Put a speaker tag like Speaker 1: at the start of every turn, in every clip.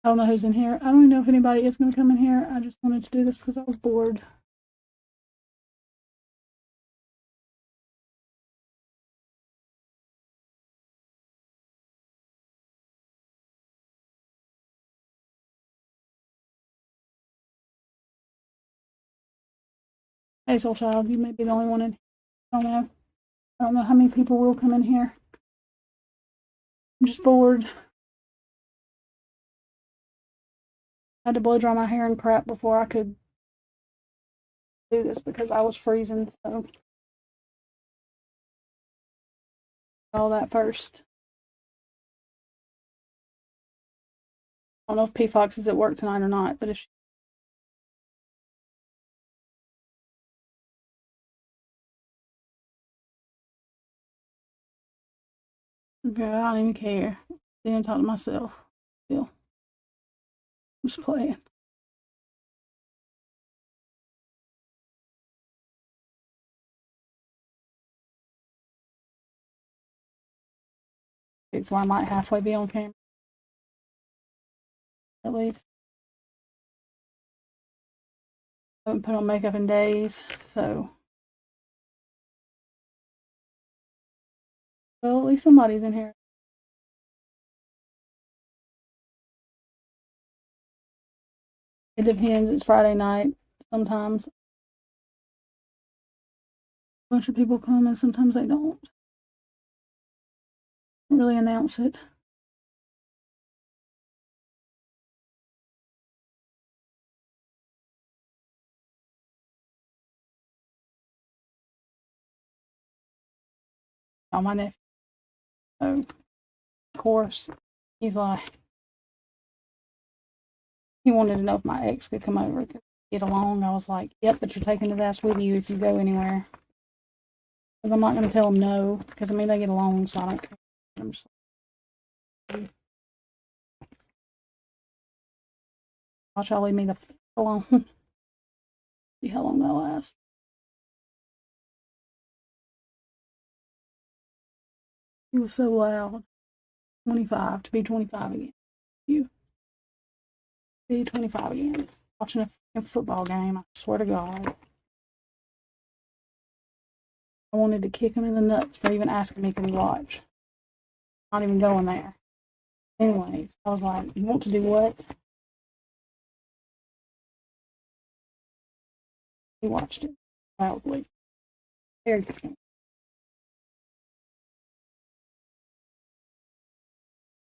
Speaker 1: I don't know who's in here. I don't even know if anybody is going to come in here. I just wanted to do this because I was bored. Hey, soul child, you may be the only one in here. I don't know. I don't know how many people will come in here. I'm just bored. I had to blow dry my hair and crap before I could do this because I was freezing. So all that first. I don't know if P Fox is at work tonight or not, but if girl, I don't even care. Didn't talk to myself. Still, I'm just playing. It's why I might halfway be on camera. At least. I haven't put on makeup in days, so. Well, at least somebody's in here. It depends. It's Friday night. Sometimes a bunch of people come and sometimes they don't. Really announce it. Oh, my nephew. So, of course, he's like, he wanted to know if my ex could come over, could get along. I was like, yep, but you're taking his ass with you if you go anywhere. Because I'm not going to tell him no, because I mean, they get along, so I don't care. I'm just like, watch y'all leave me the f alone. See how long that lasts. He was so loud. 25, to be 25 again. You be 25 again. Watching a football game, I swear to God. I wanted to kick him in the nuts for even asking me to watch. Not even going there. Anyways, I was like, you want to do what? He watched it loudly. Very good.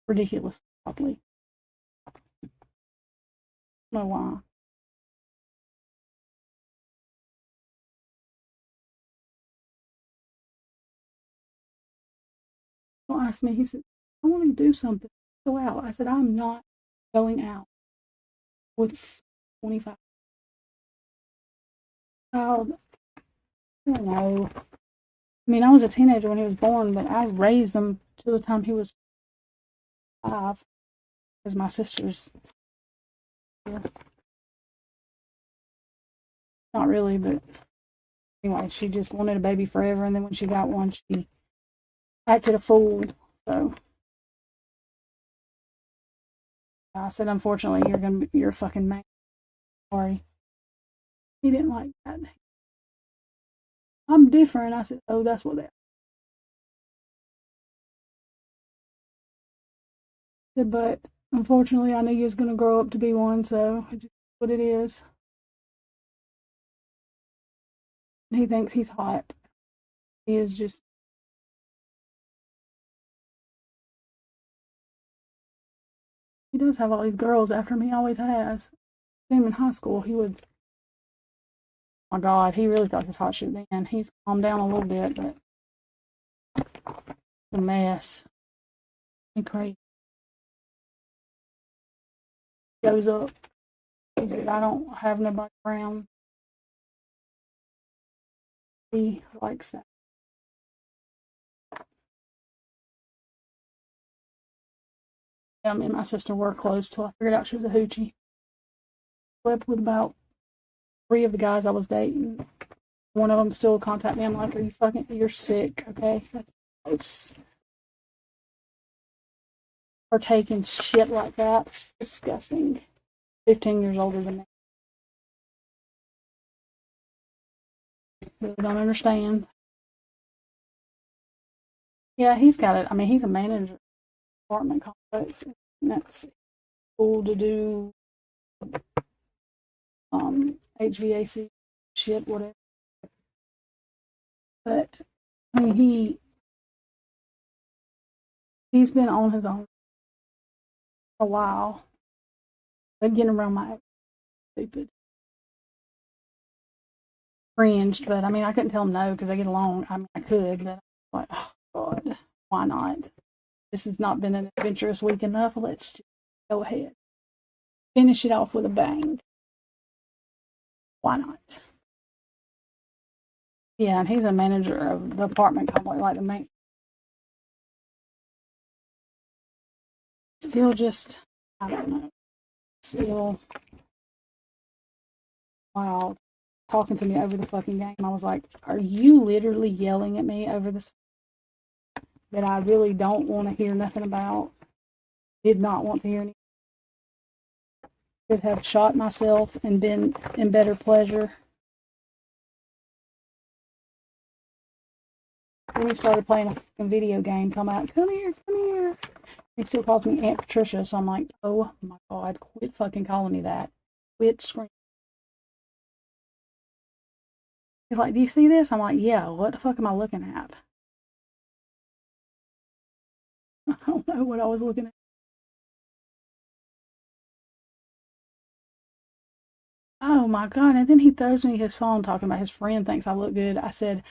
Speaker 1: Ridiculous, loudly. I don't know why. Don't ask me. He said, I want to do something. Go out. I said, I'm not going out with 25. Child, I don't know. I mean, I was a teenager when he was born, but I raised him till the time he was 5. Because my sister's here. Not really, but anyway, she just wanted a baby forever, and then when she got one, she acted a fool. So I said, unfortunately, you're fucking man. Sorry. He didn't like that. I'm different. I said, oh, that's what that. Said, but unfortunately, I knew you was gonna grow up to be one, so it's just what it is. He thinks he's hot. He is just. He does have all these girls after him. He always has. Same in high school. He would. My God, he really thought he was hot shit then. He's calmed down a little bit, but it's a mess. He crazy. Goes up. He said, I don't have nobody around. He likes that. Yeah, me and my sister were close till I figured out she was a hoochie. Slept with about 3 of the guys I was dating. One of them still contact me. I'm like, are you fucking, you're sick, okay? That's gross. partake in shit like that. Disgusting. 15 years older than me. Really don't understand. Yeah, he's got it. I mean, he's a manager of apartment complex. And that's cool to do HVAC shit, whatever. But I mean, he's been on his own for a while. But getting around my stupid cringed, but I mean, I couldn't tell him no because I get along. I mean, I could, but I'm like, oh God, why not? This has not been an adventurous week enough. Let's just go ahead, finish it off with a bang. Why not? Yeah, and he's a manager of the apartment complex, like the main. Still, just I don't know. Still wild. Talking to me over the fucking game. I was like, are you literally yelling at me over this that I really don't want to hear nothing about? Did not want to hear anything. Could have shot myself and been in better pleasure. Then we started playing a fucking video game. Come out, come here, come here. He still calls me Aunt Patricia, so I'm like, oh my God, quit fucking calling me that. Quit screaming. He's like, do you see this? I'm like, yeah, what the fuck am I looking at? I don't know what I was looking at. Oh my God. And then he throws me his phone talking about his friend thinks I look good. I said,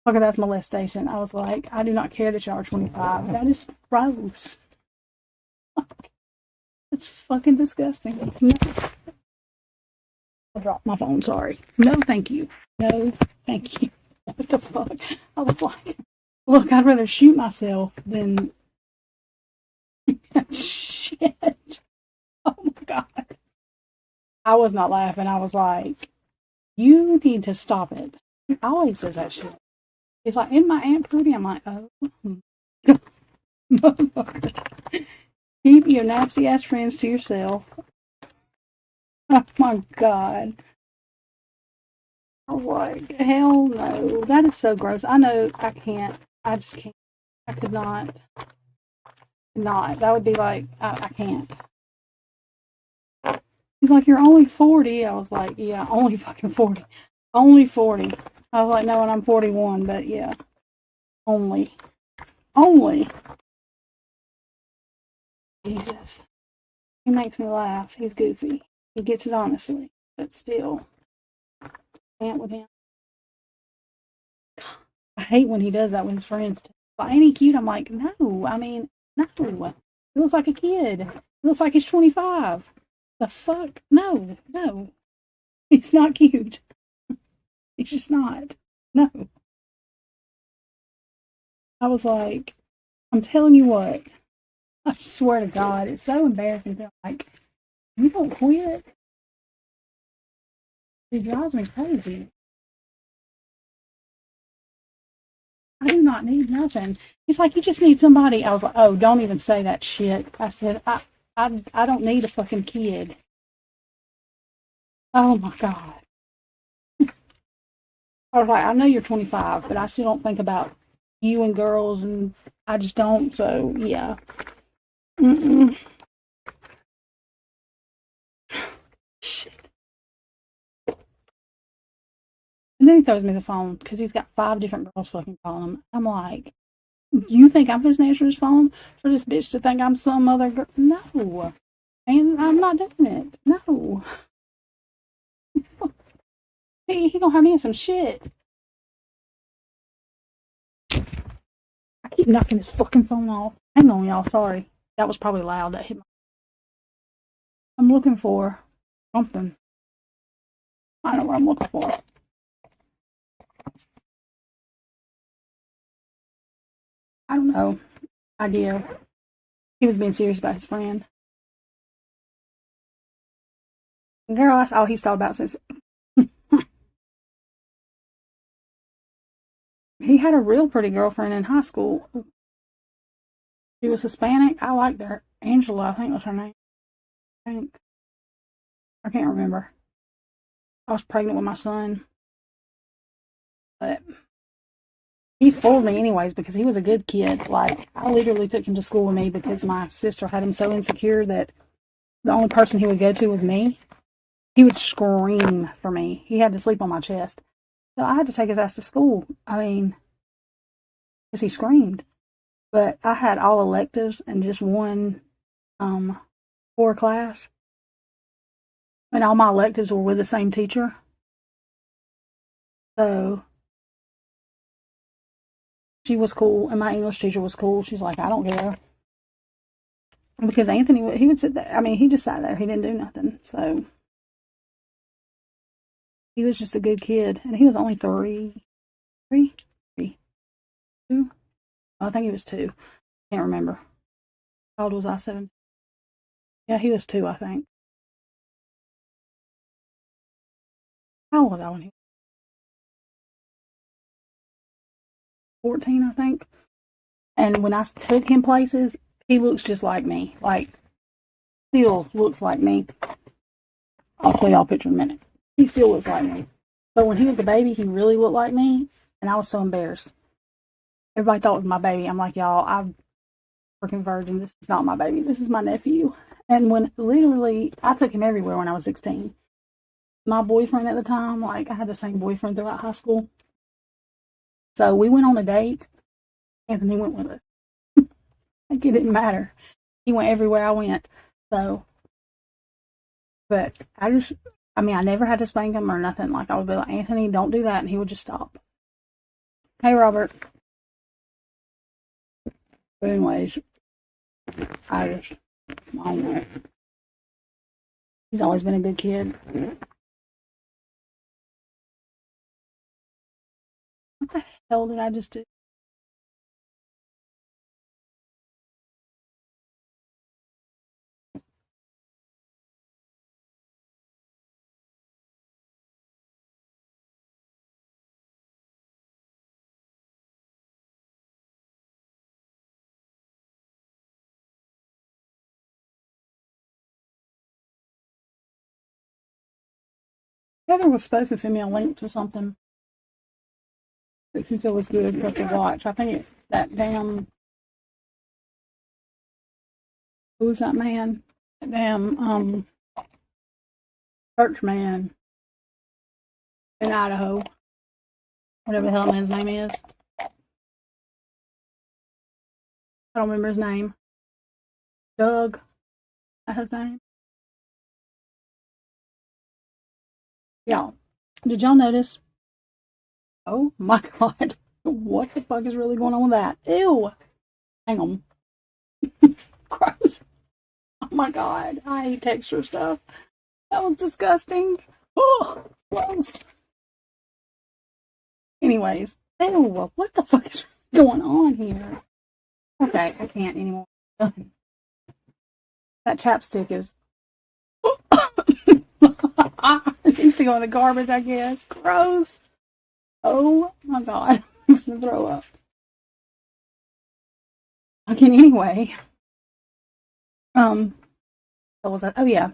Speaker 1: okay, that's molestation. I was like, I do not care that y'all are 25. That is gross. It's fucking disgusting. No. I dropped my phone, sorry. No, thank you. No, thank you. What the fuck? I was like, look, I'd rather shoot myself than shit. Oh my God. I was not laughing. I was like, you need to stop it. He always says that shit. He's like, in my Aunt Prudy? I'm like, oh, motherfucker. Keep your nasty ass friends to yourself. Oh my God. I was like, hell no. That is so gross. I know I can't. I just can't. I could not. Not. That would be like, I can't. He's like, you're only 40. I was like, yeah, only fucking 40. Only 40. I was like, no, and I'm 41, but yeah. Only. Only. Jesus. He makes me laugh. He's goofy. He gets it honestly. But still. Can't with him. I hate when he does that with his friends. Like, ain't he cute? I'm like, no. I mean, no. He looks like a kid. He looks like he's 25. The fuck? No. No. He's not cute. He's just not. No. I was like, I'm telling you what. I swear to God, it's so embarrassing. They're like, you don't quit. It drives me crazy. I do not need nothing. He's like, you just need somebody. I was like, oh, don't even say that shit. I said, I don't need a fucking kid. Oh my God. I was like, I know you're 25, but I still don't think about you and girls, and I just don't. So yeah. Mm-mm. Shit. And then he throws me the phone because he's got 5 different girls fucking calling him. I'm like, you think I'm just answering his phone for this bitch to think I'm some other girl? No. And I'm not doing it. No. He gonna have me in some shit. I keep knocking his fucking phone off. Hang on, y'all. Sorry. That was probably loud. That hit my... I'm looking for something. I don't know what I'm looking for. I don't know. Idea. He was being serious about his friend. Girl, that's all he's thought about since he had a real pretty girlfriend in high school. She was Hispanic. I liked her. Angela, I think was her name. I can't remember. I was pregnant with my son, but he spoiled me anyways because he was a good kid. Like, I literally took him to school with me because my sister had him so insecure that the only person he would go to was me. He would scream for me. He had to sleep on my chest. So I had to take his ass to school. I mean, because he screamed. But I had all electives and just one core class. And all my electives were with the same teacher. So she was cool, and my English teacher was cool. She's like, I don't care. Because Anthony, he would sit there. I mean, he just sat there. He didn't do nothing. So he was just a good kid. And he was only three, 2. I think he was 2. Can't remember. How old was I? 7? Yeah, he was 2, I think. How old was I when he was 14, I think? And when I took him places, he looks just like me. Like, still looks like me. I'll show y'all a picture in a minute. He still looks like me. But when he was a baby, he really looked like me, and I was so embarrassed. Everybody thought it was my baby. I'm like, y'all, I'm freaking virgin. This is not my baby. This is my nephew. And when literally, I took him everywhere when I was 16. My boyfriend at the time, like, I had the same boyfriend throughout high school. So we went on a date. Anthony went with us. Like, it didn't matter. He went everywhere I went. So, but I never had to spank him or nothing. Like, I would be like, Anthony, don't do that. And he would just stop. Hey, Robert. But anyways, I don't know. He's always been a good kid. What the hell did I just do? Heather was supposed to send me a link to something that she said was good for us to watch. I think that damn, who was that man? That damn church man in Idaho. Whatever the hell man's name is. I don't remember his name. Doug. That's his name. Y'all, did y'all notice? Oh my god. What the fuck is really going on with that? Ew. Hang on. Gross. Oh my god. I hate texture stuff. That was disgusting. Oh, gross. Anyways. Ew. What the fuck is going on here? Okay, I can't anymore. That chapstick is. It needs to go in the garbage, I guess. Gross. Oh my god. I'm gonna throw up. Okay, anyway. What was that? Oh yeah.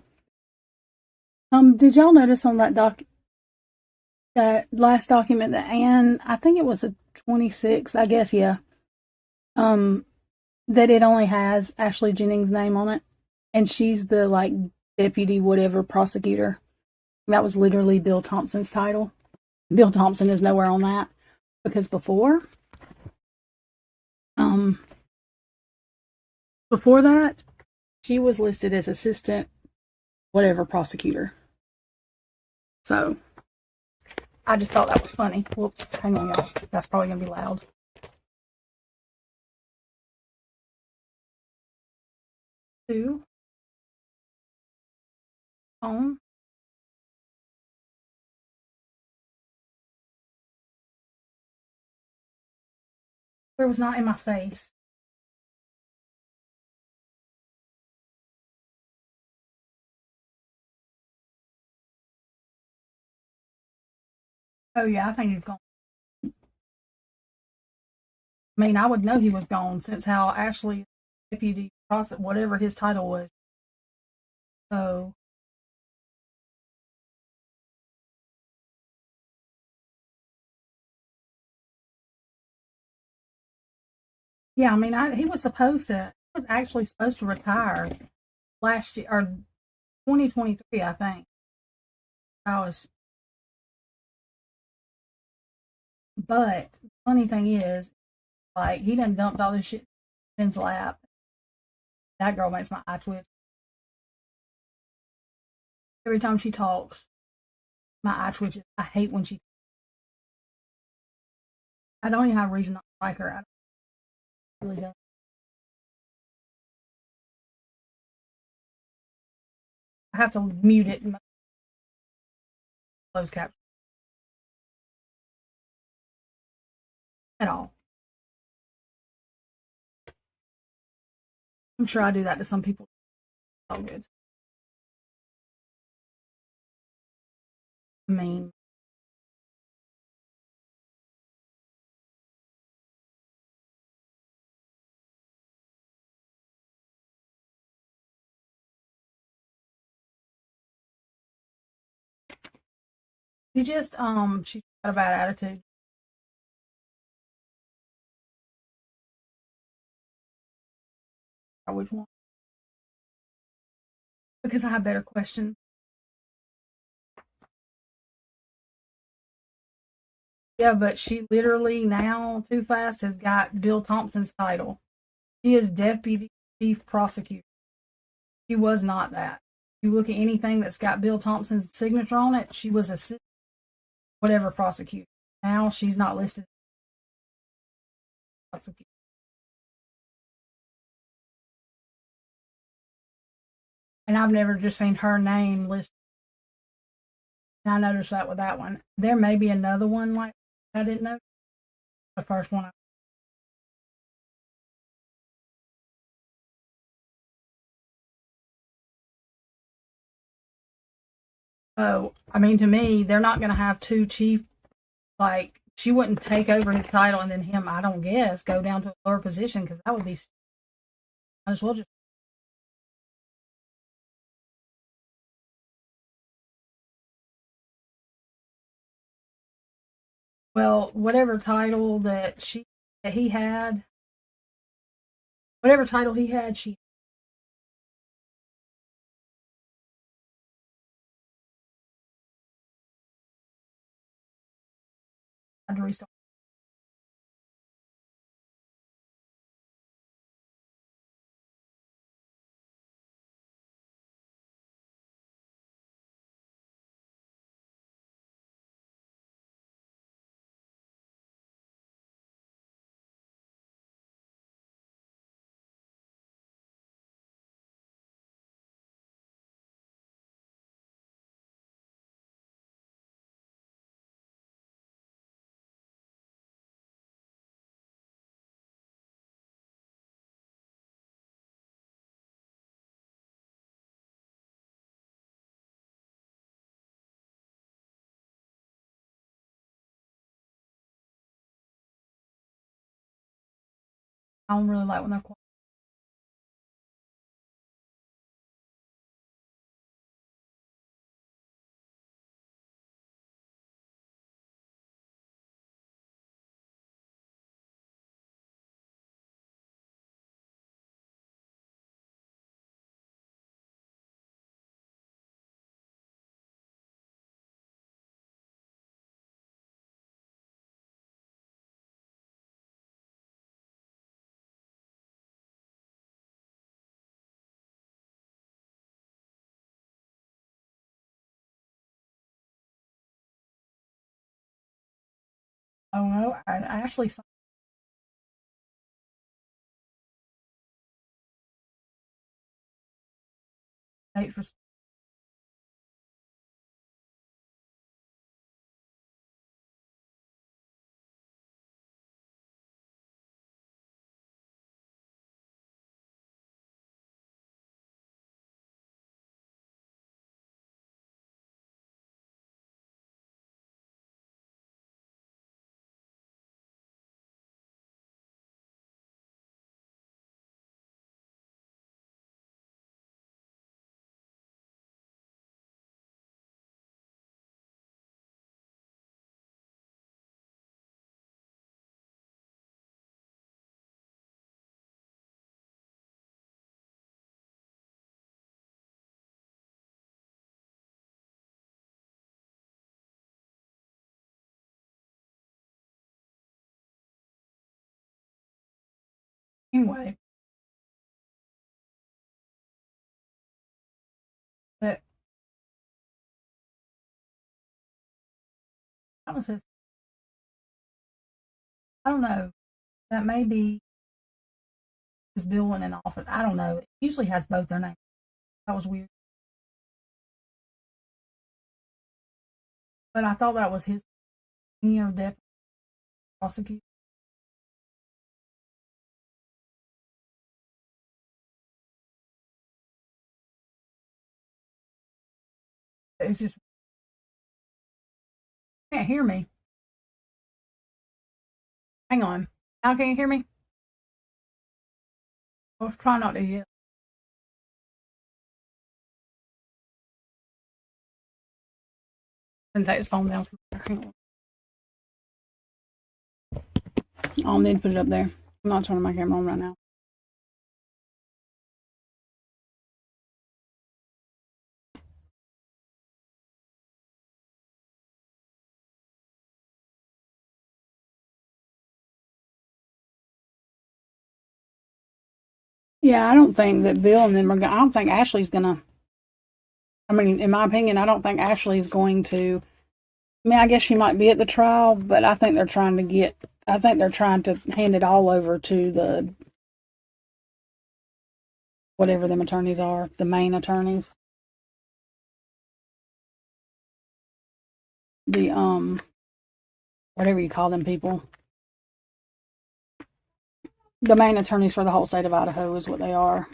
Speaker 1: Did y'all notice on that last document that Anne, I think it was the 26th, I guess, yeah. That it only has Ashley Jennings' name on it. And she's the like deputy whatever prosecutor. That was literally Bill Thompson's title. Bill Thompson is nowhere on that. Because before that, she was listed as assistant whatever prosecutor. So I just thought that was funny. Whoops, hang on, y'all. That's probably gonna be loud. Two. On. Where it was not in my face. Oh yeah, I think he's gone. I mean, I would know he was gone since how Ashley deputy process, whatever his title was. So yeah, I mean, he was actually supposed to retire last year or 2023, I think. I was, but the funny thing is, like, he done dumped all this shit in his lap. That girl makes my eye twitch every time she talks. My eye twitches. I hate when she. I don't even have a reason not to like her. I really don't. I have to mute it and close caption at all. I'm sure I do that to some people. Oh, good. I mean, she got a bad attitude. Which one? Because I have better questions. Yeah, but she literally now, too fast, has got Bill Thompson's title. She is deputy chief prosecutor. She was not that. If you look at anything that's got Bill Thompson's signature on it, she was a whatever prosecutor. Now she's not listed as prosecutor. And I've never just seen her name listed. And I noticed that with that one. There may be another one like I didn't know. The first one. Oh, I mean, to me, they're not going to have two chief. Like, she wouldn't take over his title and then him, I don't guess, go down to a lower position because that would be. I just well just. Well, that he had, whatever title he had, she had to restart. I don't really like when they're quiet. Oh no, I actually saw a date for. Anyway. But that was his. I don't know. That may be his bill went in office. I don't know. It usually has both their names. That was weird. But I thought that was his senior deputy prosecutor. It's just, you can't hear me. Hang on. Now can you hear me? I was trying not to yet. And take his phone down. Hang on. I'll need to put it up there. I'm not turning my camera on right now. Yeah, I don't think that Bill and them are going to, I don't think Ashley's going to, I mean, in my opinion, I don't think Ashley's going to, I mean, I guess she might be at the trial, but I think they're trying to hand it all over to the, whatever them attorneys are, the main attorneys. The, whatever you call them people. The main attorneys for the whole state of Idaho is what they are.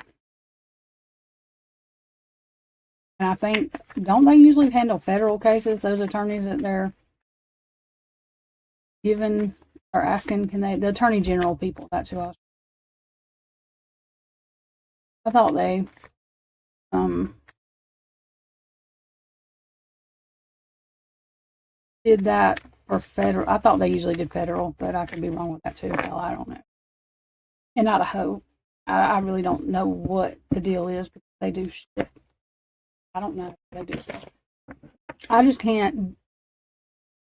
Speaker 1: And I think, don't they usually handle federal cases, those attorneys that they're given or asking, the attorney general people, that's who I thought they, did that for federal. I thought they usually did federal, but I could be wrong with that too. Hell, I don't know. In Idaho, I really don't know what the deal is, because they do shit. I don't know. They do stuff. I just can't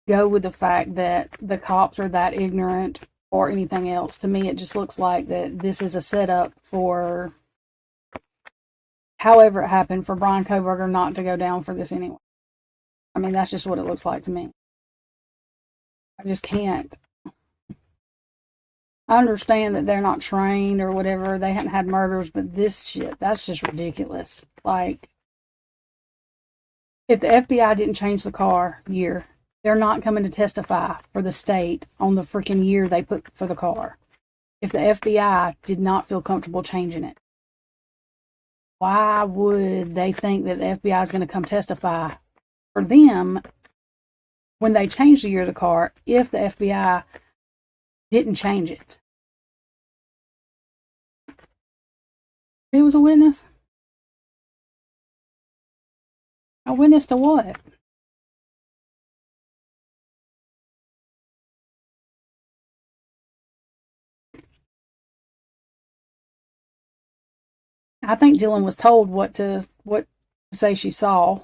Speaker 1: go with the fact that the cops are that ignorant or anything else. To me, it just looks like that this is a setup for, however it happened, for Bryan Kohberger not to go down for this anyway. I mean, that's just what it looks like to me. I just can't. I understand that they're not trained or whatever. They hadn't had murders, but this shit, that's just ridiculous. Like, if the FBI didn't change the car year, they're not coming to testify for the state on the freaking year they put for the car. If the FBI did not feel comfortable changing it, why would they think that the FBI is going to come testify for them when they changed the year of the car if the FBI didn't change it? Who was a witness? A witness to what? I think Dylan was told what to say she saw.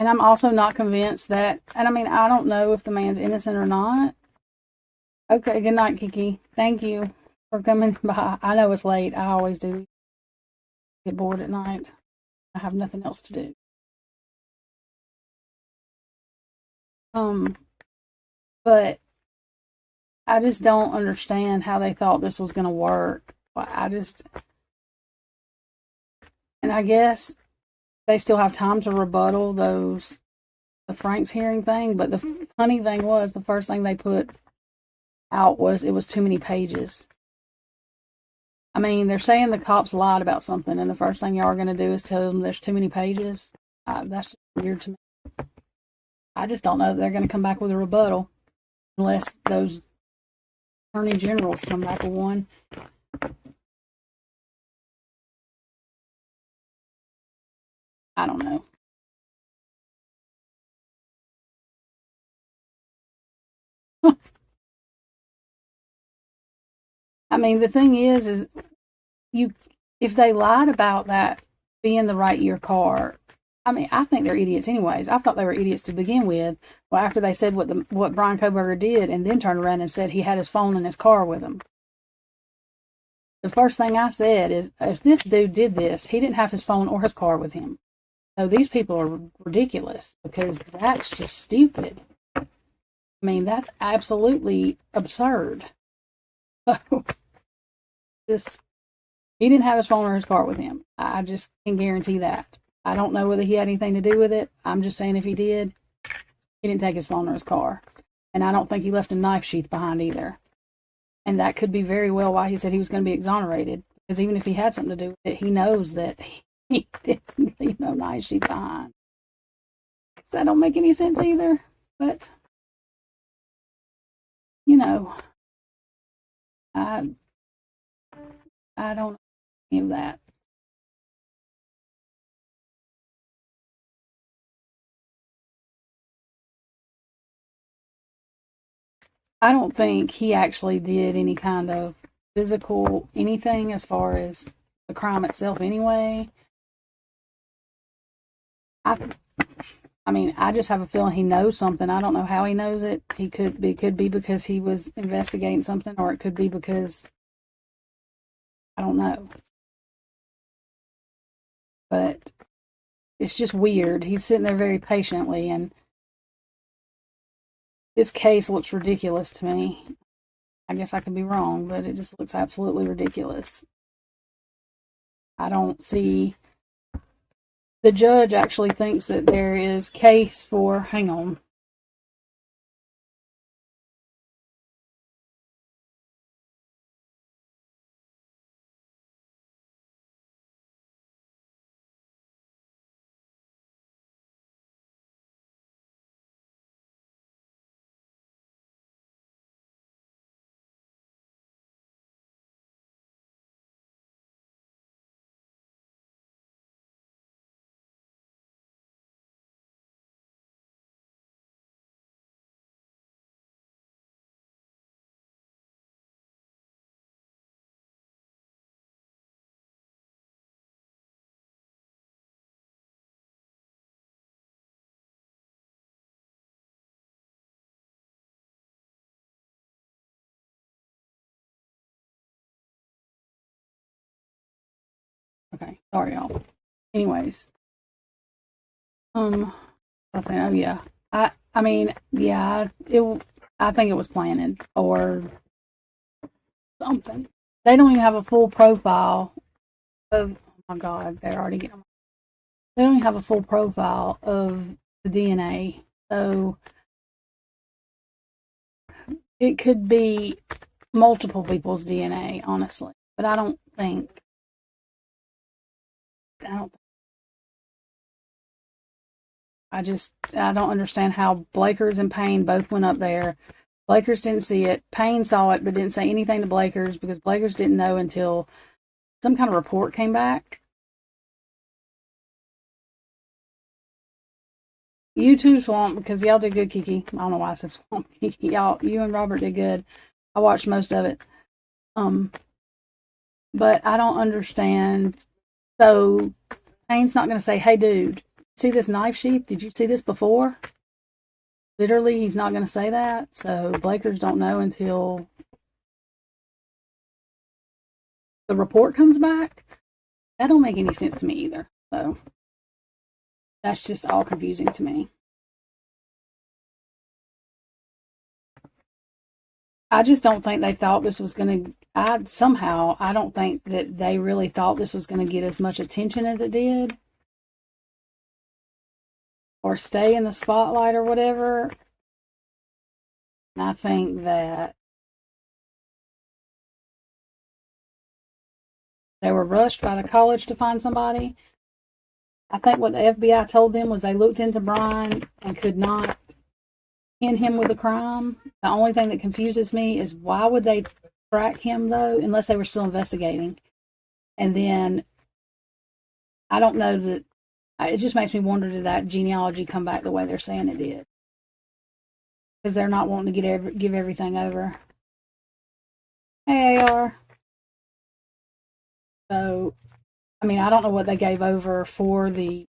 Speaker 1: And I'm also not convinced that, and I mean, I don't know if the man's innocent or not. Okay, good night, Kiki. Thank you for coming by. I know it's late. I always do get bored at night. I have nothing else to do. But I just don't understand how they thought this was going to work. And I guess they still have time to rebuttal the Frank's hearing thing. But the funny thing was, the first thing they put out was it was too many pages. I mean, they're saying the cops lied about something, and the first thing y'all are going to do is tell them there's too many pages. That's just weird to me. I just don't know that they're going to come back with a rebuttal unless those attorney generals come back with one. I don't know. I mean, the thing is if they lied about that being the right year car, I mean, I think they're idiots anyways. I thought they were idiots to begin with. Well, after they said what Bryan Kohberger did, and then turned around and said he had his phone in his car with him. The first thing I said is, if this dude did this, he didn't have his phone or his car with him. So these people are ridiculous, because that's just stupid. I mean, that's absolutely absurd. Just, he didn't have his phone or his car with him. I just can guarantee that. I don't know whether he had anything to do with it. I'm just saying if he did, he didn't take his phone or his car. And I don't think he left a knife sheath behind either. And that could be very well why he said he was going to be exonerated. Because even if he had something to do with it, he knows that he didn't leave no knife sheath behind. So that don't make any sense either. But, you know, I don't know any of that. I don't think he actually did any kind of physical anything as far as the crime itself anyway. I mean, I just have a feeling he knows something. I don't know how he knows it. He could be because he was investigating something, or it could be because, I don't know. But it's just weird. He's sitting there very patiently, and this case looks ridiculous to me. I guess I could be wrong, but it just looks absolutely ridiculous. I don't see. The judge actually thinks that there is case for, hang on. Okay, sorry, y'all. Anyways, I was saying, oh yeah, I mean, yeah, I think it was planted or something. They don't even have a full profile of. Oh my God, they're already getting. They don't even have a full profile of the DNA, so it could be multiple people's DNA, honestly. But I don't think. I don't. I don't understand how Blakers and Payne both went up there. Blakers didn't see it. Payne saw it, but didn't say anything to Blakers because Blakers didn't know until some kind of report came back. You too, Swamp, because y'all did good, Kiki. I don't know why I said Swamp, Kiki. You and Robert did good. I watched most of it. But I don't understand. So Payne's not going to say, "Hey, dude, see this knife sheath? Did you see this before?" Literally, he's not going to say that. So Blakers don't know until the report comes back. That don't make any sense to me either. So that's just all confusing to me. I just don't think they thought this was going to. I don't think that they really thought this was going to get as much attention as it did, or stay in the spotlight or whatever. And I think that they were rushed by the college to find somebody. I think what the FBI told them was they looked into Bryan and could not pin him with a crime. The only thing that confuses me is why would they track him, though, unless they were still investigating. And then I don't know that. It just makes me wonder, did that genealogy come back the way they're saying it did? Because they're not wanting to give everything over. Hey, AR. So, I mean, I don't know what they gave over for the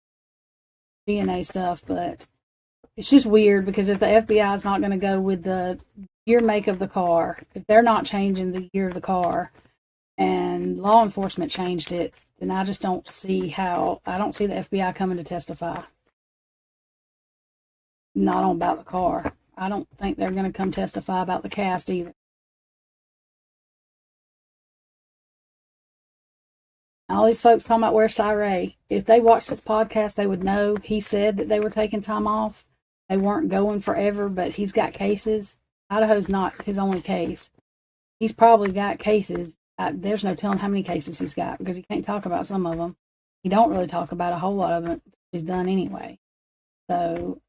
Speaker 1: DNA stuff, but it's just weird because if the FBI is not going to go with the year make of the car, if they're not changing the year of the car, and law enforcement changed it, then I just don't see how, I don't see the FBI coming to testify. Not on about the car. I don't think they're going to come testify about the cast either. All these folks talking about where's Ray. If they watched this podcast, they would know he said that they were taking time off. They weren't going forever, but he's got cases. Idaho's not his only case. He's probably got cases. There's no telling how many cases he's got because he can't talk about some of them. He don't really talk about a whole lot of them. He's done anyway. So,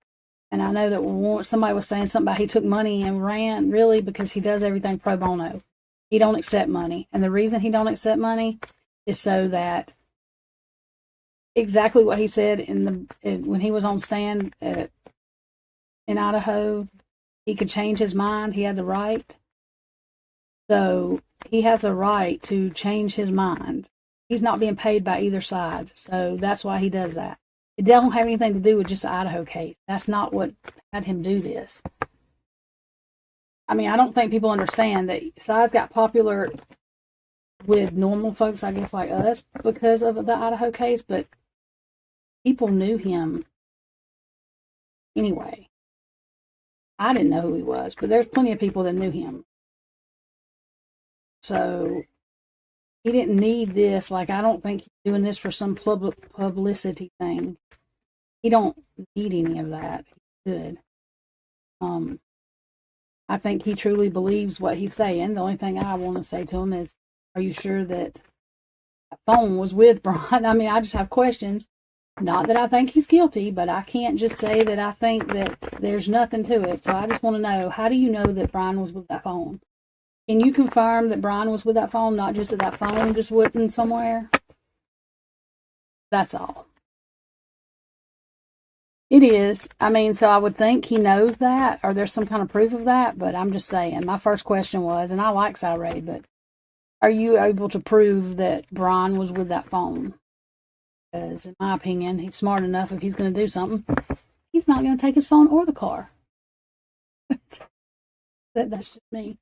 Speaker 1: and I know that somebody was saying something about he took money and ran, really, because he does everything pro bono. He don't accept money. And the reason he don't accept money is so that exactly what he said when he was on stand in Idaho, he could change his mind. He had the right. So he has a right to change his mind. He's not being paid by either side. So that's why he does that. It don't have anything to do with just the Idaho case. That's not what had him do this. I mean, I don't think people understand that Si's got popular with normal folks, I guess, like us, because of the Idaho case, but people knew him anyway. I didn't know who he was, but there's plenty of people that knew him. So he didn't need this. Like, I don't think he's doing this for some publicity thing. He don't need any of that. He's good. I think he truly believes what he's saying. The only thing I want to say to him is, are you sure that phone was with Brian? I mean, I just have questions. Not that I think he's guilty, but I can't just say that I think that there's nothing to it. So I just want to know, how do you know that Brian was with that phone? Can you confirm that Brian was with that phone, not just that phone just wasn't somewhere? That's all. It is. I mean, so I would think he knows that, or there's some kind of proof of that, but I'm just saying. My first question was, and I like Ray, but are you able to prove that Brian was with that phone? Because, in my opinion, he's smart enough. If he's going to do something, he's not going to take his phone or the car. That's just me.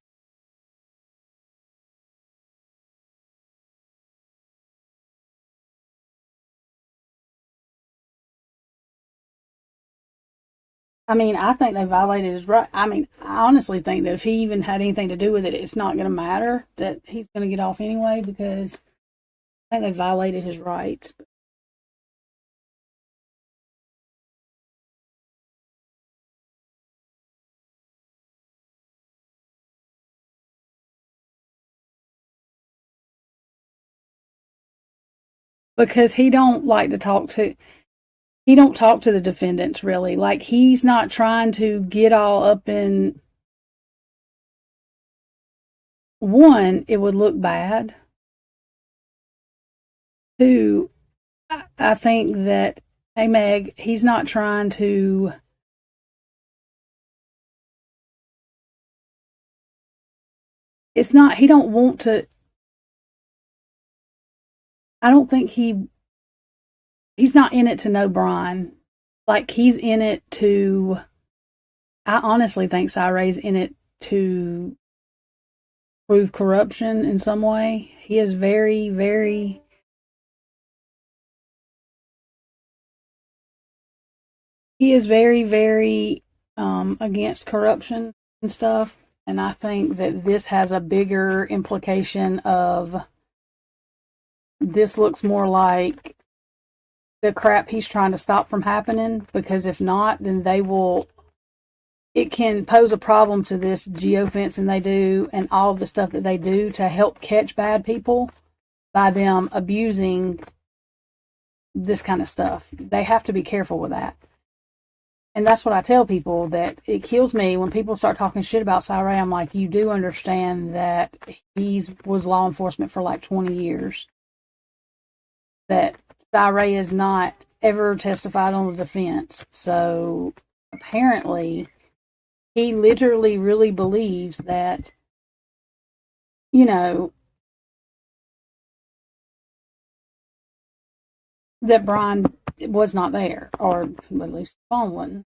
Speaker 1: I mean, I think they violated his right. I mean, I honestly think that if he even had anything to do with it, it's not going to matter, that he's going to get off anyway, because I think they violated his rights. Because he don't like to talk to, he don't talk to the defendants really. Like, he's not trying to get all up in, one, it would look bad. Two, I think that, hey Meg, he's not trying to, it's not, he don't want to, I don't think he's not in it to know Brian. Like, he's in it to, I honestly think Ray's in it to prove corruption in some way. He is very, very, against corruption and stuff. And I think that this has a bigger implication of, this looks more like the crap he's trying to stop from happening, because if not, then it can pose a problem to this geofencing they do and all of the stuff that they do to help catch bad people by them abusing this kind of stuff. They have to be careful with that. And that's what I tell people, that it kills me when people start talking shit about Ray. I'm like, you do understand that he was law enforcement for like 20 years. That Ray is not ever testified on the defense. So apparently he literally really believes that, that Brian it was not there, or at least the phone wasn't.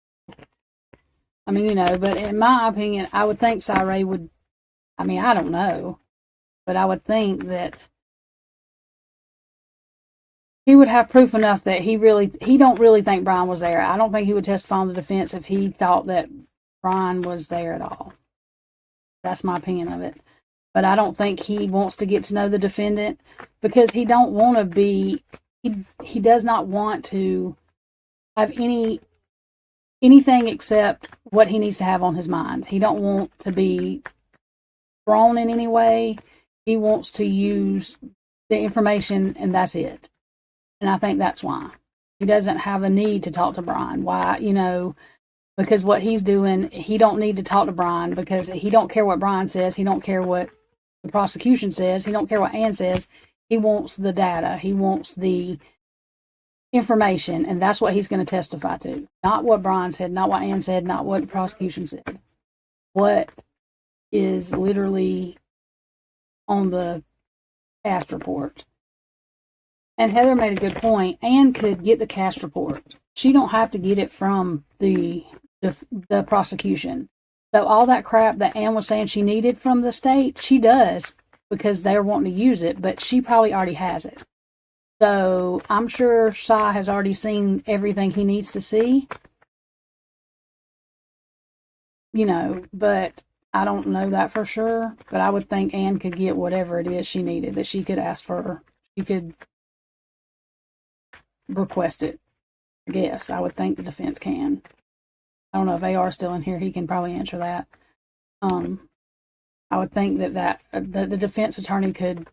Speaker 1: I mean, but in my opinion, I would think Ray would, I mean, I don't know, but I would think that he would have proof enough that he don't really think Brian was there. I don't think he would testify on the defense if he thought that Brian was there at all. That's my opinion of it. But I don't think he wants to get to know the defendant because he don't want to be, he does not want to have anything except what he needs to have on his mind. He don't want to be thrown in any way. He wants to use the information and that's it. And I think that's why. He doesn't have a need to talk to Brian. Why, because what he's doing, he don't need to talk to Brian because he don't care what Brian says. He don't care what the prosecution says. He don't care what Ann says. He wants the data. He wants the information, and that's what he's going to testify to. Not what Brian said, not what Ann said, not what the prosecution said. What is literally on the cast report. And Heather made a good point. Ann could get the cast report. She don't have to get it from the prosecution. So all that crap that Ann was saying she needed from the state, she does because they're wanting to use it, but she probably already has it. So I'm sure Cy has already seen everything he needs to see. But I don't know that for sure. But I would think Ann could get whatever it is she needed, that she could ask for. She could request it. I guess. I would think the defense can. I don't know if AR is still in here. He can probably answer that. I would think that the defense attorney could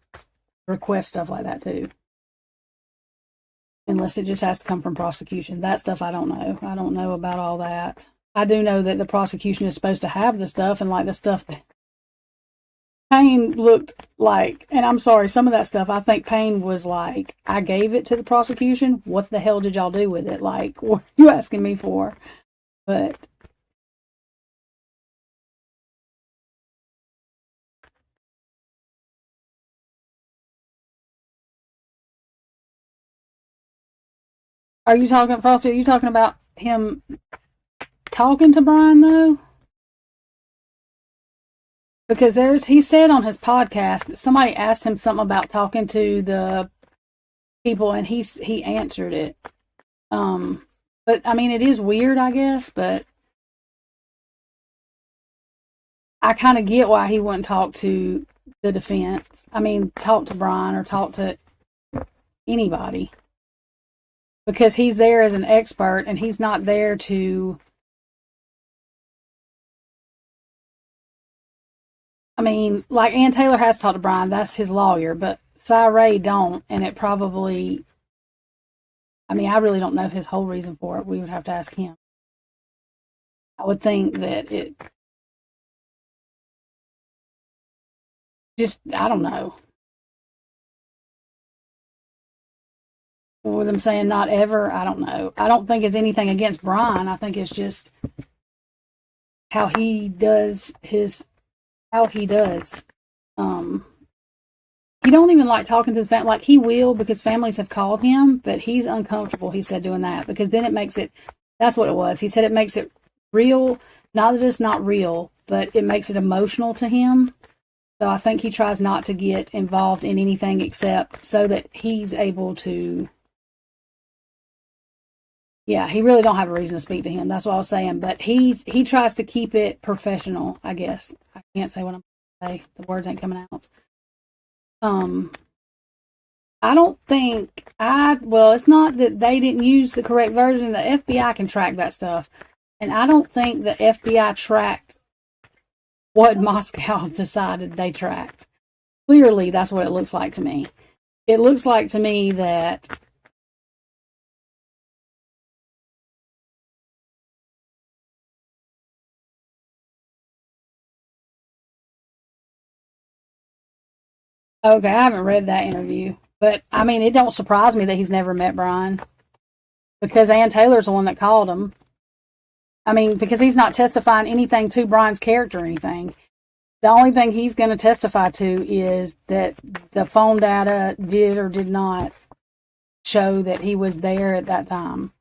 Speaker 1: request stuff like that too. Unless it just has to come from prosecution. That stuff I don't know. I don't know about all that. I do know that the prosecution is supposed to have the stuff, and like the stuff that Payne looked like, and I'm sorry, some of that stuff, I think Payne was like, I gave it to the prosecution. What the hell did y'all do with it? Like, what are you asking me for? But are you talking, Frosty, are you talking about him talking to Brian, though? Because he said on his podcast that somebody asked him something about talking to the people, and he answered it. But, I mean, it is weird, I guess, but I kind of get why he wouldn't talk to the defense. I mean, talk to Brian or talk to anybody. Because he's there as an expert, and he's not there to... I mean, like Ann Taylor has talked to Brian, that's his lawyer, but Ray don't, and it probably... I mean, I really don't know his whole reason for it. We would have to ask him. I would think that it... Just, I don't know. With them saying not ever, I don't know. I don't think it's anything against Brian. I think it's just how he does how he does. He don't even like talking to the family. Like, he will because families have called him, but he's uncomfortable, he said, doing that because then it makes it, that's what it was. He said it makes it real, not that it's not real, but it makes it emotional to him. So I think he tries not to get involved in anything except so that he's able to, yeah, he really don't have a reason to speak to him. That's what I was saying. But he tries to keep it professional, I guess. I can't say what I'm going to say. The words ain't coming out. I don't think well, it's not that they didn't use the correct version. The FBI can track that stuff. And I don't think the FBI tracked what Moscow decided they tracked. Clearly, that's what it looks like to me. It looks like to me that okay, I haven't read that interview. But, I mean, it don't surprise me that he's never met Brian. Because Ann Taylor's the one that called him. I mean, because he's not testifying anything to Brian's character or anything. The only thing he's going to testify to is that the phone data did or did not show that he was there at that time.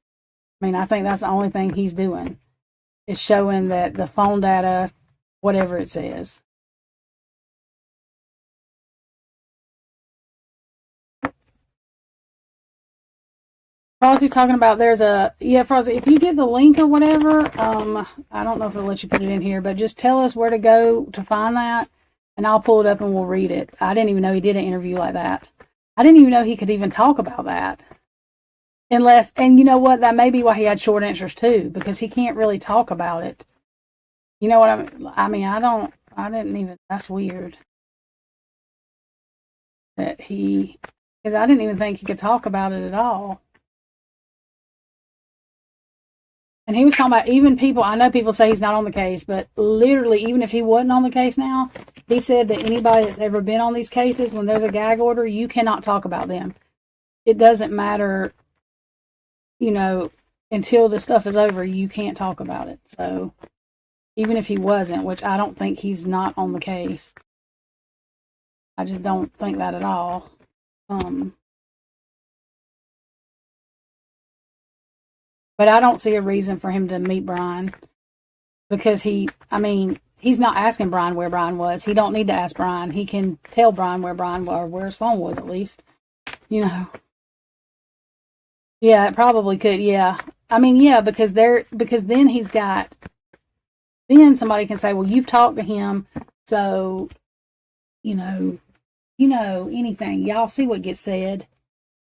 Speaker 1: I mean, I think that's the only thing he's doing is showing that the phone data, whatever it says. Frosty's talking about there's a Frosty. If you get the link or whatever, I don't know if it'll let you put it in here, but just tell us where to go to find that, and I'll pull it up and we'll read it. I didn't even know he did an interview like that. I didn't even know he could even talk about that. Unless, and you know what, that may be why he had short answers too, because he can't really talk about it. You know what I mean? I didn't even, that's weird. That he, because I didn't even think he could talk about it at all. And he was talking about even people, I know people say he's not on the case, but literally, even if he wasn't on the case now, he said that anybody that's ever been on these cases, when there's a gag order, you cannot talk about them. It doesn't matter, you know, until the stuff is over, you can't talk about it. So even if he wasn't, which I don't think he's not on the case, I just don't think that at all. But I don't see a reason for him to meet Brian because he's not asking Brian where Brian was. He don't need to ask Brian. He can tell Brian where Brian was, or where his phone was at least. You know. Yeah, it probably could. Yeah, yeah, because then he's got. Then somebody can say, "Well, you've talked to him, so you know, anything. Y'all see what gets said."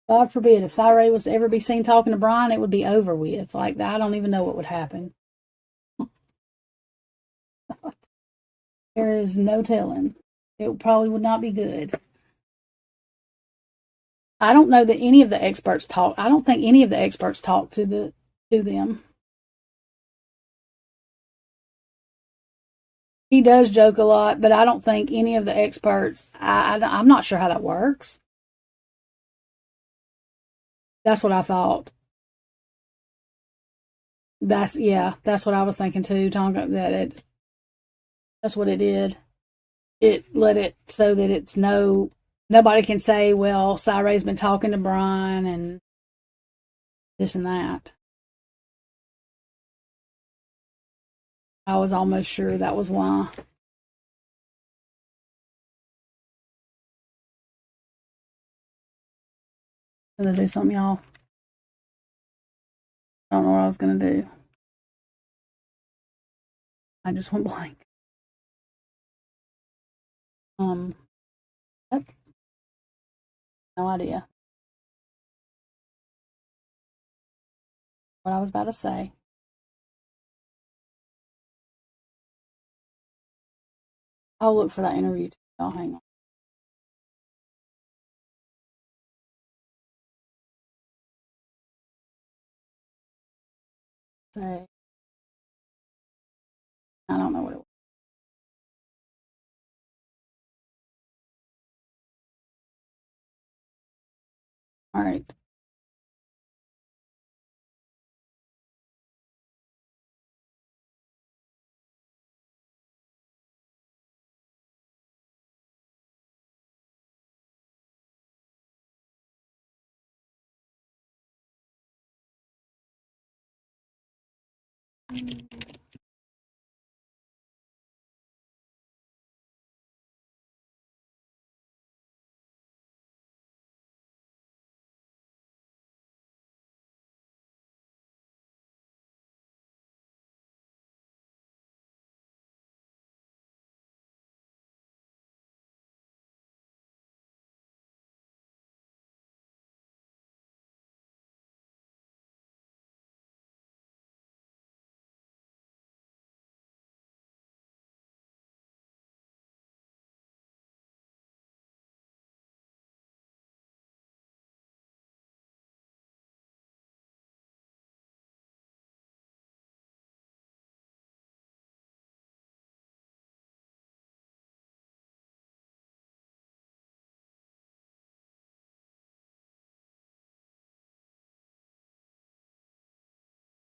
Speaker 1: God forbid, if Cyree was to ever be seen talking to Brian, it would be over with. Like, I don't even know what would happen. There is no telling. It probably would not be good. I don't know that any of the experts talk. I don't think any of the experts talk to them. He does joke a lot, but I don't think any of the experts. I'm not sure how that works. That's what I thought. That's what I was thinking too, Tonka. That's what it did. It let it so that it's nobody can say, well, Cyree's been talking to Brian and this and that. I was almost sure that was why. Gonna do something, y'all. I don't know what I was gonna do. I just went blank. Yep, no idea what I was about to say. I'll look for that interview too. Y'all hang on. Say, I don't know what it was. All right.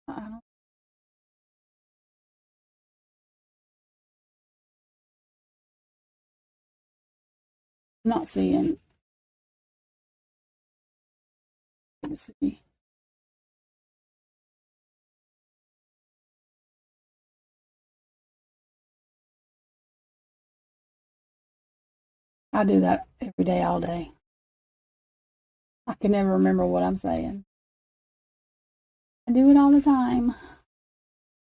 Speaker 1: I'm not seeing. Let's see. I do that every day, all day. I can never remember what I'm saying. I do it all the time.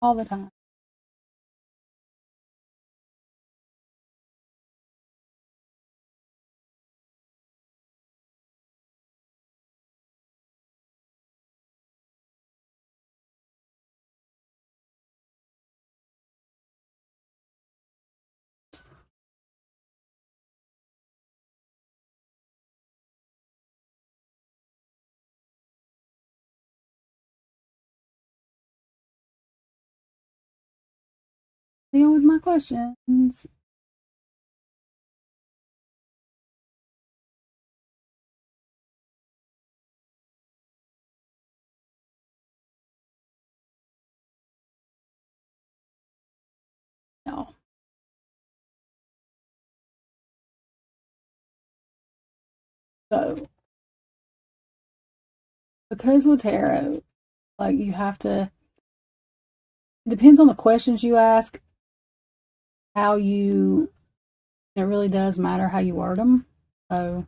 Speaker 1: All the time. Deal with my questions. No. So, because with tarot, like you have to, it depends on the questions you ask, how you, it really does matter how you word them. So,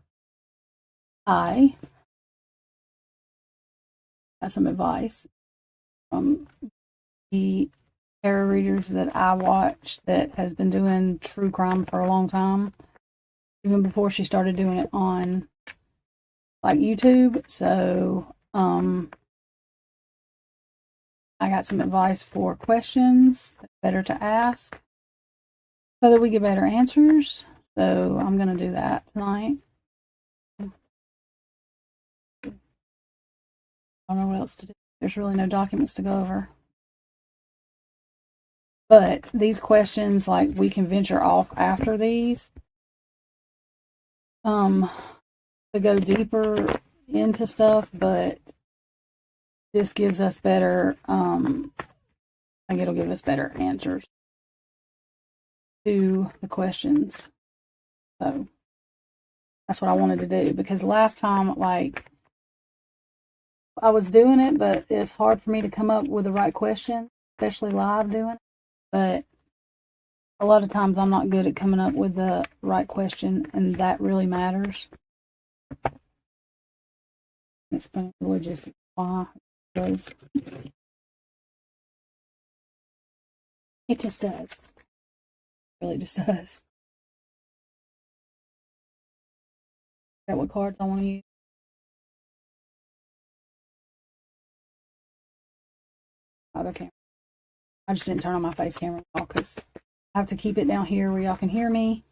Speaker 1: I got some advice from the tarot readers that I watch that has been doing true crime for a long time, even before she started doing it on like YouTube. So, I got some advice for questions that's better to ask so that we get better answers. So I'm going to do that tonight. I don't know what else to do. There's really no documents to go over. But these questions, like we can venture off after these to go deeper into stuff, but this gives us better, like it'll give us better answers to the questions. So that's what I wanted to do, because last time, like, I was doing it, but it's hard for me to come up with the right question, especially live doing it. But a lot of times I'm not good at coming up with the right question, and that really matters. Explain the logistics why, because it just does. It really just does. Is that what cards I want to use? Other camera. I just didn't turn on my face camera because I have to keep it down here where y'all can hear me,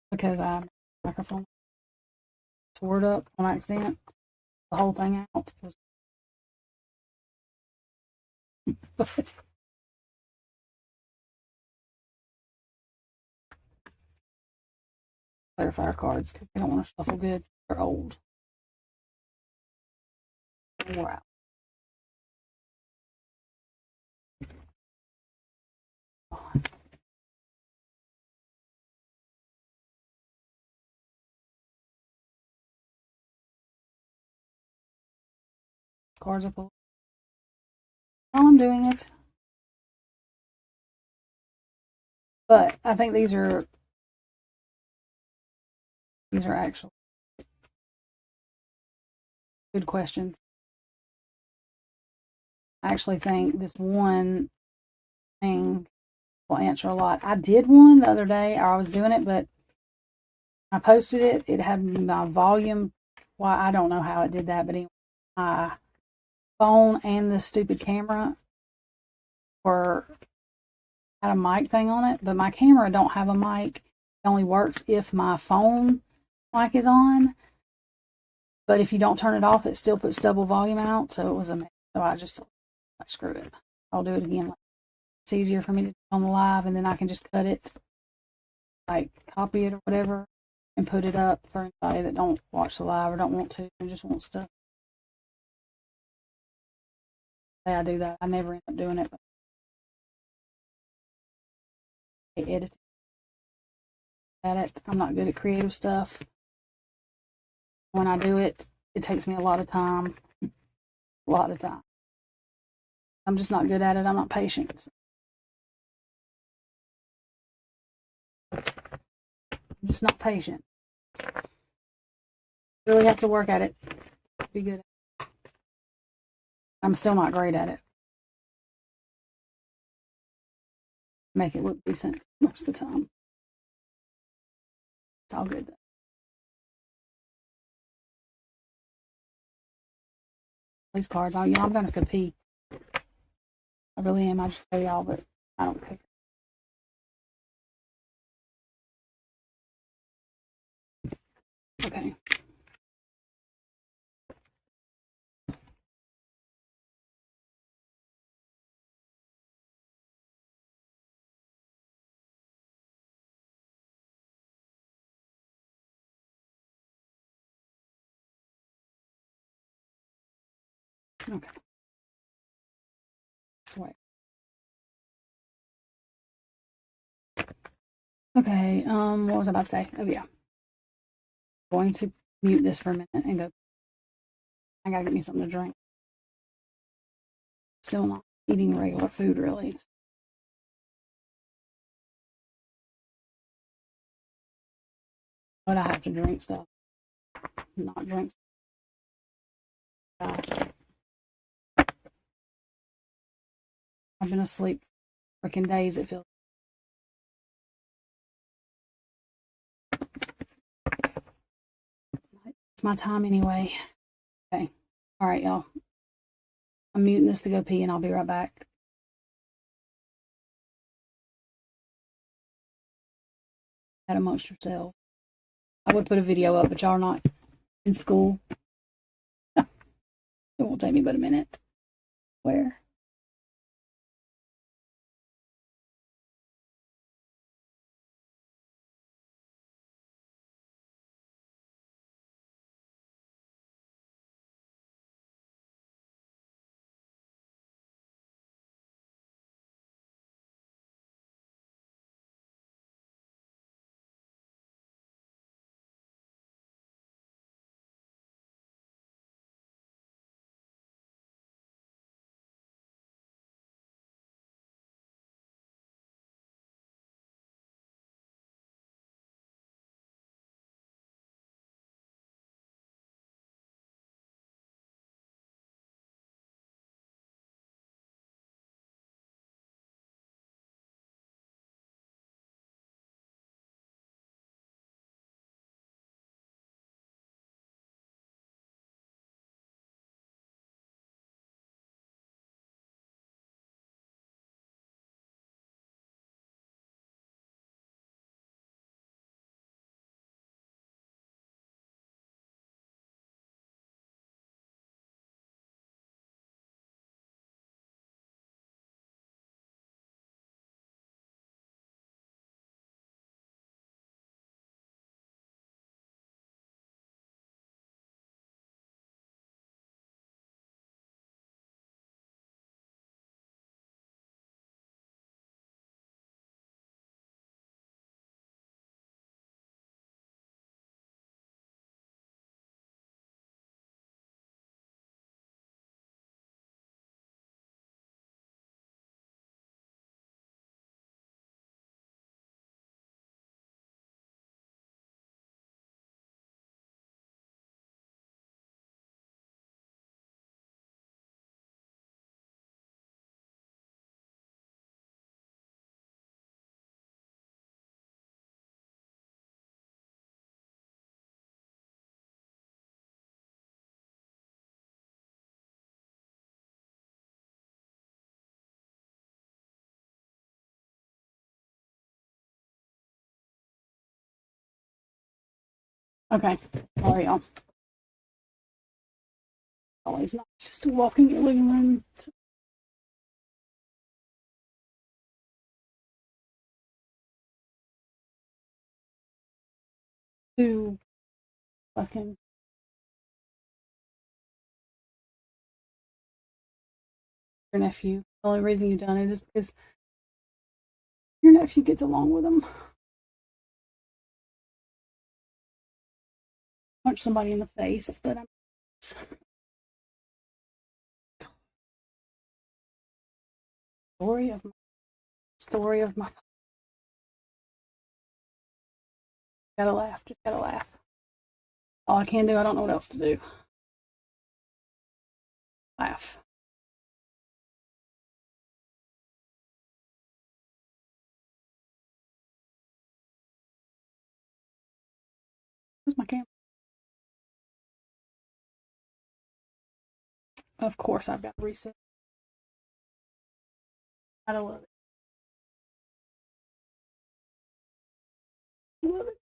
Speaker 1: because I microphone sword up on accident. The whole thing out. But clarifier cards because they don't want to shuffle good. They're old. Wore out. Cards are full. While I'm doing it. But I think these are actually good questions. I actually think this one thing will answer a lot. I did one the other day, or I was doing it, but I posted it. It had my volume. Well, I don't know how it did that, but anyway, my phone and the stupid camera had a mic thing on it, but my camera don't have a mic. It only works if my phone mic is on. But if you don't turn it off, it still puts double volume out. So it was a mess. So I just, screw it. I'll do it again. It's easier for me to do on the live, and then I can just cut it, like copy it or whatever, and put it up for anybody that don't watch the live or don't want to and just wants to. Say I do that. I never end up doing it. But I edit at it. I'm not good at creative stuff. When I do it, it takes me a lot of time. A lot of time. I'm just not good at it. I'm not patient. I'm just not patient. Really have to work at it to be good. I'm still not great at it. Make it look decent most of the time. It's all good though. These cards, I'm gonna compete. I really am. I just tell y'all, but I don't pick. Okay. Okay. This way. Okay. What was I about to say? Oh yeah. I'm going to mute this for a minute and go. I gotta get me something to drink. Still not eating regular food really. But I have to drink stuff. Not drink stuff. I've been asleep freaking days, it feels. It's my time anyway. Okay. All right, y'all. I'm muting this to go pee and I'll be right back. That amongst yourselves. I would put a video up, but y'all are not in school. It won't take me but a minute. Where? Okay. Sorry, y'all. Always nice just to walk in your living room. To fucking your nephew. The only reason you've done it is because your nephew gets along with him. Punch somebody in the face, but Story of my. Gotta laugh. Just gotta laugh. All I can do. I don't know what else to do. Laugh. Where's my camera? Of course, I've got to reset. I don't love it. Love it.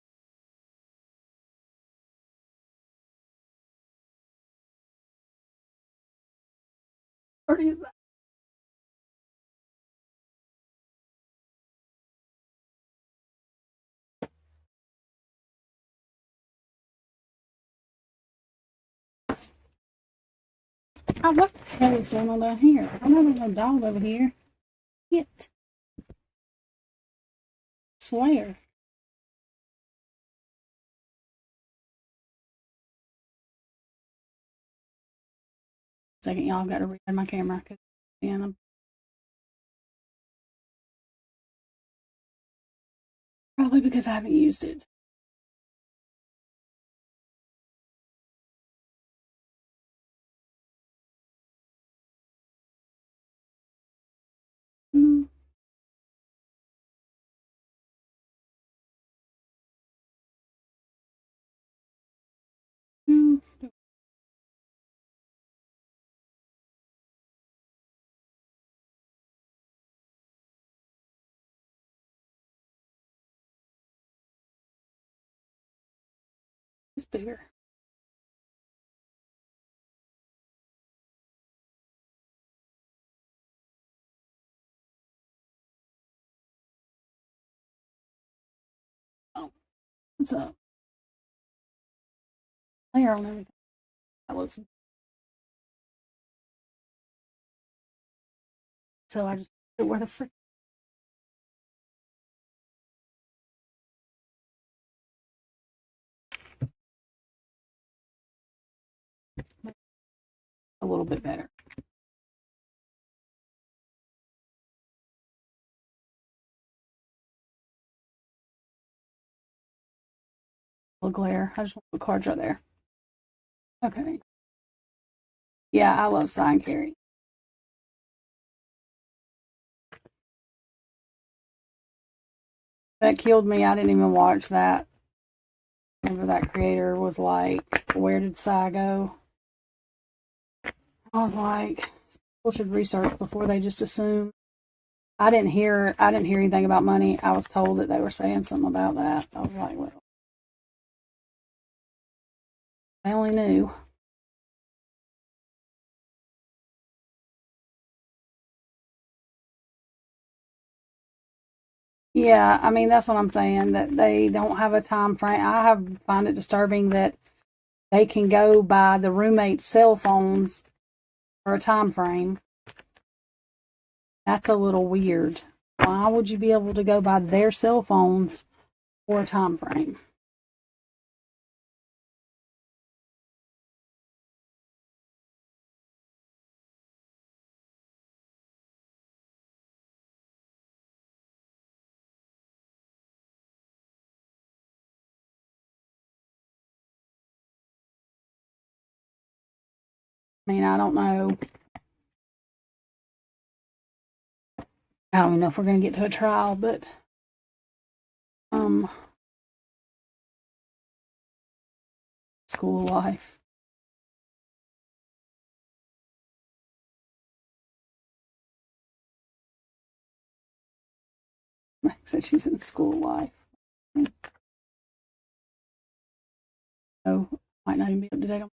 Speaker 1: Where is that? Oh, what the hell is going on down here? I know there's no dog over here. Get. Slayer. Second, y'all got to read my camera. And I'm probably because I haven't used it. Mm. Mm. It's bigger. Oh, what's up? Layer on everything. That looks. So I just put it where the frick. A little bit better. A little glare. I just want the cards right there. Okay. Yeah, I love sign carry. That killed me. I didn't even watch that. Whenever that creator was like, where did Psy go? I was like, people should research before they just assume. I didn't hear anything about money. I was told that they were saying something about that. I was like, well, I only knew. Yeah, I mean that's what I'm saying, that they don't have a time frame. Find it disturbing that they can go by the roommate's cell phones for a time frame. That's a little weird. Why would you be able to go by their cell phones for a time frame? I mean, I don't know. I don't even know if we're going to get to a trial, but school life. Said she's in school life. Oh, might not even be up to date on.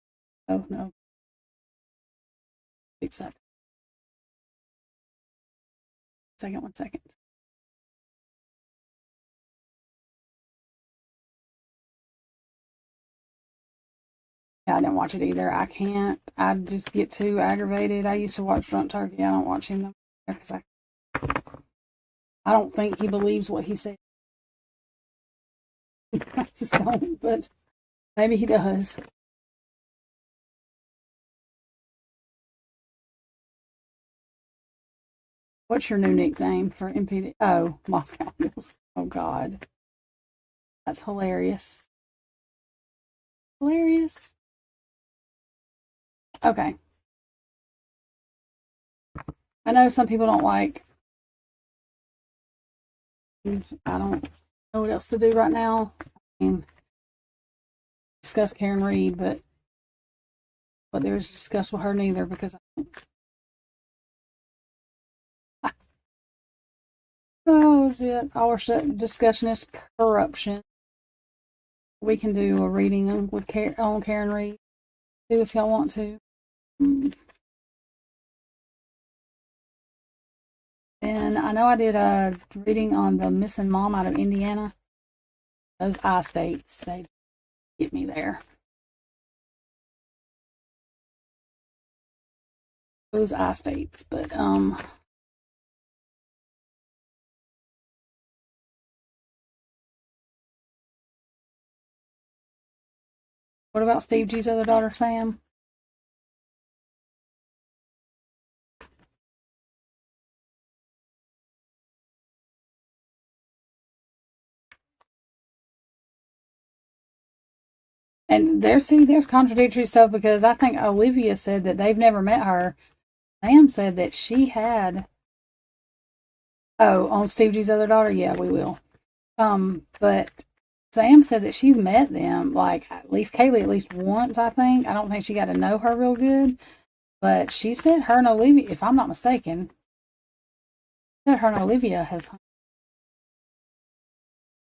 Speaker 1: Oh no, fix that. Second, 1 second. Yeah, I didn't watch it either. I can't. I just get too aggravated. I used to watch Drunk Turkey. I don't watch him because I don't think he believes what he said. I just don't. But maybe he does. What's your new nickname for MPD? Oh, Moscow Mules. Oh, God. That's hilarious. Hilarious. Okay. I know some people don't like. I don't know what else to do right now. I mean, discuss Karen Reed, but there's discuss with her neither because oh shit, our discussion is corruption. We can do a reading on Karen Reed too if y'all want to. And I know I did a reading on the missing mom out of Indiana. Those I states, they get me there. Those I states, but what about Steve G's other daughter, Sam? And there's contradictory stuff because I think Olivia said that they've never met her. Sam said that she had. Oh, on Steve G's other daughter, yeah, we will. But Sam said that she's met them, like at least Kaylee at least once. I think I don't think she got to know her real good, but she said her and Olivia, if I'm not mistaken, said her and Olivia has.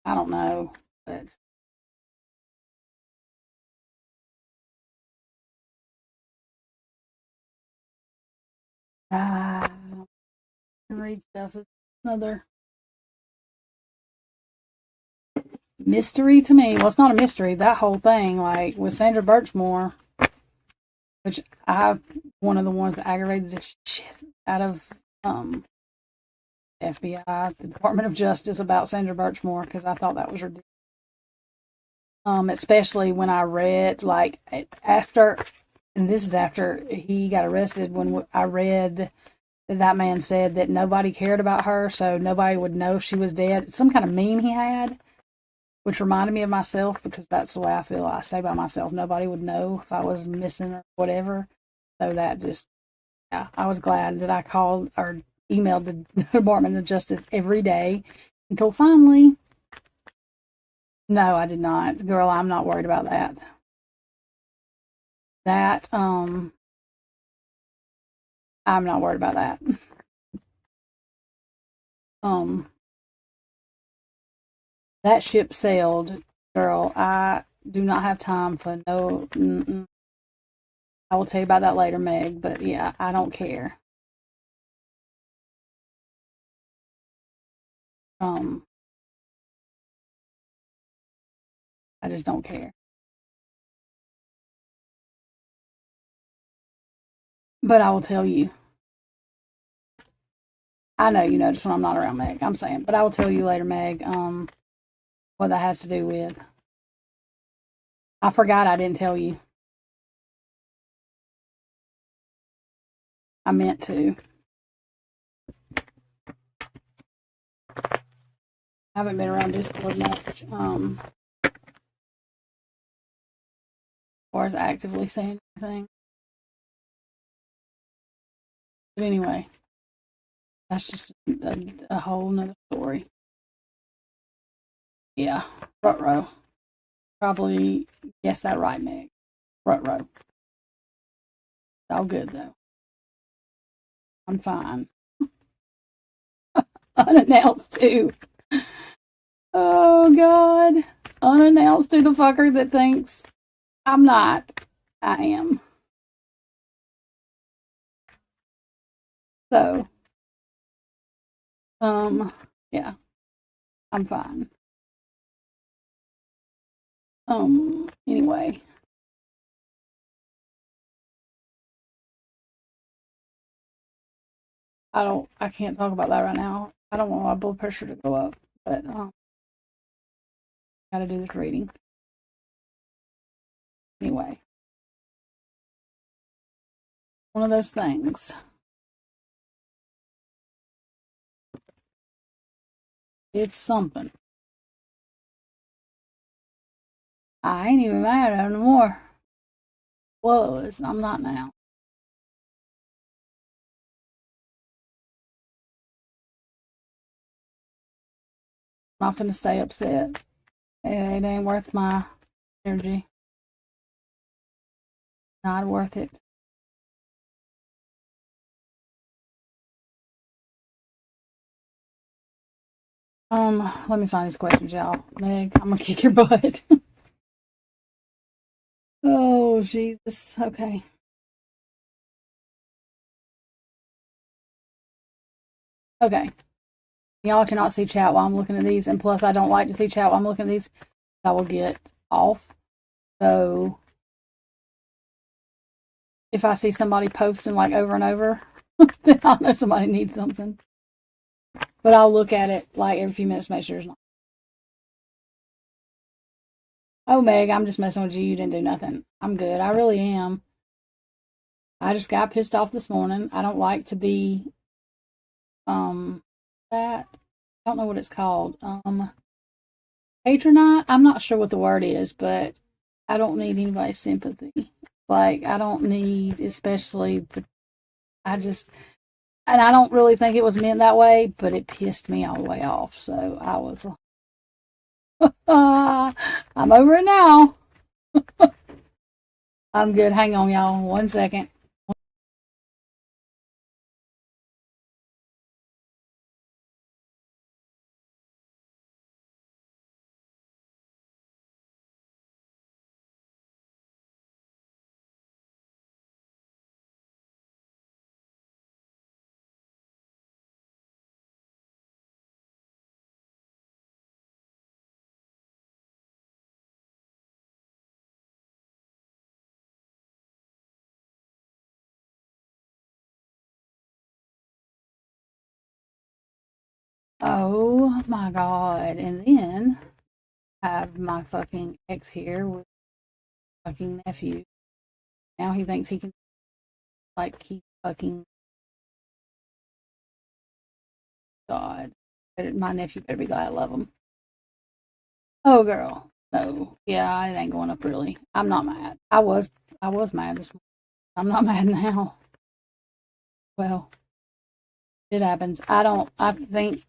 Speaker 1: I don't know, but read stuff is another mystery to me. Well, it's not a mystery. That whole thing, like with Sandra Birchmore, which one of the ones that aggravated the shit out of FBI, the Department of Justice, about Sandra Birchmore because I thought that was ridiculous. Especially when I read like after, and this is after he got arrested. When I read that man said that nobody cared about her, so nobody would know if she was dead. Some kind of meme he had, which reminded me of myself because that's the way I feel. I stay by myself. Nobody would know if I was missing or whatever. So that just, yeah, I was glad that I called or emailed the Department of Justice every day until finally. No, I did not. Girl, I'm not worried about that. I'm not worried about that. That ship sailed, girl. I do not have time for no. I will tell you about that later, Meg. But yeah, I don't care. I just don't care. But I will tell you. I know you notice when I'm not around, Meg. I'm saying, but I will tell you later, Meg. What that has to do with. I forgot I didn't tell you. I meant to. I haven't been around Discord much. As far as actively saying anything. But anyway, that's just a whole nother story. Yeah, Rutro. Probably guessed that right, Meg. Rutro. It's all good though. I'm fine. Unannounced too. Oh God. Unannounced to the fucker that thinks I'm not. I am. So, yeah, I'm fine. Anyway. I can't talk about that right now. I don't want my blood pressure to go up, but gotta do this reading. Anyway. One of those things. It's something. I ain't even mad at her no more. Was. I'm not now. I'm not finna stay upset. It ain't worth my energy. Not worth it. Let me find these questions, y'all. Meg, I'm gonna kick your butt. Oh, Jesus. Okay. Okay. Y'all cannot see chat while I'm looking at these, and plus I don't like to see chat while I'm looking at these. I will get off. So if I see somebody posting like over and over, then I'll know somebody needs something. But I'll look at it like every few minutes, make sure it's not. Oh, Meg, I'm just messing with you. You didn't do nothing. I'm good. I really am. I just got pissed off this morning. I don't like to be, that. I don't know what it's called. Patronite. I'm not sure what the word is, but I don't need anybody's sympathy. Like, I don't need, especially I just, and I don't really think it was meant that way, but it pissed me all the way off. So I was, I'm over it now. I'm good. Hang on, y'all. 1 second. Oh my God. And then I have my fucking ex here with fucking nephew. Now he thinks he can, like, he fucking, God. My nephew better be glad I love him. Oh, girl. No. Yeah, it ain't going up really. I'm not mad. I was mad this morning. I'm not mad now. Well, it happens. I think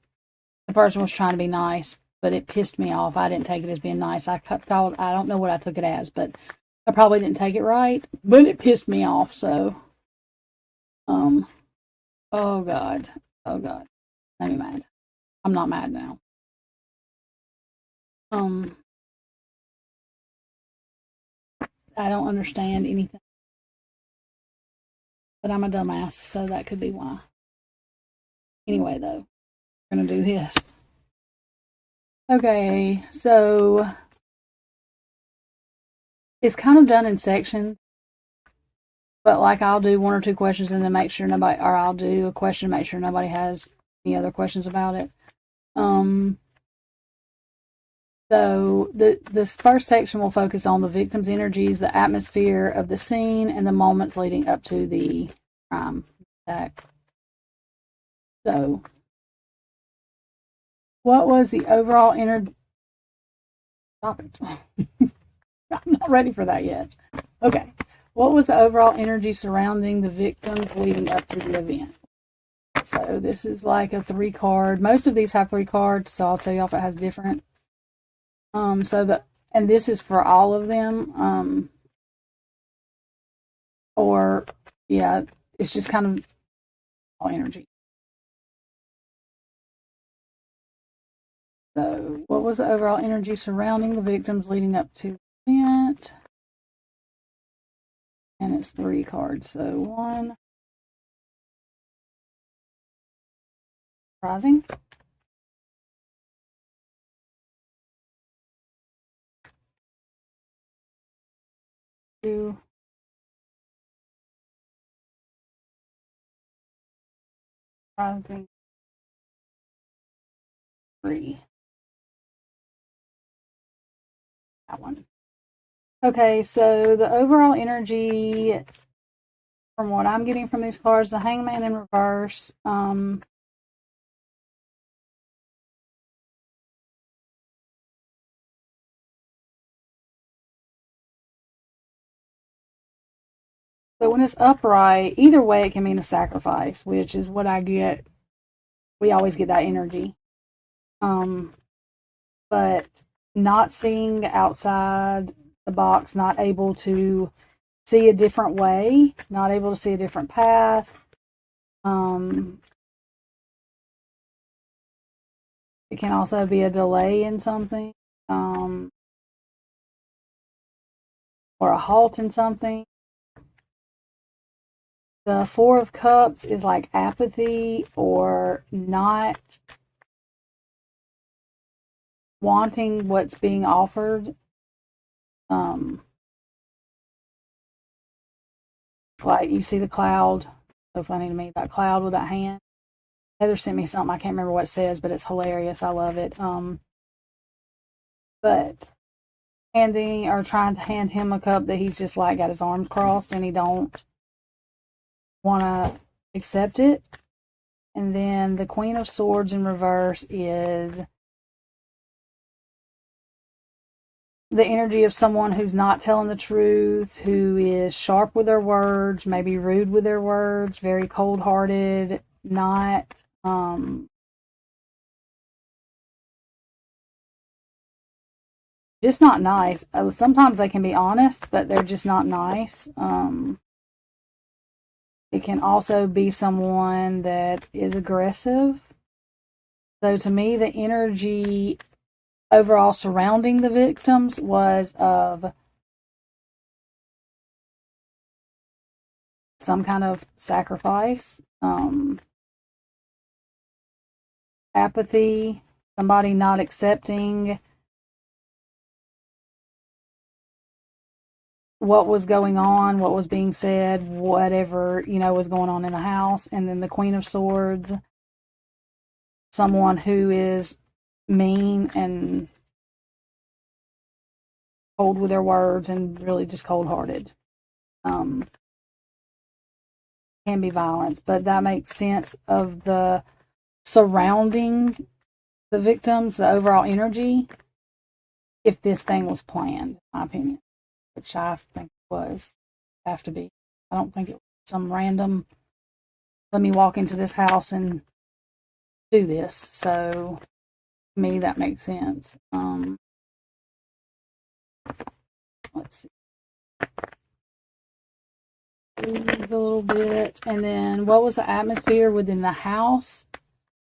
Speaker 1: the person was trying to be nice, but it pissed me off. I didn't take it as being nice. I don't know what I took it as, but I probably didn't take it right, but it pissed me off. So, um, oh God. Oh God. Made me mad. I'm not mad now. Um, I don't understand anything, but I'm a dumbass, so that could be why. Anyway, though, we're gonna do this. Okay, so it's kind of done in sections, but like I'll do 1 or 2 questions and then make sure nobody, or I'll do a question, make sure nobody has any other questions about it. So this first section will focus on the victim's energies, the atmosphere of the scene, and the moments leading up to the crime attack. So, what was the overall energy? Stop it. I'm not ready for that yet. Okay. What was the overall energy surrounding the victims leading up to the event? So this is like a 3 card. Most of these have 3 cards, so I'll tell you if it has different. And this is for all of them. Or yeah, it's just kind of all energy. So what was the overall energy surrounding the victims leading up to the event? And it's 3 cards. So 1, rising. 2, rising. 3. That one. Okay, so the overall energy from what I'm getting from these cards, the Hangman in reverse, So when it's upright, either way, it can mean a sacrifice, which is what I get. We always get that energy. But not seeing outside the box, not able to see a different way, not able to see a different path. It can also be a delay in something, or a halt in something. The Four of Cups is like apathy or not wanting what's being offered. Like you see the cloud. So funny to me, that cloud with that hand. Heather sent me something, I can't remember what it says, but it's hilarious. I love it. But handing or trying to hand him a cup that he's just like got his arms crossed and he don't want to accept it. And then the Queen of Swords in reverse is the energy of someone who's not telling the truth, who is sharp with their words, maybe rude with their words, very cold-hearted, not just not nice. Sometimes they can be honest, but they're just not nice. It can also be someone that is aggressive. So to me, the energy overall surrounding the victims was of some kind of sacrifice, apathy, somebody not accepting what was going on, what was being said, whatever, was going on in the house. And then the Queen of Swords, someone who is mean and cold with their words and really just cold-hearted. Can be violence, but that makes sense of the surrounding the victims, the overall energy, if this thing was planned, in my opinion, which I think it was. Have to be. I don't think it was some random, let me walk into this house and do this. So to me, that makes sense. Let's see. A little bit. And then what was the atmosphere within the house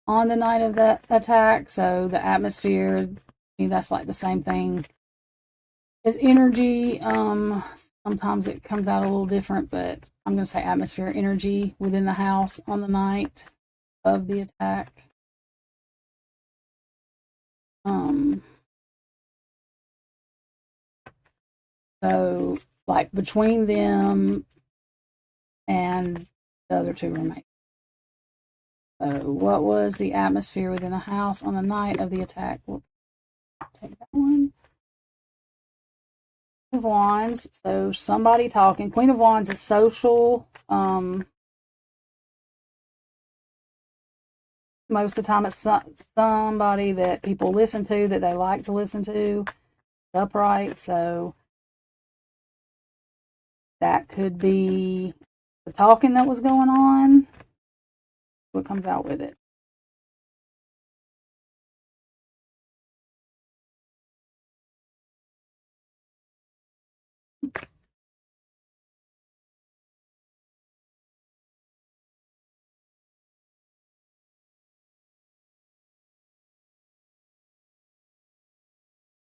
Speaker 1: on the night of that attack? So the atmosphere, that's like the same thing as energy. Sometimes it comes out a little different, but I'm going to say atmosphere, energy within the house on the night of the attack. So like between them and the other two roommates. So what was the atmosphere within the house on the night of the attack? We'll take that one. Queen of Wands, so somebody talking. Queen of Wands is social. Most of the time it's somebody that people listen to, that they like to listen to. Upright, so that could be the talking that was going on. What comes out with it?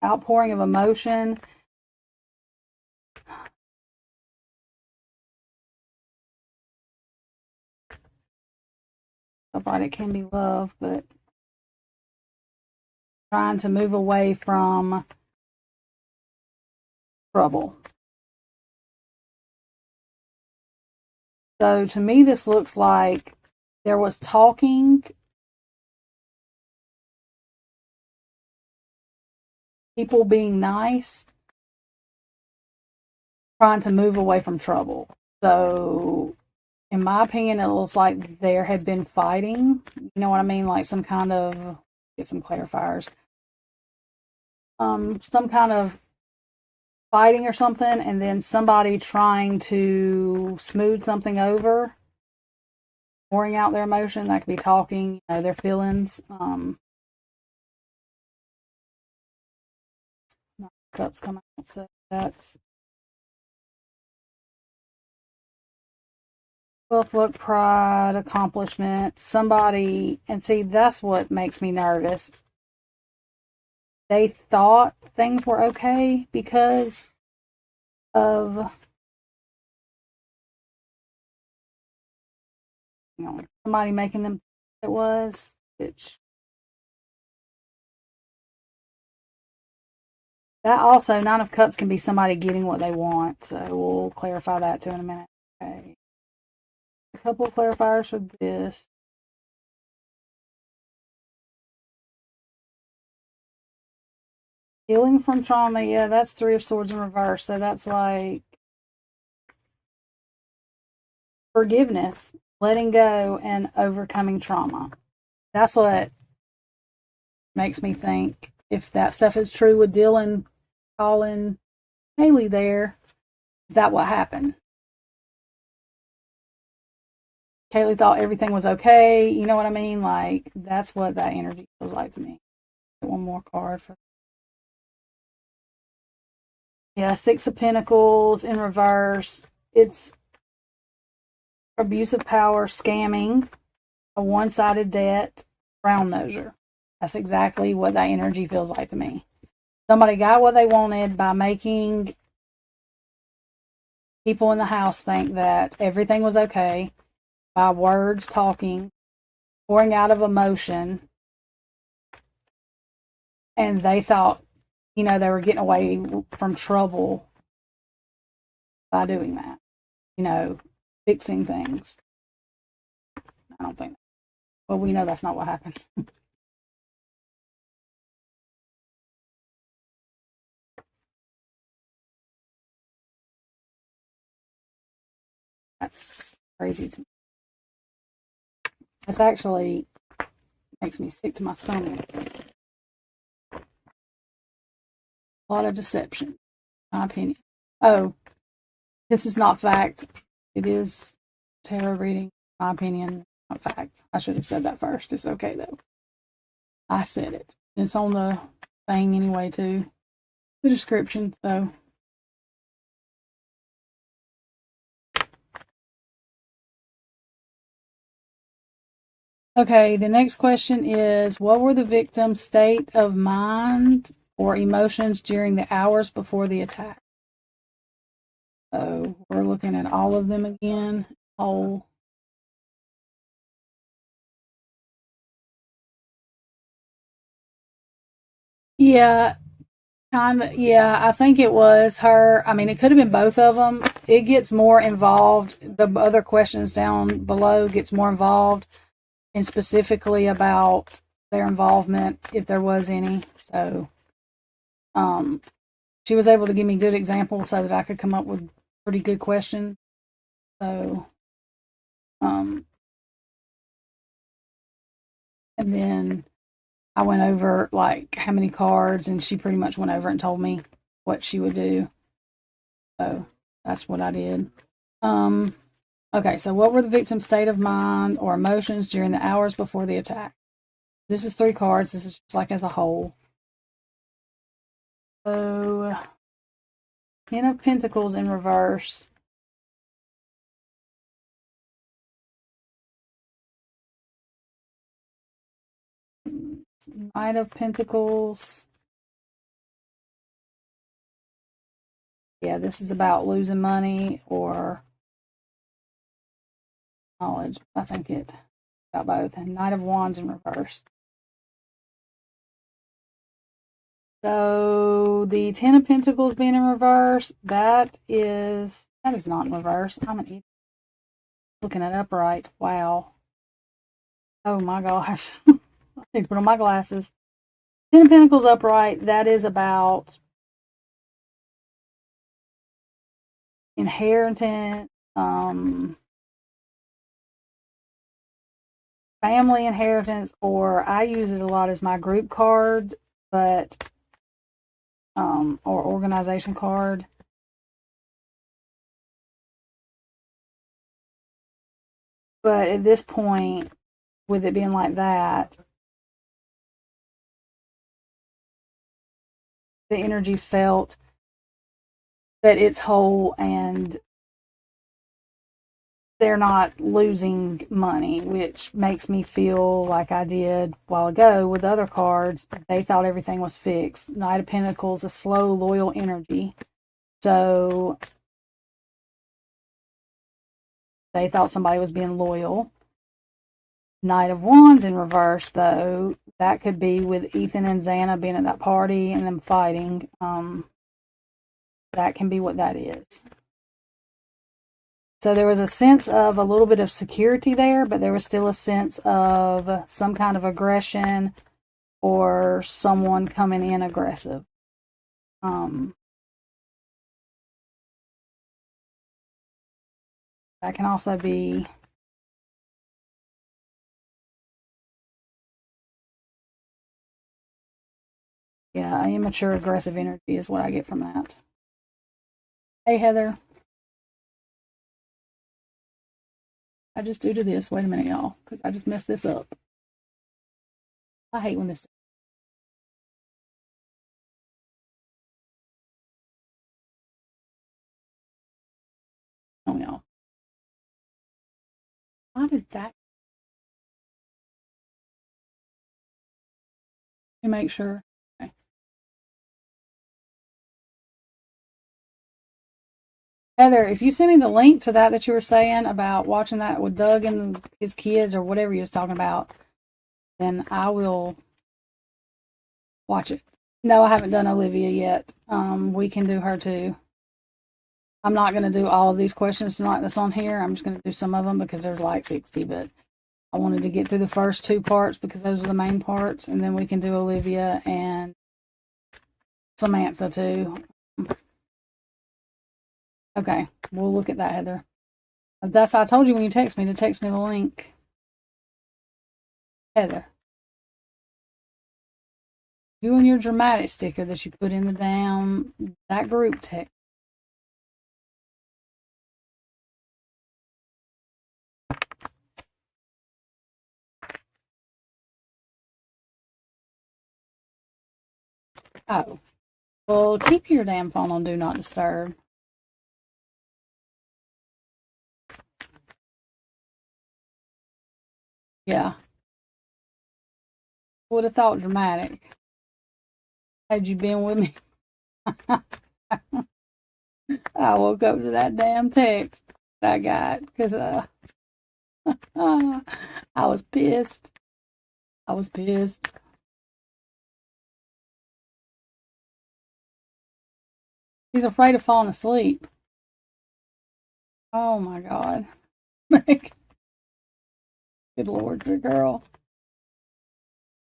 Speaker 1: Outpouring of emotion. Upright, it can be love, but trying to move away from trouble. So to me, this looks like there was talking, people being nice, trying to move away from trouble. So in my opinion, it looks like there had been fighting. You know what I mean? Like some kind of, get some clarifiers. Some kind of fighting or something, and then somebody trying to smooth something over, pouring out their emotion. That could be talking, their feelings. Cups come out, so that's self-look, pride, accomplishment. Somebody, and see, that's what makes me nervous. They thought things were okay because of somebody making them think it was, which that also, Nine of Cups can be somebody getting what they want, so we'll clarify that too in a minute. Okay. A couple of clarifiers for this. Healing from trauma, yeah, that's Three of Swords in reverse, so that's like forgiveness, letting go, and overcoming trauma. That's what makes me think, if that stuff is true with Dylan calling Haley there, is that what happened? Haley thought everything was okay, you know what I mean? Like, that's what that energy feels like to me. One more card for. Yeah, Six of Pentacles in reverse. It's abuse of power, scamming, a one-sided debt, brown noser. That's exactly what that energy feels like to me. Somebody got what they wanted by making people in the house think that everything was okay by words, talking, pouring out of emotion, and they thought, they were getting away from trouble by doing that, fixing things. I don't think. Well, we know that's not what happened. That's crazy to me. This actually makes me sick to my stomach. A lot of deception, in my opinion. Oh, this is not fact. It is tarot reading, in my opinion, not fact. I should have said that first. It's okay, though. I said it. It's on the thing anyway, too. The description, so. Okay, the next question is, what were the victim's state of mind or emotions during the hours before the attack? So we're looking at all of them again. Whole. Yeah, yeah, I think it was her. I mean, it could have been both of them. It gets more involved. The other questions down below gets more involved, and specifically about their involvement, if there was any. So, she was able to give me good examples so that I could come up with pretty good questions. So, and then I went over like how many cards, and she pretty much went over and told me what she would do. So that's what I did. Okay, so what were the victim's state of mind or emotions during the hours before the attack? This is 3 cards. This is just like as a whole. So, Ten of Pentacles in reverse. Knight of Pentacles. Yeah, this is about losing money or knowledge. I think it's about both. And Knight of Wands in reverse. So the Ten of Pentacles being in reverse, that is not in reverse. I'm an idiot. Looking at upright. Wow. Oh my gosh. I need to put on my glasses. Ten of Pentacles upright, that is about inheritance, family inheritance, or I use it a lot as my group card, but or organization card. But at this point, with it being like that, the energy's felt that it's whole and they're not losing money, which makes me feel like I did a while ago with other cards. They thought everything was fixed. Knight of Pentacles, a slow, loyal energy. So they thought somebody was being loyal. Knight of Wands in reverse, though, that could be with Ethan and Xana being at that party and them fighting. That can be what that is. So there was a sense of a little bit of security there, but there was still a sense of some kind of aggression or someone coming in aggressive. That can also be immature aggressive energy is what I get from that. Hey, Heather. I just do to this. Wait a minute, y'all, because I just messed this up. I hate when this. Oh, y'all. Why did that? Let me make sure. Okay. Heather, if you send me the link to that you were saying about watching that with Doug and his kids or whatever you was talking about, then I will watch it. No, I haven't done Olivia yet. We can do her too. I'm not going to do all of these questions tonight that's on here. I'm just going to do some of them because there's like 60, but I wanted to get through the first two parts because those are the main parts, and then we can do Olivia and Samantha too. Okay, we'll look at that, Heather. That's I told you when you text me to text me the link. Heather, you and your dramatic sticker that you put in the down that group text. Oh, well, keep your damn phone on Do Not Disturb. Yeah. Would have thought dramatic. Had you been with me? I woke up to that damn text I got because I was pissed. I was pissed. He's afraid of falling asleep. Oh my God. Good Lord, good girl.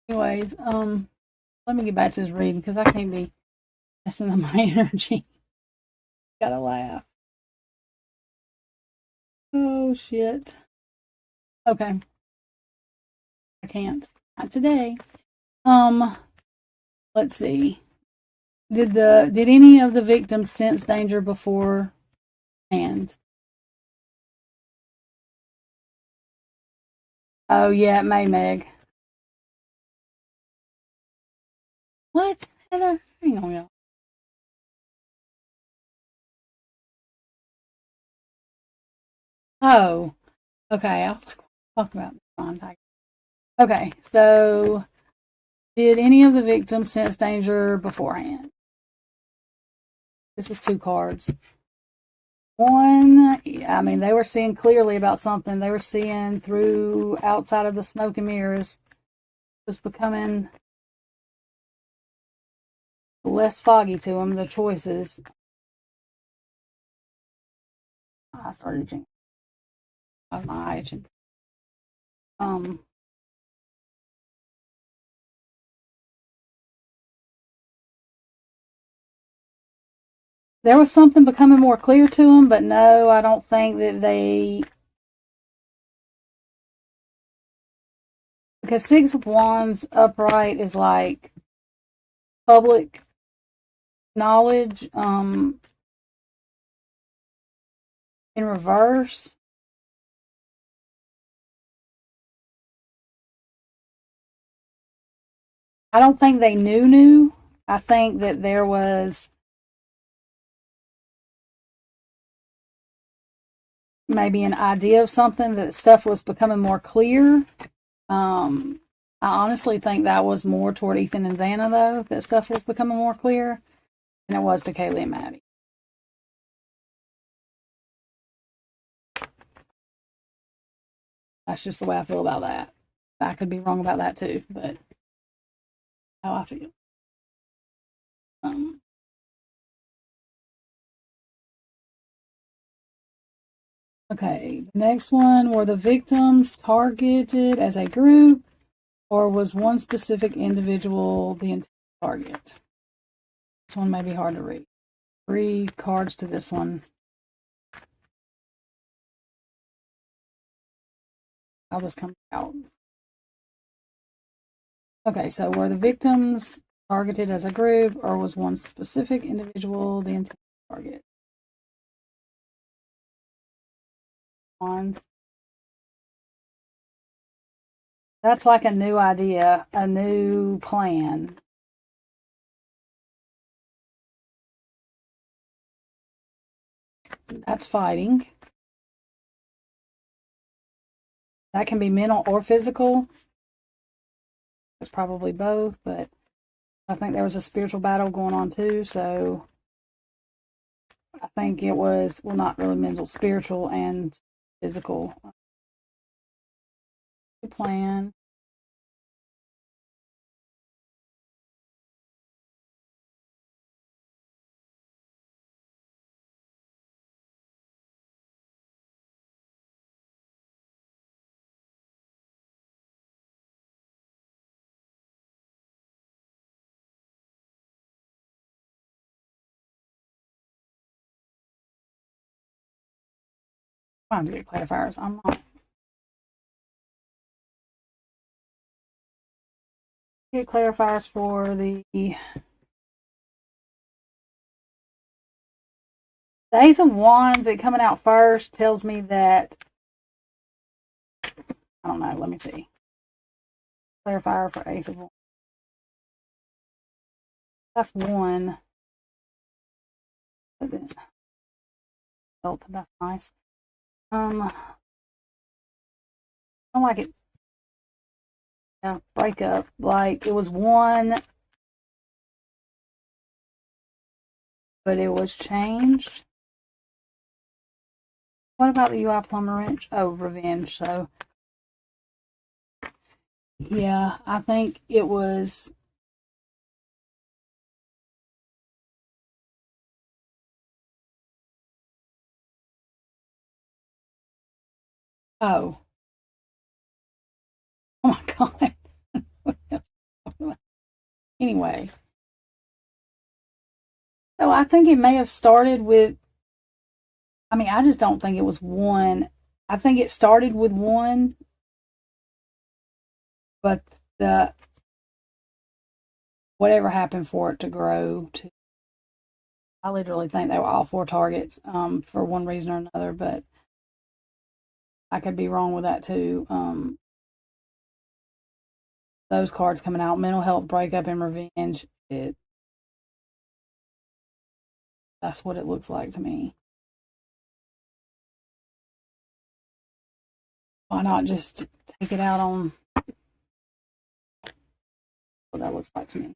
Speaker 1: Anyways, let me get back to this reading because I can't be messing up my energy. Gotta laugh. Oh shit. Okay. I can't. Not today. Let's see. Did any of the victims sense danger beforehand? Oh yeah, it may, Meg. What? Heather? Hang on, y'all. Oh, okay. I was like, talking about contact. Okay, so did any of the victims sense danger beforehand? This is two cards. One, I mean, they were seeing clearly about something. They were seeing through outside of the smoke and mirrors. It was becoming less foggy to them, the choices. I started itching. My eye itching. There was something becoming more clear to them, but no, I don't think that they. Because 6 of Wands upright is like public knowledge in reverse. I don't think they knew. I think that there was maybe an idea of something, that stuff was becoming more clear. I honestly think that was more toward Ethan and Xana, though, that stuff was becoming more clear than it was to Kaylee and Maddie. That's just the way I feel about that. I could be wrong about that too, but how I feel. Okay, the next one, were the victims targeted as a group, or was one specific individual the intended target? This one may be hard to read. 3 cards to this one. How this comes out. Okay, so were the victims targeted as a group, or was one specific individual the intended target? Wands. That's like a new idea, a new plan. That's fighting. That can be mental or physical. It's probably both, but I think there was a spiritual battle going on too, so I think it was, well, not really mental, spiritual and physical. Plan. I'm trying to get clarifiers. I'm not. Get clarifiers for the Ace of Wands. It coming out first tells me that, I don't know. Let me see. Clarifier for Ace of Wands. That's one. Health. That's nice. I don't like it. Yeah, breakup. Like, it was one, but it was changed. What about the UI plumber wrench? Oh, revenge. So, yeah, I think it was. Oh. Oh my God. Anyway. So I think it may have started with, I mean, I just don't think it was one. I think it started with one, but the whatever happened for it to grow to, I literally think they were all 4 targets for one reason or another, but I could be wrong with that too. Those cards coming out, mental health, breakup, and revenge, that's what it looks like to me. Why not just take it out on what that looks like to me?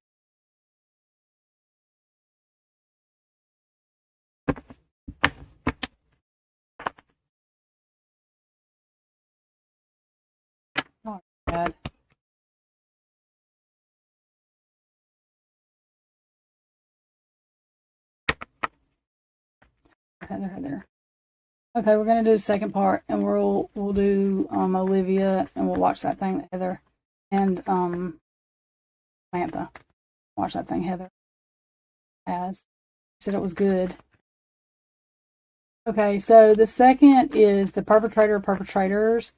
Speaker 1: Not bad. Heather. Okay, we're gonna do the second part, and we'll do Olivia, and we'll watch that thing that Heather and Samantha. Watch that thing Heather has. Said it was good. Okay, so the second is the perpetrator, perpetrators.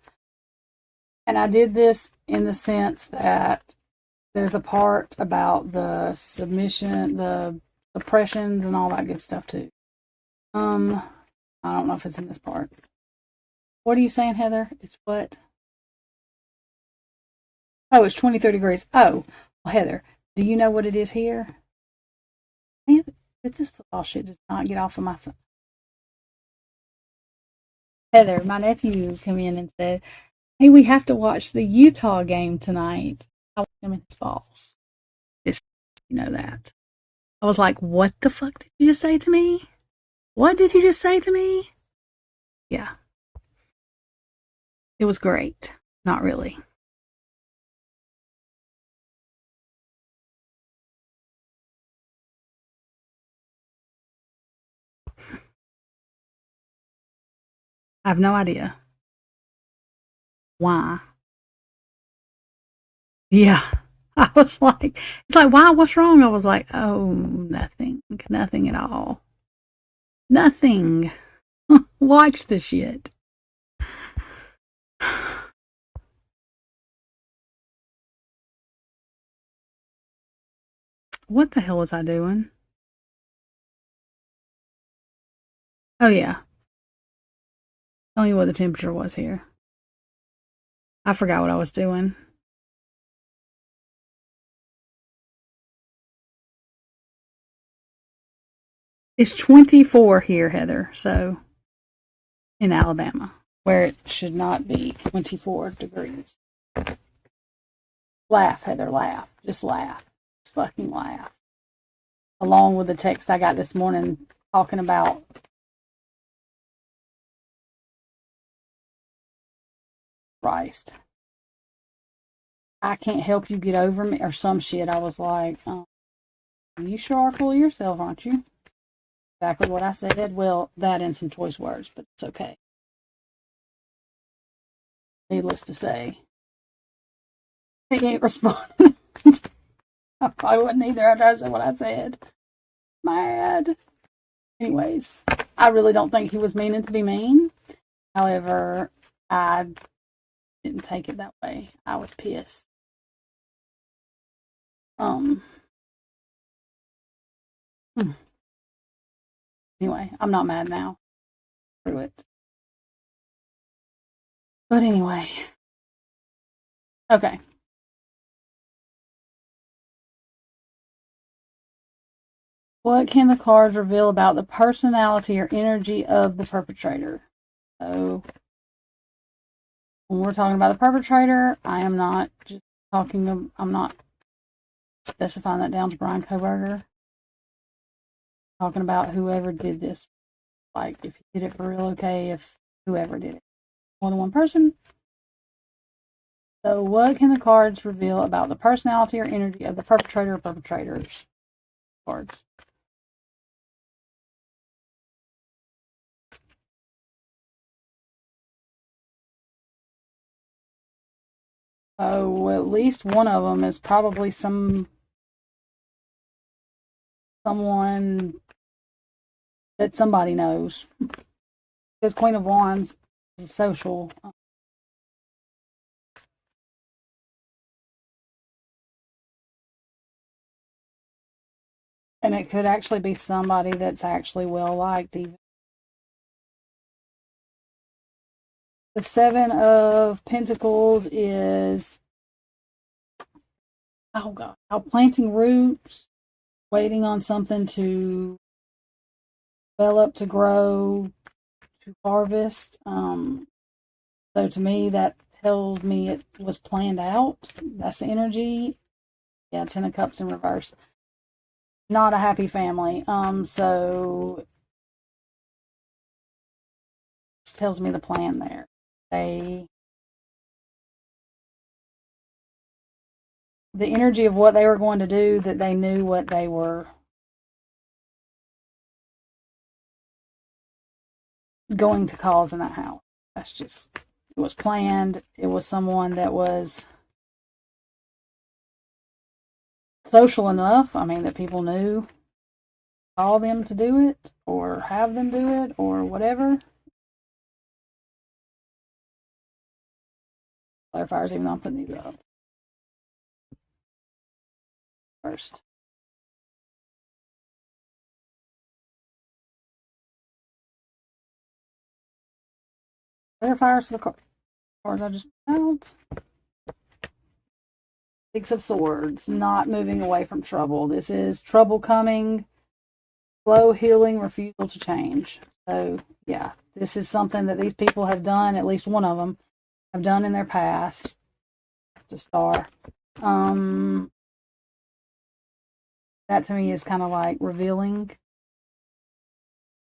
Speaker 1: And I did this in the sense that there's a part about the submission, the oppressions and all that good stuff too. I don't know if it's in this part. What are you saying, Heather? It's what? Oh, it's 23 degrees. Oh, well, Heather, do you know what it is here? Man, this football shit does not get off of my phone. Heather, my nephew came in and said, hey, we have to watch the Utah game tonight. I watch him in his balls. Just, you know that. I was like, what the fuck did you just say to me? What did you just say to me? Yeah. It was great. Not really. I have no idea. Why? Yeah. I was like, it's like, why? What's wrong? I was like, oh, nothing. Nothing at all. Nothing. Watch the shit. What the hell was I doing? Oh, yeah. Tell me what the temperature was here. I forgot what I was doing. It's 24 here, Heather, so in Alabama, where it should not be 24 degrees. Laugh, Heather, laugh. Just laugh. Just fucking laugh. Along with the text I got this morning talking about Christ. I can't help you get over me, or some shit. I was like, you sure are full of yourself, aren't you? Exactly what I said. Well, that and some choice words, but it's okay. Needless to say, he ain't responding. I probably wouldn't either after I said what I said. Mad. Anyways, I really don't think he was meaning to be mean. However, I didn't take it that way. I was pissed. Anyway, I'm not mad now. Through it. But anyway. Okay. What can the cards reveal about the personality or energy of the perpetrator? So, when we're talking about the perpetrator, I am not just talking, I'm not specifying that down to Bryan Kohberger. Talking about whoever did this. Like, if he did it for real, okay, if whoever did it. More than one person. So, what can the cards reveal about the personality or energy of the perpetrator or perpetrators? Cards. So at least one of them is probably someone that somebody knows. Because Queen of Wands is social. And it could actually be somebody that's actually well liked even. The Seven of Pentacles is, oh God, planting roots, waiting on something to develop, to grow, to harvest. So to me, that tells me it was planned out. That's the energy. Yeah, Ten of Cups in reverse. Not a happy family. So this tells me the plan there. The energy of what they were going to do, that they knew what they were going to cause in that house. That's just, it was planned. It was someone that was social enough, I mean, that people knew, call them to do it, or have them do it, or whatever. Clarifiers, even though I'm putting these up first. Clarifiers for the cards I just put out. Six of Swords, not moving away from trouble. This is trouble coming, slow healing, refusal to change. So, yeah, this is something that these people have done, at least one of them, have done in their past. The Star. That to me is kind of like revealing.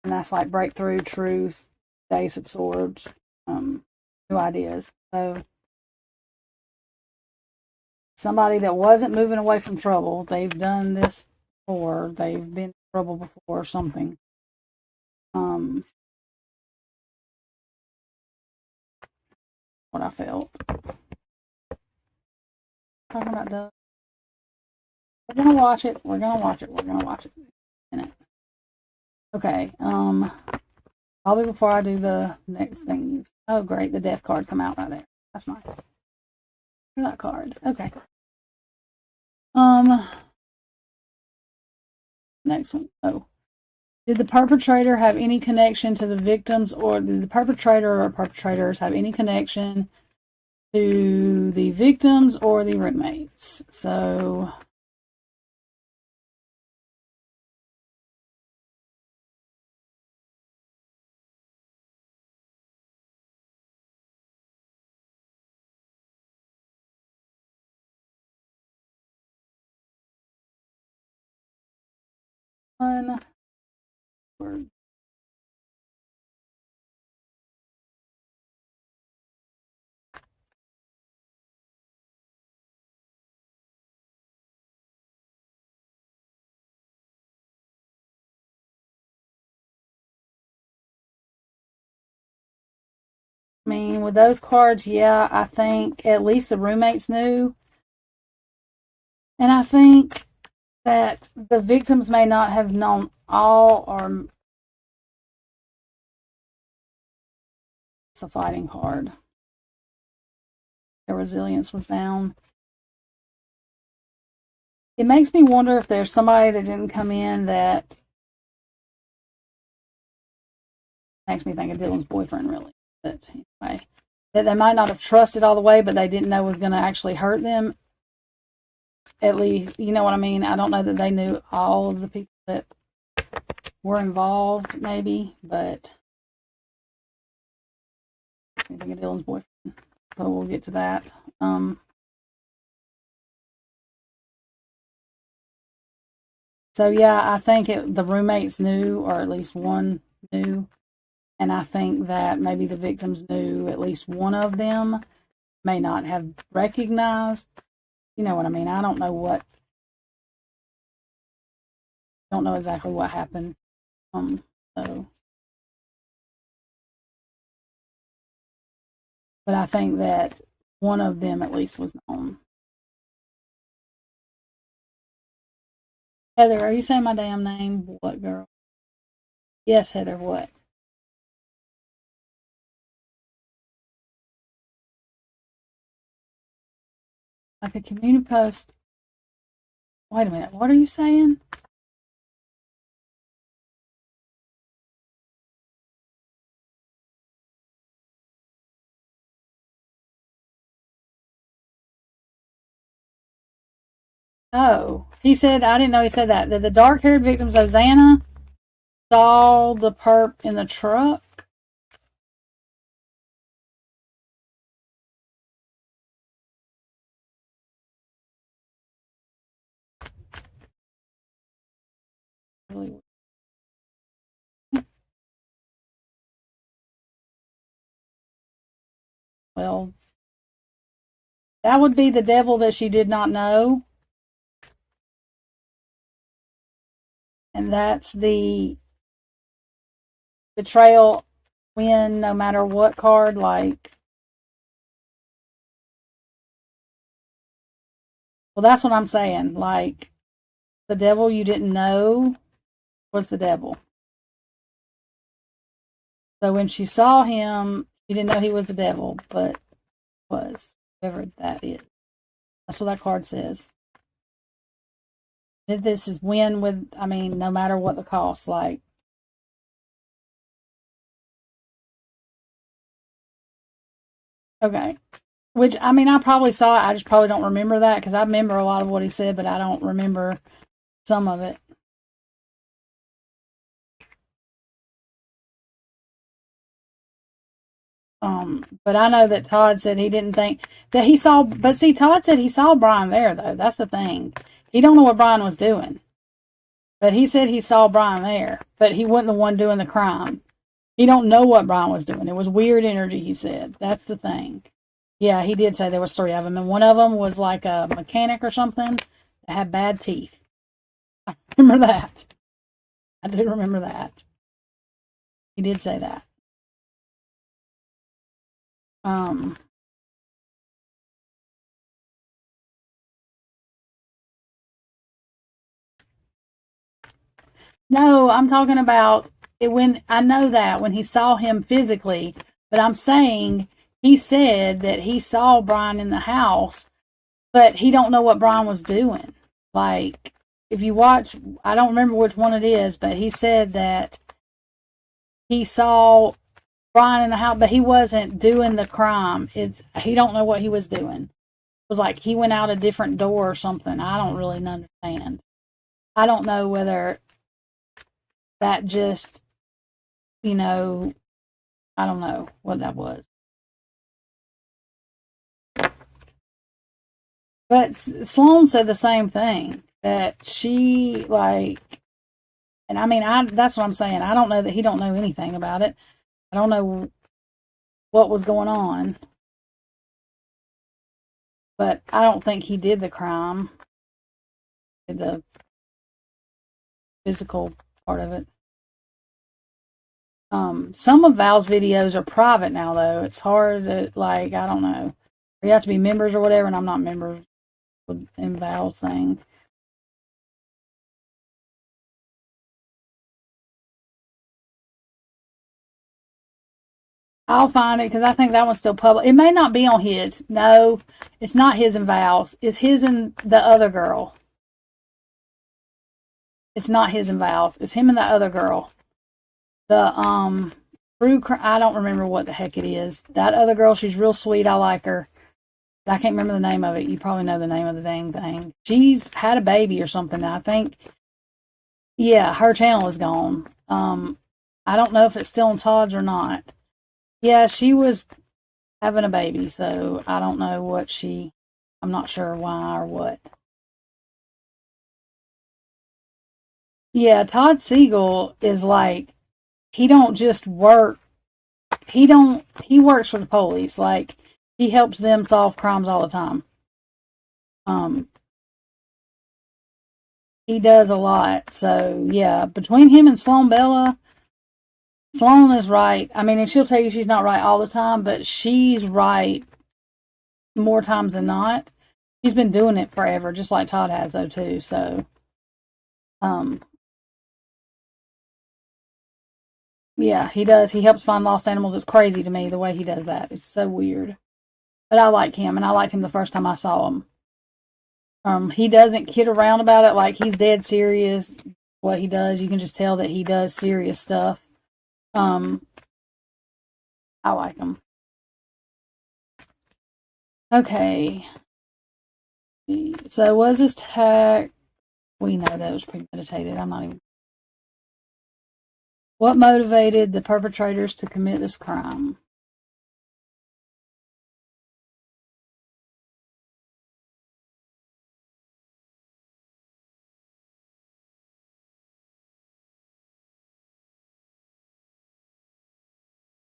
Speaker 1: And that's like breakthrough, truth, Ace of Swords, new ideas. So, somebody that wasn't moving away from trouble, they've done this before, they've been in trouble before or something. What I felt. Talking about Doug. We're gonna watch it. We're gonna watch it. We're gonna watch it in it. Okay. Probably before I do the next things. Oh, great! The death card come out right there. That's nice. Look at that card. Okay. Next one. Oh, did the perpetrator have any connection to the victims, or did the perpetrator or perpetrators have any connection to the victims or the roommates? So. One word. I mean, with those cards, yeah, I think at least the roommates knew. And I think that the victims may not have known all, or it's a fighting card. Their resilience was down. It makes me wonder if there's somebody that didn't come in that makes me think of Dylan's boyfriend, really. But anyway, that they might not have trusted all the way, but they didn't know was going to actually hurt them. At least, you know what I mean? I don't know that they knew all of the people that were involved, maybe, but I think of Dylan's boyfriend. So we'll get to that. So yeah, I think the roommates knew, or at least one knew, and I think that maybe the victims knew. At least one of them may not have recognized. You know what I mean? I don't know exactly what happened. So, but I think that one of them at least was known. Heather, are you saying my damn name? What, girl? Yes, Heather, what? Like a community post. Wait a minute, what are you saying? Oh, he said, I didn't know he said that. That the dark haired victim, Hosanna, saw the perp in the truck. Really? Well, that would be the devil that she did not know. And that's the betrayal win no matter what card. Like, well, that's what I'm saying. Like, the devil you didn't know was the devil. So when she saw him, she didn't know he was the devil, but was whoever that is. That's what that card says. This is win with, I mean, no matter what the cost. Like, Okay. Which, I mean, I probably saw it. I just probably don't remember that because I remember a lot of what he said, but I don't remember some of it. But I know that Todd said he didn't think that he saw, but see, Todd said he saw Brian there, though. That's the thing. He don't know what Brian was doing, but he said he saw Brian there, but he wasn't the one doing the crime. He don't know what Brian was doing. It was weird energy, he said. That's the thing. Yeah, he did say there was 3 of them, and one of them was like a mechanic or something that had bad teeth. I remember that. I do remember that. He did say that. Um, no, I'm talking about it when I know that when he saw him physically, but I'm saying he said that he saw Brian in the house, but he don't know what Brian was doing. Like if you watch, I don't remember which one it is, but he said that he saw Brian in the house, but he wasn't doing the crime. He don't know what he was doing. It was like he went out a different door or something. I don't really understand. I don't know whether that just, you know, I don't know what that was. But Sloan said the same thing that she like, and I mean, that's what I'm saying. I don't know that he don't know anything about it. I don't know what was going on, but I don't think he did the crime, did the physical part of it. Some of Val's videos are private now, though. It's hard to, like, I don't know. You have to be members or whatever, and I'm not members in Val's thing. I'll find it because I think that one's still public. It may not be on his. No, it's not his and Val's. It's his and the other girl. It's not his and Val's. It's him and the other girl. The I don't remember what the heck it is. That other girl, she's real sweet. I like her. I can't remember the name of it. You probably know the name of the dang thing. She's had a baby or something. I think. Yeah, her channel is gone. I don't know if it's still on Todd's or not. Yeah, she was having a baby, so I don't know what she. I'm not sure why or what. Yeah, Todd Siegel is like he don't just work. He works for the police. Like he helps them solve crimes all the time. Um, he does a lot. So yeah, between him and Sloan Bella, Sloan is right. I mean, and she'll tell you she's not right all the time, but she's right more times than not. She's been doing it forever, just like Todd has though too. So, um, yeah, he does. He helps find lost animals. It's crazy to me the way he does that. It's so weird. But I like him, and I liked him the first time I saw him. He doesn't kid around about it. Like he's dead serious. What he does, you can just tell that he does serious stuff. I like him. Okay. So was this tech? We know that it was premeditated. I'm not even. What motivated the perpetrators to commit this crime?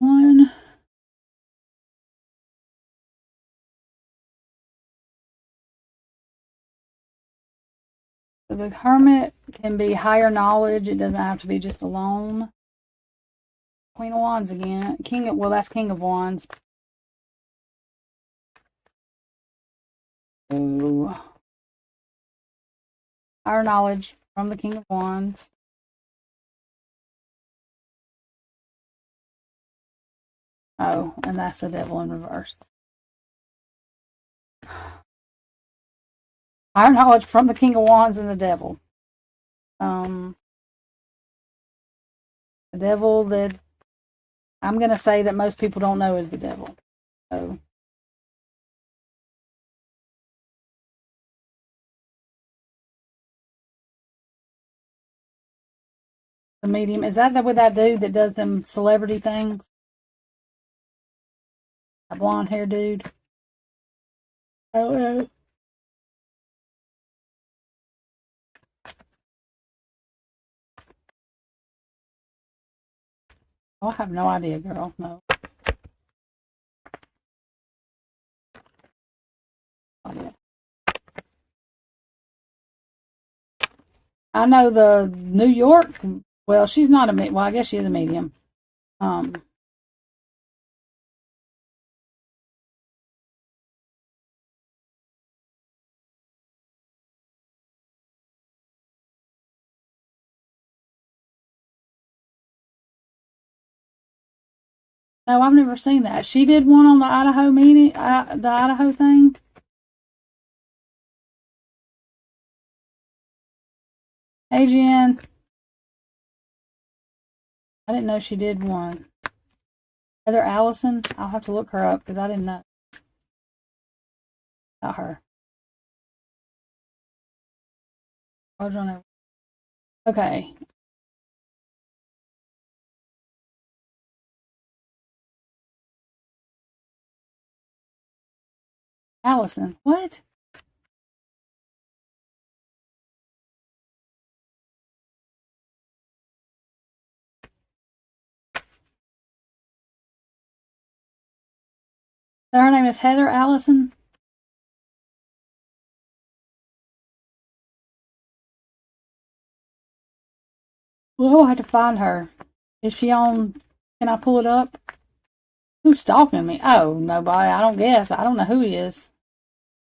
Speaker 1: One. So the hermit can be higher knowledge. It doesn't have to be just alone. Queen of Wands again. That's King of Wands. Oh. Higher knowledge from the King of Wands. Oh, and that's the devil in reverse. Higher knowledge from the King of Wands and the devil. The devil that I'm going to say that most people don't know is the devil. So medium. Is that with that dude that does them celebrity things? A blonde hair dude? Oh, I have no idea, girl. No. I know the New York. Well, she's not a medium. Well, I guess she is a medium. No, I've never seen that. She did one on the Idaho meeting, the Idaho thing. Hey, Jen. I didn't know she did one. Heather Allison. I'll have to look her up because I didn't know about her. Okay. Allison. What? Her name is Heather Allison. Well, I have to find her. Is she on? Can I pull it up? Who's stalking me? Oh, nobody. I don't guess. I don't know who he is.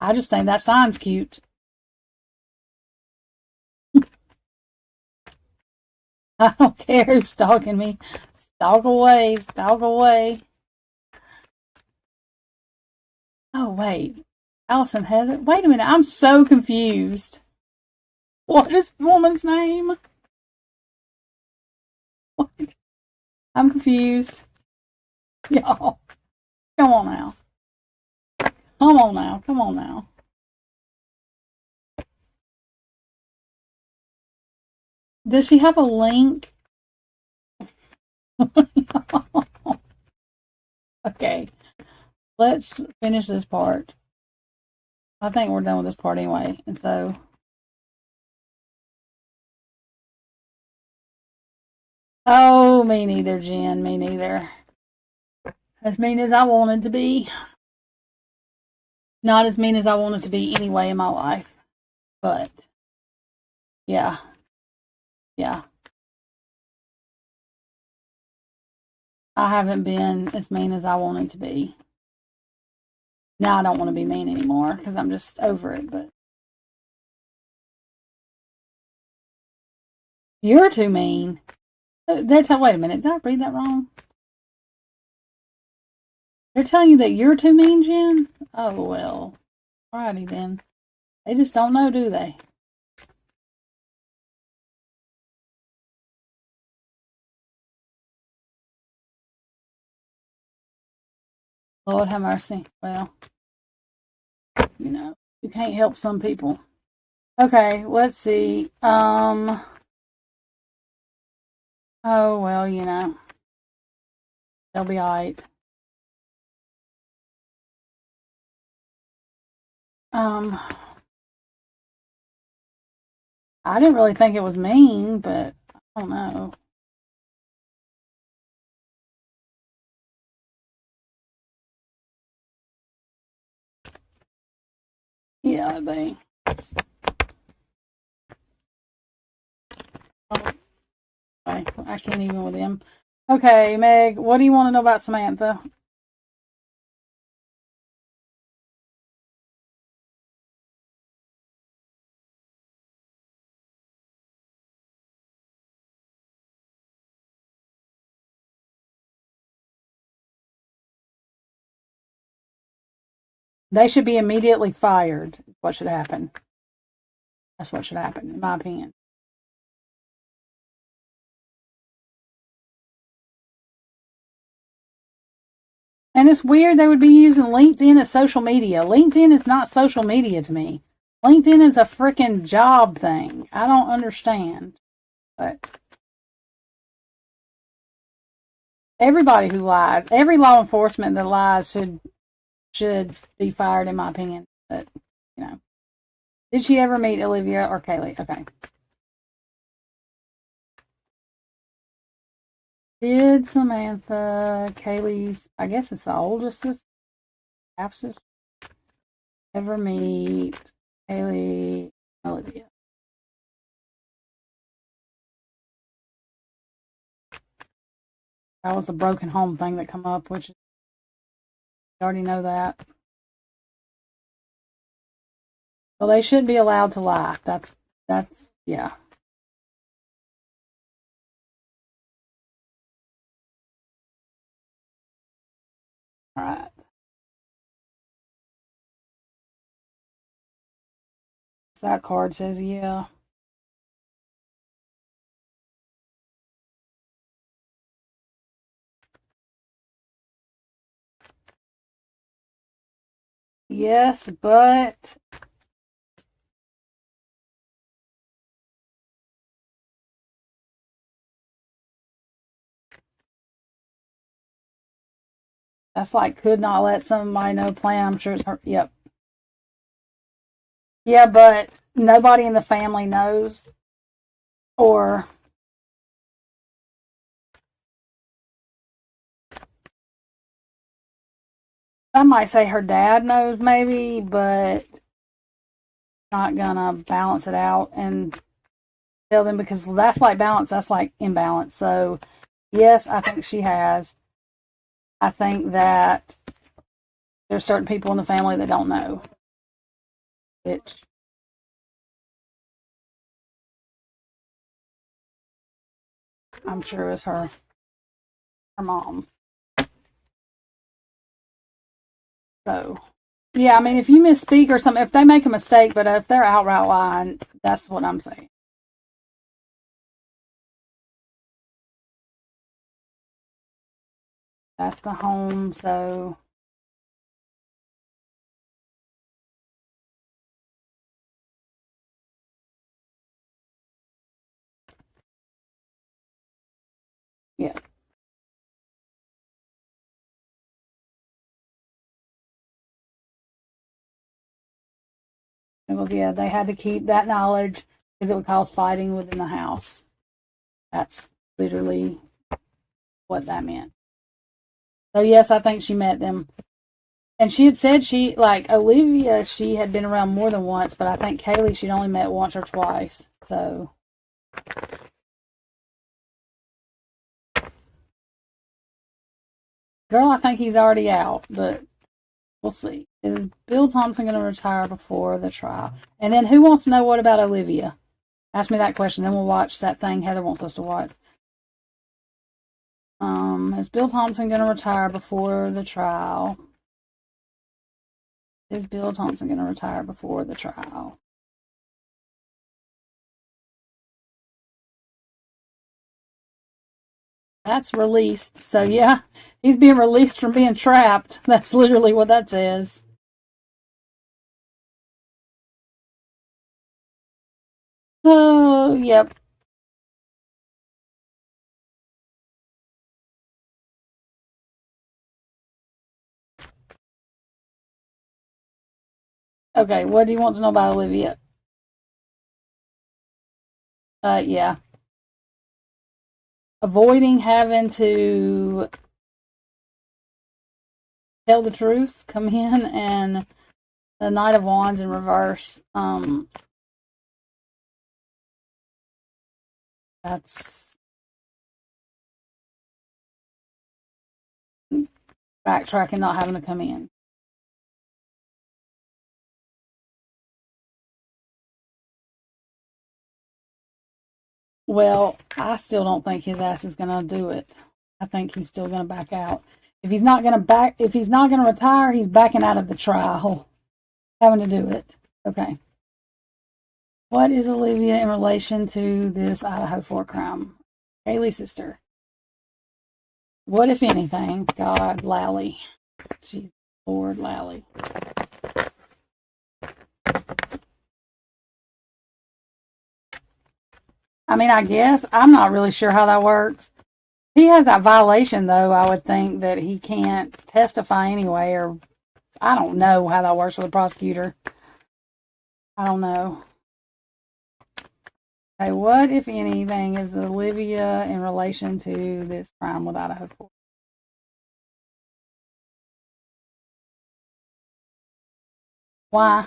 Speaker 1: I just think that sign's cute. I don't care who's stalking me. Stalk away. Stalk away. Oh, wait. Allison Heather? Wait a minute. I'm so confused. What is the woman's name? What? I'm confused. Y'all. Come on now. Come on now. Come on now. Does she have a link? Okay. Let's finish this part. I think we're done with this part anyway. And so, oh, me neither, Jen. Me neither. As mean as I wanted to be. Not as mean as I wanted to be anyway in my life. But, yeah. Yeah. I haven't been as mean as I wanted to be. Now I don't want to be mean anymore because I'm just over it. But you're too mean. Wait a minute. Did I read that wrong? They're telling you that you're too mean, Jen? Oh, well. Alrighty then. They just don't know, do they? Lord have mercy. Well, you know, you can't help some people. Okay, let's see. Oh, well, you know. They'll be alright. I didn't really think it was mean, but I don't know. Yeah, they. Oh, I can't even with them. Okay, Meg, what do you want to know about Samantha? They should be immediately fired. What should happen? That's what should happen, in my opinion. And it's weird they would be using LinkedIn as social media. LinkedIn is not social media to me. LinkedIn is a freaking job thing. I don't understand. But everybody who lies, every law enforcement that lies should be fired, in my opinion. But, you know. Did she ever meet Olivia or Kaylee? Okay. Did Samantha, Kaylee's, I guess it's the oldest sister, half sister, ever meet Kaylee, Olivia? That was the broken home thing that come up, which you already know that. Well, they should be allowed to lie. That's yeah. All right. So that card says yeah. Yes, but that's like could not let somebody know plan. I'm sure it's her. Yep. Yeah, but nobody in the family knows, or I might say her dad knows maybe, but not gonna balance it out and tell them, because that's like balance, that's like imbalance. So yes, I think she has. I think that there's certain people in the family that don't know, which I'm sure is her mom. So yeah, I mean, if you misspeak or something, if they make a mistake, but if they're outright lying, that's what I'm saying. That's the home. So yeah. It was, yeah, they had to keep that knowledge because it would cause fighting within the house. That's literally what that meant. So yes, I think she met them. And she had said she, like Olivia, she had been around more than once, but I think Kaylee she'd only met once or twice. So girl, I think he's already out, but we'll see. Is Bill Thompson going to retire before the trial? And then who wants to know what about Olivia? Ask me that question, then we'll watch that thing Heather wants us to watch. Is Bill Thompson going to retire before the trial? Is Bill Thompson going to retire before the trial? That's released. So yeah, he's being released from being trapped. That's literally what that says. Oh, yep. Okay, what do you want to know about Olivia? Yeah. Avoiding having to tell the truth, come in, and the Knight of Wands in reverse. That's backtracking, not having to come in. Well, I still don't think his ass is going to do it. I think he's still going to back out. If he's not going to retire, he's backing out of the trial, having to do it. Okay. What is Olivia in relation to this Idaho 4 crime? Haley's sister. What, if anything? God, Lally. Jeez, Lord, Lally. I mean, I guess I'm not really sure how that works. he has that violation, though. I would think that he can't testify anyway, or I don't know how that works with a prosecutor. I don't know. Okay, what, if anything, is Olivia in relation to this crime with Idaho 4? Why,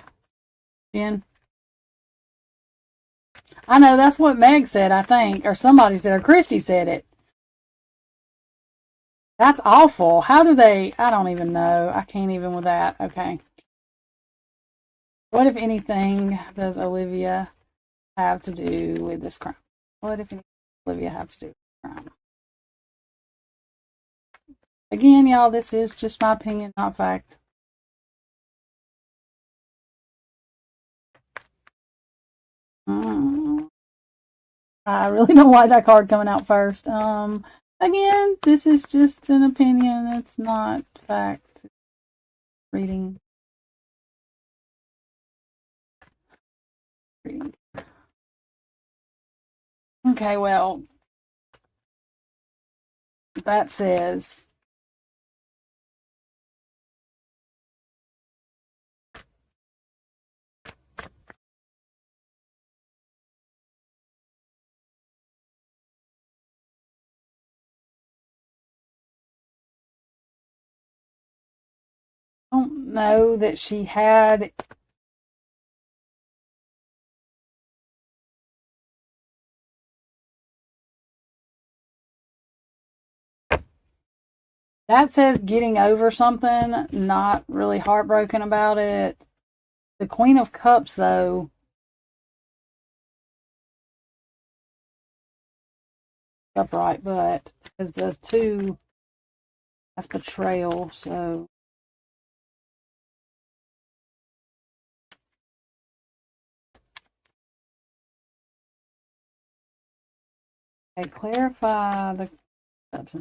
Speaker 1: Jen? I know that's what Meg said, I think, or somebody said, or Christy said it. That's awful. How do they? I don't even know. I can't even with that. Okay. What, if anything, does Olivia have to do with this crime? What, if anything, does Olivia have to do with this crime? Again, y'all, this is just my opinion, not fact. I really don't like that card coming out first. Again, this is just an opinion. It's not fact. Reading. Okay, well, that says I don't know that she had that says getting over something, not really heartbroken about it. The Queen of Cups, though, upright, but because those two, that's betrayal, so. Okay, clarify the cups.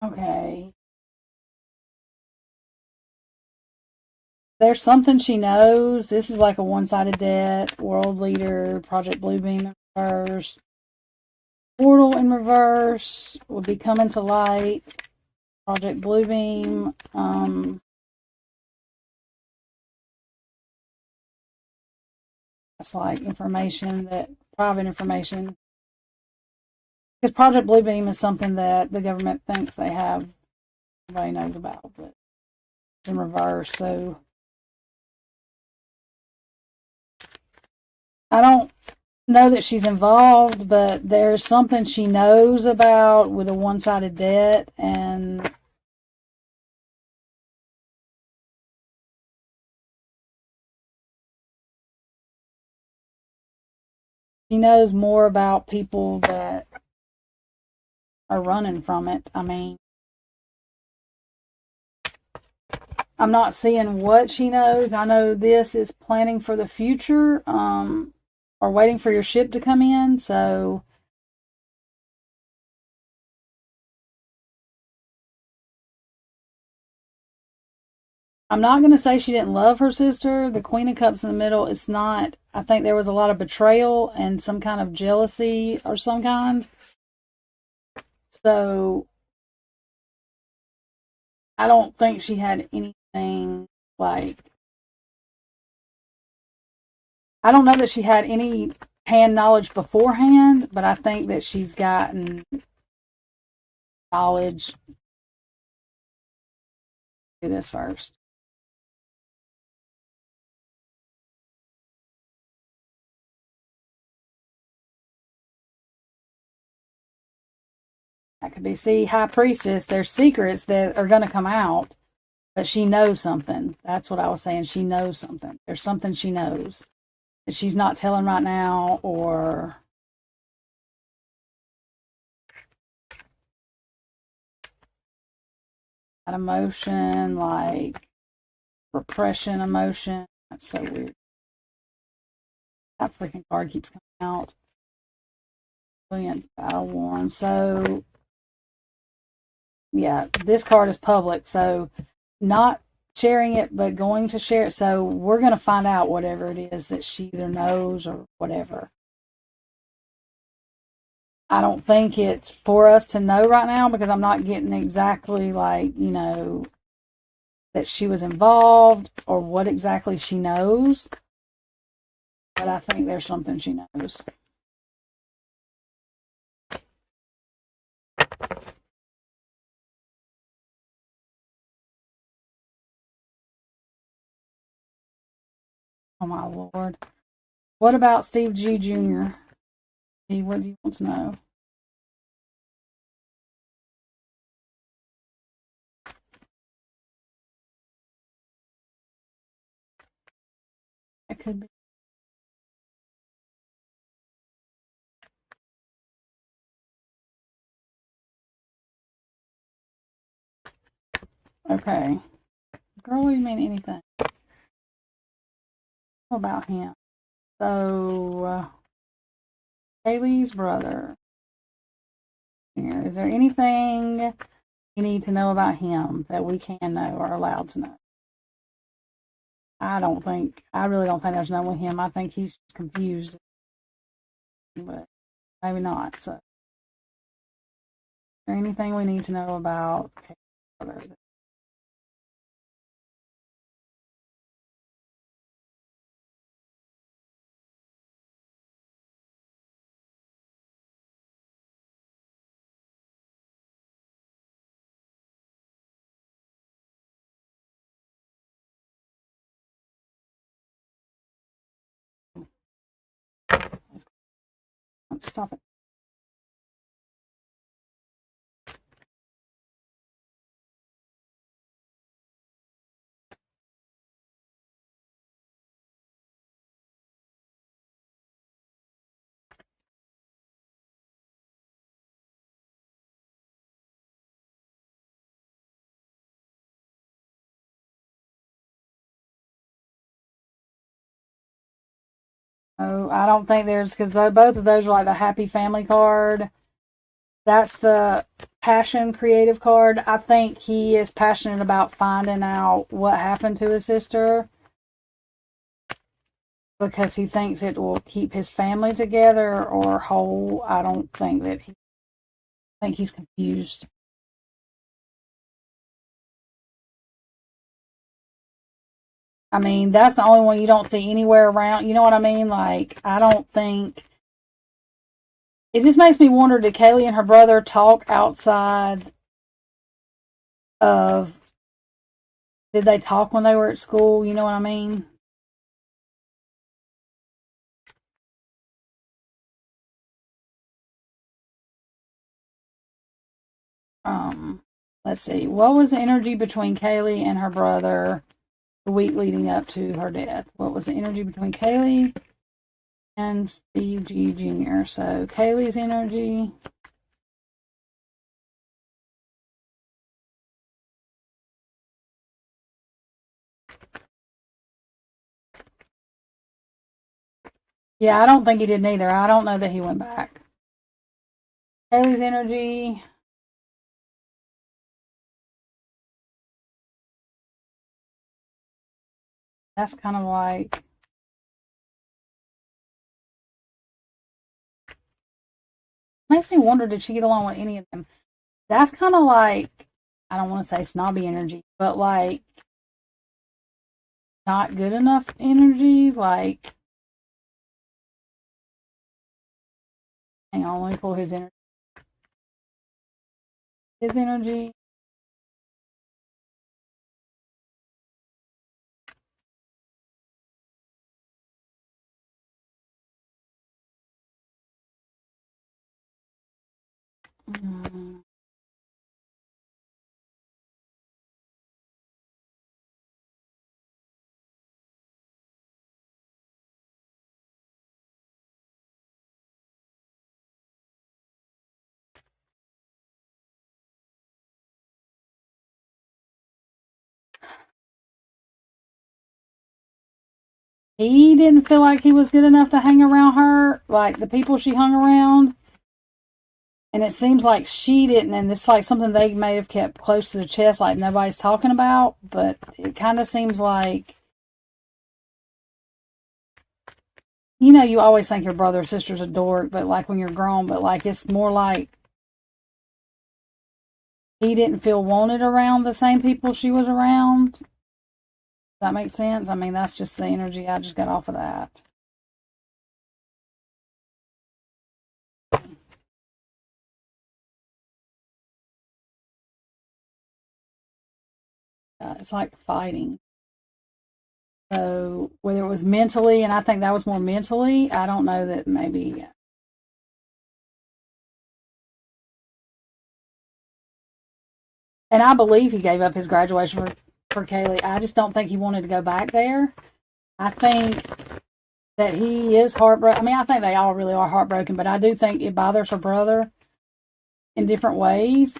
Speaker 1: Okay. There's something she knows. This is like a one-sided debt. World leader, Project Bluebeam in reverse. Portal in reverse will be coming to light. Project Bluebeam. That's like information that private information. Because Project Bluebeam is something that the government thinks they have, nobody knows about, but it's in reverse. So I don't know that she's involved, but there's something she knows about with a one-sided debt, and she knows more about people that are running from it. I mean, I'm not seeing what she knows. I know this is planning for the future, or waiting for your ship to come in, so I'm not going to say she didn't love her sister. The Queen of Cups in the middle, it's not. I think there was a lot of betrayal and some kind of jealousy or some kind. So I don't think she had anything like. I don't know that she had any hand knowledge beforehand, but I think that she's gotten knowledge. Do this first. That could be, see, High Priestess, there's secrets that are going to come out, but she knows something. That's what I was saying. She knows something. There's something she knows that she's not telling right now, or that emotion, like repression emotion. That's so weird. That freaking card keeps coming out. Brilliant, battle worn. So, yeah, this card is public. So, not sharing it, but going to share it. So, we're going to find out whatever it is that she either knows or whatever. I don't think it's for us to know right now because I'm not getting exactly like, you know, that she was involved or what exactly she knows. But I think there's something she knows. Oh my Lord. What about Steve G. Jr.? What do you want to know? It could be. Okay. Girl, what do you mean anything? What about him? So, Haley's brother. Here. Is there anything you need to know about him that we can know or allowed to know? I really don't think there's none with him. I think he's confused, but maybe not. So, is there anything we need to know about Haley's brother? Let's stop it. Oh, I don't think there's, because both of those are like the happy family card. That's the passion creative card. I think he is passionate about finding out what happened to his sister because he thinks it will keep his family together or whole. I don't think that I think he's confused. I mean, that's the only one you don't see anywhere around. You know what I mean? Like, I don't think. It just makes me wonder, did Kaylee and her brother talk outside of. Did they talk when they were at school? You know what I mean? Um, let's see. What was the energy between Kaylee and her brother the week leading up to her death? What was the energy between Kaylee and Steve G. Jr.? So Kaylee's energy. Yeah, I don't think he did neither. I don't know that he went back. Kaylee's energy. That's kind of like. Makes me wonder, did she get along with any of them? That's kind of like, I don't want to say snobby energy, but like not good enough energy. Like, hang on, let me pull his energy. His energy. he didn't feel like he was good enough to hang around her, like the people she hung around. And it seems like she didn't, and it's like something they may have kept close to the chest, like nobody's talking about, but it kind of seems like, you know, you always think your brother or sister's a dork, but like when you're grown, but like it's more like he didn't feel wanted around the same people she was around. Does that make sense? I mean, that's just the energy I just got off of that. It's like fighting. So whether it was mentally, and I think that was more mentally, I don't know that maybe. And I believe he gave up his graduation for Kaylee. I just don't think he wanted to go back there. I think that he is heartbroken. I mean, I think they all really are heartbroken, but I do think it bothers her brother in different ways.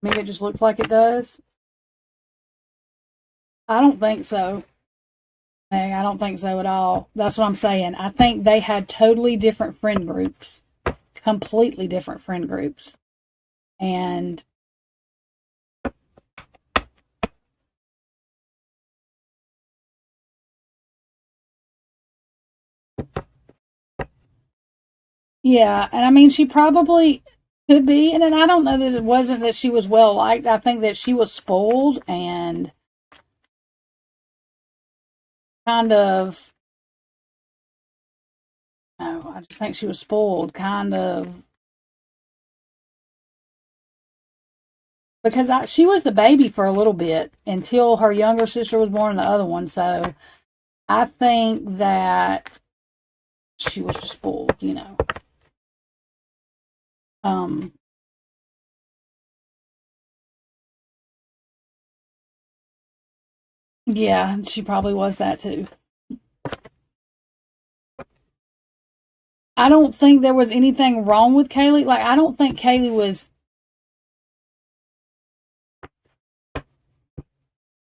Speaker 1: Maybe it just looks like it does. I don't think so. Meg, I don't think so at all. That's what I'm saying. I think they had totally different friend groups, completely different friend groups. And yeah, and I mean, she probably could be. And then I don't know that it wasn't that she was well liked. I think that she was spoiled and kind of, no, I just think she was spoiled, kind of, because she was the baby for a little bit until her younger sister was born and the other one. So I think that she was just spoiled, you know. Yeah, she probably was that too. I don't think there was anything wrong with Kaylee. Like, I don't think Kaylee was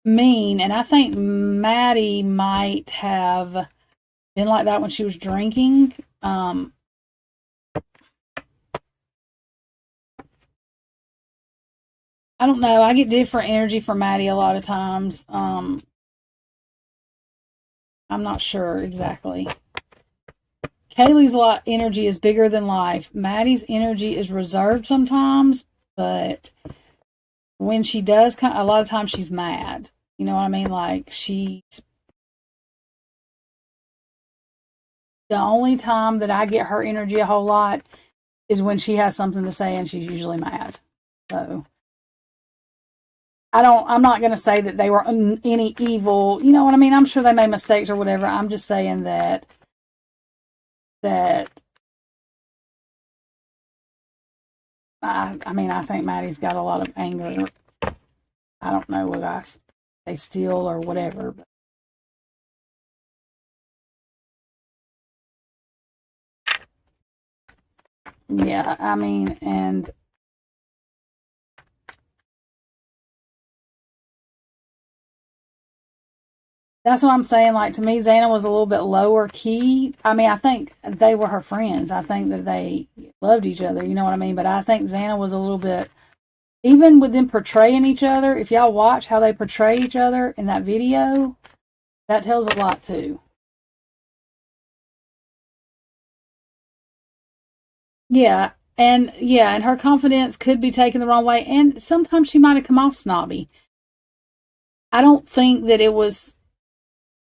Speaker 1: mean, and I think Maddie might have been like that when she was drinking. I don't know. I get different energy from Maddie a lot of times. I'm not sure exactly. Kaylee's energy is bigger than life. Maddie's energy is reserved sometimes, but when she does, a lot of times she's mad. You know what I mean? Like, the only time that I get her energy a whole lot is when she has something to say and she's usually mad. So I'm not going to say that they were any evil. You know what I mean? I'm sure they made mistakes or whatever. I'm just saying that I mean, I think Maddie's got a lot of anger. I don't know whether they steal or whatever. But yeah, I mean, and that's what I'm saying. Like, to me, Xana was a little bit lower key. I mean, I think they were her friends. I think that they loved each other. You know what I mean? But I think Xana was a little bit, even with them portraying each other, if y'all watch how they portray each other in that video, that tells a lot too. Yeah, and her confidence could be taken the wrong way, and sometimes she might have come off snobby. I don't think that it was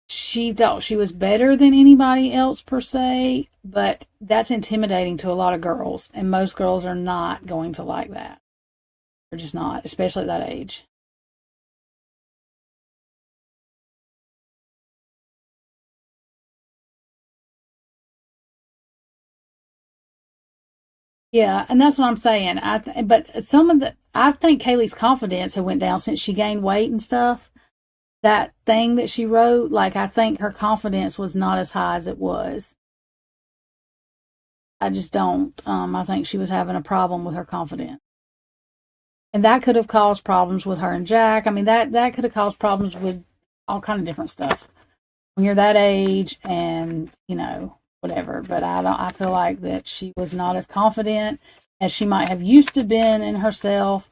Speaker 1: she thought she was better than anybody else per se, but that's intimidating to a lot of girls, and most girls are not going to like that. They're just not, especially at that age. Yeah, and that's what I'm saying. But I think Kaylee's confidence had went down since she gained weight and stuff. That thing that she wrote, like, I think her confidence was not as high as it was. I just don't. I think she was having a problem with her confidence, and that could have caused problems with her and Jack. I mean, that could have caused problems with all kind of different stuff. when you're that age and, whatever. But I feel like that she was not as confident as she might have used to been in herself.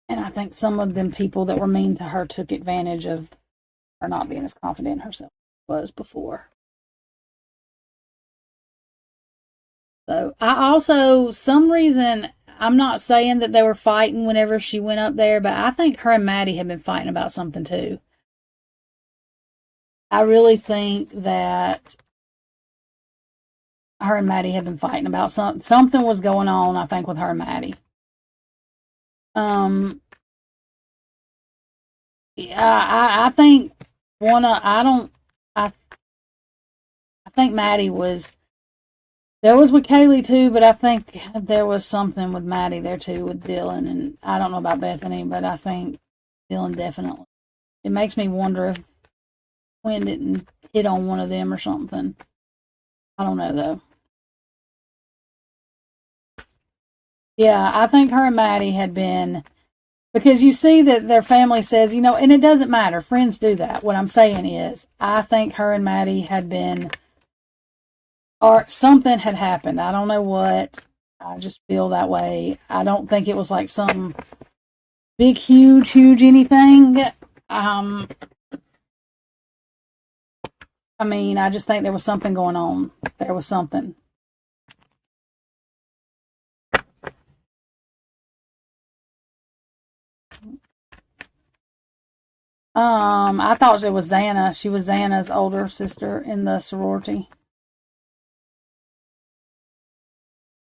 Speaker 1: And I think some of them people that were mean to her took advantage of her not being as confident in herself as was before. So I also, some reason, I'm not saying that they were fighting whenever she went up there, but I think her and Maddie had been fighting about something too. I really think that her and Maddie had been fighting about something was going on, I think, with her and Maddie. Yeah, I think I think Maddie was, there was with Kaylee too, but I think there was something with Maddie there too with Dylan, and I don't know about Bethany, but I think Dylan definitely. It makes me wonder if Quinn didn't hit on one of them or something. I don't know though. Yeah, I think her and Maddie had been, because you see that their family says, and it doesn't matter. Friends do that. What I'm saying is, I think her and Maddie had been, or something had happened. I don't know what. I just feel that way. I don't think it was like some big, huge anything. I just think there was something going on. There was something. I thought it was Xana. She was Xana's older sister in the sorority.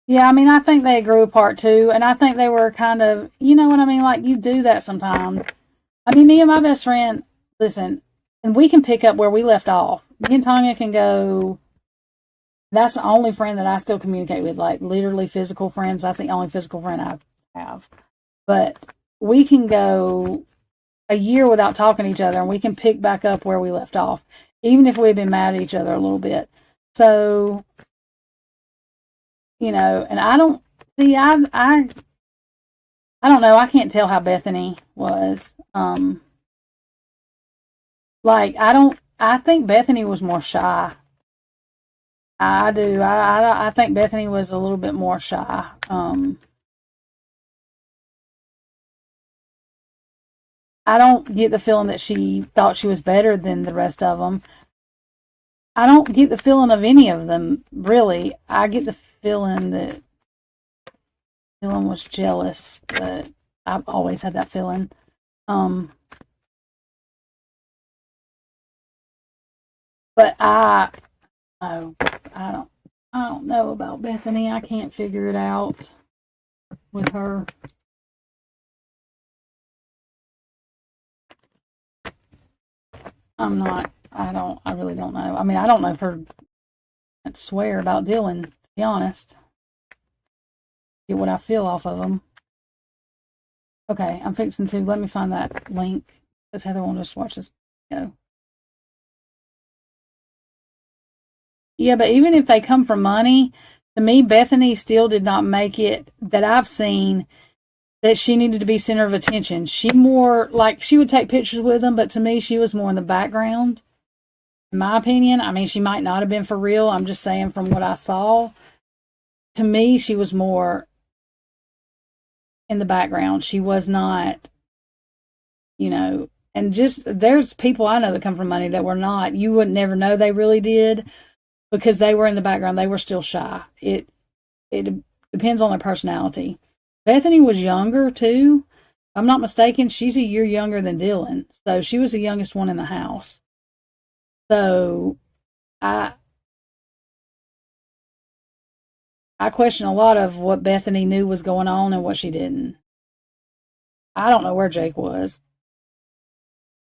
Speaker 1: Yeah, I think they grew apart too, and I think they were kind of, you know what I mean? Like, you do that sometimes. Me and my best friend, listen, and we can pick up where we left off. Me and Tanya can go. That's the only friend that I still communicate with, like literally physical friends. That's the only physical friend I have. But we can go a year without talking to each other, and we can pick back up where we left off, even if we've been mad at each other a little bit. So, and I don't see, I don't know. I can't tell how Bethany was. I think Bethany was more shy. I do. I think Bethany was a little bit more shy. I don't get the feeling that she thought she was better than the rest of them. I don't get the feeling of any of them, really. I get the feeling that Dylan was jealous, but I've always had that feeling. But I don't know about Bethany. I can't figure it out with her. I really don't know. I don't know if her, I'd swear about Dylan, to be honest. Get what I feel off of him. Okay, I'm fixing to, let me find that link, because Heather won't just watch this video. Yeah, but even if they come for money, to me, Bethany still did not make it, that I've seen, that she needed to be center of attention. She more, like, she would take pictures with them, but to me, she was more in the background. In my opinion, she might not have been for real. I'm just saying from what I saw. To me, she was more in the background. She was not, and just, there's people I know that come from money that were not. You would never know they really did, because they were in the background. They were still shy. It depends on their personality. Bethany was younger too. If I'm not mistaken, she's a year younger than Dylan. So she was the youngest one in the house. So I question a lot of what Bethany knew was going on and what she didn't. I don't know where Jake was.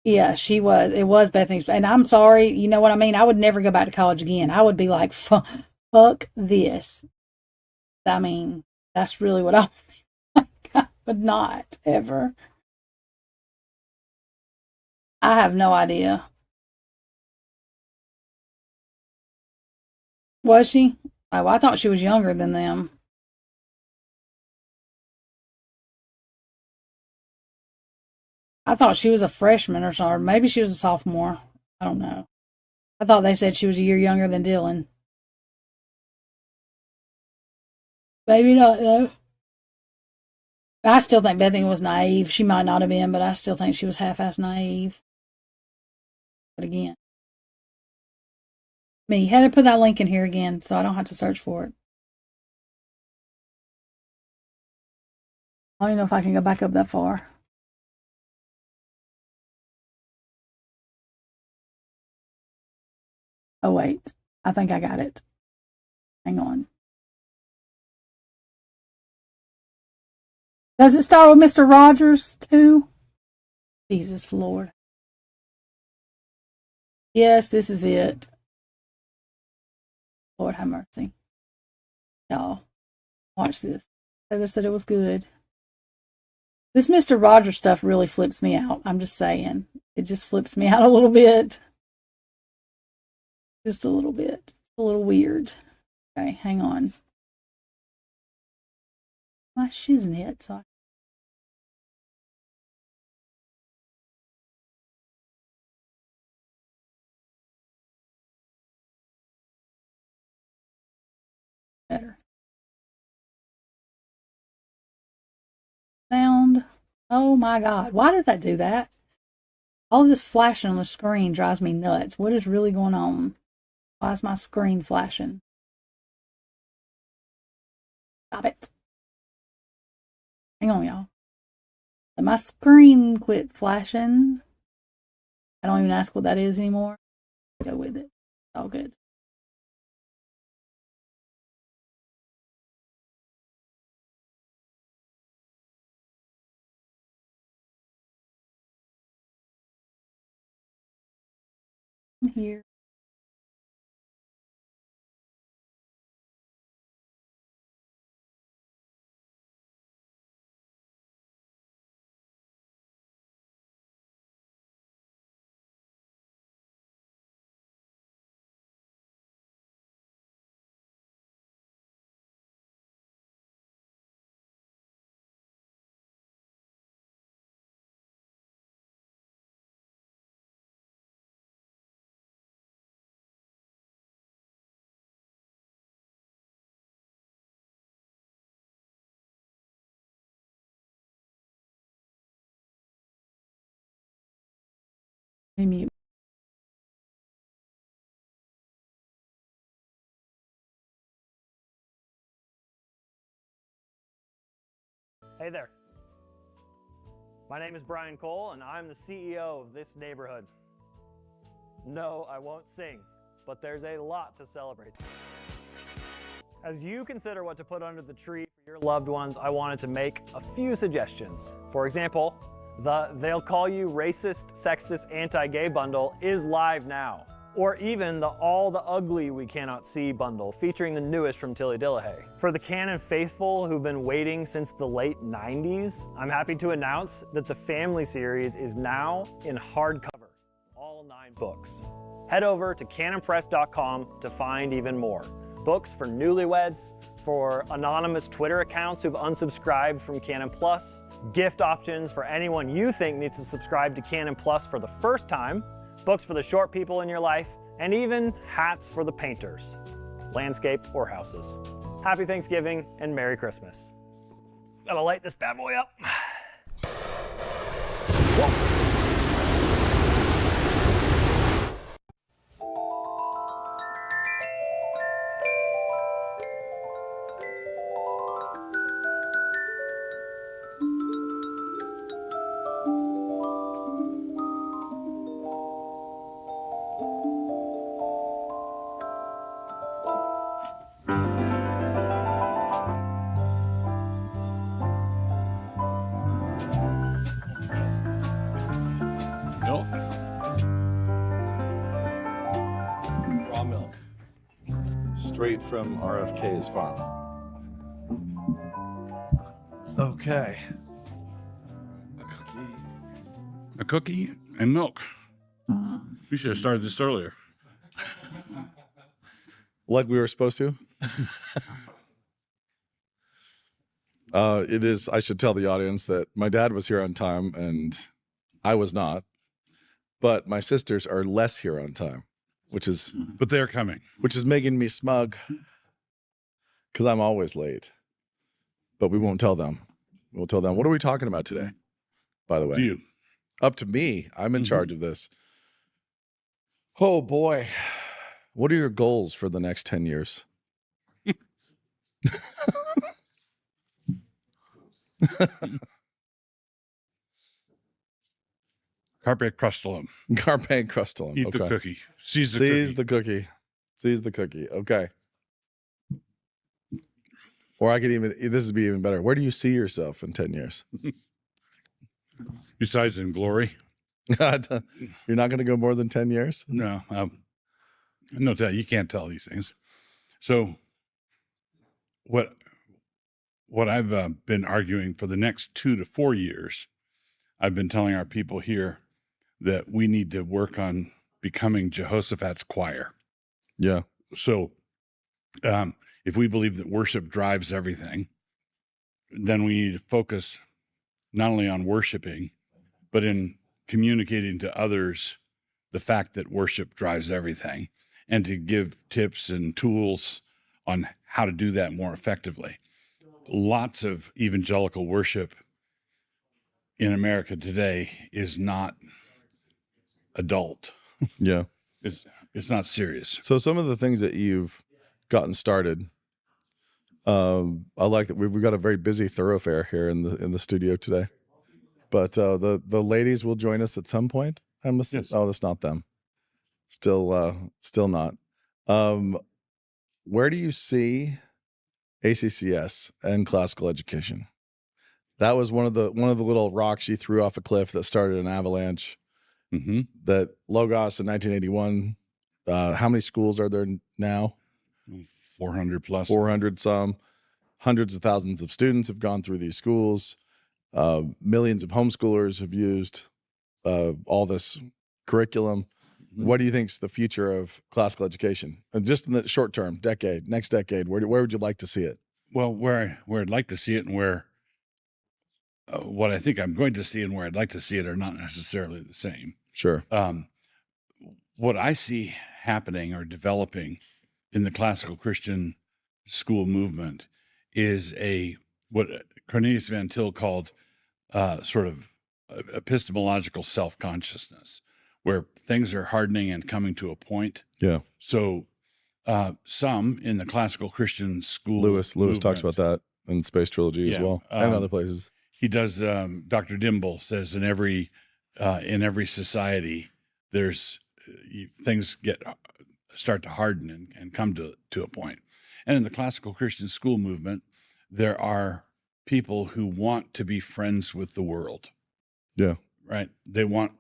Speaker 1: Yeah, she was. It was Bethany's. And I'm sorry, you know what I mean? I would never go back to college again. I would be like, fuck this. That's really what I would not ever. I have no idea. Was she? Oh, I thought she was younger than them. I thought she was a freshman or something. Maybe she was a sophomore. I don't know. I thought they said she was a year younger than Dylan. Maybe not, though. I still think Bethany was naive. She might not have been, but I still think she was half-ass naive. But again, me. Heather, put that link in here again so I don't have to search for it. I don't even know if I can go back up that far. Oh, wait. I think I got it. Hang on. Does it start with Mr. Rogers, too? Jesus Lord. Yes, this is it. Lord have mercy. Y'all, watch this. Heather said it was good. This Mr. Rogers stuff really flips me out. I'm just saying. It just flips me out a little bit. Just a little bit. It's a little weird. Okay, hang on. My shiznit, so better. Sound. Oh my God. Why does that do that? All this flashing on the screen drives me nuts. What is really going on? Why is my screen flashing? Stop it. Hang on, y'all. Let my screen quit flashing. I don't even ask what that is anymore. Go with it. All good. Here. Let me mute.
Speaker 2: Hey there. My name is Brian Cole, and I'm the CEO of this neighborhood. No, I won't sing, but there's a lot to celebrate. As you consider what to put under the tree for your loved ones, I wanted to make a few suggestions. For example, the They'll Call You Racist, Sexist, Anti-Gay bundle is live now. Or even the All the Ugly We Cannot See bundle, featuring the newest from Tilly Dillahay. For the canon faithful who've been waiting since the late 90s, I'm happy to announce that the Family series is now in hardcover, all 9 books. Head over to canonpress.com to find even more. Books for newlyweds, for anonymous Twitter accounts who've unsubscribed from Canon Plus, gift options for anyone you think needs to subscribe to Canon Plus for the first time, books for the short people in your life, and even hats for the painters, landscape or houses. Happy Thanksgiving and Merry Christmas. Gotta light this bad boy up. Whoa.
Speaker 3: Milk. Raw milk. Straight from RFK's farm. Okay.
Speaker 4: A cookie and milk. We should have started this earlier.
Speaker 3: Like we were supposed to? It is, I should tell the audience that my dad was here on time and I was not, but my sisters are less here on time, which is
Speaker 4: But they're coming.
Speaker 3: making me smug because I'm always late. But we won't tell them. We'll tell them. What are we talking about today? By the way,
Speaker 4: You.
Speaker 3: up to me. I'm in charge of this. Oh boy, what are your goals for the next 10 years?
Speaker 4: Carpe crustulum.
Speaker 3: Carpe crustulum.
Speaker 4: Eat
Speaker 3: Okay.
Speaker 4: the cookie. Seize the
Speaker 3: Seize
Speaker 4: cookie.
Speaker 3: the cookie. Seize the cookie. Okay. Or I could even, this would be even better. Where do you see yourself in 10 years?
Speaker 4: Besides in glory.
Speaker 3: You're not going to go more than 10 years?
Speaker 4: No. No, you can't tell these things. So what I've been arguing for the next 2 to 4 years, I've been telling our people here that we need to work on becoming Jehoshaphat's choir.
Speaker 3: Yeah.
Speaker 4: So if we believe that worship drives everything, then we need to focus not only on worshiping, but in communicating to others the fact that worship drives everything, and to give tips and tools on how to do that more effectively. Lots of evangelical worship in America today is not adult.
Speaker 3: Yeah.
Speaker 4: It's not serious.
Speaker 3: So some of the things that you've gotten started, I like that we've got a very busy thoroughfare here in the studio today. But the ladies will join us at some point.
Speaker 4: Yes.
Speaker 3: Oh, that's not them. Still not. Where do you see ACCS and classical education? That was one of the little rocks you threw off a cliff that started an avalanche.
Speaker 4: Mm-hmm.
Speaker 3: That Logos in 1981. How many schools are there now?
Speaker 4: 400 plus.
Speaker 3: 400 some. Hundreds of thousands of students have gone through these schools. Millions of homeschoolers have used all this curriculum.
Speaker 4: Mm-hmm.
Speaker 3: What do you think is the future of classical education? And just in the short term, next decade, where would you like to see it?
Speaker 4: Well, where I'd like to see it, and where what I think I'm going to see and where I'd like to see it are not necessarily the same.
Speaker 3: Sure.
Speaker 4: What I see happening or developing in the classical Christian school movement is what Cornelius Van Til called sort of epistemological self-consciousness, where things are hardening and coming to a point.
Speaker 3: Yeah.
Speaker 4: So some in the classical Christian school
Speaker 3: Lewis
Speaker 4: movement,
Speaker 3: talks about that in Space Trilogy as
Speaker 4: Yeah,
Speaker 3: well, and other places.
Speaker 4: He does. Dr. Dimble says in every society, there's things start to harden and come to a point. And in the classical Christian school movement, there are people who want to be friends with the world.
Speaker 3: Yeah.
Speaker 4: Right. They want,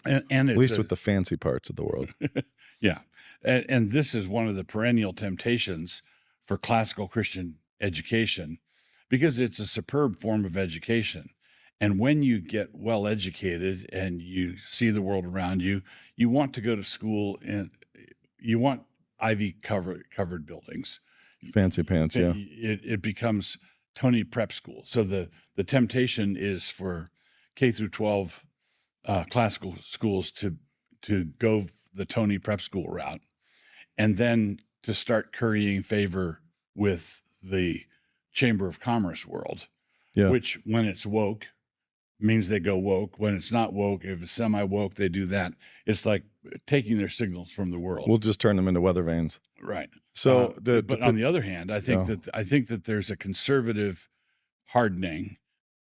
Speaker 4: and
Speaker 3: At least with the fancy parts of the world.
Speaker 4: Yeah. And this is one of the perennial temptations for classical Christian education, because it's a superb form of education. And when you get well educated and you see the world around you, you want to go to school and you want ivy covered buildings.
Speaker 3: Fancy pants, yeah.
Speaker 4: It becomes Tony prep school. So the temptation is for K through 12 classical schools to go the Tony prep school route, and then to start currying favor with the Chamber of Commerce world,
Speaker 3: Yeah.
Speaker 4: which when it's woke means they go woke. When it's not woke, if it's semi-woke, they do that. It's like taking their signals from the world.
Speaker 3: We'll just turn them into weather vanes.
Speaker 4: Right.
Speaker 3: So,
Speaker 4: but on the other hand, I think that there's a conservative hardening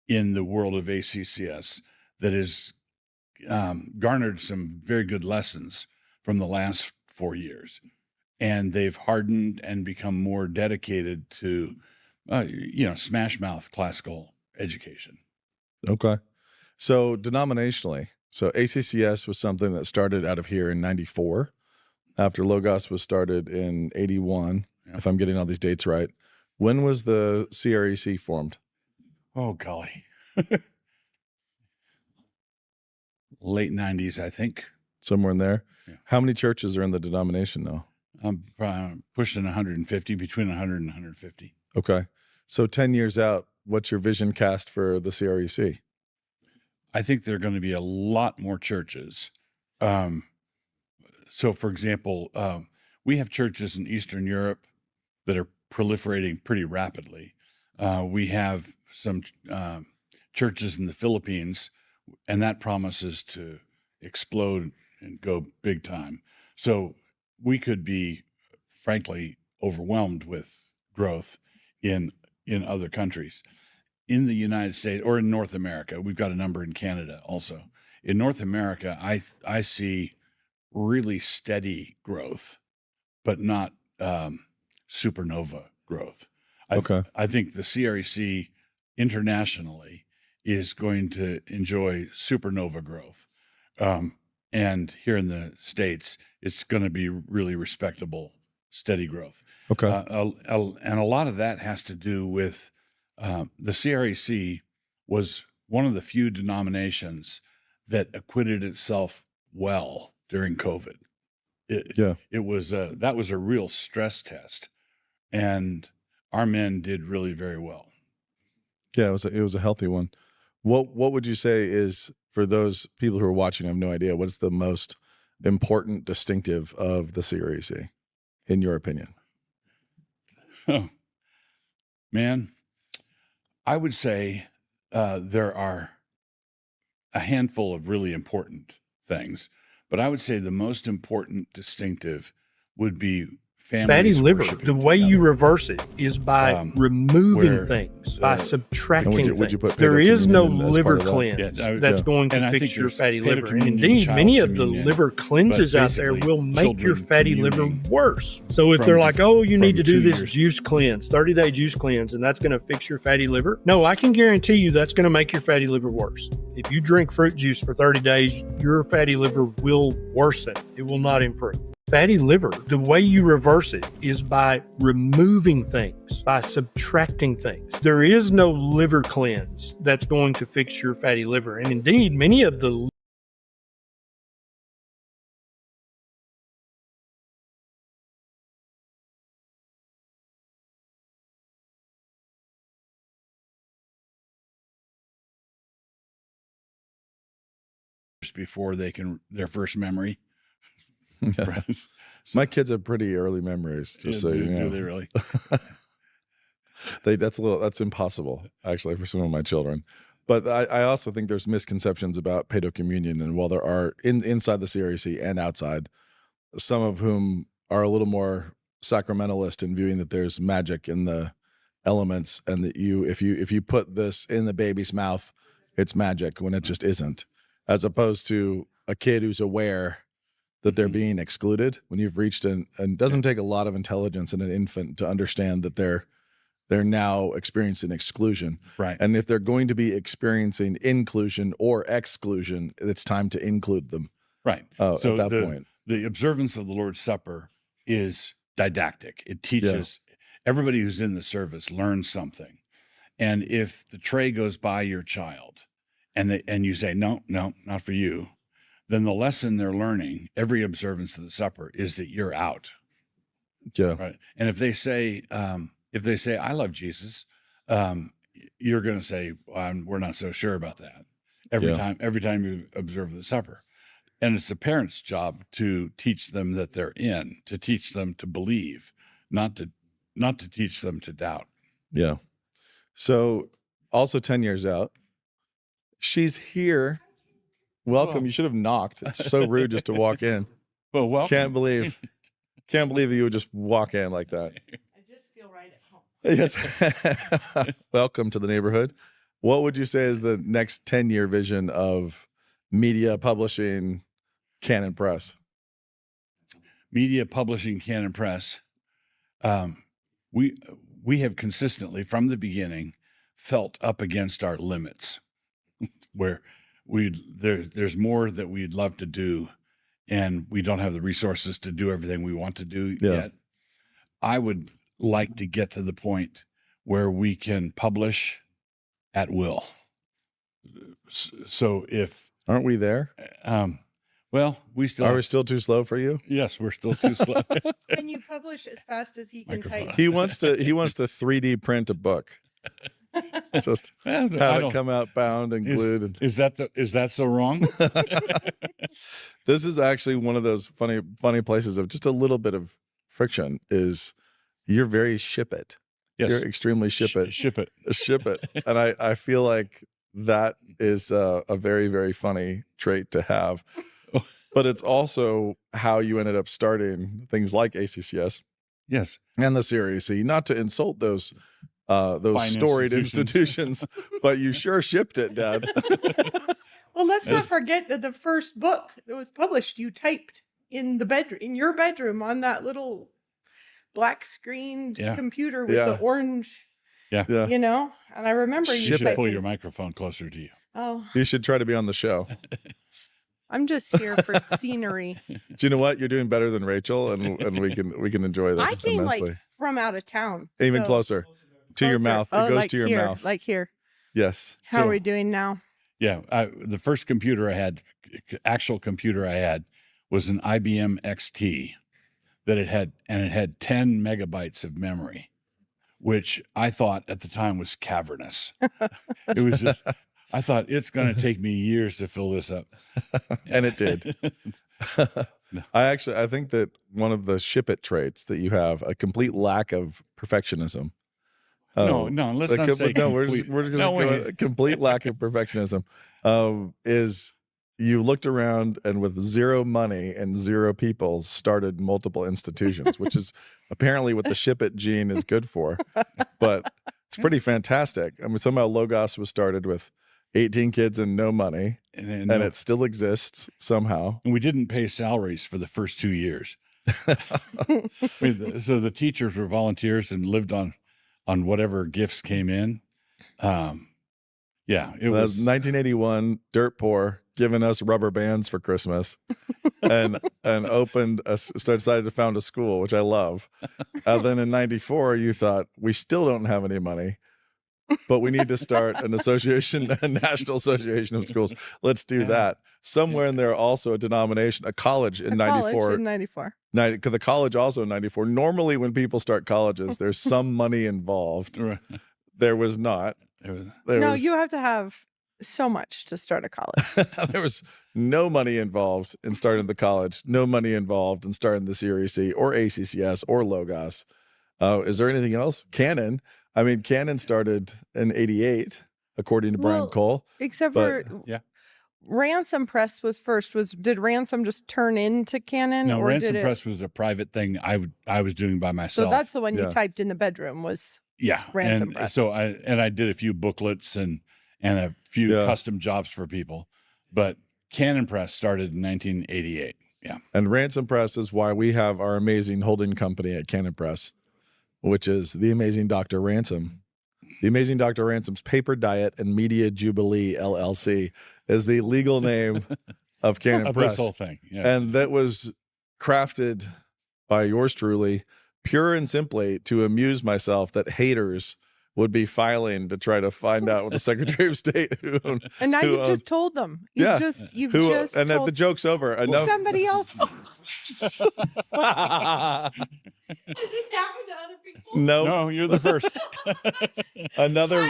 Speaker 4: in the world of ACCS that has garnered some very good lessons from the last 4 years, and they've hardened and become more dedicated to, smash mouth classical education.
Speaker 3: Okay. So denominationally, so ACCS was something that started out of here in 94 after Logos was started in 81, if I'm getting all these dates right. When was the CREC formed?
Speaker 4: Oh, golly. Late 90s, I think.
Speaker 3: Somewhere in there.
Speaker 4: Yeah.
Speaker 3: How many churches are in the denomination now?
Speaker 4: I'm pushing 150, between 100 and 150.
Speaker 3: Okay. So 10 years out, what's your vision cast for the CREC?
Speaker 4: I think there are going to be a lot more churches. So, for example, we have churches in Eastern Europe that are proliferating pretty rapidly. We have some churches in the Philippines, and that promises to explode and go big time. So we could be, frankly, overwhelmed with growth in other countries. In the United States or in North America, we've got a number in Canada also. In North America, I see really steady growth, but not supernova growth. I think the CREC internationally is going to enjoy supernova growth. And here in the States, it's going to be really respectable, steady growth.
Speaker 3: Okay.
Speaker 4: And a lot of that has to do with the CREC was one of the few denominations that acquitted itself well during COVID. It was that was a real stress test, and our men did really very well.
Speaker 3: Yeah, it was a healthy one. What would you say is, for those people who are watching, I have no idea, what's the most important distinctive of the CREC, in your opinion?
Speaker 4: Oh, man, I would say there are a handful of really important things, but I would say the most important distinctive would be
Speaker 5: fatty liver. The way you reverse it is by removing things, by subtracting things. There is no liver cleanse that's going to fix your fatty liver. And indeed, many of the liver cleanses out there will make your fatty liver worse. So if they're like, oh, you need to do this juice cleanse, 30-day juice cleanse, and that's going to fix your fatty liver. No, I can guarantee you that's going to make your fatty liver worse. If you drink fruit juice for 30 days, your fatty liver will worsen. It will not improve. Fatty liver, the way you reverse it is by removing things, by subtracting things. There is no liver cleanse that's going to fix your fatty liver. And indeed, many of the
Speaker 4: before they can their first memory.
Speaker 3: Yeah.
Speaker 4: Right.
Speaker 3: My kids have pretty early memories, just so you know.
Speaker 4: Do they really?
Speaker 3: That's impossible, actually, for some of my children. But I also think there's misconceptions about paedo communion, and while there are inside the CREC and outside, some of whom are a little more sacramentalist in viewing that there's magic in the elements, and that if you put this in the baby's mouth, it's magic, when it just isn't, as opposed to a kid who's aware that they're being excluded. When you've reached and it doesn't take a lot of intelligence in an infant to understand that they're now experiencing exclusion.
Speaker 4: Right.
Speaker 3: And if they're going to be experiencing inclusion or exclusion, it's time to include them.
Speaker 4: Right.
Speaker 3: So at that point.
Speaker 4: The observance of the Lord's Supper is didactic. It teaches everybody who's in the service learns something. And if the tray goes by your child and you say, no, not for you, then the lesson they're learning, every observance of the supper, is that you're out.
Speaker 3: Yeah.
Speaker 4: Right. And if they say, I love Jesus, you're going to say, we're not so sure about that every time you observe the supper. And it's the parent's job to teach them that they're in, to teach them to believe, not to teach them to doubt.
Speaker 3: Yeah. So also 10 years out, she's here. Welcome. You should have knocked. It's so rude just to walk in.
Speaker 4: Well, welcome.
Speaker 3: Can't believe that you would just walk in like that.
Speaker 1: I just feel right at home.
Speaker 3: Yes. Welcome to the neighborhood. What would you say is the next 10-year vision of media, publishing, Canon Press?
Speaker 4: Media, publishing, Canon Press. We have consistently, from the beginning, felt up against our limits, where there's more that we'd love to do, and we don't have the resources to do everything we want to do yet. I would like to get to the point where we can publish at will. So
Speaker 3: aren't we there?
Speaker 4: Well,
Speaker 3: are we still too slow for you?
Speaker 4: Yes, we're still too slow.
Speaker 6: Can you publish as fast as he can type?
Speaker 3: He wants to 3D print a book. Just have it come out bound and glued.
Speaker 4: Is that so wrong?
Speaker 3: This is actually one of those funny places of just a little bit of friction. Is you're very ship it.
Speaker 4: Yes.
Speaker 3: You're extremely ship it.
Speaker 4: Ship it.
Speaker 3: Ship it. And I feel like that is a very, very funny trait to have. But it's also how you ended up starting things like ACCS.
Speaker 4: Yes.
Speaker 3: And the Series C. Not to insult those storied institutions, but you sure shipped it, Dad.
Speaker 6: Well, let's not forget that the first book that was published, you typed in your bedroom on that little black screened computer with the orange.
Speaker 4: Yeah.
Speaker 6: You know, and I remember
Speaker 4: you should pull your microphone closer to you.
Speaker 6: Oh,
Speaker 3: you should try to be on the show.
Speaker 6: I'm just here for scenery.
Speaker 3: Do you know what? You're doing better than Rachel, and we can enjoy this
Speaker 6: I came
Speaker 3: immensely.
Speaker 6: like from out of town.
Speaker 3: Even closer to your mouth. It goes to your mouth.
Speaker 6: Like here.
Speaker 3: Yes.
Speaker 6: How are we doing now?
Speaker 4: Yeah. The first computer I had, actual computer I had, was an IBM XT that it had 10 megabytes of memory, which I thought at the time was cavernous. It was just, I thought it's going to take me years to fill this up.
Speaker 3: And it did. I think that one of the ship it traits that you have, a complete lack of perfectionism.
Speaker 4: No, let's not say
Speaker 3: we're just going a complete lack of perfectionism. Is you looked around and with zero money and zero people started multiple institutions, which is apparently what the ship it gene is good for. But it's pretty fantastic. I mean, somehow Logos was started with 18 kids and no money, and it still exists somehow.
Speaker 4: And we didn't pay salaries for the first 2 years. So the teachers were volunteers and lived on whatever gifts came in. It was 1981,
Speaker 3: dirt poor, giving us rubber bands for Christmas, and decided to found a school, which I love. Then in '94, you thought we still don't have any money, but we need to start an association, a national association of schools. Let's do that. Somewhere in there, also a denomination, a college in '94. The college also in '94. Normally, when people start colleges, there's some money involved. There was not.
Speaker 6: You have to have so much to start a college.
Speaker 3: There was no money involved in starting the college, no money involved in starting the Series C or ACCS or Logos. Is there anything else? Canon. I mean, Canon started in '88, according to Brian Cole.
Speaker 6: Except for Ransom Press was first. Did Ransom just turn into Canon?
Speaker 4: No, Ransom Press was a private thing I was doing by myself.
Speaker 6: So that's the one you typed in the bedroom was Ransom Press.
Speaker 4: So I did a few booklets and a few custom jobs for people. But Canon Press started in 1988. Yeah.
Speaker 3: And Ransom Press is why we have our amazing holding company at Canon Press, which is The Amazing Dr. Ransom. The Amazing Dr. Ransom's Paper Diet and Media Jubilee LLC is the legal name of Canon Press.
Speaker 4: This whole thing. Yeah.
Speaker 3: And that was crafted by yours truly, pure and simply to amuse myself that haters would be filing to try to find out what the Secretary of State
Speaker 6: and now you've just told them. The
Speaker 3: joke's over.
Speaker 6: Somebody else. Did this happen to other people?
Speaker 3: No,
Speaker 4: you're the first.
Speaker 3: Another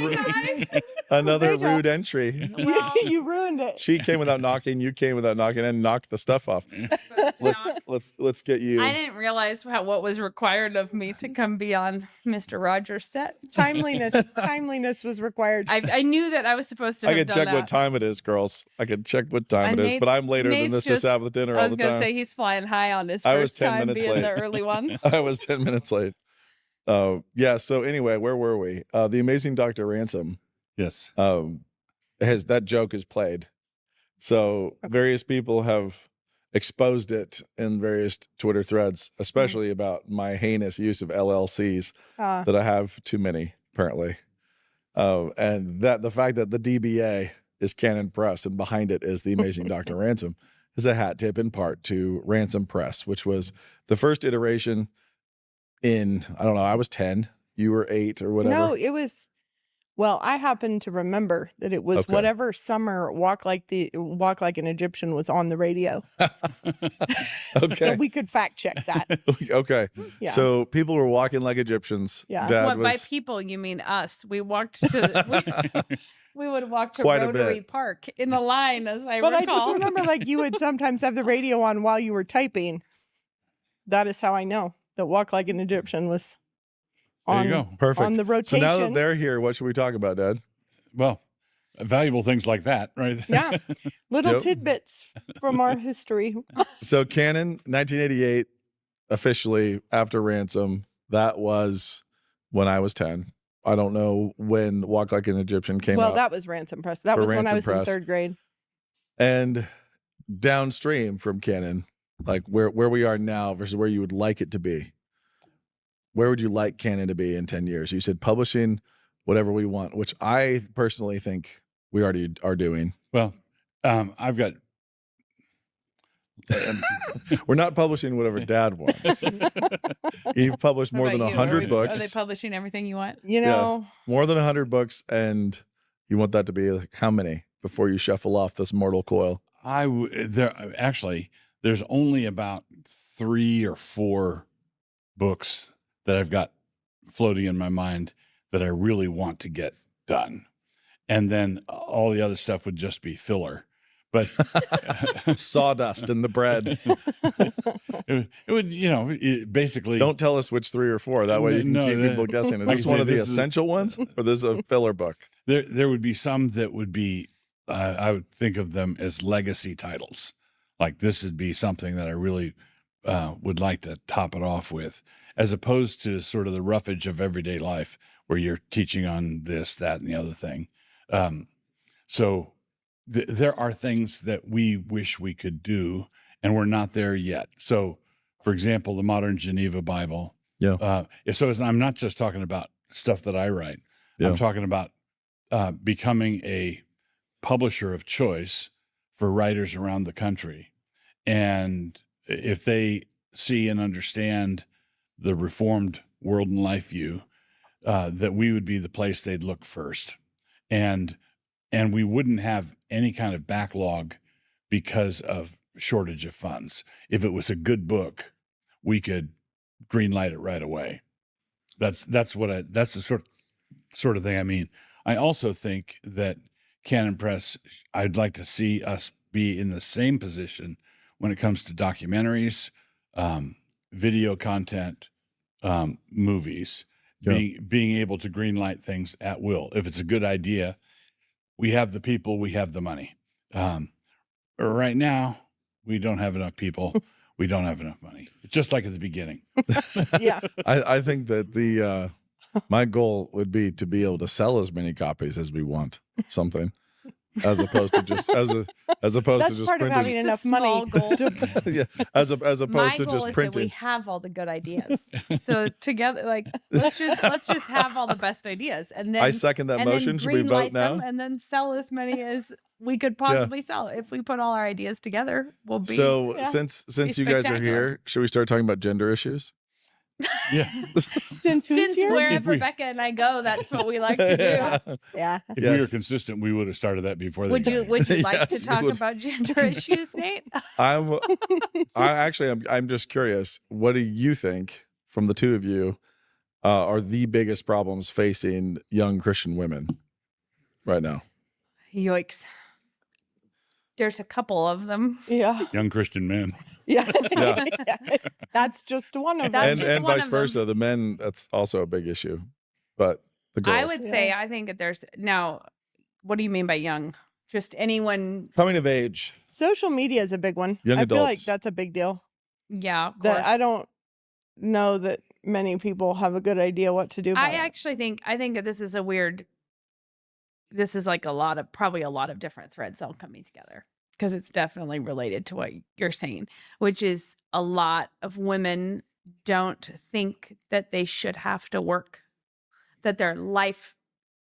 Speaker 3: rude entry.
Speaker 6: Well, you ruined it.
Speaker 3: She came without knocking. You came without knocking and knocked the stuff off. Let's get you.
Speaker 7: I didn't realize what was required of me to come be on Mr. Rogers' set.
Speaker 6: Timeliness was required.
Speaker 7: I knew that I was supposed to. I
Speaker 3: could check what time it is, girls. I could check what time it is, but I'm later than this to Sabbath dinner all the time.
Speaker 7: I was gonna say he's flying high on his first time being the early one.
Speaker 3: I was 10 minutes late. So anyway, where were we? The Amazing Dr. Ransom.
Speaker 4: Yes.
Speaker 3: That joke is played. So various people have exposed it in various Twitter threads, especially about my heinous use of LLCs that I have too many, apparently. And that the fact that the DBA is Canon Press and behind it is The Amazing Dr. Ransom is a hat tip in part to Ransom Press, which was the first iteration in, I don't know, I was 10, you were 8 or whatever.
Speaker 6: No, it was, Well, I happen to remember that it was whatever summer Walk Like an Egyptian was on the radio.
Speaker 3: Okay.
Speaker 6: So we could fact check that.
Speaker 3: Okay.
Speaker 6: Yeah.
Speaker 3: So people were walking like Egyptians.
Speaker 6: Yeah.
Speaker 3: Dad
Speaker 7: By people, you mean us. We walked to we would walk to
Speaker 3: Quite a
Speaker 7: Rotary
Speaker 3: bit.
Speaker 7: Park in a line, as I
Speaker 6: But
Speaker 7: recall.
Speaker 6: I just remember like you would sometimes have the radio on while you were typing. That is how I know that Walk Like an Egyptian was
Speaker 4: There you go.
Speaker 3: Perfect.
Speaker 6: on the
Speaker 3: So
Speaker 6: rotation.
Speaker 3: now that they're here, what should we talk about, Dad?
Speaker 4: Well, valuable things like that, right?
Speaker 6: Yeah. Little
Speaker 3: Yep.
Speaker 6: tidbits from our history.
Speaker 3: So Canon, 1988, officially after Ransom. That was when I was 10. I don't know when Walk Like an Egyptian came out.
Speaker 6: Well, that was Ransom Press. That
Speaker 3: For
Speaker 6: was when I
Speaker 3: Ransom
Speaker 6: was
Speaker 3: Press.
Speaker 6: in 3rd grade.
Speaker 3: And downstream from Canon, like where we are now versus where you would like it to be. Where would you like Canon to be in 10 years? You said publishing whatever we want, which I personally think we already are doing.
Speaker 4: Well, I've got.
Speaker 3: We're not publishing whatever Dad wants. You've published more than 100 books.
Speaker 7: Are they publishing everything you want?
Speaker 6: You know,
Speaker 3: More than 100 books, and you want that to be like how many before you shuffle off this mortal coil?
Speaker 4: There's only about 3 or 4 books that I've got floating in my mind that I really want to get done. And then all the other stuff would just be filler. But
Speaker 3: Sawdust in the bread.
Speaker 4: it would, basically.
Speaker 3: Don't tell us which 3 or 4. That way you can keep people guessing. Is this one of the essential ones, or this is a filler book?
Speaker 4: There would be some that would be, I would think of them as legacy titles. Like this would be something that I really would like to top it off with, as opposed to sort of the roughage of everyday life where you're teaching on this, that, and the other thing. So there are things that we wish we could do, and we're not there yet. So, for example, the Modern Geneva Bible.
Speaker 3: Yeah.
Speaker 4: I'm not just talking about stuff that I write.
Speaker 3: Yeah.
Speaker 4: I'm talking about becoming a publisher of choice for writers around the country. And if they see and understand the Reformed world and life view, that we would be the place they'd look first. And we wouldn't have any kind of backlog because of shortage of funds. If it was a good book, we could green light it right away. That's the sort of thing I mean. I also think that Canon Press, I'd like to see us be in the same position when it comes to documentaries, video content, movies, being able to green light things at will. If it's a good idea, we have the people, we have the money. Right now, we don't have enough people. We don't have enough money. It's just like at the beginning.
Speaker 6: Yeah.
Speaker 3: I think that my goal would be to be able to sell as many copies as we want, something, as opposed to just as opposed
Speaker 6: That's
Speaker 3: to just
Speaker 6: part of having
Speaker 3: printing.
Speaker 6: enough money.
Speaker 3: Yeah, as opposed
Speaker 7: My
Speaker 3: to
Speaker 7: goal
Speaker 3: just
Speaker 7: is that
Speaker 3: printing.
Speaker 7: we have all the good ideas. So together, like let's just have all the best ideas, and then
Speaker 3: I second that motion. Should we vote now?
Speaker 7: and then sell as many as we could possibly sell. If we put all our ideas together, we'll be.
Speaker 3: So since you guys are here, should we start talking about gender issues?
Speaker 4: Yeah.
Speaker 6: Since here?
Speaker 7: wherever Becca and I go, that's what we like to do.
Speaker 6: Yeah.
Speaker 4: If we were consistent, we would have started that before.
Speaker 7: Would you like
Speaker 3: Yes,
Speaker 7: to
Speaker 3: we
Speaker 7: talk
Speaker 3: would.
Speaker 7: about gender issues, Nate?
Speaker 3: I'm just curious. What do you think, from the two of you, are the biggest problems facing young Christian women right now?
Speaker 7: Yikes. There's a couple of them.
Speaker 6: Yeah.
Speaker 4: Young Christian men.
Speaker 6: Yeah.
Speaker 3: Yeah.
Speaker 6: That's just one of them.
Speaker 7: That's just
Speaker 3: And
Speaker 7: one
Speaker 3: vice
Speaker 7: of them.
Speaker 3: versa. The men, that's also a big issue. But the girls.
Speaker 7: I would say, I think that there's now. What do you mean by young? Just anyone?
Speaker 3: Coming of age.
Speaker 6: Social media is a big one.
Speaker 3: Young
Speaker 6: I feel like
Speaker 3: adults.
Speaker 6: that's a big deal.
Speaker 7: Yeah, of course.
Speaker 6: That I don't know that many people have a good idea what to do about
Speaker 7: I
Speaker 6: it.
Speaker 7: actually think that this is a weird. This is like probably a lot of different threads all coming together, because it's definitely related to what you're saying, which is a lot of women don't think that they should have to work, that their life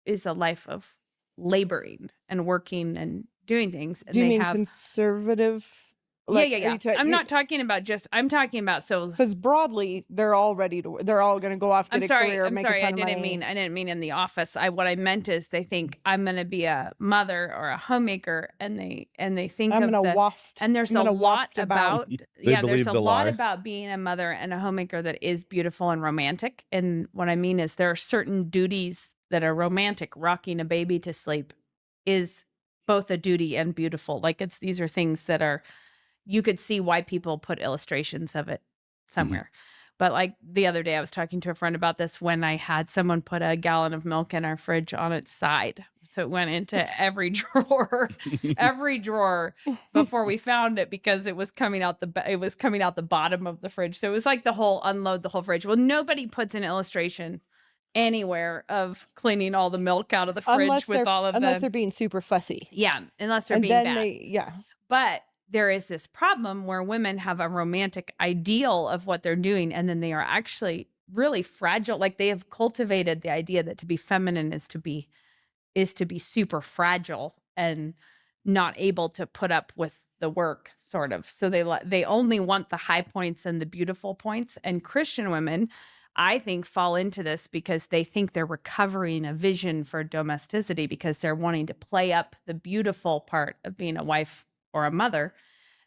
Speaker 7: is a life of laboring and working and doing things. And
Speaker 6: Do you
Speaker 7: they
Speaker 6: mean
Speaker 7: have
Speaker 6: conservative Like,
Speaker 7: yeah. I'm not talking about just. I'm talking about
Speaker 6: because broadly they're all ready to. They're all going to go off. Get
Speaker 7: I'm sorry.
Speaker 6: A career,
Speaker 7: I'm
Speaker 6: make
Speaker 7: sorry.
Speaker 6: A ton
Speaker 7: I
Speaker 6: of
Speaker 7: didn't
Speaker 6: money.
Speaker 7: mean. I didn't mean in the office. What I meant is they think I'm going to be a mother or a homemaker, and they think
Speaker 6: I'm
Speaker 7: of
Speaker 6: going to waft.
Speaker 7: And there's a lot about. Yeah, there's a lot
Speaker 3: lie.
Speaker 7: about being a mother and a homemaker that is beautiful and romantic. And what I mean is there are certain duties that are romantic. Rocking a baby to sleep is both a duty and beautiful. Like these are things that are. You could see why people put illustrations of it somewhere. But like the other day, I was talking to a friend about this when I had someone put a gallon of milk in our fridge on its side. So it went into every drawer before we found it because it was coming out the bottom of the fridge. So it was like unload the whole fridge. Well, nobody puts an illustration anywhere of cleaning all the milk out of the fridge
Speaker 6: unless they're being super fussy.
Speaker 7: Yeah, unless they're being bad. But there is this problem where women have a romantic ideal of what they're doing, and then they are actually really fragile. Like they have cultivated the idea that to be feminine is to be super fragile and not able to put up with the work, sort of. So they only want the high points and the beautiful points. And Christian women, I think, fall into this because they think they're recovering a vision for domesticity because they're wanting to play up the beautiful part of being a wife or a mother,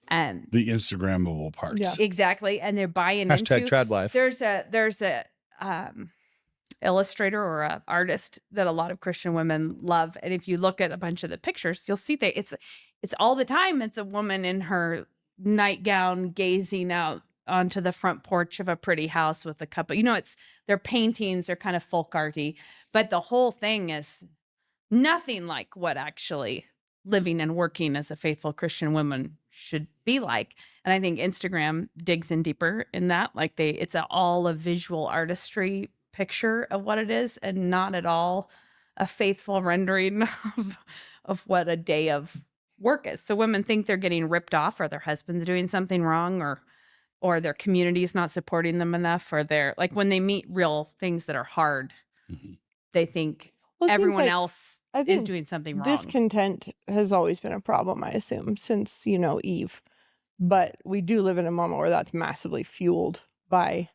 Speaker 7: and
Speaker 4: the Instagrammable parts.
Speaker 7: Yeah, exactly. And they're buying
Speaker 3: Hashtag
Speaker 7: into
Speaker 3: tradwife.
Speaker 7: There's a illustrator or a artist that a lot of Christian women love, and if you look at a bunch of the pictures, you'll see that it's all the time. It's a woman in her nightgown gazing out onto the front porch of a pretty house with a cup of, their paintings are kind of folk arty, but the whole thing is nothing like what actually living and working as a faithful Christian woman should be like. And I think Instagram digs in deeper in that. Like it's all a visual artistry picture of what it is and not at all a faithful rendering of what a day of work is. So women think they're getting ripped off, or their husband's doing something wrong, or their community is not supporting them enough, or they're like, when they meet real things that are hard, they think everyone else is doing something wrong.
Speaker 6: Discontent has always been a problem, I assume, since, Eve. But we do live in a moment where that's massively fueled by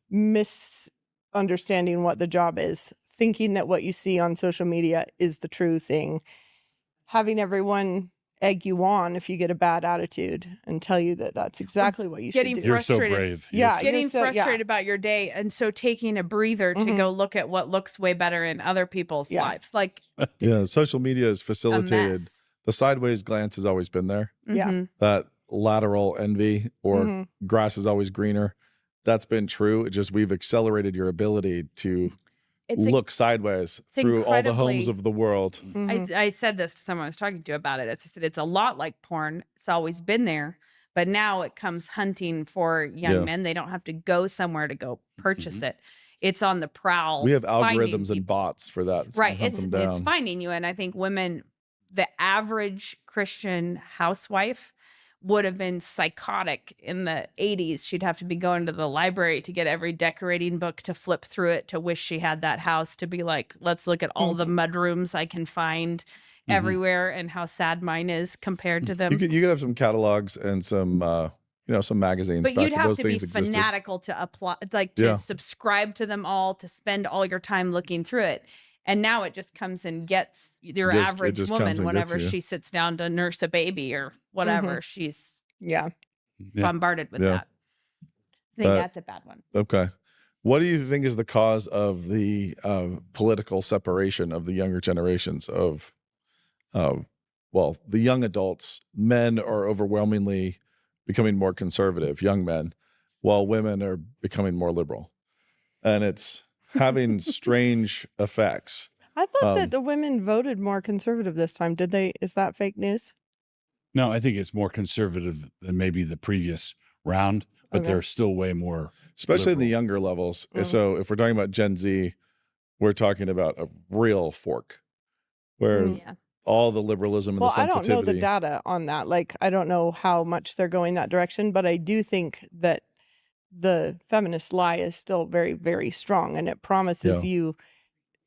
Speaker 6: misunderstanding what the job is, thinking that what you see on social media is the true thing, having everyone egg you on if you get a bad attitude and tell you that that's exactly what you should do.
Speaker 4: You're so brave.
Speaker 7: Getting frustrated about your day, and so taking a breather to go look at what looks way better in other people's lives. Like,
Speaker 3: social media has facilitated the sideways glance has always been there. That lateral envy or grass is always greener. That's been true. It's just we've accelerated your ability to look sideways through all the homes of the world.
Speaker 7: I said this to someone I was talking to about it. I said, it's a lot like porn. It's always been there, but now it comes hunting for young men. They don't have to go somewhere to go purchase it. It's on the prowl.
Speaker 3: We have algorithms and bots for that.
Speaker 7: It's finding you. And I think women, the average Christian housewife would have been psychotic in the 80s. She'd have to be going to the library to get every decorating book, to flip through it, to wish she had that house, to be like, let's look at all the mudrooms I can find everywhere and how sad mine is compared to them.
Speaker 3: You could have some catalogs and some some magazines.
Speaker 7: But you'd have to be
Speaker 3: existed.
Speaker 7: fanatical to apply, to subscribe to them all, to spend all your time looking through it. And now it just comes and gets your average woman whenever she sits down to nurse a baby or whatever. She's bombarded with that. I think that's a bad one.
Speaker 3: Okay. What do you think is the cause of the political separation of the younger generations of, the young adults? Men are overwhelmingly becoming more conservative, young men, while women are becoming more liberal. And it's having strange effects.
Speaker 6: I thought that the women voted more conservative this time. Did they? Is that fake news?
Speaker 4: No, I think it's more conservative than maybe the previous round, but they're still way more,
Speaker 3: especially in the younger levels. So if we're talking about Gen Z, we're talking about a real fork where all the liberalism and the sensitivity.
Speaker 6: I don't know the data on that. Like, I don't know how much they're going that direction, but I do think that the feminist lie is still very, very strong, and it promises you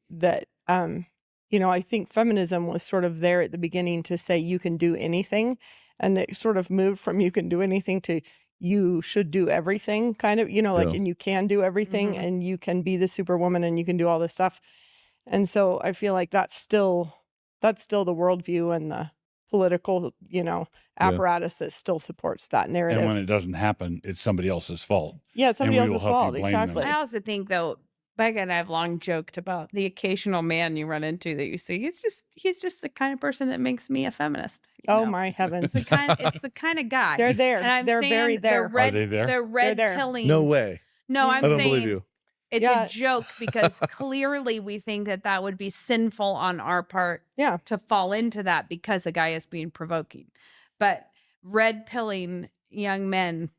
Speaker 6: that, I think feminism was sort of there at the beginning to say you can do anything. And it sort of moved from you can do anything to you should do everything, kind of, like, and you can do everything and you can be the superwoman and you can do all this stuff. And so I feel like that's still the worldview and the political, apparatus that still supports that narrative.
Speaker 4: And when it doesn't happen, it's somebody else's fault.
Speaker 6: Yeah, it's somebody else's fault. Exactly.
Speaker 7: I also think, though, Becca and I have long joked about the occasional man you run into that you see. He's just the kind of person that makes me a feminist.
Speaker 6: Oh my heavens!
Speaker 7: It's the kind of guy.
Speaker 6: They're there. And they're very there.
Speaker 4: Are they there?
Speaker 7: They're red pilling.
Speaker 3: No way.
Speaker 7: No, I'm
Speaker 3: I don't
Speaker 7: saying
Speaker 3: believe you.
Speaker 7: it's a joke because clearly we think that would be sinful on our part.
Speaker 6: Yeah.
Speaker 7: To fall into that because a guy is being provoking, but red pilling young men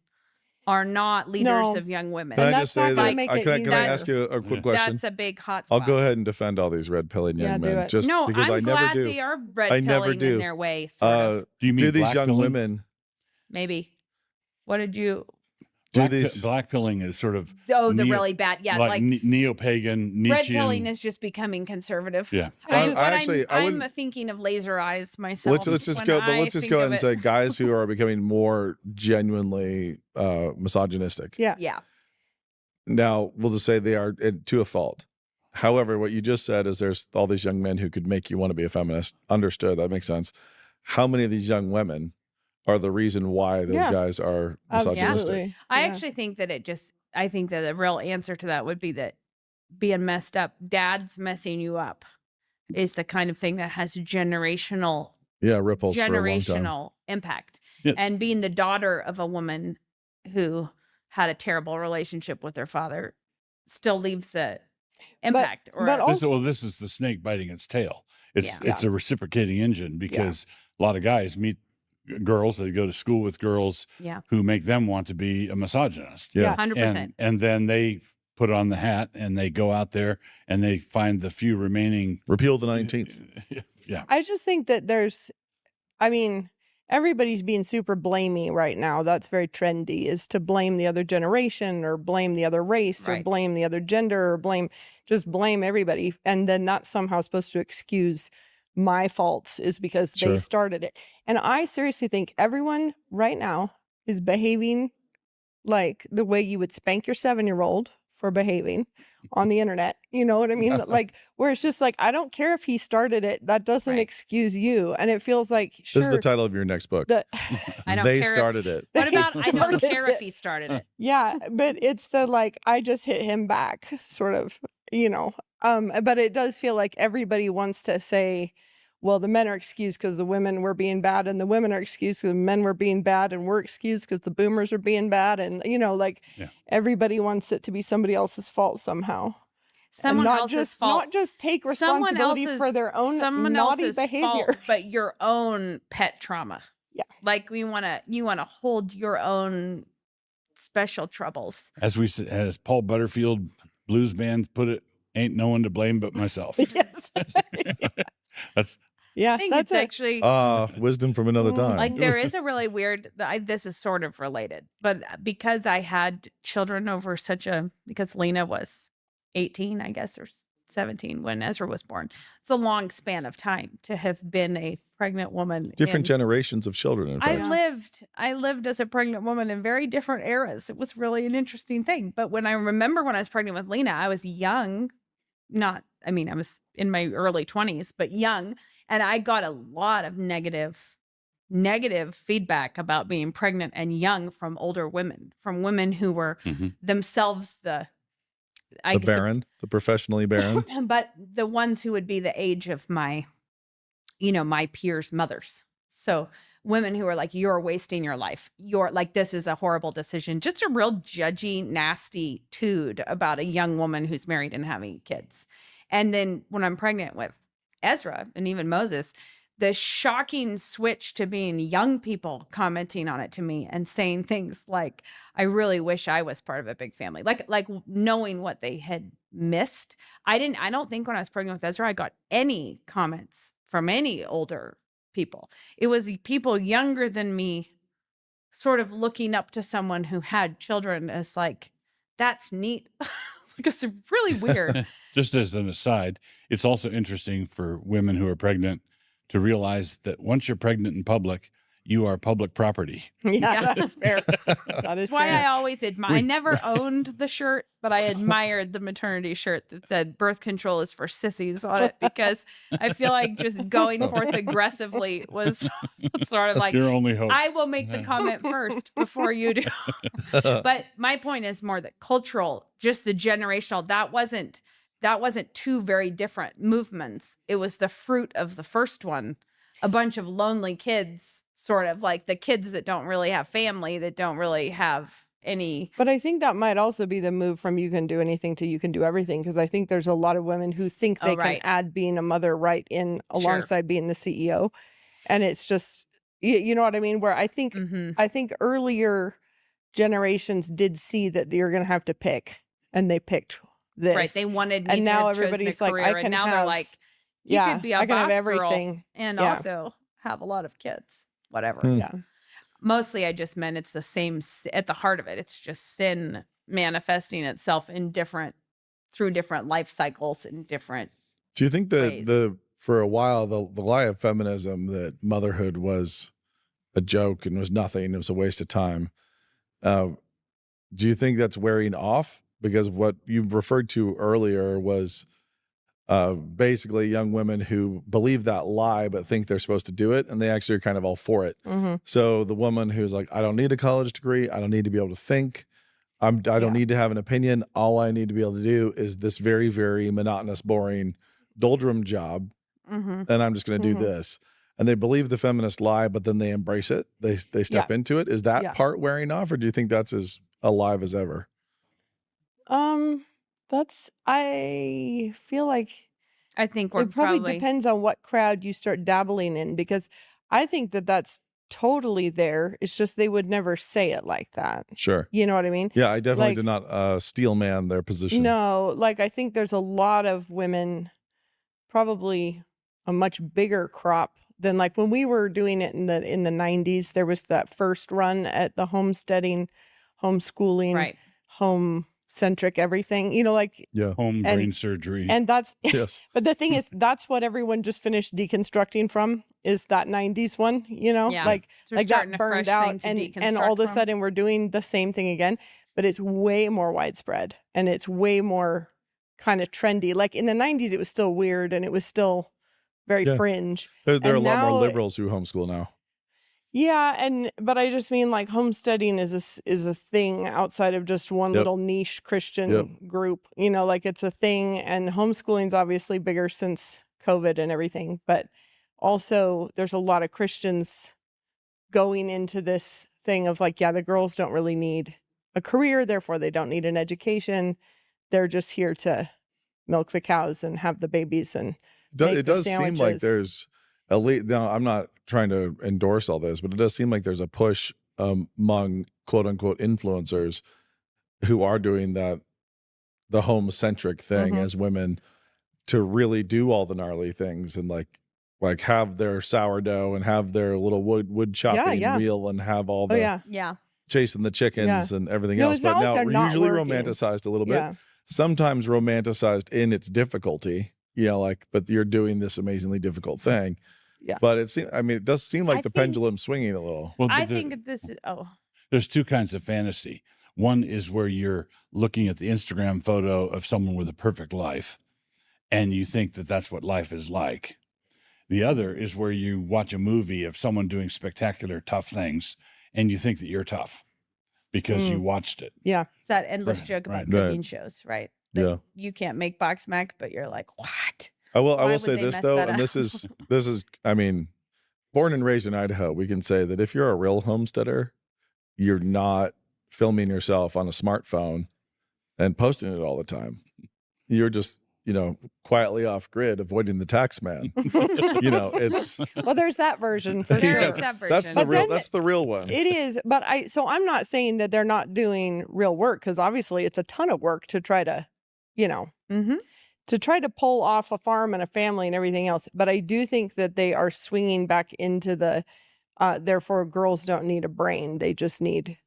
Speaker 7: are not leaders of young women.
Speaker 3: Can I just say that? Can I ask you a quick question?
Speaker 7: That's a big hot spot.
Speaker 3: I'll go ahead and defend all these red pilling young men. Just
Speaker 7: no,
Speaker 3: because
Speaker 7: I'm
Speaker 3: I never
Speaker 7: glad
Speaker 3: do.
Speaker 7: they are red pilling in their way. Sort of.
Speaker 4: Do you mean
Speaker 3: these young
Speaker 4: pilling?
Speaker 3: women?
Speaker 7: Maybe. What did you?
Speaker 4: Black pilling is sort of
Speaker 7: the really bad,
Speaker 4: like neo-pagan Nietzschean.
Speaker 7: Red pilling is just becoming conservative.
Speaker 4: Yeah,
Speaker 7: I'm thinking of laser eyes myself.
Speaker 3: Let's just go ahead and say guys who are becoming more genuinely misogynistic.
Speaker 6: Yeah.
Speaker 3: Now we'll just say they are to a fault. However, what you just said is there's all these young men who could make you want to be a feminist. Understood. That makes sense. How many of these young women are the reason why those guys are misogynistic?
Speaker 7: I actually think that I think that the real answer to that would be that being messed up, dad's messing you up, is the kind of thing that has generational
Speaker 3: ripples for a long time.
Speaker 7: Impact. Yeah. And being the daughter of a woman who had a terrible relationship with her father still leaves the impact.
Speaker 4: This is the snake biting its tail. It's a reciprocating engine because a lot of guys meet girls, they go to school with girls who make them want to be a misogynist.
Speaker 7: Yeah, 100%.
Speaker 4: And then they put on the hat and they go out there and they find the few remaining.
Speaker 3: Repeal the 19th.
Speaker 6: Yeah. I just think that everybody's being super blamey right now. That's very trendy, is to blame the other generation or blame the other race or blame the other gender or blame everybody. And then that's somehow supposed to excuse my faults is because they started it. And I seriously think everyone right now is behaving like the way you would spank your 7-year-old for behaving on the internet. You know what I mean? Like, where it's just like, I don't care if he started it. That doesn't excuse you. And it feels like,
Speaker 3: This is the title of your next book.
Speaker 7: I don't
Speaker 3: they
Speaker 7: care
Speaker 3: started it.
Speaker 7: What about I don't care if he started it?
Speaker 6: Yeah, but it's the like, I just hit him back sort of, but it does feel like everybody wants to say, well, the men are excused because the women were being bad, and the women are excused because the men were being bad, and we're excused because the boomers are being bad. And, everybody wants it to be somebody else's fault somehow.
Speaker 7: Someone else's fault.
Speaker 6: Not just take responsibility for their own naughty behavior.
Speaker 7: Fault, but your own pet trauma.
Speaker 6: Yeah.
Speaker 7: Like you want to hold your own special troubles.
Speaker 4: As Paul Butterfield blues band put it, ain't no one to blame but myself.
Speaker 6: Yes.
Speaker 7: I think it's actually
Speaker 3: wisdom from another time.
Speaker 7: Like there is a really weird, this is sort of related, but because I had children over because Lena was 18, I guess, or 17 when Ezra was born. It's a long span of time to have been a pregnant woman.
Speaker 3: Different generations of children, in fact.
Speaker 7: I lived as a pregnant woman in very different eras. It was really an interesting thing. But when I was pregnant with Lena, I was young. I was in my early 20s, but young. And I got a lot of negative feedback about being pregnant and young from older women, from women who were themselves the
Speaker 3: professionally barren.
Speaker 7: But the ones who would be the age of my peers' mothers. So women who are like, you're wasting your life. You're like, this is a horrible decision. Just a real judgy, nasty tude about a young woman who's married and having kids. And then when I'm pregnant with Ezra and even Moses, the shocking switch to being young people commenting on it to me and saying things like, I really wish I was part of a big family. Like knowing what they had missed. I don't think when I was pregnant with Ezra, I got any comments from any older people. It was people younger than me sort of looking up to someone who had children as like, that's neat. It's really weird.
Speaker 4: Just as an aside, it's also interesting for women who are pregnant to realize that once you're pregnant in public, you are public property.
Speaker 6: Yeah, that's fair. That is
Speaker 7: That's why
Speaker 6: fair.
Speaker 7: I always admire. I never owned the shirt, but I admired the maternity shirt that said "birth control is for sissies" on it, because I feel like just going forth aggressively was sort of like
Speaker 4: Your only hope.
Speaker 7: I will make the comment first before you do. But my point is more that cultural, just the generational. That wasn't two very different movements. It was the fruit of the first one. A bunch of lonely kids, sort of like the kids that don't really have family, that don't really have any.
Speaker 6: But I think that might also be the move from you can do anything to you can do everything, because I think there's a lot of women who think they can add being a mother right in alongside being the CEO. And it's just, you know what I mean? Where I think earlier generations did see that you're going to have to pick, and they picked this.
Speaker 7: Right. They wanted me
Speaker 6: and
Speaker 7: to
Speaker 6: now
Speaker 7: have chosen
Speaker 6: everybody's
Speaker 7: a
Speaker 6: like,
Speaker 7: career,
Speaker 6: I can
Speaker 7: and now
Speaker 6: have,
Speaker 7: they're like, you could be a
Speaker 6: I can have
Speaker 7: boss
Speaker 6: everything.
Speaker 7: girl and
Speaker 6: Yeah.
Speaker 7: also have a lot of kids, whatever.
Speaker 6: Yeah.
Speaker 7: Mostly I just meant it's the same at the heart of it. It's just sin manifesting itself in through different life cycles and different.
Speaker 3: Do you think
Speaker 7: ways.
Speaker 3: that for a while, the lie of feminism, that motherhood was a joke and was nothing, it was a waste of time. Do you think that's wearing off? Because what you referred to earlier was basically young women who believe that lie but think they're supposed to do it, and they actually are kind of all for it. So the woman who's like, I don't need a college degree, I don't need to be able to think, I don't need to have an opinion, all I need to be able to do is this very, very monotonous, boring doldrum job, and I'm just going to do this. And they believe the feminist lie, but then they embrace it. They step into it. Is that part wearing off, or do you think that's as alive as ever?
Speaker 6: I feel like
Speaker 7: I think
Speaker 6: it probably depends on what crowd you start dabbling in, because I think that that's totally there. It's just they would never say it like that.
Speaker 3: Sure.
Speaker 6: You know what I mean?
Speaker 3: Yeah, I definitely did not steel man their position.
Speaker 6: No, like I think there's a lot of women, probably a much bigger crop than like when we were doing it in the 90s. There was that first run at the homesteading, homeschooling, home centric everything, you know, like
Speaker 4: home brain surgery.
Speaker 6: And that's
Speaker 3: yes.
Speaker 6: But the thing is, that's what everyone just finished deconstructing from, is that 90s one, you know, like that burned out, and all of a sudden we're doing the same thing again, but it's way more widespread and it's way more kind of trendy. Like in the 90s, it was still weird and it was still very fringe.
Speaker 3: There are a lot more liberals who homeschool now.
Speaker 6: Yeah, but I just mean like homesteading is a thing outside of just one little niche Christian group. You know, like it's a thing, and homeschooling's obviously bigger since COVID and everything. But also, there's a lot of Christians going into this thing of like, the girls don't really need a career, therefore they don't need an education. They're just here to milk the cows and have the babies and
Speaker 3: it does seem like there's. Now, I'm not trying to endorse all this, but it does seem like there's a push among quote unquote influencers who are doing the home centric thing as women, to really do all the gnarly things and like have their sourdough and have their little wood chopping wheel and have all the chasing the chickens and everything else. But now we're usually romanticized a little bit, sometimes romanticized in its difficulty, you know, like, but you're doing this amazingly difficult thing. Yeah. But it does seem like the pendulum's swinging a little.
Speaker 4: Well,
Speaker 7: I think this is,
Speaker 4: there's two kinds of fantasy. One is where you're looking at the Instagram photo of someone with a perfect life, and you think that that's what life is like. The other is where you watch a movie of someone doing spectacular, tough things, and you think that you're tough because you watched it.
Speaker 6: Yeah.
Speaker 7: It's that endless joke about cooking shows, right? That you can't make box mac, but you're like, what?
Speaker 3: I will say this though, and this is, I mean, born and raised in Idaho, we can say that if you're a real homesteader, you're not filming yourself on a smartphone and posting it all the time. You're just, you know, quietly off grid, avoiding the tax man. You know, it's
Speaker 6: there's that version for
Speaker 7: there
Speaker 6: sure.
Speaker 7: Is that version.
Speaker 3: That's the real one.
Speaker 6: It is, but I'm not saying that they're not doing real work, because obviously it's a ton of work to try to, you know, to try to pull off a farm and a family and everything else. But I do think that they are swinging back into the, therefore girls don't need a brain. They just need,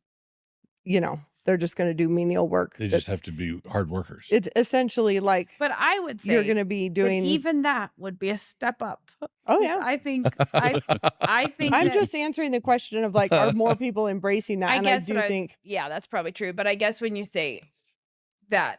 Speaker 6: you know, they're just going to do menial work.
Speaker 4: They just have to be hard workers.
Speaker 6: It's essentially like,
Speaker 7: but I would say
Speaker 6: you're going to be doing
Speaker 7: even that would be a step up.
Speaker 6: Oh yeah,
Speaker 7: I think I'm
Speaker 6: just answering the question of like, are more people embracing that? And I do think,
Speaker 7: yeah, that's probably true. But I guess when you say that,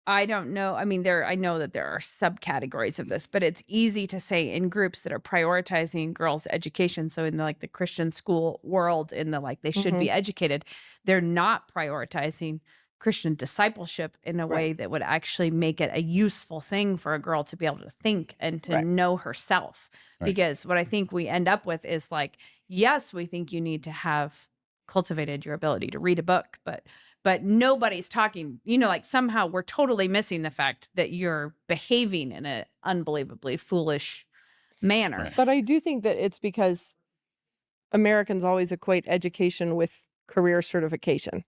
Speaker 7: I don't know. I mean, I know that there are subcategories of this, but it's easy to say in groups that are prioritizing girls' education. So in the Christian school world, in the they should be educated, they're not prioritizing Christian discipleship in a way that would actually make it a useful thing for a girl to be able to think and to know herself. Because what I think we end up with is yes, we think you need to have cultivated your ability to read a book, but nobody's talking, somehow we're totally missing the fact that you're behaving in an unbelievably foolish manner.
Speaker 6: Right. But I do think that it's because Americans always equate education with career certification.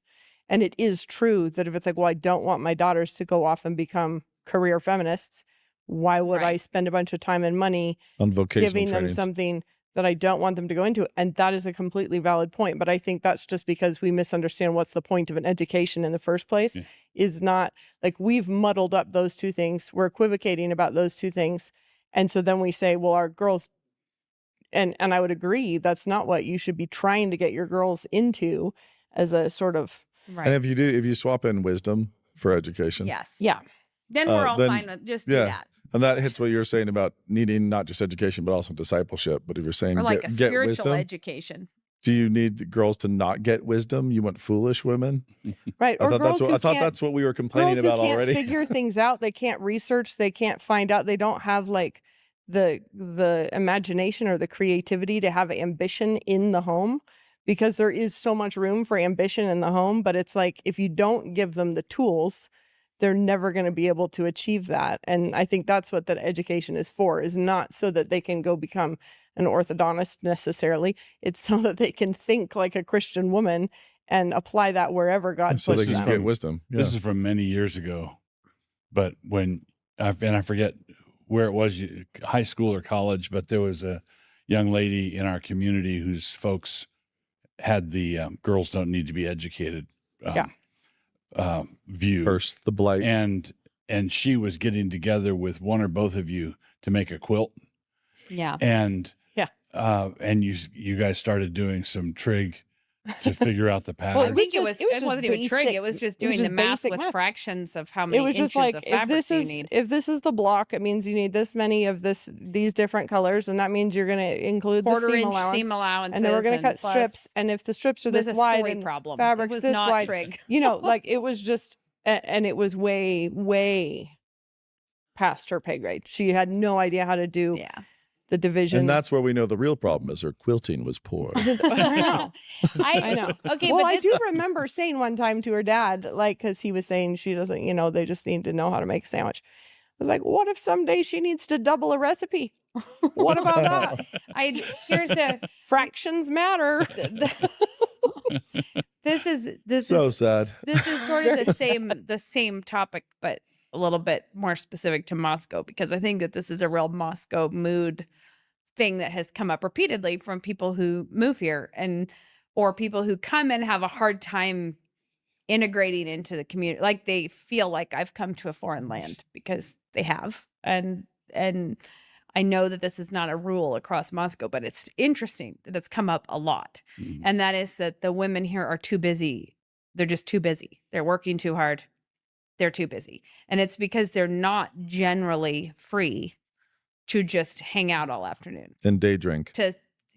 Speaker 6: And it is true that if it's well, I don't want my daughters to go off and become career feminists, why would I spend a bunch of time and money
Speaker 3: on vocational
Speaker 6: giving them something that I don't want them to go into? And that is a completely valid point. But I think that's just because we misunderstand what's the point of an education in the first place. Is not we've muddled up those two things. We're equivocating about those two things. And so then we say, well, our girls, and I would agree, that's not what you should be trying to get your girls into as a sort of.
Speaker 3: And if you swap in wisdom for education.
Speaker 7: Yes.
Speaker 6: Yeah.
Speaker 7: Then we're all fine with just do that.
Speaker 3: And that hits what you're saying about needing not just education, but also discipleship. But if you're saying
Speaker 7: or a
Speaker 3: get
Speaker 7: spiritual
Speaker 3: wisdom,
Speaker 7: education.
Speaker 3: Do you need the girls to not get wisdom? You want foolish women?
Speaker 6: Right.
Speaker 3: I thought that's what we were complaining about already.
Speaker 6: Girls who can't figure things out. They can't research. They can't find out. They don't have the imagination or the creativity to have ambition in the home, because there is so much room for ambition in the home. But it's if you don't give them the tools, they're never going to be able to achieve that. And I think that's what that education is for, is not so that they can go become an orthodontist necessarily. It's so that they can think like a Christian woman and apply that wherever God puts them.
Speaker 3: So they can get wisdom. Yeah.
Speaker 4: This is from many years ago. But when, and I forget where it was, high school or college, but there was a young lady in our community whose folks had the girls don't need to be educated view.
Speaker 3: First, the blight.
Speaker 4: And she was getting together with one or both of you to make a quilt.
Speaker 7: Yeah.
Speaker 4: And you guys started doing some trig to figure out the pattern.
Speaker 7: Well, I think it wasn't even trig. It was just doing the math with fractions of how many inches of fabric you need.
Speaker 6: If this is the block, it means you need this many of these different colors, and that means you're going to include the seam allowance. And then we're going to cut strips. And if the strips are this wide and fabric's this wide,
Speaker 7: trig.
Speaker 6: It was just, and it was way, way past her pay grade. She had no idea how to do the division.
Speaker 3: And that's where we know the real problem is her quilting was poor.
Speaker 6: I know.
Speaker 7: Okay,
Speaker 6: well, I do remember saying one time to her dad, because he was saying she doesn't, they just need to know how to make a sandwich. I was like, what if someday she needs to double a recipe? What about that? Fractions matter.
Speaker 3: This is sad.
Speaker 7: This is sort of the same topic, but a little bit more specific to Moscow, because I think that this is a real Moscow mood thing that has come up repeatedly from people who move here or people who come and have a hard time integrating into the community. They feel like I've come to a foreign land, because they have. And I know that this is not a rule across Moscow, but it's interesting that it's come up a lot. Mm-hmm. And that is that the women here are too busy. They're just too busy. They're working too hard. They're too busy. And it's because they're not generally free to just hang out all afternoon.
Speaker 3: And day drink.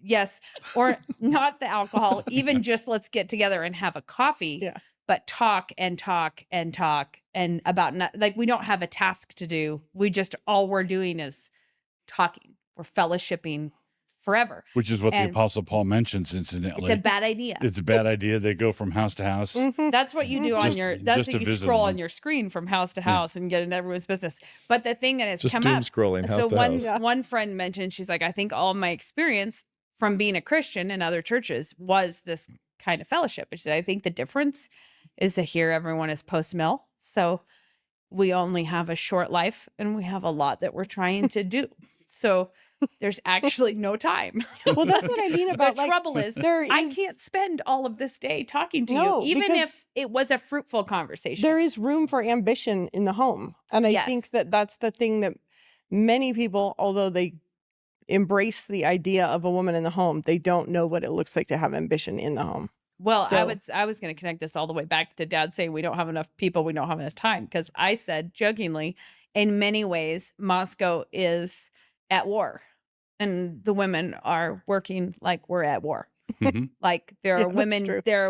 Speaker 7: Yes. Or not the alcohol, even just let's get together and have a coffee, but talk and talk and talk and about, we don't have a task to do. All we're doing is talking. We're fellowshipping forever.
Speaker 4: Which is what the Apostle Paul mentions, incidentally.
Speaker 7: It's a bad idea.
Speaker 4: It's a bad idea. They go from house to house.
Speaker 7: Mm-hmm. That's what you do on that's what you scroll on your screen from house to house and get in everyone's business. But the thing that has come up.
Speaker 3: Scrolling house to house.
Speaker 7: One friend mentioned, she's like, I think all my experience from being a Christian in other churches was this kind of fellowship. And she said, I think the difference is that here everyone is post-mill. So we only have a short life and we have a lot that we're trying to do. So there's actually no time.
Speaker 6: Well, that's what I mean about
Speaker 7: the trouble is I can't spend all of this day talking to you, even if it was a fruitful conversation.
Speaker 6: There is room for ambition in the home. And I think that that's the thing that many people, although they embrace the idea of a woman in the home, they don't know what it looks like to have ambition in the home.
Speaker 7: Well, I was going to connect this all the way back to Dad saying we don't have enough people, we don't have enough time, because I said jokingly, in many ways, Moscow is at war, and the women are working like we're at war.
Speaker 4: Mm-hmm.
Speaker 7: Like there are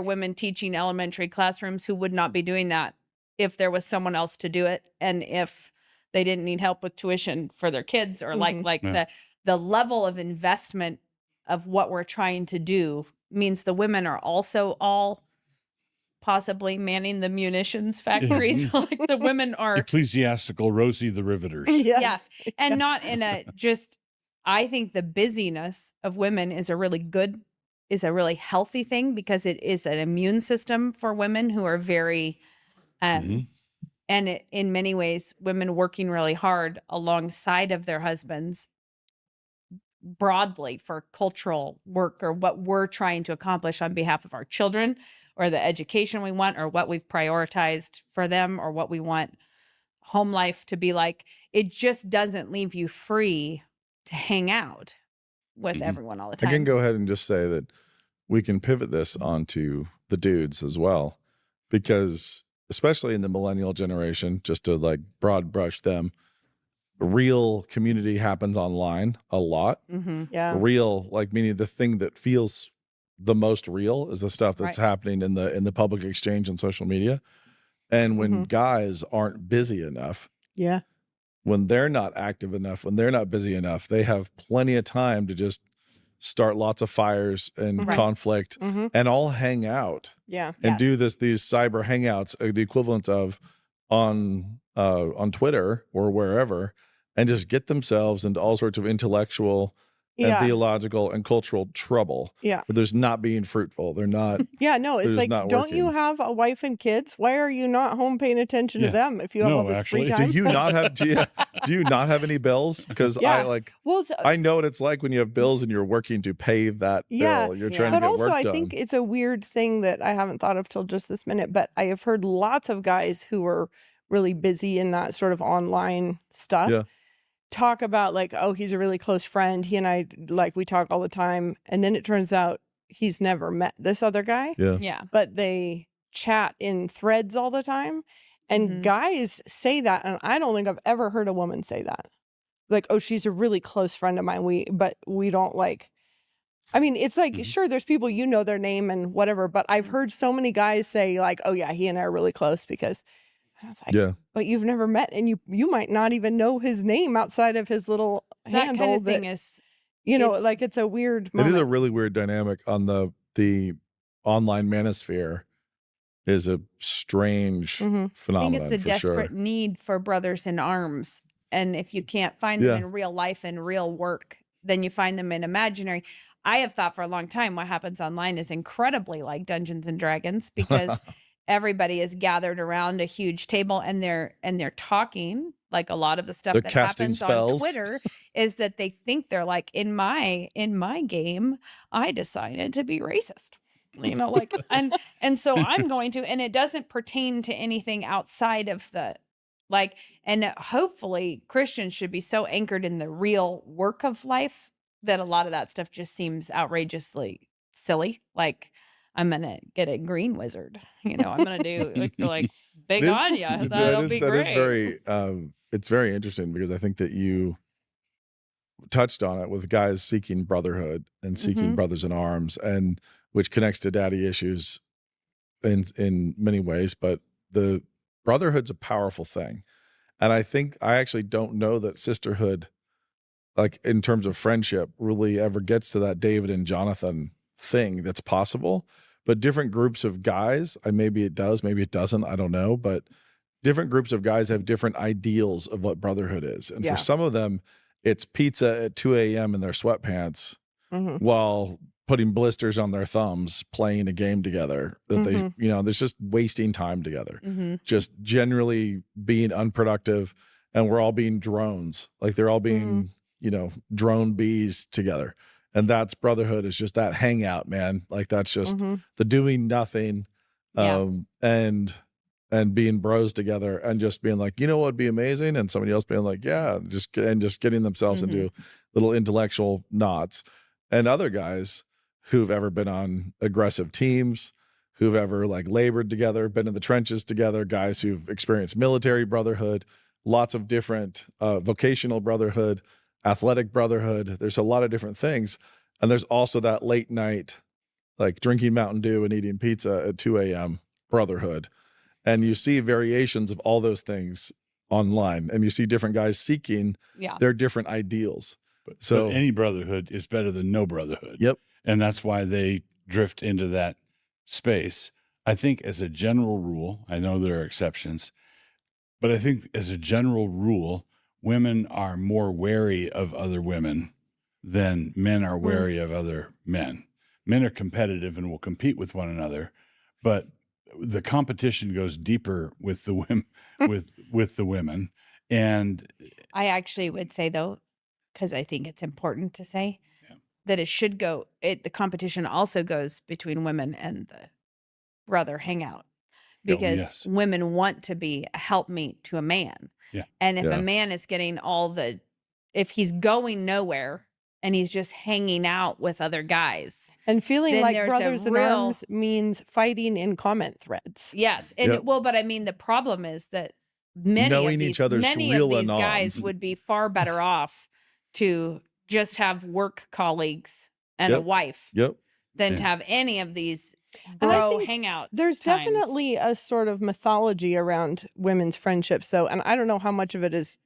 Speaker 7: women teaching elementary classrooms who would not be doing that if there was someone else to do it, and if they didn't need help with tuition for their kids, or the level of investment of what we're trying to do means the women are also all possibly manning the munitions factories. Like the women are
Speaker 4: ecclesiastical Rosie the Riveters.
Speaker 7: Yes. And not in a just, I think the busyness of women is a really healthy thing, because it is an immune system for women who are very, and in many ways, women working really hard alongside of their husbands broadly for cultural work, or what we're trying to accomplish on behalf of our children, or the education we want, or what we've prioritized for them, or what we want home life to be like. It just doesn't leave you free to hang out with everyone all the time.
Speaker 3: I can go ahead and just say that we can pivot this onto the dudes as well, because especially in the millennial generation, just to like broad brush them, real community happens online a lot.
Speaker 6: Yeah.
Speaker 3: Real, like, meaning the thing that feels the most real is the stuff that's happening in the public exchange and social media. And when guys aren't busy enough, when they're not active enough, when they're not busy enough, they have plenty of time to just start lots of fires and conflict and all hang out and do these cyber hangouts, the equivalent of on Twitter or wherever, and just get themselves into all sorts of intellectual and theological and cultural trouble. But there's not being fruitful. They're not.
Speaker 6: It's like, don't you have a wife and kids? Why are you not home paying attention to them if you have all this free time?
Speaker 3: Do you not have do you not have any bills? Because I know what it's like when you have bills and you're working to pay that bill. You're trying to get work done. But also,
Speaker 6: I think it's a weird thing that I haven't thought of till just this minute, but I have heard lots of guys who are really busy in that sort of online stuff talk about like, oh, he's a really close friend. He and I, like, we talk all the time. And then it turns out he's never met this other guy. But they chat in threads all the time. And guys say that. And I don't think I've ever heard a woman say that. Like, oh, she's a really close friend of mine. But we don't like, I mean, it's like, sure, there's people, you know their name and whatever. But I've heard so many guys say like, oh yeah, he and I are really close, because I was like, but you've never met, and you might not even know his name outside of his little handle.
Speaker 7: Kind of thing is,
Speaker 6: like, it's a weird moment.
Speaker 3: It is a really weird dynamic on the online manosphere. Is a strange phenomenon. I think
Speaker 7: it's a desperate need for brothers in arms, and if you can't find them in real life and real work, then you find them in imaginary. I have thought for a long time what happens online is incredibly like Dungeons and Dragons, because everybody is gathered around a huge table and they're talking. Like a lot of the stuff that happens on Twitter is that they think they're like, in my game, I decided to be racist. Like, and so I'm going to, and it doesn't pertain to anything outside of the, like, and hopefully Christians should be so anchored in the real work of life that a lot of that stuff just seems outrageously silly. Like, I'm going to get a green wizard. I'm going to do like big on you. That'll be great.
Speaker 3: That is very, it's very interesting, because I think that you touched on it with guys seeking brotherhood and seeking brothers in arms, and which connects to daddy issues in many ways. But the brotherhood's a powerful thing. And I think I actually don't know that sisterhood, like in terms of friendship, really ever gets to that David and Jonathan thing that's possible. But different groups of guys, maybe it does, maybe it doesn't, I don't know, but different groups of guys have different ideals of what brotherhood is. And for some of them, it's pizza at 2 a.m. in their sweatpants while putting blisters on their thumbs, playing a game together that they, there's just wasting time together, just generally being unproductive. And we're all being drones. Like, they're all being drone bees together. And that's brotherhood, is just that hangout, man. Like that's just the doing nothing, and being bros together, and just being like, what would be amazing? And somebody else being like, yeah, just getting themselves into little intellectual knots. And other guys who've ever been on aggressive teams, who've ever like labored together, been in the trenches together, guys who've experienced military brotherhood, lots of different vocational brotherhood, athletic brotherhood. There's a lot of different things. And there's also that late night, like drinking Mountain Dew and eating pizza at 2 a.m. brotherhood. And you see variations of all those things online, and you see different guys seeking their different ideals.
Speaker 4: But any brotherhood is better than no brotherhood.
Speaker 3: Yep.
Speaker 4: And that's why they drift into that space. I think as a general rule, I know there are exceptions, but I think as a general rule, women are more wary of other women than men are wary of other men. Men are competitive and will compete with one another, but the competition goes deeper with the women, with the women. And
Speaker 7: I actually would say, though, because I think it's important to say that it should go. The competition also goes between women and the brother hangout, because women want to be a helpmeet to a man.
Speaker 4: Yeah.
Speaker 7: And if a man is getting if he's going nowhere and he's just hanging out with other guys
Speaker 6: and feeling like brothers in arms means fighting in comment threads.
Speaker 7: Yes. And but I mean, the problem is that many of these guys would be far better off to just have work colleagues and a wife than to have any of these bro hangout.
Speaker 6: There's definitely a sort of mythology around women's friendships, though, and I don't know how much of it is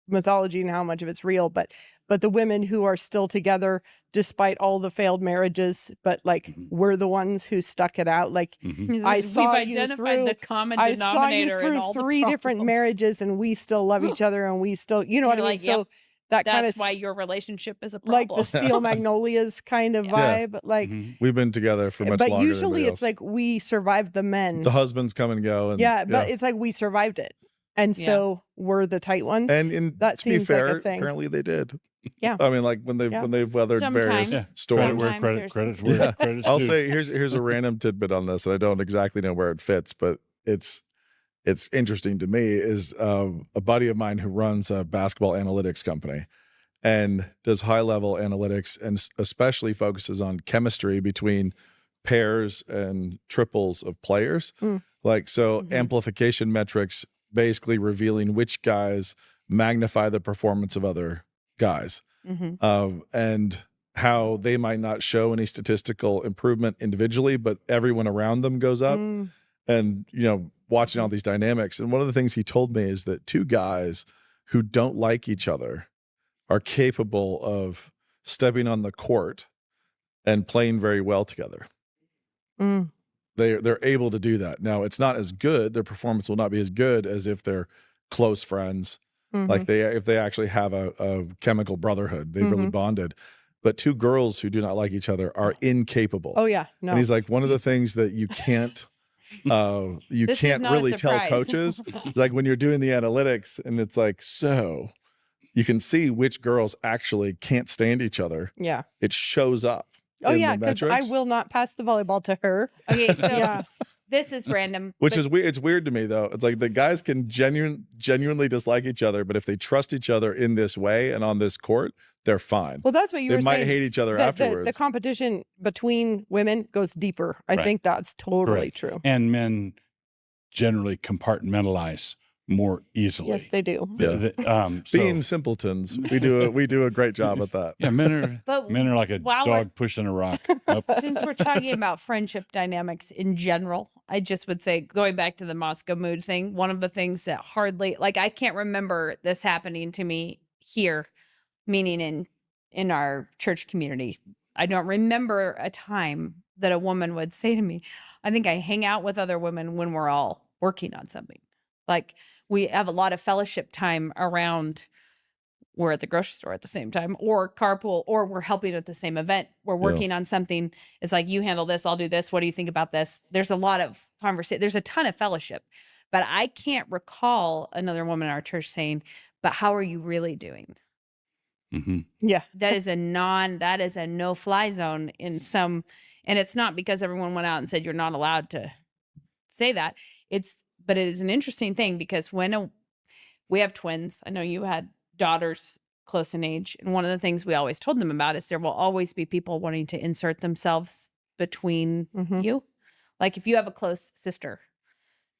Speaker 6: mythology and how much of it's real, but the women who are still together despite all the failed marriages, but like we're the ones who stuck it out. Like I saw
Speaker 7: We've identified the common denominator in all the
Speaker 6: 3 different marriages, and we still love each other, and we still, you know what I mean? So that's
Speaker 7: why your relationship is a problem.
Speaker 6: Like the Steel Magnolias kind of vibe. Like
Speaker 3: we've been together for much longer.
Speaker 6: But usually it's like we survived the men.
Speaker 3: The husbands come and go. And,
Speaker 6: but it's like we survived it. And so we're the tight ones.
Speaker 3: And
Speaker 6: that
Speaker 3: to
Speaker 6: seems
Speaker 3: be fair,
Speaker 6: like a thing.
Speaker 3: Apparently they did.
Speaker 6: Yeah.
Speaker 3: I mean, like when they've weathered various storms.
Speaker 4: Credit's
Speaker 3: I'll
Speaker 4: due.
Speaker 3: say here's a random tidbit on this, and I don't exactly know where it fits, but it's interesting to me. Is a buddy of mine who runs a basketball analytics company and does high level analytics, and especially focuses on chemistry between pairs and triples of players. Like amplification metrics, basically revealing which guys magnify the performance of other guys, and how they might not show any statistical improvement individually, but everyone around them goes up. And watching all these dynamics. And one of the things he told me is that 2 guys who don't like each other are capable of stepping on the court and playing very well together. They're able to do that. Now, it's not as good. Their performance will not be as good as if they're close friends. Like if they actually have a chemical brotherhood, they've really bonded. But 2 girls who do not like each other are incapable.
Speaker 6: Oh yeah, no.
Speaker 3: And he's like, one of the things that you can't really tell coaches is like when you're doing the analytics, and it's like, so you can see which girls actually can't stand each other.
Speaker 6: Yeah,
Speaker 3: it shows up.
Speaker 6: Oh yeah, because I will not pass the volleyball to her.
Speaker 7: Okay, so this is random.
Speaker 3: Which is weird. It's weird to me though. It's like the guys can genuinely dislike each other, but if they trust each other in this way and on this court, they're fine.
Speaker 6: Well, that's what you were saying.
Speaker 3: They might hate each other afterwards.
Speaker 6: The competition between women goes deeper. I think that's totally true.
Speaker 4: And men generally compartmentalize more easily.
Speaker 6: Yes, they do.
Speaker 3: Being simpletons, we do a great job at that.
Speaker 4: Yeah, men are like a dog pushing a rock.
Speaker 7: Since we're talking about friendship dynamics in general, I just would say, going back to the Moscow mood thing, one of the things that I can't remember this happening to me here, meaning in our church community. I don't remember a time that a woman would say to me, I think I hang out with other women when we're all working on something. Like we have a lot of fellowship time around, we're at the grocery store at the same time, or carpool, or we're helping at the same event. We're working on something. It's like, you handle this, I'll do this. What do you think about this? There's a lot of conversation. There's a ton of fellowship, but I can't recall another woman in our church saying, but how are you really doing?
Speaker 4: Mm-hmm.
Speaker 6: Yeah.
Speaker 7: That is a no-fly zone in some, and it's not because everyone went out and said you're not allowed to say that. But it is an interesting thing because we have twins. I know you had daughters close in age. And one of the things we always told them about is there will always be people wanting to insert themselves between you. Like if you have a close sister,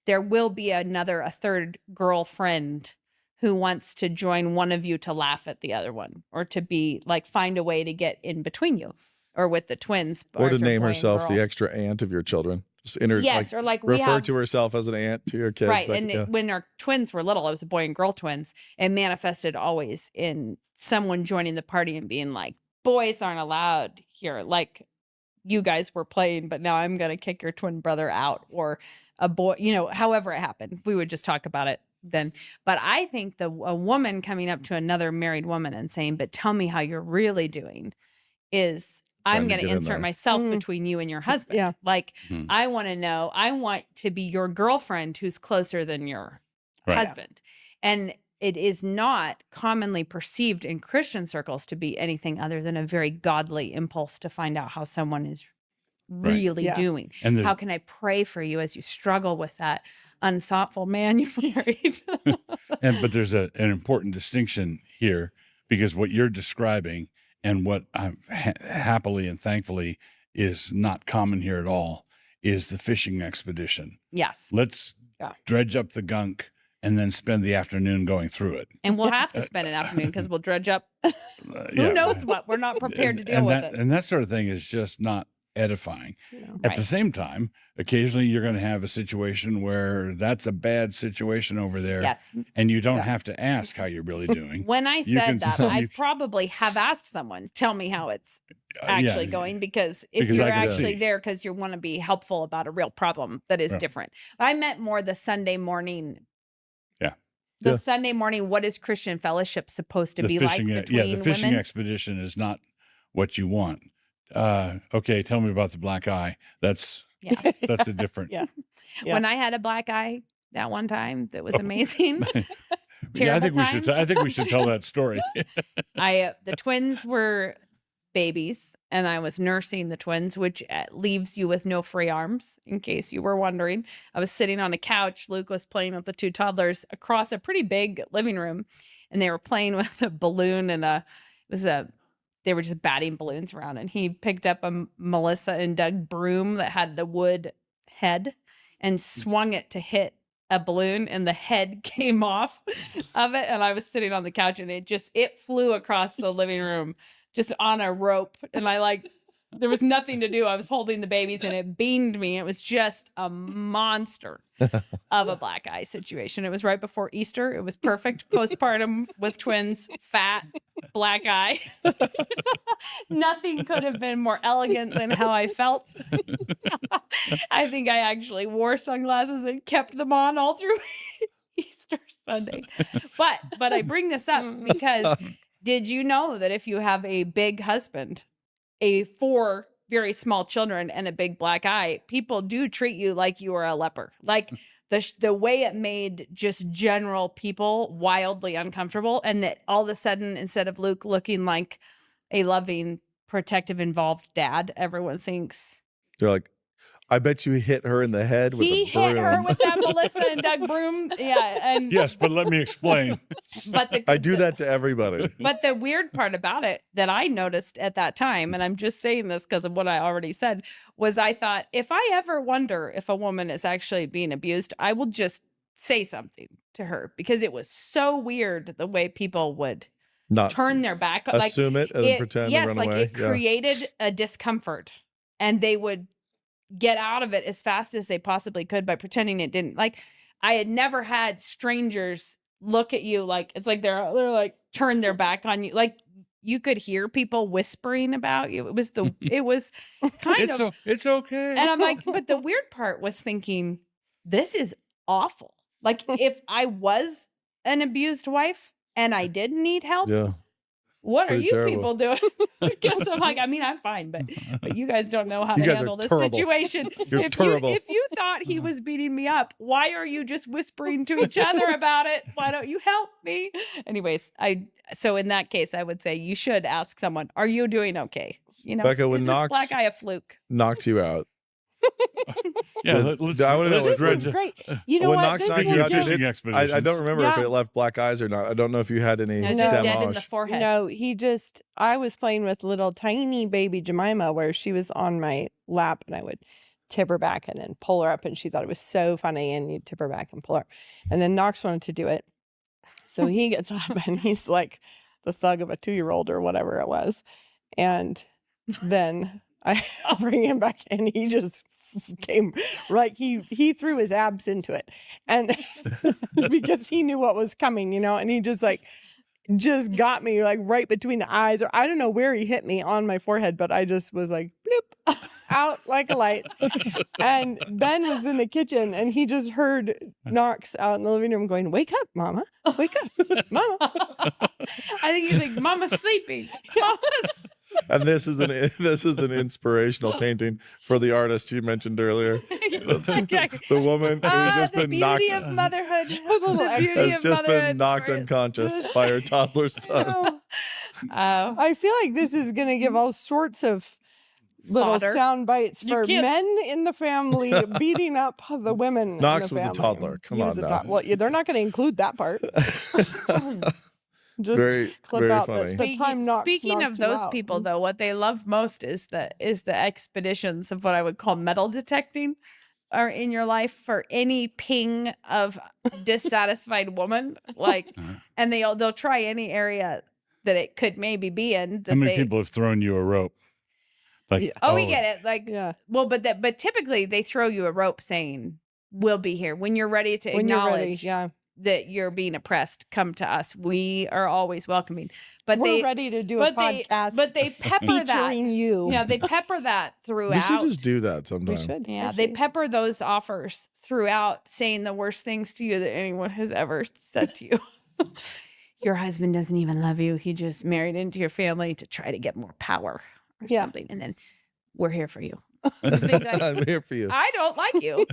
Speaker 7: there will be a third girlfriend who wants to join one of you to laugh at the other one, or to be like, find a way to get in between you, or with the twins.
Speaker 3: Or to name herself the extra aunt of your children. Just
Speaker 7: yes, or like
Speaker 3: refer to herself as an aunt to your kids.
Speaker 7: Right.
Speaker 3: Like,
Speaker 7: and when our twins were little, it was a boy and girl twins. It manifested always in someone joining the party and being like, boys aren't allowed here. Like you guys were playing, but now I'm going to kick your twin brother out, or a boy, however it happened. We would just talk about it then. But I think a woman coming up to another married woman and saying, but tell me how you're really doing, is I'm going to insert myself between you and your husband.
Speaker 6: Yeah.
Speaker 7: Like, I want to know, I want to be your girlfriend who's closer than your husband. And it is not commonly perceived in Christian circles to be anything other than a very godly impulse to find out how someone is really doing. And how can I pray for you as you struggle with that unthoughtful man you married?
Speaker 4: But there's an important distinction here, because what you're describing and what I'm happily and thankfully is not common here at all is the fishing expedition.
Speaker 7: Yes.
Speaker 4: Let's dredge up the gunk and then spend the afternoon going through it.
Speaker 7: And we'll have to spend an afternoon because we'll dredge up. Who knows what? We're not prepared to deal with it.
Speaker 4: And that sort of thing is just not edifying. At the same time, occasionally you're going to have a situation where that's a bad situation over there.
Speaker 7: Yes.
Speaker 4: And you don't have to ask how you're really doing.
Speaker 7: When I said that, I probably have asked someone, tell me how it's actually going, because you're actually there because you want to be helpful about a real problem that is different. I meant more the Sunday morning. The Sunday morning, what is Christian fellowship supposed to be like between women?
Speaker 4: The fishing expedition is not what you want. Okay, tell me about the black eye. That's a different.
Speaker 7: When I had a black eye that one time, that was amazing.
Speaker 4: I think we should tell that story.
Speaker 7: The twins were babies, and I was nursing the twins, which leaves you with no free arms, in case you were wondering. I was sitting on a couch. Luke was playing with the two toddlers across a pretty big living room, and they were playing with a balloon, and they were just batting balloons around, and he picked up a Melissa and Doug broom that had the wood head and swung it to hit a balloon, and the head came off of it. And I was sitting on the couch, and it flew across the living room just on a rope. And there was nothing to do. I was holding the babies, and it beamed me. It was just a monster of a black eye situation. It was right before Easter. It was perfect. Postpartum with twins, fat, black eye. Nothing could have been more elegant than how I felt. I think I actually wore sunglasses and kept them on all through Easter Sunday. But I bring this up because did you know that if you have a big husband, 4 very small children, and a big black eye, people do treat you like you are a leper. Like the way it made just general people wildly uncomfortable, and that all of a sudden, instead of Luke looking like a loving, protective, involved dad, everyone thinks
Speaker 3: they're like, I bet you hit her in the head with a broom.
Speaker 7: He hit her with that Melissa and Doug broom. Yeah. And
Speaker 4: yes, but let me explain.
Speaker 3: I do that to everybody.
Speaker 7: But the weird part about it that I noticed at that time, and I'm just saying this because of what I already said, was I thought, if I ever wonder if a woman is actually being abused, I will just say something to her, because it was so weird the way people would turn their back.
Speaker 3: Assume it and pretend to run away.
Speaker 7: It created a discomfort, and they would get out of it as fast as they possibly could by pretending it didn't. Like, I had never had strangers look at you like it's like they're like turn their back on you. Like, you could hear people whispering about you. It was kind of
Speaker 4: it's okay.
Speaker 7: And I'm like, but the weird part was thinking, this is awful. Like, if I was an abused wife and I did need help, what are you
Speaker 3: terrible.
Speaker 7: people doing? Because I'm like, I mean, I'm fine, but you guys don't know how to handle this situation. If you thought he was beating me up, why are you just whispering to each other about it? Why don't you help me? Anyways, so in that case, I would say you should ask someone, are you doing okay? You know,
Speaker 3: Becca, when
Speaker 7: is this
Speaker 3: Knox
Speaker 7: black eye a fluke?
Speaker 3: knocked you out.
Speaker 4: Yeah,
Speaker 3: I want to know.
Speaker 6: This is great. You know
Speaker 3: when
Speaker 6: what?
Speaker 3: Knox
Speaker 6: This
Speaker 3: knocked
Speaker 6: will
Speaker 3: you out,
Speaker 6: do-
Speaker 3: I don't remember if it left black eyes or not. I don't know if you had any
Speaker 7: No, just
Speaker 6: No.
Speaker 7: dead in the
Speaker 3: damage.
Speaker 7: forehead.
Speaker 6: No, I was playing with little tiny baby Jemima where she was on my lap and I would tip her back and then pull her up and she thought it was so funny and you'd tip her back and pull her up. And then Knox wanted to do it. So he gets up and he's like the thug of a 2-year-old or whatever it was. And then I bring him back and he just came like he threw his abs into it and because he knew what was coming, you know, and he just got me like right between the eyes, or I don't know where he hit me on my forehead, but I just was like bloop out like a light. And Ben was in the kitchen and he just heard Knox out in the living room going, "Wake up, Mama, wake up, Mama."
Speaker 7: I think he's like, Mama's sleeping. Mama's
Speaker 3: And this is an inspirational painting for the artist you mentioned earlier. The woman who's just
Speaker 6: The
Speaker 3: been knocked
Speaker 6: beauty of motherhood.
Speaker 3: has just been knocked unconscious by her toddler son.
Speaker 6: I feel like this is going to give all sorts of little
Speaker 7: Fodder.
Speaker 6: sound bites
Speaker 7: You
Speaker 6: for
Speaker 7: can't-
Speaker 6: men in the family beating up the women.
Speaker 3: Knox
Speaker 6: in the
Speaker 3: was a
Speaker 6: family.
Speaker 3: toddler. Come
Speaker 6: He
Speaker 3: on
Speaker 6: was a
Speaker 3: now.
Speaker 6: Well, yeah, they're not going to include that part. Just
Speaker 3: Very,
Speaker 6: clip
Speaker 3: very
Speaker 6: out
Speaker 3: funny.
Speaker 6: the time Knox
Speaker 7: Speaking of
Speaker 6: knocked you
Speaker 7: those
Speaker 6: out.
Speaker 7: people, though, what they love most is the expeditions of what I would call metal detecting are in your life for any ping of dissatisfied woman, like, and they'll try any area that it could maybe be in.
Speaker 4: How many people have thrown you a rope? Like,
Speaker 7: Oh, we get it. Like,
Speaker 6: Yeah.
Speaker 7: well, but typically they throw you a rope saying, "We'll be here when you're ready to
Speaker 6: When you're ready,
Speaker 7: acknowledge
Speaker 6: yeah.
Speaker 7: that you're being oppressed. Come to us. We are always welcoming." But
Speaker 6: We're ready to do a podcast.
Speaker 7: But they pepper that.
Speaker 6: featuring you.
Speaker 7: Yeah, they pepper that throughout.
Speaker 3: We should just do that
Speaker 6: We
Speaker 3: sometime.
Speaker 6: should.
Speaker 7: Yeah,
Speaker 6: actually.
Speaker 7: they pepper those offers throughout, saying the worst things to you that anyone has ever said to you. Your husband doesn't even love you. He just married into your family to try to get more power or
Speaker 6: Yeah.
Speaker 7: something. And then we're here for you.
Speaker 3: I'm here for you.
Speaker 7: I don't like you.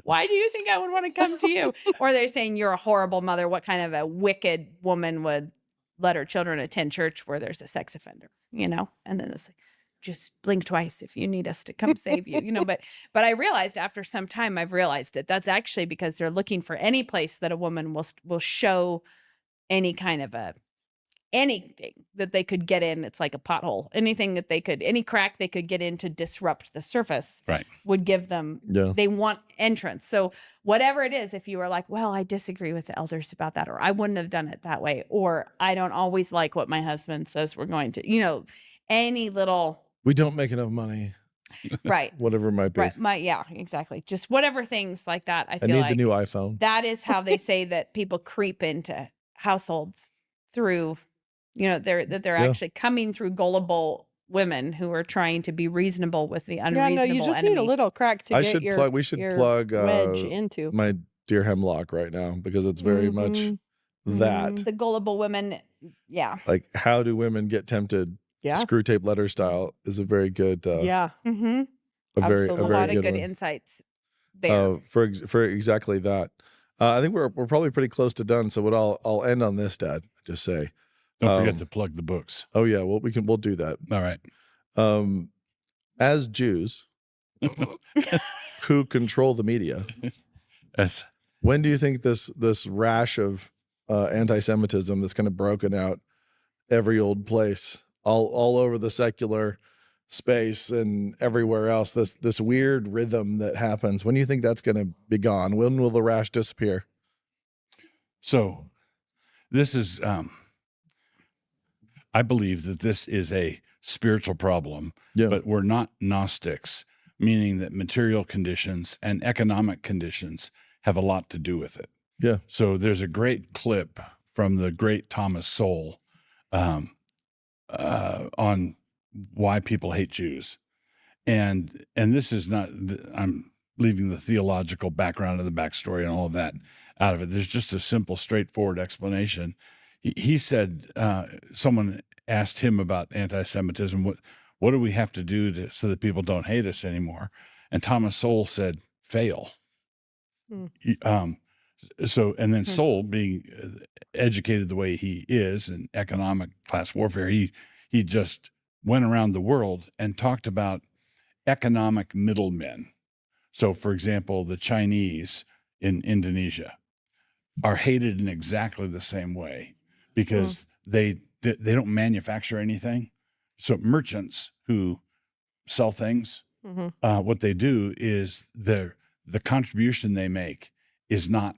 Speaker 7: Why do you think I would want to come to you? Or they're saying you're a horrible mother. What kind of a wicked woman would let her children attend church where there's a sex offender, you know? And then it's like, just blink twice if you need us to come save you, you know? But I realized after some time, I've realized that that's actually because they're looking for any place that a woman will show any kind of anything that they could get in. It's like a pothole. Anything that any crack they could get in to disrupt the surface would give them, they want entrance. So whatever it is, if you were like, well, I disagree with the elders about that, or I wouldn't have done it that way, or I don't always like what my husband says we're going to, you know, any little.
Speaker 3: We don't make enough money.
Speaker 7: Right.
Speaker 3: Whatever it might be.
Speaker 7: Right. Yeah, exactly. Just whatever things like that. I
Speaker 3: I
Speaker 7: feel
Speaker 3: need
Speaker 7: like
Speaker 3: the new iPhone.
Speaker 7: that is how they say that people creep into households through, you know, they're actually coming through gullible women who are trying to be reasonable with the unreasonable
Speaker 6: Yeah, no, you just
Speaker 7: enemy.
Speaker 6: need a little crack to get your
Speaker 3: we should
Speaker 6: your
Speaker 3: plug
Speaker 6: wedge into.
Speaker 3: my dear Hemlock right now because it's very much that.
Speaker 7: The gullible women. Yeah.
Speaker 3: Like, how do women get tempted?
Speaker 6: Yeah.
Speaker 3: Screw tape letter style is a very good.
Speaker 6: Yeah.
Speaker 7: Mm-hmm.
Speaker 3: a very
Speaker 7: a
Speaker 3: very
Speaker 7: lot of good
Speaker 3: one.
Speaker 7: insights there.
Speaker 3: For exactly that. I think we're probably pretty close to done. So what I'll end on this, Dad. Just say,
Speaker 4: don't forget to plug the books.
Speaker 3: Oh yeah, well we'll do that.
Speaker 4: All right.
Speaker 3: As Jews who control the media,
Speaker 4: Yes.
Speaker 3: when do you think this rash of anti-Semitism that's kind of broken out every old place, all over the secular space and everywhere else, this weird rhythm that happens, when do you think that's going to be gone? When will the rash disappear?
Speaker 4: So this is, I believe that this is a spiritual problem, but we're not Gnostics, meaning that material conditions and economic conditions have a lot to do with it.
Speaker 3: Yeah.
Speaker 4: So there's a great clip from the great Thomas Sowell on why people hate Jews. And this is not, I'm leaving the theological background of the backstory and all of that out of it. There's just a simple, straightforward explanation. he said, someone asked him about anti-Semitism. What do we have to do so that people don't hate us anymore? And Thomas Sowell said, fail. And then Sowell, being educated the way he is in economic class warfare, he just went around the world and talked about economic middlemen. So, for example, the Chinese in Indonesia are hated in exactly the same way because they don't manufacture anything. So merchants who sell things, what they do is the contribution they make is not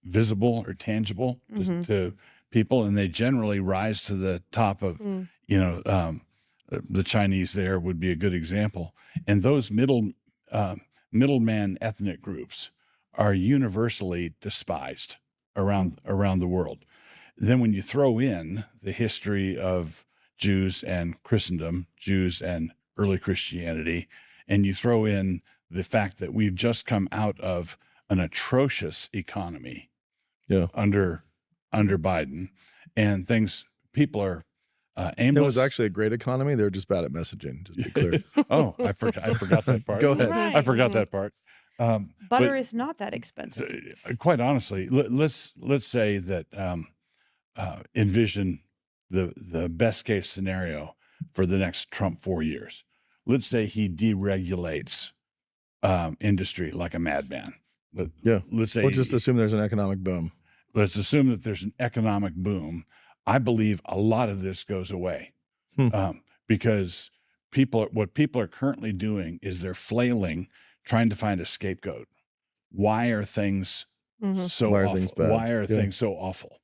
Speaker 4: visible or tangible to people, and they generally rise to the top of, the Chinese there would be a good example. And those middleman ethnic groups are universally despised around the world. Then when you throw in the history of Jews and Christendom, Jews and early Christianity, and you throw in the fact that we've just come out of an atrocious economy under Biden, and people are aimless.
Speaker 3: It was actually a great economy. They were just bad at messaging, just to be clear.
Speaker 4: Oh, I forgot that part.
Speaker 3: Go ahead.
Speaker 7: Right.
Speaker 4: I forgot that part.
Speaker 7: Butter is not that expensive.
Speaker 4: Quite honestly, let's say that envision the best case scenario for the next Trump 4 years. Let's say he deregulates industry like a madman. Let's say
Speaker 3: we'll just assume there's an economic boom.
Speaker 4: Let's assume that there's an economic boom. I believe a lot of this goes away because what people are currently doing is they're flailing, trying to find a scapegoat. Why are things so awful?
Speaker 3: Things bad?
Speaker 4: Why are things so awful?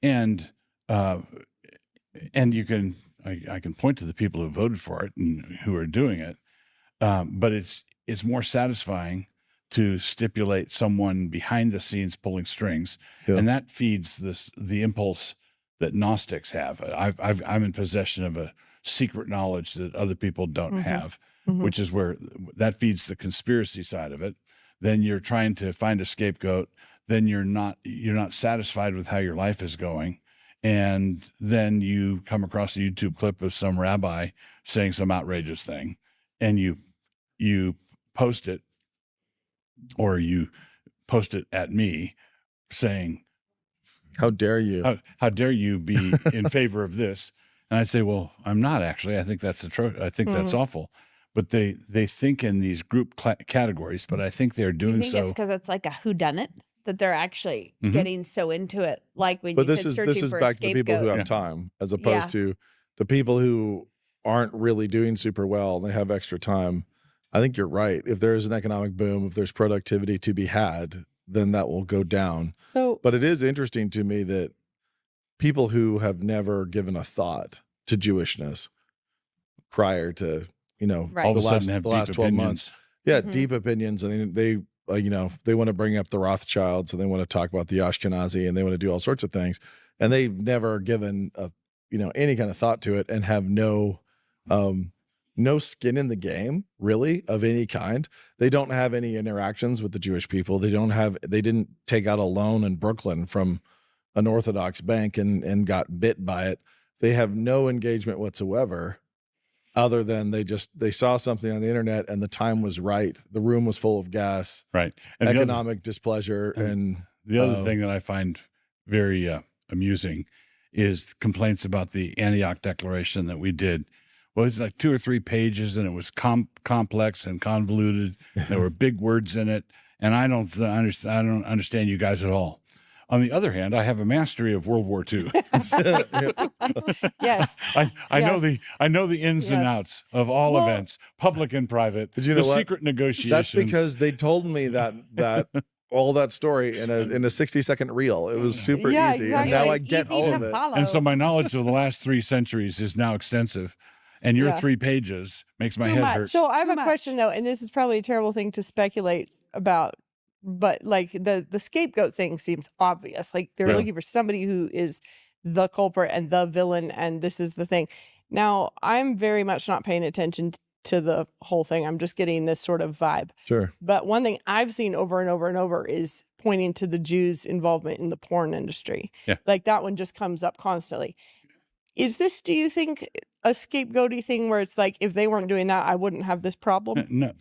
Speaker 4: And you can I can point to the people who voted for it and who are doing it, but it's more satisfying to stipulate someone behind the scenes pulling strings, and that feeds the impulse that Gnostics have. I'm in possession of a secret knowledge that other people don't have, which is where that feeds the conspiracy side of it. Then you're trying to find a scapegoat. Then you're not satisfied with how your life is going. And then you come across a YouTube clip of some rabbi saying some outrageous thing, and you post it, or you post it at me saying,
Speaker 3: how dare you?
Speaker 4: How dare you be in favor of this? And I'd say, well, I'm not actually. I think that's that's awful. But they think in these group categories, but I think they're doing so.
Speaker 7: It's because it's like a whodunit that they're actually getting so into it. Like when
Speaker 3: this is back to the people who have time, as opposed to the people who aren't really doing super well and they have extra time. I think you're right. If there is an economic boom, if there's productivity to be had, then that will go down. But it is interesting to me that people who have never given a thought to Jewishness prior to,
Speaker 4: all of a sudden
Speaker 3: the last 12 months. Yeah, deep opinions. And they want to bring up the Rothschilds, and they want to talk about the Ashkenazi, and they want to do all sorts of things. And they've never given any kind of thought to it, and have no skin in the game, really, of any kind. They don't have any interactions with the Jewish people. They didn't take out a loan in Brooklyn from an Orthodox bank and got bit by it. They have no engagement whatsoever, other than they saw something on the internet and the time was right. The room was full of gas,
Speaker 4: right? And
Speaker 3: economic displeasure. And
Speaker 4: the other thing that I find very amusing is complaints about the Antioch Declaration that we did. Well, it's like 2 or 3 pages, and it was complex and convoluted. There were big words in it, and I don't understand you guys at all. On the other hand, I have a mastery of World War II.
Speaker 6: Yes,
Speaker 4: I know the ins and outs of all events, public and private.
Speaker 3: But you know
Speaker 4: the
Speaker 3: what?
Speaker 4: Secret negotiations.
Speaker 3: That's because they told me that all that story in a 60-second reel. It was super easy,
Speaker 6: exactly.
Speaker 3: and now I
Speaker 7: It's
Speaker 3: get
Speaker 7: easy
Speaker 3: all
Speaker 7: to
Speaker 3: of it.
Speaker 7: follow.
Speaker 4: And so my knowledge of the last 3 centuries is now extensive, and your 3 pages makes my head hurt.
Speaker 6: So I have a question though, and this is probably a terrible thing to speculate about, but like the scapegoat thing seems obvious. Like they're looking for somebody who is the culprit and the villain, and this is the thing. Now, I'm very much not paying attention to the whole thing. I'm just getting this sort of vibe.
Speaker 3: Sure.
Speaker 6: But one thing I've seen over and over and over is pointing to the Jews' involvement in the porn industry.
Speaker 4: Yeah.
Speaker 6: Like that one just comes up constantly. Is this, do you think, a scapegoaty thing where it's like, if they weren't doing that, I wouldn't have this problem?
Speaker 4: No.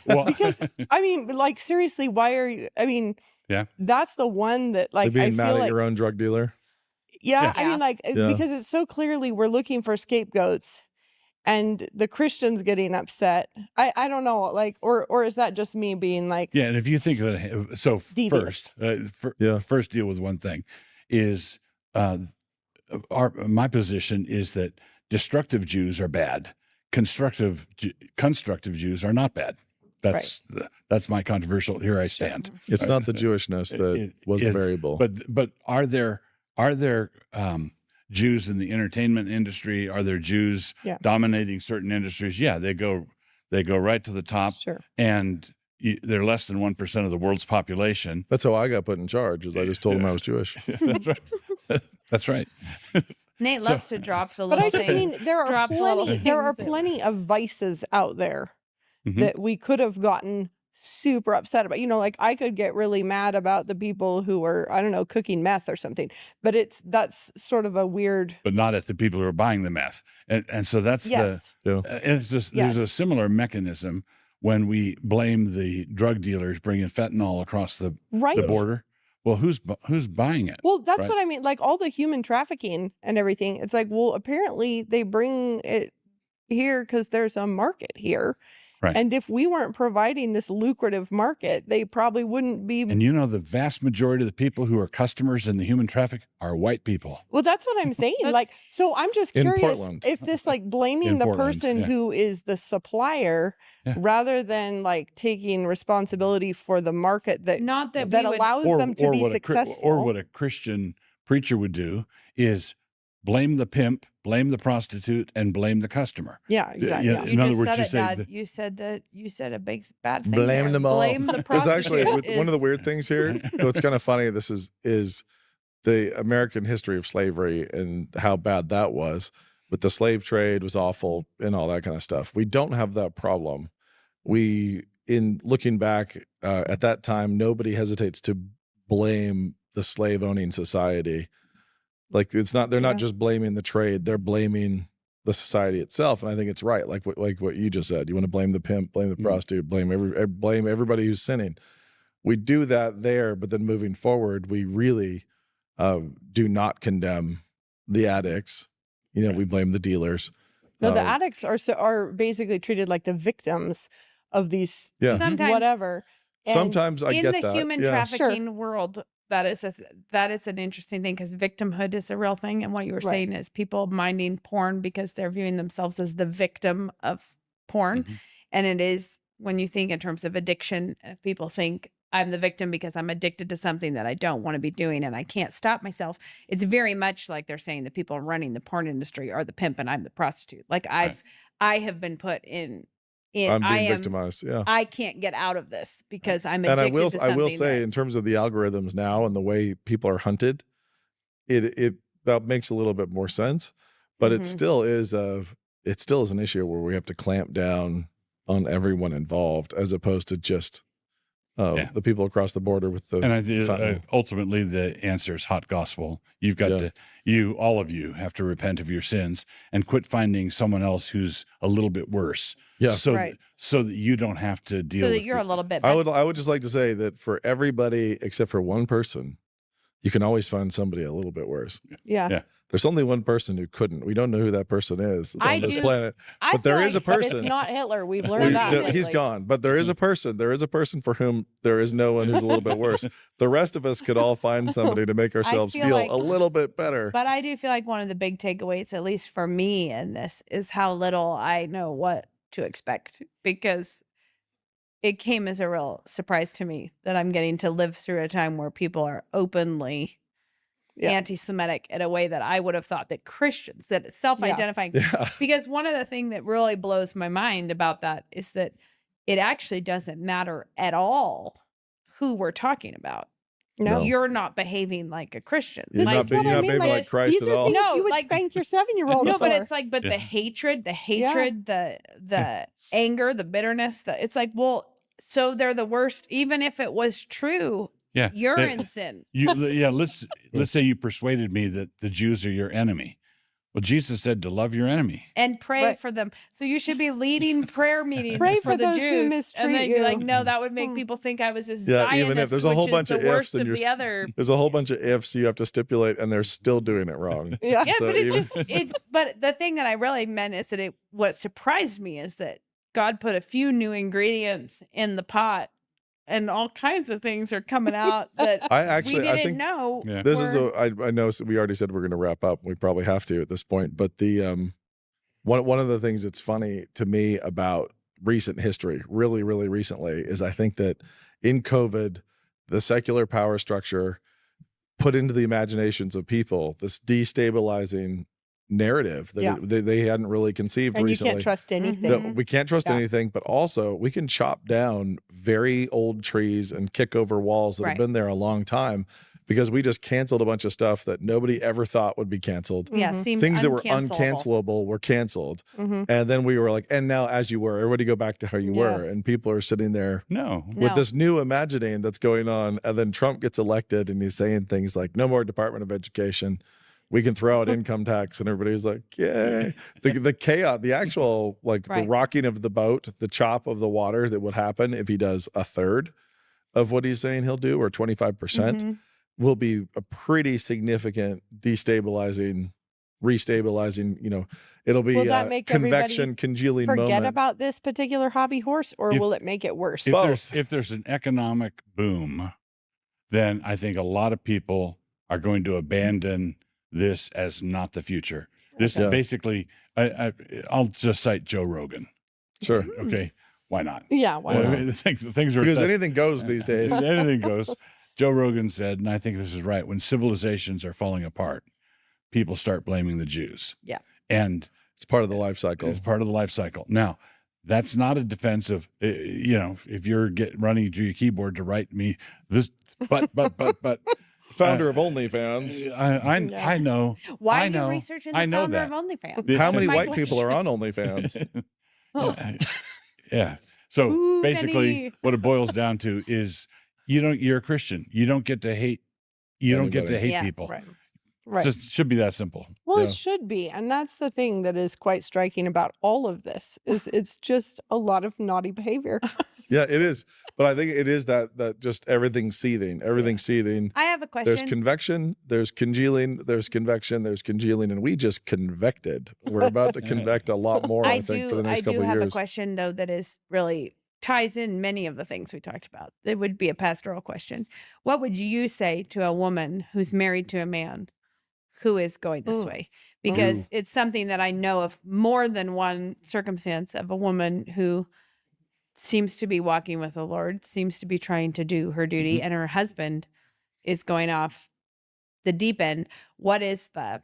Speaker 4: Well,
Speaker 6: because, I mean, like, seriously, why are you, I mean,
Speaker 4: yeah,
Speaker 6: that's the one that, like,
Speaker 3: being
Speaker 6: I feel
Speaker 3: mad at
Speaker 6: like,
Speaker 3: your own drug dealer.
Speaker 6: Yeah, I mean, like, because it's so clearly we're looking for scapegoats and the Christians getting upset. I don't know, like, or is that just me being like,
Speaker 4: yeah, and if you think of it, so
Speaker 6: devious.
Speaker 4: first deal with one thing is, my position is that destructive Jews are bad. Constructive Jews are not bad. That's my controversial. Here I stand.
Speaker 3: It's not the Jewishness that was the variable.
Speaker 4: But are there Jews in the entertainment industry? Are there Jews dominating certain industries? Yeah, they go right to the top.
Speaker 6: Sure.
Speaker 4: And they're less than 1% of the world's population.
Speaker 3: That's how I got put in charge. Is I just told them I was Jewish.
Speaker 4: That's right. That's right.
Speaker 7: Nate loves to drop the little
Speaker 6: but I
Speaker 7: things.
Speaker 6: mean, there are plenty of vices out there that we could have gotten super upset about. You know, like I could get really mad about the people who were, I don't know, cooking meth or something. But that's sort of a weird.
Speaker 4: But not at the people who are buying the meth, and so that's and it's just there's a similar mechanism when we blame the drug dealers bringing fentanyl across the border. Well, who's buying it?
Speaker 6: Well, that's what I mean. Like all the human trafficking and everything. It's like, well, apparently they bring it here because there's a market here.
Speaker 4: Right.
Speaker 6: And if we weren't providing this lucrative market, they probably wouldn't be.
Speaker 4: And you know, the vast majority of the people who are customers in the human traffic are white people.
Speaker 6: Well, that's what I'm saying. Like, so I'm just curious if this, like, blaming the person who is the supplier rather than like taking responsibility for the market that allows them to be successful.
Speaker 4: Or what a Christian preacher would do is blame the pimp, blame the prostitute, and blame the customer.
Speaker 6: Yeah, exactly.
Speaker 7: Yeah. In other words, you said a big bad thing.
Speaker 3: Blame them all.
Speaker 7: Blame the prostitute.
Speaker 3: There's actually one of the weird things here. What's kind of funny. This is the American history of slavery and how bad that was. But the slave trade was awful and all that kind of stuff. We don't have that problem. In looking back at that time, nobody hesitates to blame the slave owning society. Like they're not just blaming the trade, they're blaming the society itself. And I think it's right. Like what you just said, you want to blame the pimp, blame the prostitute, blame everybody who's sinning. We do that there, but then moving forward, we really do not condemn the addicts. You know, we blame the dealers.
Speaker 6: No, the addicts are basically treated like the victims of these
Speaker 7: sometimes,
Speaker 6: whatever.
Speaker 3: And sometimes I get that.
Speaker 7: In the human trafficking world, that is an interesting thing because victimhood is a real thing. And what you were saying is people minding porn because they're viewing themselves as the victim of porn. Mm-hmm. And it is, when you think in terms of addiction, people think I'm the victim because I'm addicted to something that I don't want to be doing and I can't stop myself. It's very much like they're saying the people running the porn industry are the pimp and I'm the prostitute. Like I have been put in
Speaker 3: I'm being victimized. Yeah,
Speaker 7: I can't get out of this because I'm addicted to something.
Speaker 3: I will say, in terms of the algorithms now and the way people are hunted, it that makes a little bit more sense. But it still is an issue where we have to clamp down on everyone involved, as opposed to just the people across the border with the.
Speaker 4: And ultimately, the answer is hot gospel. You've got to, all of you have to repent of your sins and quit finding someone else who's a little bit worse.
Speaker 3: Yeah.
Speaker 4: So that you don't have to deal.
Speaker 7: So
Speaker 4: with
Speaker 7: that you're a little bit.
Speaker 3: I would just like to say that for everybody except for one person, you can always find somebody a little bit worse.
Speaker 6: Yeah.
Speaker 3: There's only one person who couldn't. We don't know who that person is on this planet. But there is a person.
Speaker 6: It's not Hitler. We've learned that.
Speaker 3: He's gone. But there is a person. There is a person for whom there is no one who's a little bit worse. The rest of us could all find somebody to make ourselves feel a little bit better.
Speaker 7: But I do feel like one of the big takeaways, at least for me in this, is how little I know what to expect, because it came as a real surprise to me that I'm getting to live through a time where people are openly anti-Semitic in a way that I would have thought that Christians, that self-identifying, because one of the things that really blows my mind about that is that it actually doesn't matter at all who we're talking about.
Speaker 3: No.
Speaker 7: you're not behaving like a Christian.
Speaker 3: You're
Speaker 6: This
Speaker 3: not
Speaker 6: is what I mean.
Speaker 3: like Christ
Speaker 6: these
Speaker 3: at
Speaker 6: are
Speaker 3: all.
Speaker 6: things
Speaker 7: No,
Speaker 6: you would
Speaker 7: like-
Speaker 6: spank your 7-year-old
Speaker 7: No,
Speaker 6: for.
Speaker 7: but it's like, the hatred, the anger, the bitterness, it's like, well, so they're the worst, even if it was true.
Speaker 4: Yeah.
Speaker 7: You're in sin.
Speaker 4: Let's say you persuaded me that the Jews are your enemy. Well, Jesus said to love your enemy.
Speaker 7: And pray for them. So you should be leading prayer meetings
Speaker 6: Pray
Speaker 7: for the
Speaker 6: those who
Speaker 7: Jews.
Speaker 6: mistreat
Speaker 7: And then be like,
Speaker 6: you.
Speaker 7: no, that would make people think I was a
Speaker 3: Yeah,
Speaker 7: Zionist,
Speaker 3: even if there's a whole
Speaker 7: which
Speaker 3: bunch
Speaker 7: is
Speaker 3: of
Speaker 7: the
Speaker 3: ifs
Speaker 7: worst
Speaker 3: and
Speaker 7: of the other.
Speaker 3: there's a whole bunch of ifs you have to stipulate, and they're still doing it wrong.
Speaker 6: Yeah.
Speaker 7: Yeah,
Speaker 3: So
Speaker 7: but it's
Speaker 3: even-
Speaker 7: just but the thing that I really meant is that what surprised me is that God put a few new ingredients in the pot, and all kinds of things are coming out that
Speaker 3: I
Speaker 7: we didn't
Speaker 3: think
Speaker 7: know.
Speaker 4: Yeah.
Speaker 3: this is
Speaker 7: were-
Speaker 3: I know we already said we're going to wrap up. We probably have to at this point, but the one of the things that's funny to me about recent history, really, really recently, is I think that in COVID, the secular power structure put into the imaginations of people this destabilizing narrative that they hadn't really conceived
Speaker 6: And
Speaker 3: recently.
Speaker 6: you can't trust anything.
Speaker 3: That we can't trust
Speaker 6: Yeah.
Speaker 3: anything, but also we can chop down very old trees and kick over walls that have
Speaker 7: Right.
Speaker 3: been there a long time because we just canceled a bunch of stuff that nobody ever thought would be canceled.
Speaker 7: Yeah,
Speaker 6: Mhm.
Speaker 7: seemed
Speaker 3: Things that were
Speaker 7: uncancelable.
Speaker 3: uncancelable were canceled.
Speaker 6: Mhm.
Speaker 3: And then we were like, and now as you were, everybody go back to how you
Speaker 6: Yeah.
Speaker 3: were. And people are sitting there
Speaker 4: No.
Speaker 3: with
Speaker 7: No.
Speaker 3: this new imagining that's going on. And then Trump gets elected and he's saying things like, no more Department of Education. We can throw out income tax. And everybody's like, yay. The chaos, the actual, like
Speaker 7: Right.
Speaker 3: the rocking of the boat, the chop of the water that would happen if he does a third of what he's saying he'll do, or 25%,
Speaker 7: Mhm.
Speaker 3: will be a pretty significant destabilizing, restabilizing, it'll be
Speaker 6: Will that make
Speaker 3: convection, congealing
Speaker 6: Forget
Speaker 3: moment.
Speaker 6: about this particular hobby horse, or
Speaker 4: If-
Speaker 6: will it make it worse?
Speaker 4: If there's an economic boom, then I think a lot of people are going to abandon this as not the future. This
Speaker 3: Okay.
Speaker 4: basically, I'll just cite Joe Rogan.
Speaker 3: Sure.
Speaker 4: Okay, why not?
Speaker 6: Yeah. Why
Speaker 3: Yeah.
Speaker 6: not?
Speaker 4: I mean, things are
Speaker 3: Because anything goes these days.
Speaker 4: Anything goes. Joe Rogan said, and I think this is right: when civilizations are falling apart, people start blaming the Jews.
Speaker 6: Yeah.
Speaker 4: And
Speaker 3: It's part of the life cycle.
Speaker 4: it's part of the life cycle. Now, that's not a defense of, if you're running to your keyboard to write me this, but.
Speaker 3: Founder of OnlyFans.
Speaker 4: I know.
Speaker 7: Why
Speaker 4: I
Speaker 7: are
Speaker 4: know.
Speaker 7: you researching the
Speaker 4: I know
Speaker 7: founder
Speaker 4: that.
Speaker 7: of OnlyFans?
Speaker 4: The-
Speaker 3: How
Speaker 7: That's
Speaker 3: many
Speaker 7: my
Speaker 3: white people
Speaker 7: question.
Speaker 3: are on OnlyFans?
Speaker 4: Yeah. So
Speaker 7: Too
Speaker 4: basically,
Speaker 7: many.
Speaker 4: what it boils down to is you're a Christian. You don't get to hate. You don't get to
Speaker 3: Anybody.
Speaker 4: hate
Speaker 7: Yeah,
Speaker 4: people.
Speaker 6: Right. Right.
Speaker 4: Just should be that simple.
Speaker 6: Well,
Speaker 3: Yeah.
Speaker 6: it should be, and that's the thing that is quite striking about all of this is it's just a lot of naughty behavior.
Speaker 3: Yeah, it is. But I think it is that just everything's seething. Everything's seething.
Speaker 7: I have a question.
Speaker 3: There's convection, there's congealing, there's convection, there's congealing, and we just convected. We're about to convect a lot more, I think, for the next couple of
Speaker 7: have
Speaker 3: years.
Speaker 7: a question though that is really ties in many of the things we talked about. It would be a pastoral question. What would you say to a woman who's married to a man who is going this
Speaker 6: Ooh.
Speaker 7: way? Because it's something that I know of more than one circumstance of a woman who seems to be walking with the Lord, seems to be trying to do her duty, and her husband is going off the deep end. What is the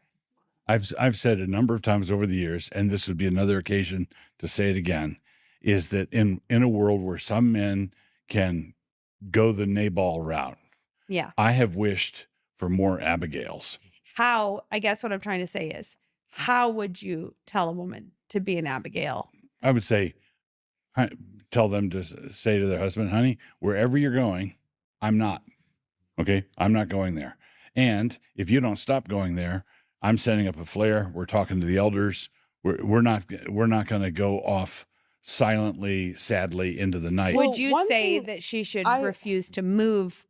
Speaker 4: I've said a number of times over the years, and this would be another occasion to say it again, is that in a world where some men can go the Nabal route,
Speaker 7: yeah.
Speaker 4: I have wished for more Abigails.
Speaker 7: How, I guess what I'm trying to say is, how would you tell a woman to be an Abigail?
Speaker 4: I would say, tell them to say to their husband, honey, wherever you're going, I'm not. Okay? I'm not going there. And if you don't stop going there, I'm setting up a flare. We're talking to the elders. We're not going to go off silently, sadly into the night.
Speaker 6: Well,
Speaker 7: Would you
Speaker 6: one
Speaker 7: say
Speaker 6: thing
Speaker 7: that she should
Speaker 6: I-
Speaker 7: refuse to move?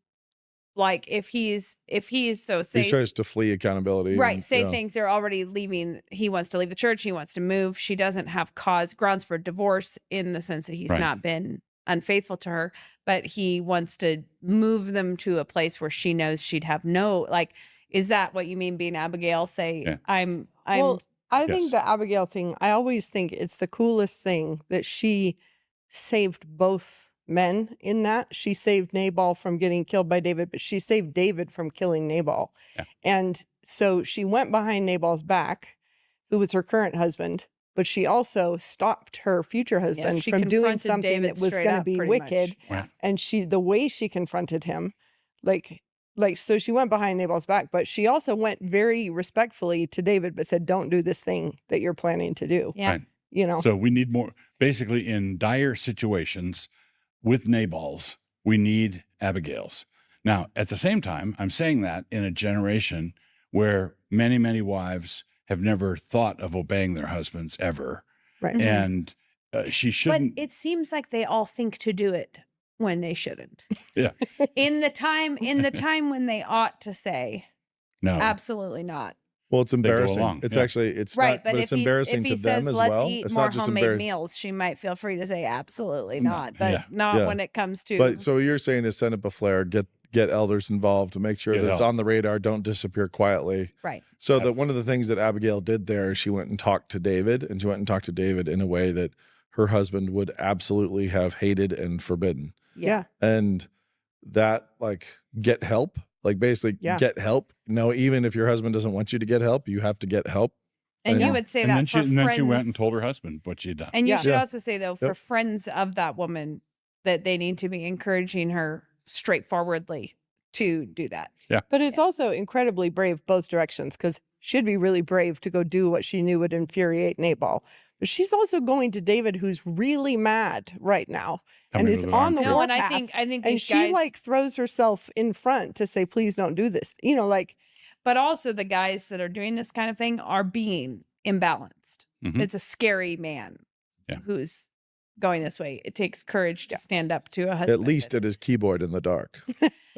Speaker 7: Like if he's so say
Speaker 3: He tries to flee accountability.
Speaker 7: right,
Speaker 3: and,
Speaker 7: say
Speaker 3: yeah.
Speaker 7: things they're already leaving. He wants to leave the church. He wants to move. She doesn't have grounds for divorce in the sense that he's
Speaker 4: Right.
Speaker 7: not been unfaithful to her, but he wants to move them to a place where she knows she'd have no, like, is that what you mean being Abigail? Say,
Speaker 4: Yeah.
Speaker 7: I'm
Speaker 6: Well, I
Speaker 4: Yes.
Speaker 6: think the Abigail thing, I always think it's the coolest thing that she saved both men in that. She saved Nabal from getting killed by David, but she saved David from killing Nabal.
Speaker 4: Yeah.
Speaker 6: And so she went behind Nabal's back, who was her current husband, but she also stopped her future husband
Speaker 7: she
Speaker 6: from doing
Speaker 7: confronted
Speaker 6: something
Speaker 7: David
Speaker 6: that was
Speaker 7: straight
Speaker 6: going to
Speaker 7: up,
Speaker 6: be
Speaker 7: pretty
Speaker 6: wicked.
Speaker 7: much.
Speaker 6: And the way she confronted him, like, like, so she went behind Nabal's back, but she also went very respectfully to David, but said, don't do this thing that you're planning to do.
Speaker 7: Yeah.
Speaker 4: Right.
Speaker 6: You know,
Speaker 4: So we need more, basically in dire situations with Nabals, we need Abigails. Now, at the same time, I'm saying that in a generation where many, many wives have never thought of obeying their husbands ever.
Speaker 6: Right.
Speaker 4: And she shouldn't.
Speaker 7: But it seems like they all think to do it when they shouldn't.
Speaker 4: Yeah.
Speaker 7: In the time when they ought to say,
Speaker 4: No.
Speaker 7: absolutely not.
Speaker 3: Well, it's embarrassing.
Speaker 4: along.
Speaker 3: It's
Speaker 4: Yeah.
Speaker 3: actually, it's
Speaker 7: Right,
Speaker 3: not,
Speaker 7: but
Speaker 3: it's
Speaker 7: if
Speaker 3: embarrassing
Speaker 7: he
Speaker 3: to them
Speaker 7: says,
Speaker 3: as
Speaker 7: let's
Speaker 3: well.
Speaker 7: eat
Speaker 3: It's
Speaker 7: more
Speaker 3: not just
Speaker 7: homemade
Speaker 3: embarrassing.
Speaker 7: meals, she might feel free to say absolutely not, but
Speaker 4: Yeah.
Speaker 7: not
Speaker 3: Yeah.
Speaker 7: when it comes to.
Speaker 3: But so you're saying is send up a flare, get elders involved to make sure
Speaker 4: Get
Speaker 3: that it's
Speaker 4: help.
Speaker 3: on the radar, don't disappear quietly.
Speaker 7: Right.
Speaker 3: So that one of the things that Abigail did there, she went and talked to David, and she went and talked to David in a way that her husband would absolutely have hated and forbidden.
Speaker 6: Yeah.
Speaker 3: And that, like, get help, like basically get help. No, even if your husband doesn't want you to get help, you have to get help.
Speaker 7: And you would say
Speaker 4: And
Speaker 7: that
Speaker 4: then
Speaker 7: for
Speaker 4: and
Speaker 7: friends.
Speaker 4: then she went and told her husband what she'd done.
Speaker 7: And you should
Speaker 3: Yeah.
Speaker 7: also say, though, for friends of that woman, that they need to be encouraging her straightforwardly to do that.
Speaker 4: Yeah.
Speaker 6: But it's also incredibly brave both directions, because she'd be really brave to go do what she knew would infuriate Nabal. But she's also going to David, who's really mad right now and
Speaker 4: Coming
Speaker 6: is
Speaker 4: with an
Speaker 6: on the
Speaker 4: armchair.
Speaker 7: No, and
Speaker 6: warpath.
Speaker 7: I think
Speaker 6: And
Speaker 7: these
Speaker 6: she
Speaker 7: guys,
Speaker 6: like throws herself in front to say, please don't do this. You know, like,
Speaker 7: but also the guys that are doing this kind of thing are being imbalanced.
Speaker 4: Mhm.
Speaker 7: It's a scary man
Speaker 4: Yeah.
Speaker 7: who's going this way. It takes courage to stand up to a husband.
Speaker 3: At least at his keyboard in the dark.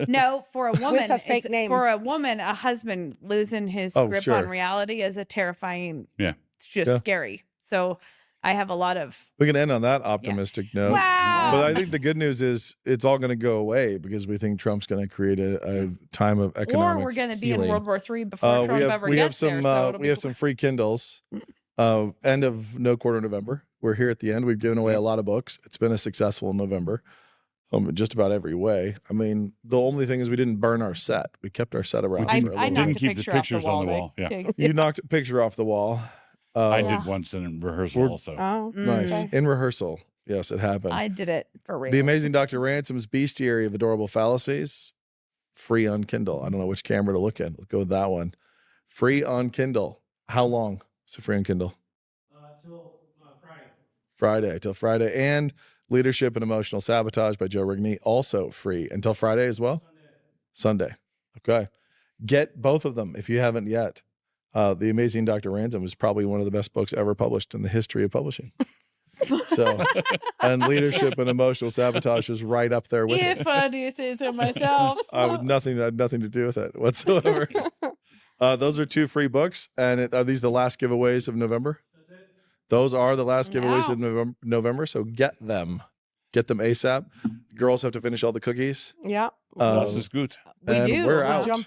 Speaker 7: No, for a woman,
Speaker 6: a fake
Speaker 7: it's-
Speaker 6: name.
Speaker 7: for a woman, a husband losing his
Speaker 3: Oh,
Speaker 7: grip
Speaker 3: sure.
Speaker 7: on reality is a terrifying.
Speaker 4: Yeah.
Speaker 7: It's just scary. So I have a lot of.
Speaker 3: We can end on that optimistic note.
Speaker 7: Wow.
Speaker 3: But I think the good news is it's all going to go away because we think Trump's going to create a time of economic
Speaker 7: Or we're going to be
Speaker 3: healing.
Speaker 7: in World War III before Trump ever
Speaker 3: we
Speaker 7: gets
Speaker 3: have some
Speaker 7: there. So it'll
Speaker 3: we
Speaker 7: be
Speaker 3: have some free Kindles. End of no quarter November. We're here at the end. We've given away a lot of books. It's been a successful November, just about every way. I mean, the only thing is we didn't burn our set. We kept our set around for a
Speaker 7: I
Speaker 3: little
Speaker 7: knocked
Speaker 3: bit.
Speaker 7: a
Speaker 4: Didn't keep the
Speaker 7: picture off
Speaker 4: pictures on the wall. Yeah.
Speaker 3: You knocked a picture off the wall.
Speaker 4: I did once in rehearsal also.
Speaker 6: oh,
Speaker 3: Nice.
Speaker 6: okay.
Speaker 3: In rehearsal. Yes, it happened.
Speaker 7: I did it for real.
Speaker 3: The Amazing Dr. Ransom's Bestiary of Adorable Fallacies, free on Kindle. I don't know which camera to look at. Let's go with that one. Free on Kindle. How long is it free on Kindle?
Speaker 5: Till Friday.
Speaker 3: Friday, till Friday. And Leadership and Emotional Sabotage by Joe Rigney, also free until Friday as well? Sunday. Okay. Get both of them if you haven't yet. The Amazing Dr. Ransom is probably one of the best books ever published in the history of publishing. So, and Leadership and Emotional Sabotage is right up there with it.
Speaker 7: If I do say so myself.
Speaker 3: I had nothing to do with it whatsoever. Those are 2 free books. And are these the last giveaways of November? That's it. Those are the last giveaways of November. So get them. Get them ASAP. Girls have to finish all the cookies.
Speaker 6: Yeah.
Speaker 4: Das ist gut.
Speaker 7: We
Speaker 3: and
Speaker 7: do.
Speaker 3: we're
Speaker 7: We'll
Speaker 3: out.
Speaker 6: jump.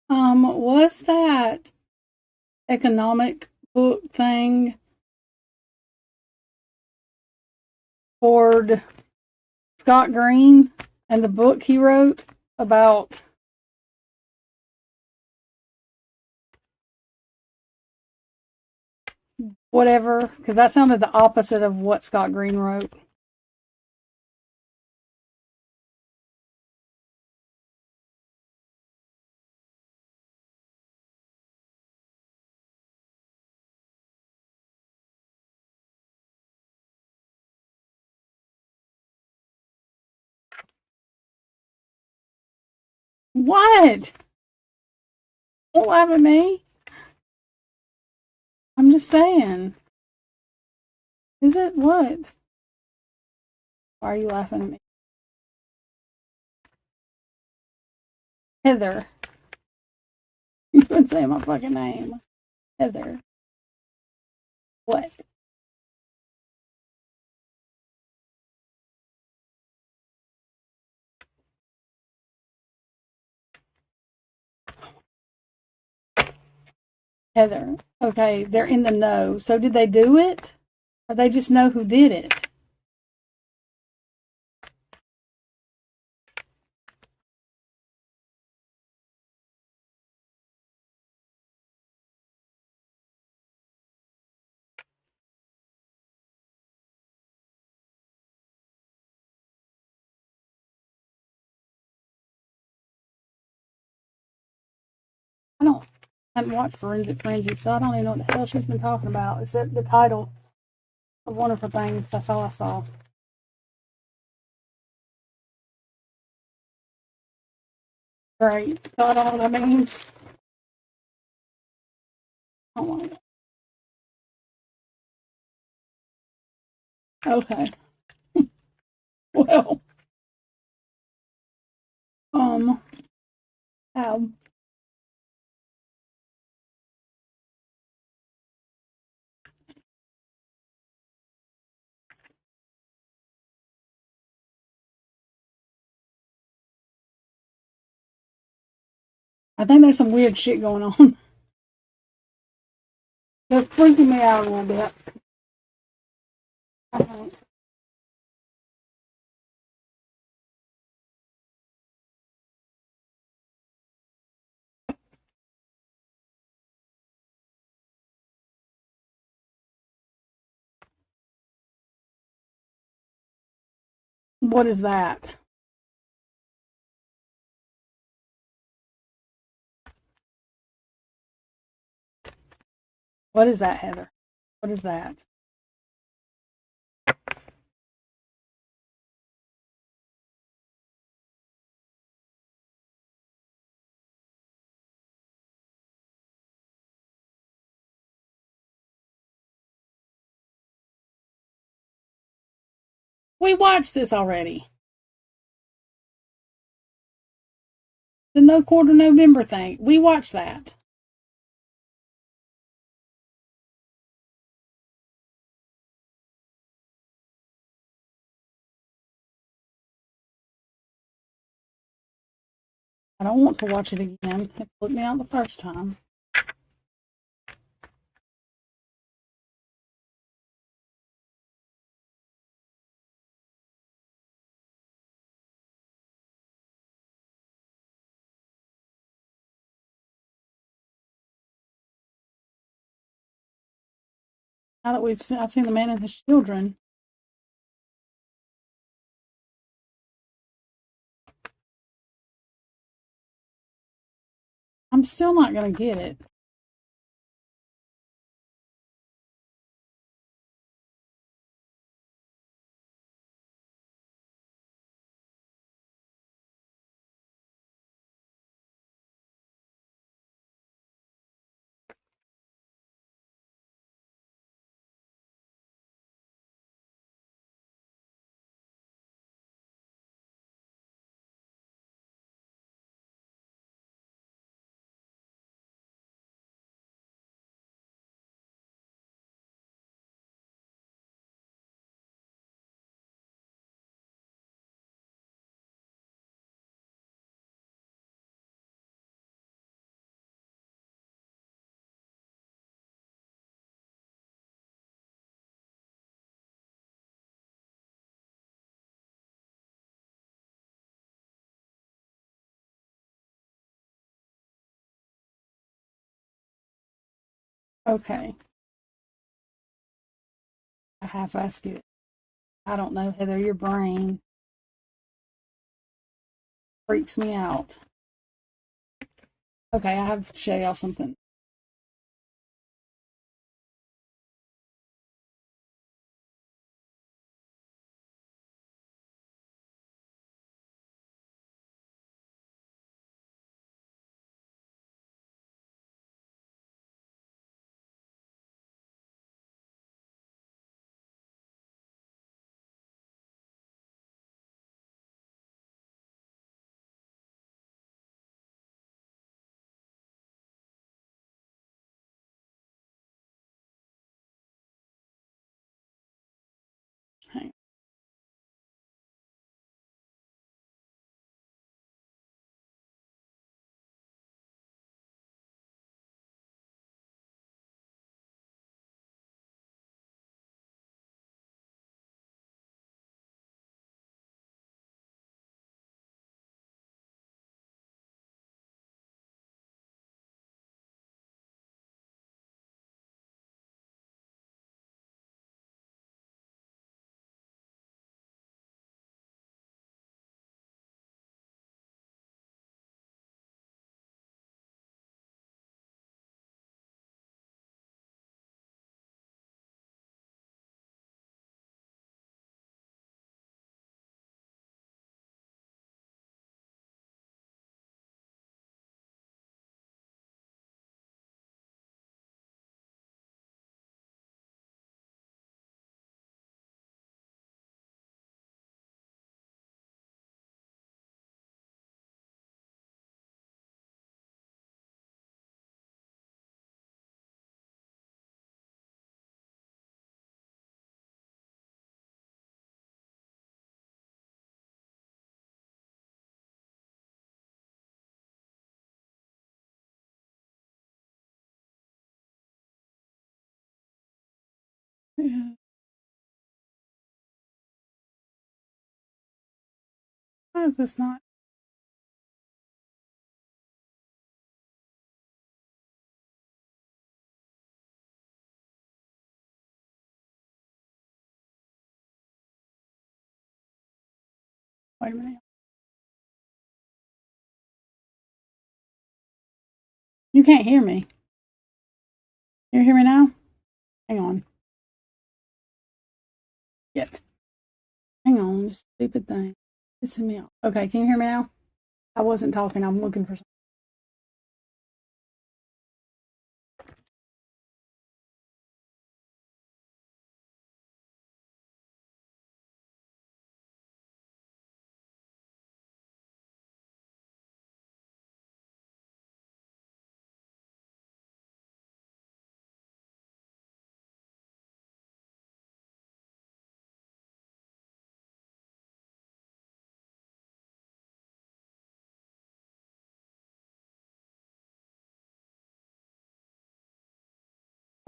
Speaker 1: Was that economic book thing for Scott Green and the book he wrote about whatever? Because that sounded the opposite of what Scott Green wrote. What? Don't laugh at me. I'm just saying. Is it what? Why are you laughing at me? Heather. You've been saying my fucking name. Heather. What? Heather. Okay, they're in the know. So did they do it? Or they just know who did it? I haven't watched Forensic Frenzy, so I don't even know what the hell she's been talking about, except the title of one of her things. That's all I saw. Great. So I don't know what that means. Hold on. Okay. Well. Um. I think there's some weird shit going on. They're freaking me out a little bit. I think. What is that? What is that, Heather? What is that? We watched this already. The No Quarter November thing. We watched that. I don't want to watch it again. It put me out the first time. Now that I've seen The Man and His Children. I'm still not going to get it. Okay. I half-assed it. I don't know, Heather. Your brain freaks me out. Okay, I have to show y'all something. Yeah. Why is this not? Wait a minute. You can't hear me. You hear me now? Hang on. Yet. Hang on, this stupid thing. Pissing me off. Okay, can you hear me now? I wasn't talking. I'm looking for something.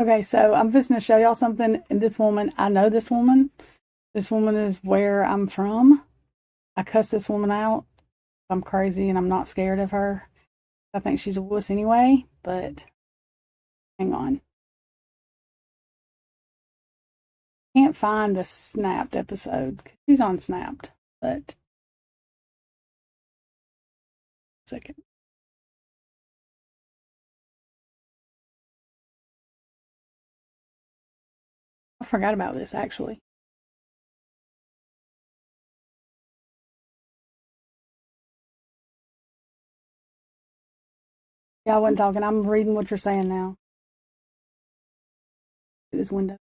Speaker 1: Okay, so I'm just going to show y'all something. And this woman, I know this woman. This woman is where I'm from. I cuss this woman out. I'm crazy and I'm not scared of her. I think she's a wuss anyway, but hang on. Can't find the Snapped episode. She's on Snapped, but second. I forgot about this actually. Yeah, I wasn't talking. I'm reading what you're saying now. This window.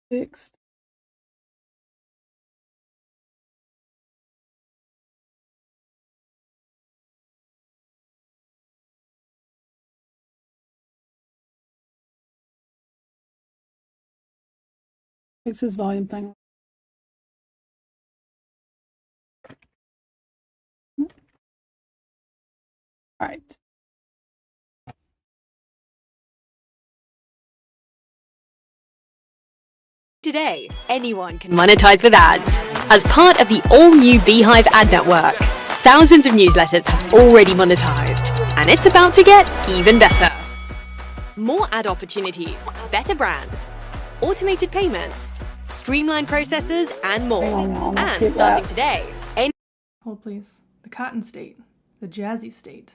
Speaker 1: Fixed. Fix this volume thing. All right.
Speaker 8: Today, anyone can monetize with ads. As part of the all-new Beehive ad network, thousands of newsletters have already monetized, and it's about to get even better. More ad opportunities, better brands, automated payments, streamlined processes, and more. And starting today,
Speaker 9: Hold please. The Cotton State. The Jazzy State.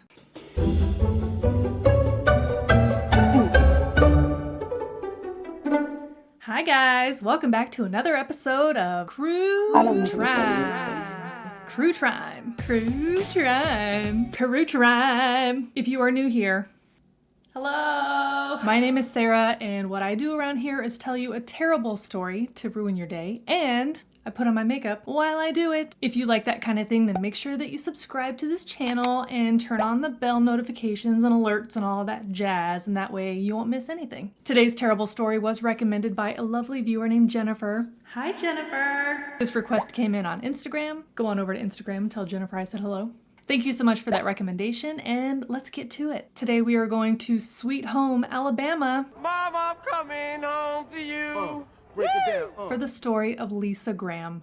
Speaker 9: Hi guys, welcome back to another episode of Crew Trime. If you are new here, hello. My name is Sarah, and what I do around here is tell you a terrible story to ruin your day, and I put on my makeup while I do it. If you like that kind of thing, then make sure that you subscribe to this channel and turn on the bell notifications and alerts and all that jazz, and that way you won't miss anything. Today's terrible story was recommended by a lovely viewer named Jennifer. Hi, Jennifer. This request came in on Instagram. Go on over to Instagram and tell Jennifer I said hello. Thank you so much for that recommendation, and let's get to it. Today we are going to Sweet Home, Alabama.
Speaker 10: Mom, I'm coming home to you. Break it down.
Speaker 9: For the story of Lisa Graham.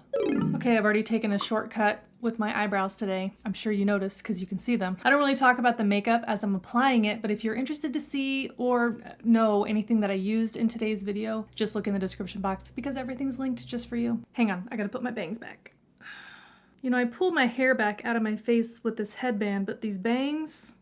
Speaker 9: Okay, I've already taken a shortcut with my eyebrows today. I'm sure you noticed because you can see them. I don't really talk about the makeup as I'm applying it, but if you're interested to see or know anything that I used in today's video, just look in the description box because everything's linked just for you. Hang on, I gotta put my bangs back. You know, I pulled my hair back out of my face with this headband, but these bangs,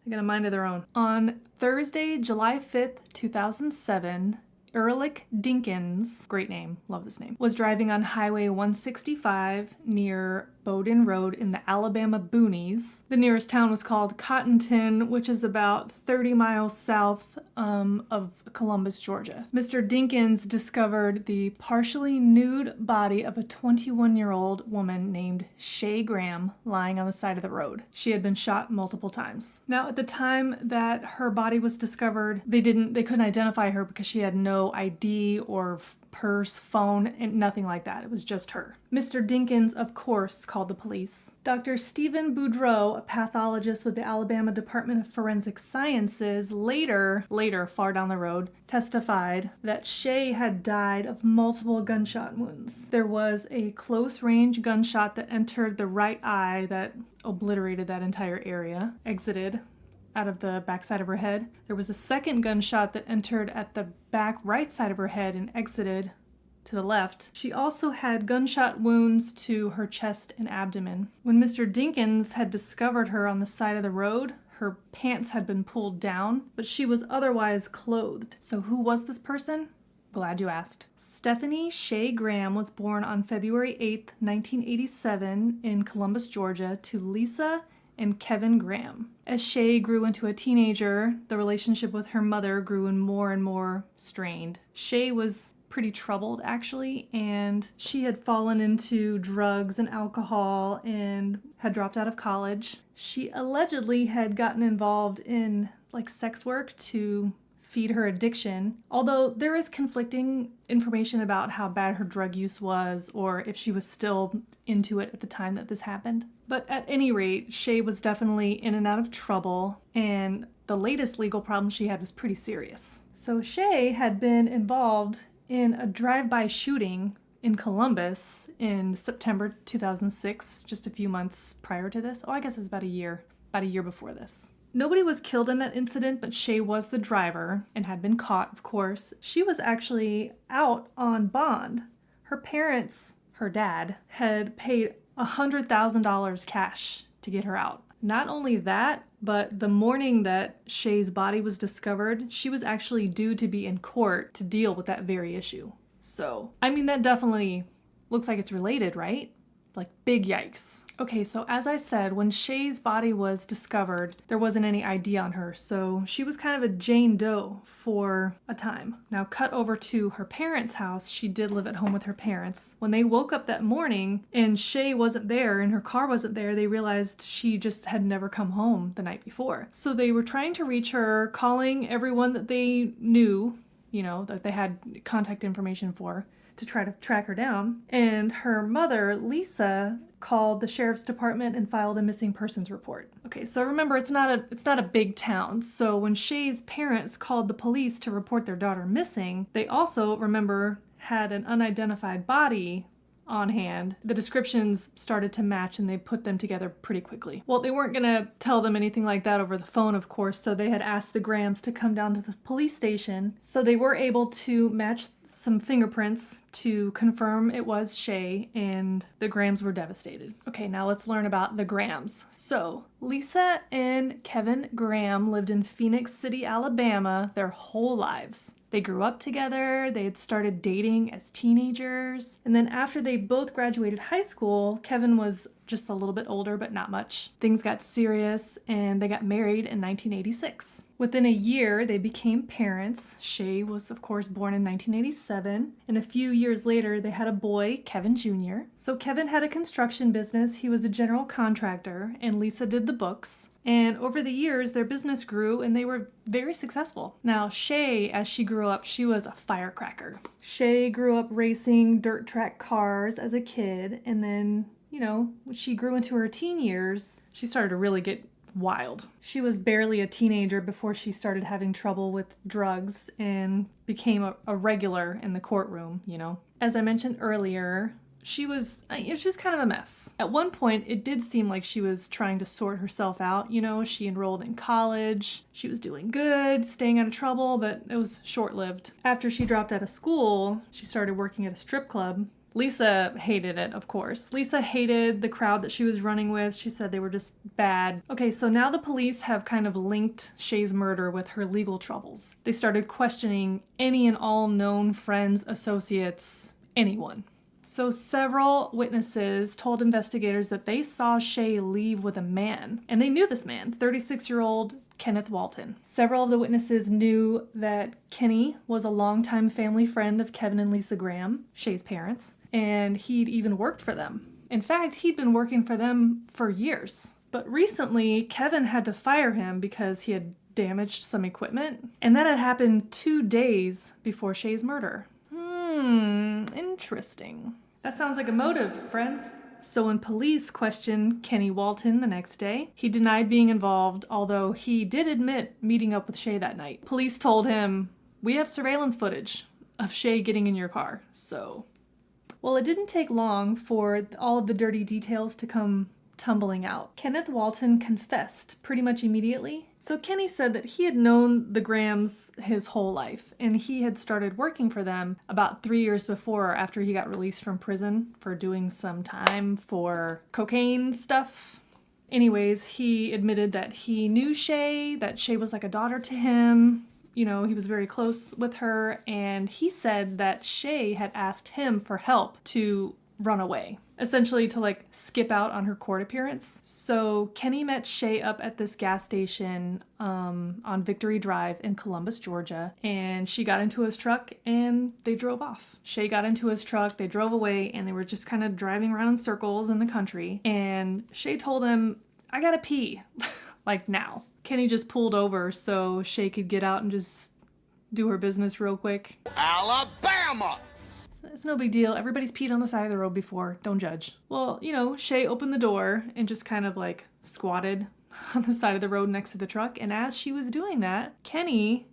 Speaker 9: they got a mind of their own. On Thursday, July 5th, 2007, Ehrlich Dinkins, great name, love this name, was driving on Highway 165 near Bowdoin Road in the Alabama boonies. The nearest town was called Cottonton, which is about 30 miles south of Columbus, Georgia. Mr. Dinkins discovered the partially nude body of a 21-year-old woman named Shay Graham lying on the side of the road. She had been shot multiple times. Now, at the time that her body was discovered, they couldn't identify her because she had no ID or purse, phone, and nothing like that. It was just her. Mr. Dinkins, of course, called the police. Dr. Stephen Boudreau, a pathologist with the Alabama Department of Forensic Sciences, later, far down the road, testified that Shay had died of multiple gunshot wounds. There was a close-range gunshot that entered the right eye that obliterated that entire area, exited out of the back side of her head. There was a second gunshot that entered at the back right side of her head and exited to the left. She also had gunshot wounds to her chest and abdomen. When Mr. Dinkins had discovered her on the side of the road, her pants had been pulled down, but she was otherwise clothed. So who was this person? Glad you asked. Stephanie Shay Graham was born on February 8th, 1987 in Columbus, Georgia, to Lisa and Kevin Graham. As Shay grew into a teenager, the relationship with her mother grew and more strained. Shay was pretty troubled, actually, and she had fallen into drugs and alcohol and had dropped out of college. She allegedly had gotten involved in sex work to feed her addiction, although there is conflicting information about how bad her drug use was or if she was still into it at the time that this happened. But at any rate, Shay was definitely in and out of trouble, and the latest legal problem she had was pretty serious. So Shay had been involved in a drive-by shooting in Columbus in September 2006, just a few months prior to this. Oh, I guess it's about a year before this. Nobody was killed in that incident, but Shay was the driver and had been caught, of course. She was actually out on bond. Her parents, her dad, had paid $100,000 cash to get her out. Not only that, but the morning that Shay's body was discovered, she was actually due to be in court to deal with that very issue. So, I mean, that definitely looks like it's related, right? Big yikes. Okay, so as I said, when Shay's body was discovered, there wasn't any ID on her, so she was kind of a Jane Doe for a time. Now, cut over to her parents' house. She did live at home with her parents. When they woke up that morning and Shay wasn't there and her car wasn't there, they realized she just had never come home the night before. So they were trying to reach her, calling everyone that they knew, that they had contact information for, to try to track her down. And her mother, Lisa, called the sheriff's department and filed a missing persons report. Okay, so remember, it's not a big town. So when Shay's parents called the police to report their daughter missing, they also, remember, had an unidentified body on hand. The descriptions started to match and they put them together pretty quickly. Well, they weren't gonna tell them anything like that over the phone, of course, so they had asked the Grahams to come down to the police station. So they were able to match some fingerprints to confirm it was Shay, and the Grahams were devastated. Okay, now let's learn about the Grahams. So, Lisa and Kevin Graham lived in Phoenix City, Alabama their whole lives. They grew up together, they had started dating as teenagers, and then after they both graduated high school, Kevin was just a little bit older, but not much. Things got serious, and they got married in 1986. Within a year, they became parents. Shay was, of course, born in 1987, and a few years later, they had a boy, Kevin Jr. So Kevin had a construction business. He was a general contractor, and Lisa did the books. And over the years, their business grew, and they were very successful. Now, Shay, as she grew up, she was a firecracker. Shay grew up racing dirt track cars as a kid, and then, when she grew into her teen years, she started to really get wild. She was barely a teenager before she started having trouble with drugs and became a regular in the courtroom, As I mentioned earlier, she was just kind of a mess. At one point, it did seem like she was trying to sort herself out. She enrolled in college. She was doing good, staying out of trouble, but it was short-lived. After she dropped out of school, she started working at a strip club. Lisa hated it, of course. Lisa hated the crowd that she was running with. She said they were just bad. Okay, so now the police have kind of linked Shay's murder with her legal troubles. They started questioning any and all known friends, associates, anyone. So several witnesses told investigators that they saw Shay leave with a man, and they knew this man, 36-year-old Kenneth Walton. Several of the witnesses knew that Kenny was a longtime family friend of Kevin and Lisa Graham, Shay's parents, and he'd even worked for them. In fact, he'd been working for them for years. But recently, Kevin had to fire him because he had damaged some equipment, and that had happened 2 days before Shay's murder. Interesting. That sounds like a motive, friends. So when police questioned Kenny Walton the next day, he denied being involved, although he did admit meeting up with Shay that night. Police told him, "We have surveillance footage of Shay getting in your car, so..." Well, it didn't take long for all of the dirty details to come tumbling out. Kenneth Walton confessed pretty much immediately. So Kenny said that he had known the Grahams his whole life, and he had started working for them about 3 years before, after he got released from prison for doing some time for cocaine stuff. Anyways, he admitted that he knew Shay, that Shay was like a daughter to him. You know, he was very close with her, and he said that Shay had asked him for help to run away, essentially to like skip out on her court appearance. So Kenny met Shay up at this gas station on Victory Drive in Columbus, Georgia, and she got into his truck and they drove off. Shay got into his truck, they drove away, and they were just kind of driving around in circles in the country, and Shay told him, "I gotta pee," like now. Kenny just pulled over so Shay could get out and just do her business real quick.
Speaker 10: Alabama!
Speaker 9: It's no big deal. Everybody's peed on the side of the road before. Don't judge. Well, you know, Shay opened the door and just kind of like squatted on the side of the road next to the truck. And as she was doing that, Kenny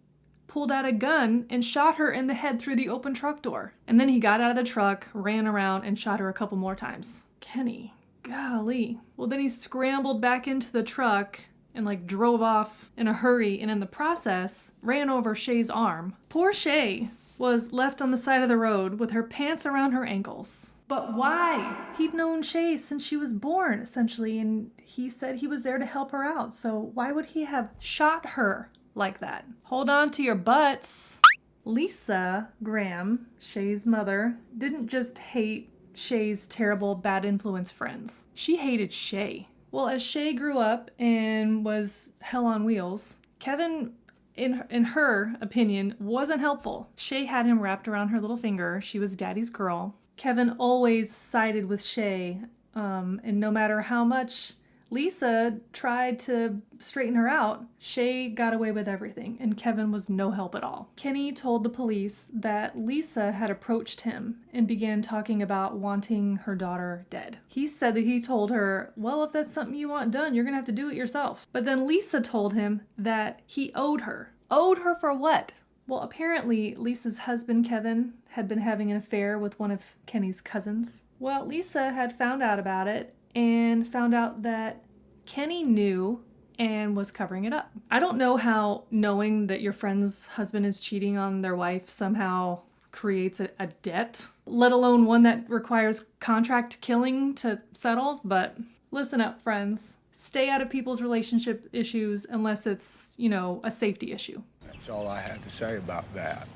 Speaker 9: pulled out a gun and shot her in the head through the open truck door. And then he got out of the truck, ran around, and shot her a couple more times. Kenny, golly. Well, then he scrambled back into the truck and like drove off in a hurry, and in the process ran over Shay's arm. Poor Shay was left on the side of the road with her pants around her ankles. But why? He'd known Shay since she was born, essentially, and he said he was there to help her out. So why would he have shot her like that? Hold on to your butts. Lisa Graham, Shay's mother, didn't just hate Shay's terrible bad influence friends. She hated Shay. Well, as Shay grew up and was hell on wheels, Kevin, in her opinion, wasn't helpful. Shay had him wrapped around her little finger. She was daddy's girl. Kevin always sided with Shay, and no matter how much Lisa tried to straighten her out, Shay got away with everything, and Kevin was no help at all. Kenny told the police that Lisa had approached him and began talking about wanting her daughter dead. He said that he told her, "Well, if that's something you want done, you're gonna have to do it yourself." But then Lisa told him that he owed her. Owed her for what? Well, apparently Lisa's husband, Kevin, had been having an affair with one of Kenny's cousins. Well, Lisa had found out about it and found out that Kenny knew and was covering it up. I don't know how knowing that your friend's husband is cheating on their wife somehow creates a debt, let alone one that requires contract killing to settle, but listen up, friends. Stay out of people's relationship issues unless it's, you know, a safety issue.
Speaker 10: That's all I have to say about that.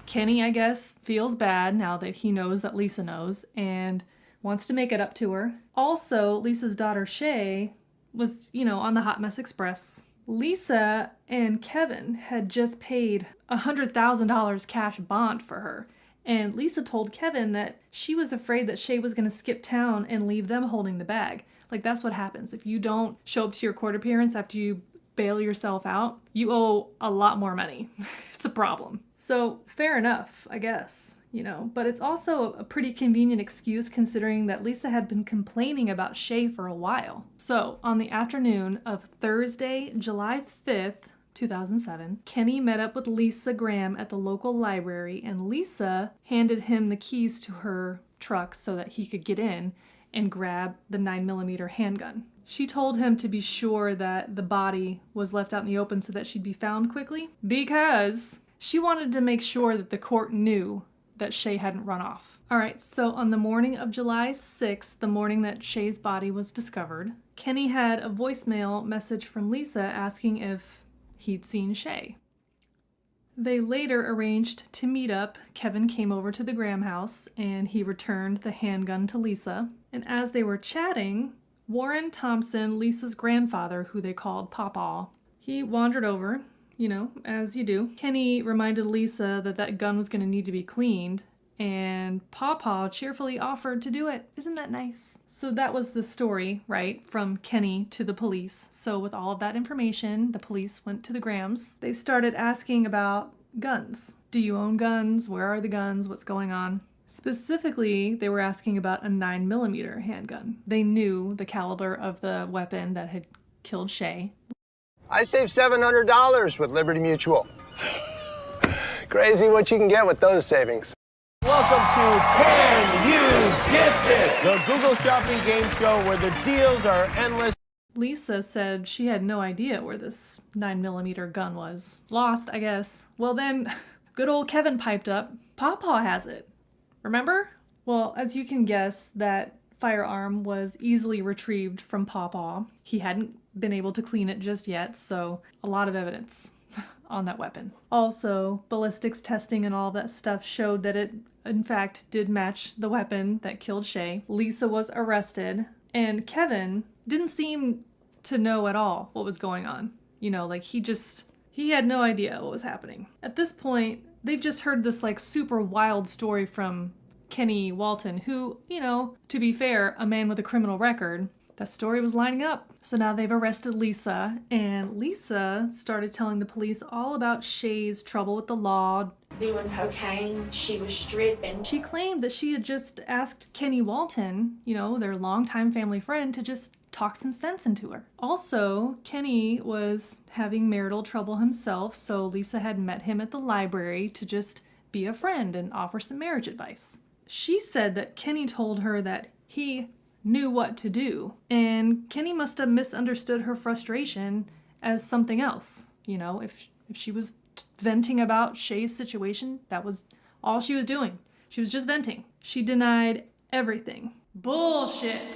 Speaker 9: Kenny, I guess, feels bad now that he knows that Lisa knows and wants to make it up to her. Also, Lisa's daughter Shay was, you know, on the Hot Mess Express. Lisa and Kevin had just paid $100,000 cash bond for her. And Lisa told Kevin that she was afraid that Shay was going to skip town and leave them holding the bag. Like, that's what happens. If you don't show up to your court appearance after you bail yourself out, you owe a lot more money. It's a problem. So, fair enough, I guess. You know, but it's also a pretty convenient excuse considering that Lisa had been complaining about Shay for a while. So, on the afternoon of Thursday, July 5th, 2007, Kenny met up with Lisa Graham at the local library, and Lisa handed him the keys to her truck so that he could get in and grab the 9mm handgun. She told him to be sure that the body was left out in the open so that she'd be found quickly, because she wanted to make sure that the court knew that Shay hadn't run off. All right, so on the morning of July 6th, the morning that Shay's body was discovered, Kenny had a voicemail message from Lisa asking if he'd seen Shay. They later arranged to meet up. Kevin came over to the Graham house and he returned the handgun to Lisa. And as they were chatting, Warren Thompson, Lisa's grandfather, who they called Pawpaw, he wandered over, you know, as you do. Kenny reminded Lisa that that gun was going to need to be cleaned, and Pawpaw cheerfully offered to do it. Isn't that nice? So that was the story, right, from Kenny to the police. So with all of that information, the police went to the Grahams. They started asking about guns. Do you own guns? Where are the guns? What's going on? Specifically, they were asking about a 9mm handgun. They knew the caliber of the weapon that had killed Shay.
Speaker 10: I saved $700 with Liberty Mutual. Crazy what you can get with those savings.
Speaker 11: Welcome to Can You Gift It? The Google shopping game show where the deals are endless.
Speaker 9: Lisa said she had no idea where this 9mm gun was. Lost, I guess. Well then, good old Kevin piped up. Pawpaw has it. Remember? Well, as you can guess, that firearm was easily retrieved from Pawpaw. He hadn't been able to clean it just yet, so a lot of evidence on that weapon. Also, ballistics testing and all that stuff showed that it, in fact, did match the weapon that killed Shay. Lisa was arrested, and Kevin didn't seem to know at all what was going on. You know, like he had no idea what was happening. At this point, they've just heard this like super wild story from Kenny Walton, who, you know, to be fair, a man with a criminal record. That story was lining up. So now they've arrested Lisa, and Lisa started telling the police all about Shay's trouble with the law.
Speaker 12: Doing cocaine, she was stripping.
Speaker 9: She claimed that she had just asked Kenny Walton, you know, their longtime family friend, to just talk some sense into her. Also, Kenny was having marital trouble himself, so Lisa had met him at the library to just be a friend and offer some marriage advice. She said that Kenny told her that he knew what to do, and Kenny must have misunderstood her frustration as something else. You know, if she was venting about Shay's situation, that was all she was doing. She was just venting. She denied everything. Bullshit.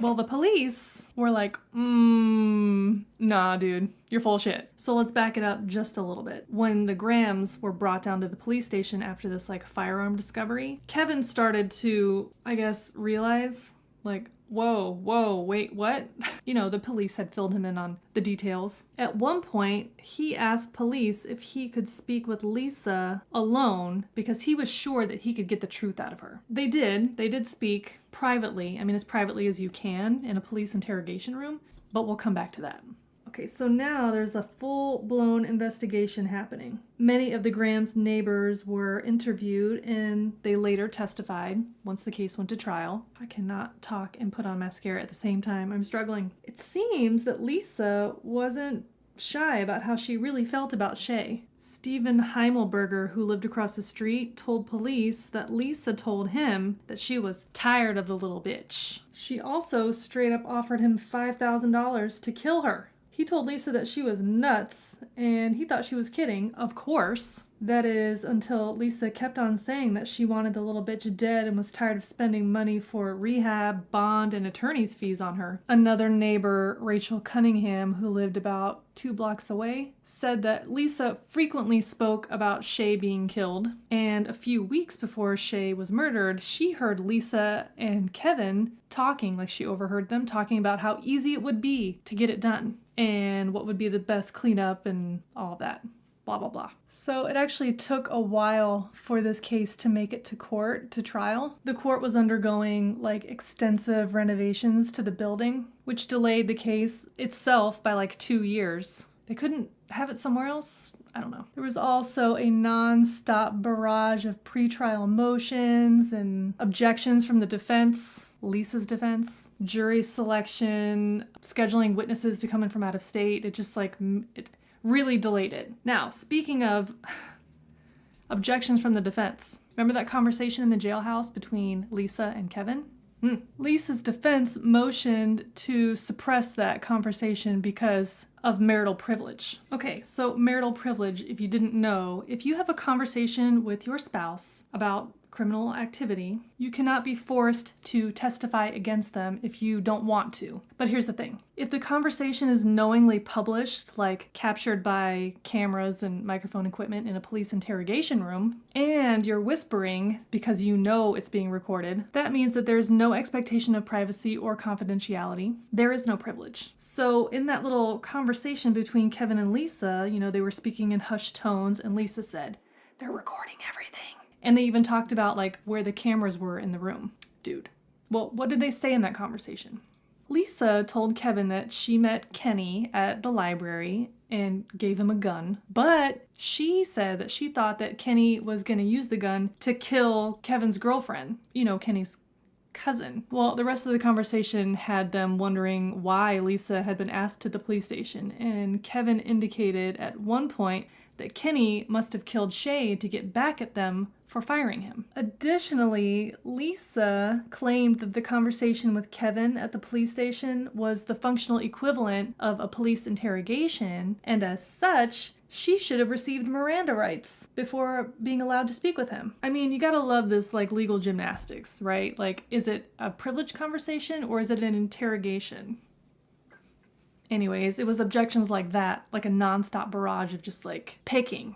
Speaker 9: Well, the police were like, nah, dude, you're full of shit. So let's back it up just a little bit. When the Grahams were brought down to the police station after this like firearm discovery, Kevin started to, I guess, realize like, whoa, wait, what? You know, the police had filled him in on the details. At one point, he asked police if he could speak with Lisa alone because he was sure that he could get the truth out of her. They did speak privately. I mean, as privately as you can in a police interrogation room, but we'll come back to that. Okay, so now there's a full-blown investigation happening. Many of the Grahams' neighbors were interviewed and they later testified once the case went to trial. I cannot talk and put on mascara at the same time. I'm struggling. It seems that Lisa wasn't shy about how she really felt about Shay. Stephen Heimelberger, who lived across the street, told police that Lisa told him that she was tired of the little bitch. She also straight up offered him $5,000 to kill her. He told Lisa that she was nuts, and he thought she was kidding, of course. That is, until Lisa kept on saying that she wanted the little bitch dead and was tired of spending money for rehab, bond, and attorney's fees on her. Another neighbor, Rachel Cunningham, who lived about 2 blocks away, said that Lisa frequently spoke about Shay being killed, and a few weeks before Shay was murdered, she heard Lisa and Kevin talking, like she overheard them, talking about how easy it would be to get it done, and what would be the best cleanup and all that. Blah, blah, blah. So it actually took a while for this case to make it to court, to trial. The court was undergoing like extensive renovations to the building, which delayed the case itself by like 2 years. They couldn't have it somewhere else? I don't know. There was also a non-stop barrage of pretrial motions and objections from the defense, Lisa's defense, jury selection, scheduling witnesses to come in from out of state. It just like, it really delayed it. Now, speaking of objections from the defense, remember that conversation in the jailhouse between Lisa and Kevin? Lisa's defense motioned to suppress that conversation because of marital privilege. Okay, so marital privilege, if you didn't know, if you have a conversation with your spouse about criminal activity, you cannot be forced to testify against them if you don't want to. But here's the thing. If the conversation is knowingly published, like captured by cameras and microphone equipment in a police interrogation room, and you're whispering because you know it's being recorded, that means that there's no expectation of privacy or confidentiality. There is no privilege. So in that little conversation between Kevin and Lisa, they were speaking in hushed tones, and Lisa said, "They're recording everything." And they even talked about like where the cameras were in the room. Dude. Well, what did they say in that conversation? Lisa told Kevin that she met Kenny at the library and gave him a gun, but she said that she thought that Kenny was going to use the gun to kill Kevin's girlfriend, Kenny's cousin. Well, the rest of the conversation had them wondering why Lisa had been asked to the police station, and Kevin indicated at one point that Kenny must have killed Shay to get back at them for firing him. Additionally, Lisa claimed that the conversation with Kevin at the police station was the functional equivalent of a police interrogation, and as such, she should have received Miranda rights before being allowed to speak with him. I mean, you gotta love this legal gymnastics, right? Is it a privileged conversation or is it an interrogation? Anyways, it was objections like that, like a nonstop barrage of just picking,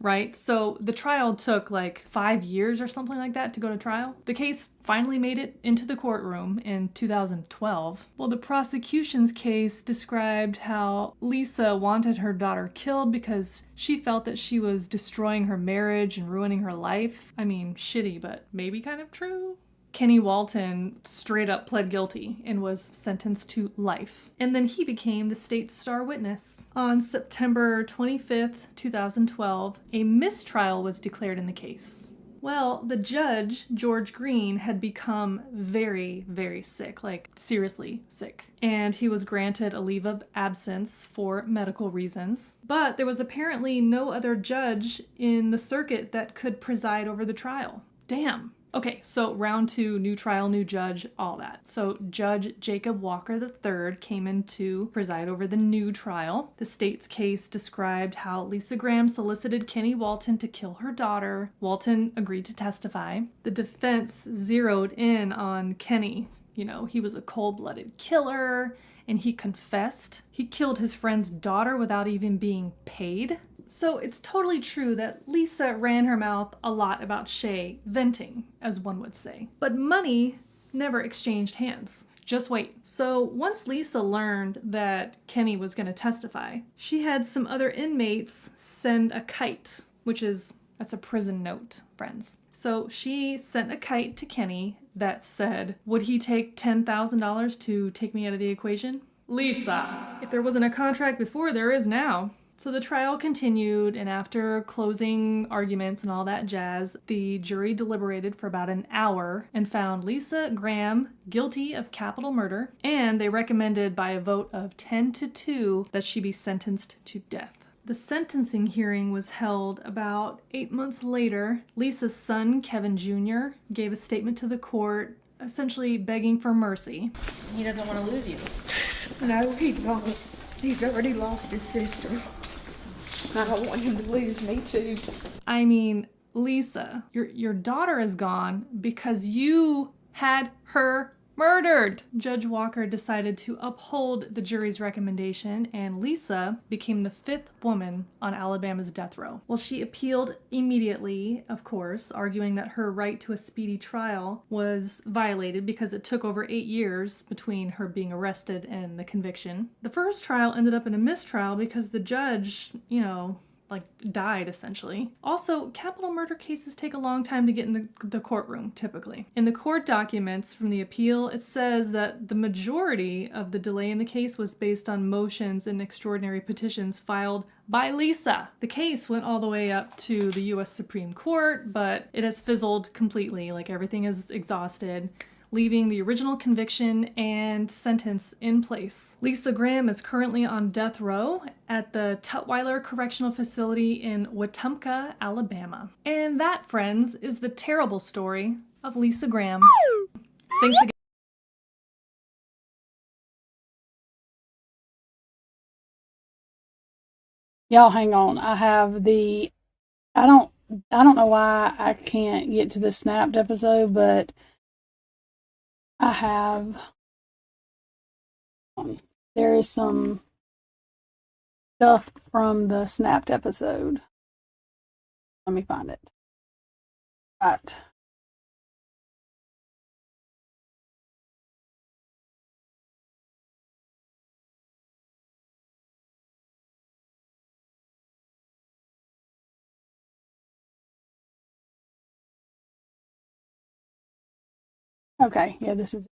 Speaker 9: right? So the trial took 5 years or something like that to go to trial. The case finally made it into the courtroom in 2012. Well, the prosecution's case described how Lisa wanted her daughter killed because she felt that she was destroying her marriage and ruining her life. I mean, shitty, but maybe kind of true. Kenny Walton straight up pled guilty and was sentenced to life. And then he became the state's star witness. On September 25th, 2012, a mistrial was declared in the case. Well, the judge, George Green, had become very, very sick, seriously sick. And he was granted a leave of absence for medical reasons. But there was apparently no other judge in the circuit that could preside over the trial. Damn. Okay, so round 2, new trial, new judge, all that. So Judge Jacob Walker III came in to preside over the new trial. The state's case described how Lisa Graham solicited Kenny Walton to kill her daughter. Walton agreed to testify. The defense zeroed in on Kenny. He was a cold-blooded killer, and he confessed. He killed his friend's daughter without even being paid. So it's totally true that Lisa ran her mouth a lot about Shay, venting, as one would say. But money never exchanged hands. Just wait. So once Lisa learned that Kenny was going to testify, she had some other inmates send a kite, that's a prison note, friends. So she sent a kite to Kenny that said, "Would he take $10,000 to take me out of the equation?" Lisa, if there wasn't a contract before, there is now. So the trial continued, and after closing arguments and all that jazz, the jury deliberated for about an hour and found Lisa Graham guilty of capital murder, and they recommended by a vote of 10-2 that she be sentenced to death. The sentencing hearing was held about 8 months later. Lisa's son, Kevin Jr., gave a statement to the court, essentially begging for mercy.
Speaker 13: He doesn't want to lose you.
Speaker 6: No, he don't. He's already lost his sister. I don't want him to lose me too.
Speaker 9: I mean, Lisa, your daughter is gone because you had her murdered. Judge Walker decided to uphold the jury's recommendation, and Lisa became the 5th woman on Alabama's death row. Well, she appealed immediately, of course, arguing that her right to a speedy trial was violated because it took over 8 years between her being arrested and the conviction. The first trial ended up in a mistrial because the judge, died essentially. Also, capital murder cases take a long time to get in the courtroom, typically. In the court documents from the appeal, it says that the majority of the delay in the case was based on motions and extraordinary petitions filed by Lisa. The case went all the way up to the U.S. Supreme Court, but it has fizzled completely, everything is exhausted, leaving the original conviction and sentence in place. Lisa Graham is currently on death row at the Tutwiler Correctional Facility in Wetumpka, Alabama. And that, friends, is the terrible story of Lisa Graham. Thanks again.
Speaker 1: Y'all hang on. I have the, I don't know why I can't get to the snapped episode, but I have, there is some stuff from the snapped episode. Let me find it. Right. Okay, yeah, this is.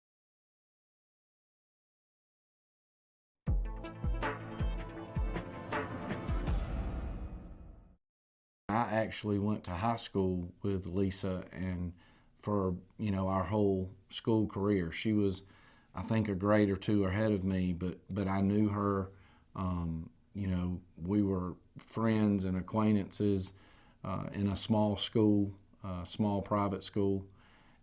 Speaker 13: I actually went to high school with Lisa, and for, you know, our whole school career. She was, I think, a grade or two ahead of me, but I knew her. You know, we were friends and acquaintances in a small school, small private school.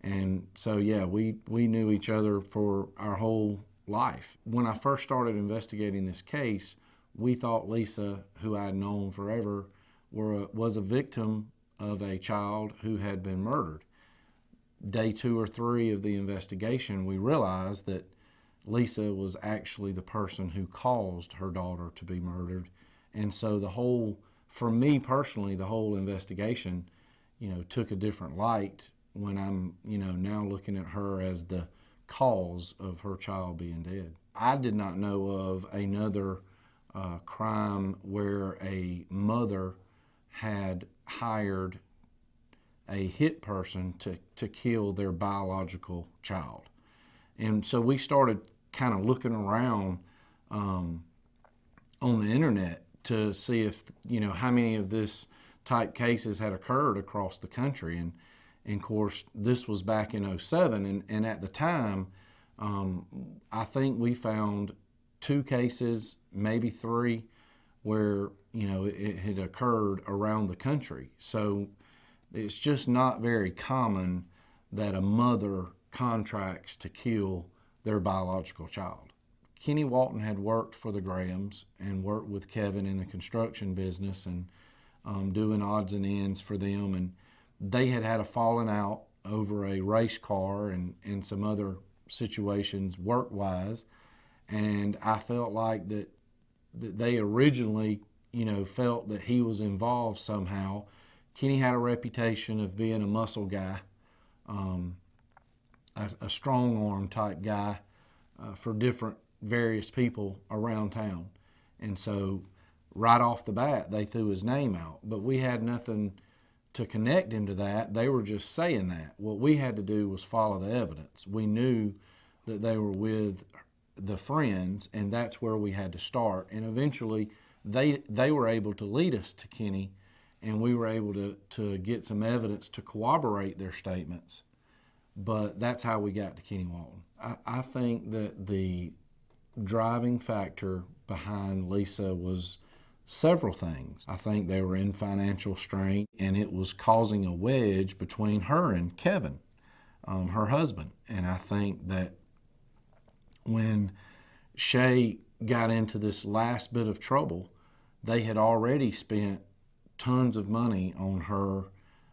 Speaker 13: And so, yeah, we knew each other for our whole life. When I first started investigating this case, we thought Lisa, who I had known forever, was a victim of a child who had been murdered. Day 2 or 3 of the investigation, we realized that Lisa was actually the person who caused her daughter to be murdered. And so the whole, for me personally, the whole investigation, you know, took a different light when I'm, you know, now looking at her as the cause of her child being dead. I did not know of another crime where a mother had hired a hit person to kill their biological child. And so we started kind of looking around on the internet to see if, you know, how many of this type cases had occurred across the country. And of course, this was back in 2007, and at the time, I think we found 2 cases, maybe 3, where, you know, it had occurred around the country. So it's just not very common that a mother contracts to kill their biological child. Kenny Walton had worked for the Grahams and worked with Kevin in the construction business and doing odds and ends for them. And they had a falling out over a race car and some other situations work-wise. And I felt like that they originally, you know, felt that he was involved somehow. Kenny had a reputation of being a muscle guy, a strong-arm type guy for different various people around town. And so right off the bat, they threw his name out. But we had nothing to connect him to that. They were just saying that. What we had to do was follow the evidence. We knew that they were with the friends, and that's where we had to start. And eventually, they were able to lead us to Kenny, and we were able to get some evidence to corroborate their statements. But that's how we got to Kenny Walton. I think that the driving factor behind Lisa was several things. I think they were in financial strain, and it was causing a wedge between her and Kevin, her husband. And I think that when Shay got into this last bit of trouble, they had already spent tons of money on her,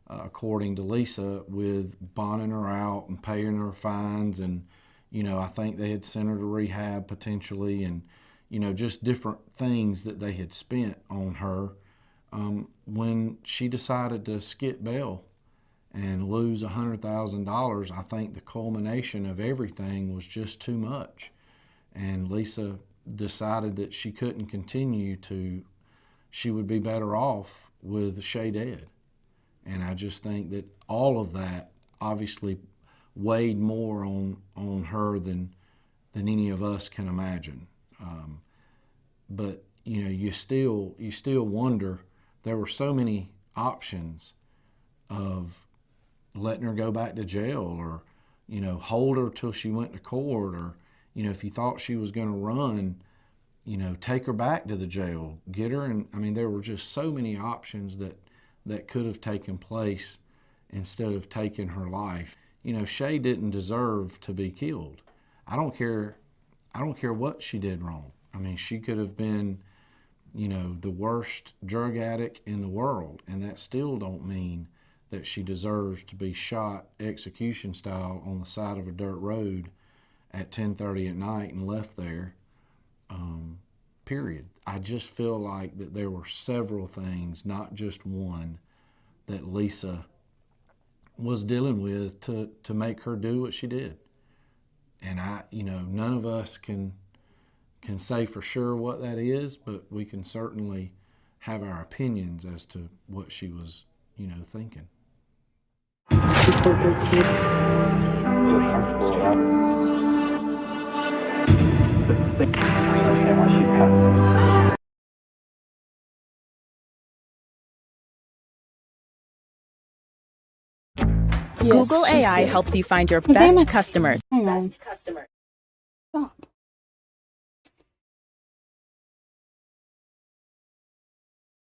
Speaker 13: according to Lisa, with bonding her out and paying her fines. And, you know, I think they had sent her to rehab potentially, and, you know, just different things that they had spent on her. When she decided to skip bail and lose $100,000, I think the culmination of everything was just too much. And Lisa decided that she couldn't continue to, she would be better off with Shay dead. And I just think that all of that obviously weighed more on her than any of us can imagine. But you know, you still wonder. There were so many options of letting her go back to jail, or, you know, hold her till she went to court, or, you know, if you thought she was going to run, you know, take her back to the jail, get her. And I mean, there were just so many options that could have taken place instead of taking her life. You know, Shay didn't deserve to be killed. I don't care what she did wrong. I mean, she could have been the worst drug addict in the world, and that still don't mean that she deserves to be shot execution style on the side of a dirt road at 10:30 at night and left there, period. I just feel like that there were several things, not just one, that Lisa was dealing with to make her do what she did. And none of us can say for sure what that is, but we can certainly have our opinions as to what she was, thinking.
Speaker 14: Google AI helps you find your best customers.
Speaker 1: Hang on. Stop.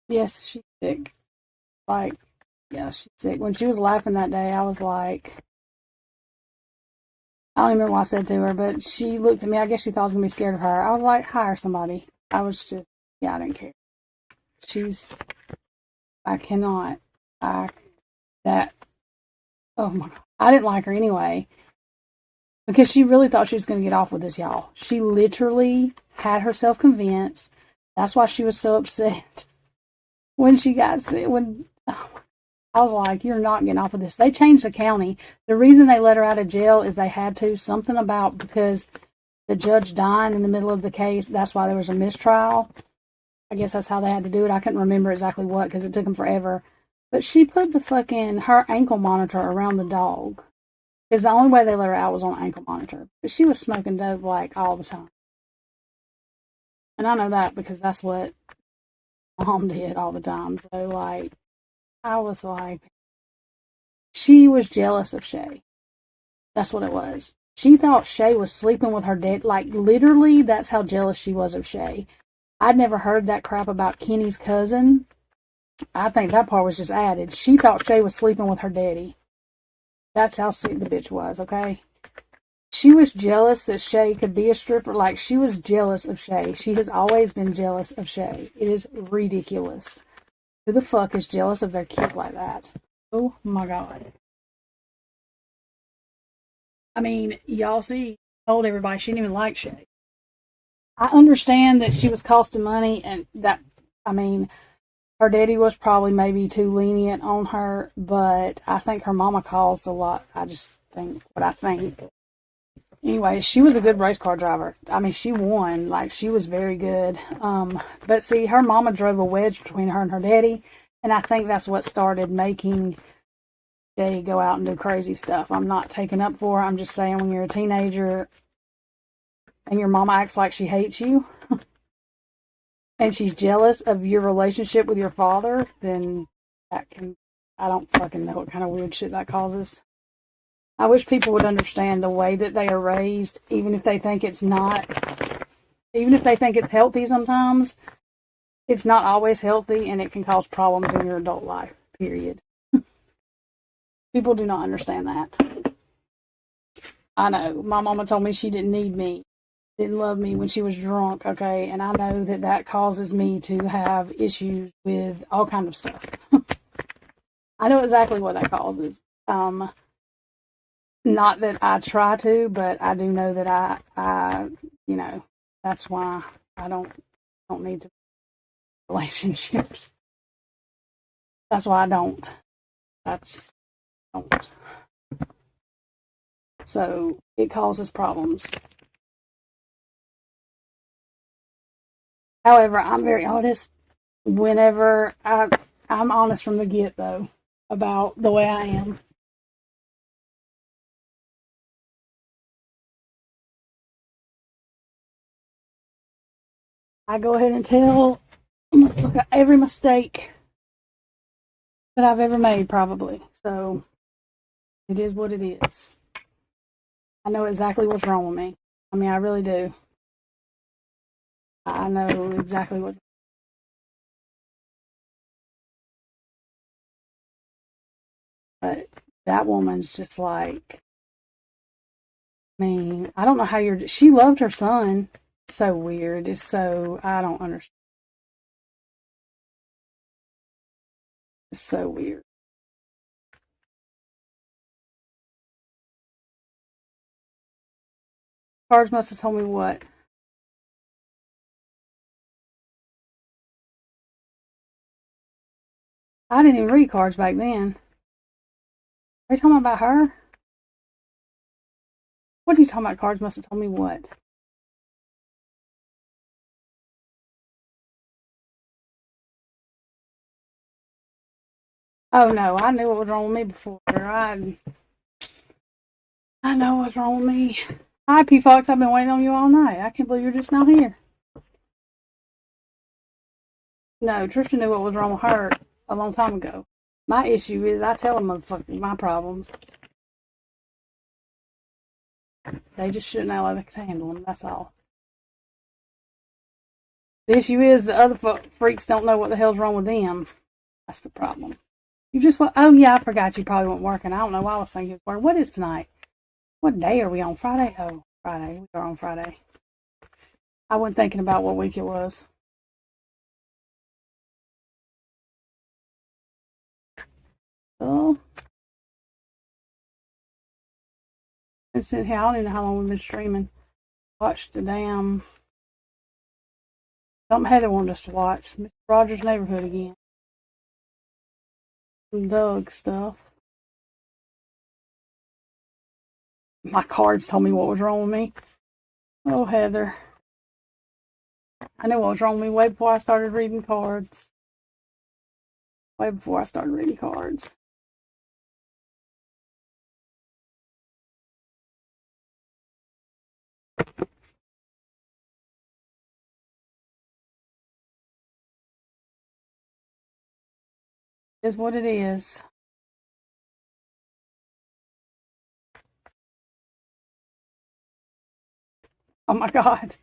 Speaker 1: Yes, she's sick. Like, yeah, she's sick. When she was laughing that day, I was like, I don't even remember what I said to her, but she looked at me. I guess she thought I was going to be scared of her. I was like, hire somebody. I was just, I didn't care. I cannot. Oh my God. I didn't like her anyway. Because she really thought she was going to get off with this, y'all. She literally had herself convinced. That's why she was so upset when she got sick. I was like, you're not getting off with this. They changed the county. The reason they let her out of jail is they had to. Something about because the judge died in the middle of the case. That's why there was a mistrial. I guess that's how they had to do it. I couldn't remember exactly what because it took them forever. But she put her ankle monitor around the dog. Because the only way they let her out was on an ankle monitor. But she was smoking dope like all the time. And I know that because that's what Mom did all the time. So like, I was like, she was jealous of Shay. That's what it was. She thought Shay was sleeping with her dad. Like, literally, that's how jealous she was of Shay. I'd never heard that crap about Kenny's cousin. I think that part was just added. She thought Shay was sleeping with her daddy. That's how sick the bitch was, okay? She was jealous that Shay could be a stripper. Like, she was jealous of Shay. She has always been jealous of Shay. It is ridiculous. Who the fuck is jealous of their kid like that? Oh my God. I mean, y'all see, told everybody she didn't even like Shay. I understand that she was costing money and that, I mean, her daddy was probably maybe too lenient on her, but I think her mama caused a lot. I just think what I think. Anyway, she was a good race car driver. I mean, she won. Like, she was very good. But see, her mama drove a wedge between her and her daddy, and I think that's what started making Jay go out and do crazy stuff. I'm not taking up for her. I'm just saying when you're a teenager and your mama acts like she hates you and she's jealous of your relationship with your father, then I don't fucking know what kind of weird shit that causes. I wish people would understand the way that they are raised, even if they think it's not, even if they think it's healthy sometimes, it's not always healthy and it can cause problems in your adult life, period. People do not understand that. I know. My mama told me she didn't need me, didn't love me when she was drunk, okay? And I know that that causes me to have issues with all kinds of stuff. I know exactly what that causes. Not that I try to, but I do know that I that's why I don't need to relationships. That's why I don't. Don't. So it causes problems. However, I'm very honest. Whenever I'm honest from the get, though, about the way I am. I go ahead and tell every mistake that I've ever made, probably. So it is what it is. I know exactly what's wrong with me. I mean, I really do. I know exactly what. But that woman's just like, I mean, I don't know how she loved her son. So weird. It's so, I don't understand. It's so weird. Cards must have told me what? I didn't even read cards back then. Are you talking about her? What are you talking about? Cards must have told me what? Oh no, I knew what was wrong with me before. I know what's wrong with me. Hi, P Fox. I've been waiting on you all night. I can't believe you're just now here. No, Trisha knew what was wrong with her a long time ago. My issue is I tell them motherfuckers my problems. They just shouldn't allow them to handle them. That's all. The issue is the other freaks don't know what the hell's wrong with them. That's the problem. You just want, oh yeah, I forgot you probably weren't working. I don't know why I was thinking it was working. What is tonight? What day are we on? Friday? Oh, Friday. We are on Friday. I wasn't thinking about what week it was. Oh. It's in here. I don't even know how long we've been streaming. Watched the damn something Heather wanted us to watch. Mr. Rogers' Neighborhood again. Some Doug stuff. My cards told me what was wrong with me. Oh, Heather. I knew what was wrong with me way before I started reading cards. Way before I started reading cards. Is what it is. Oh my God.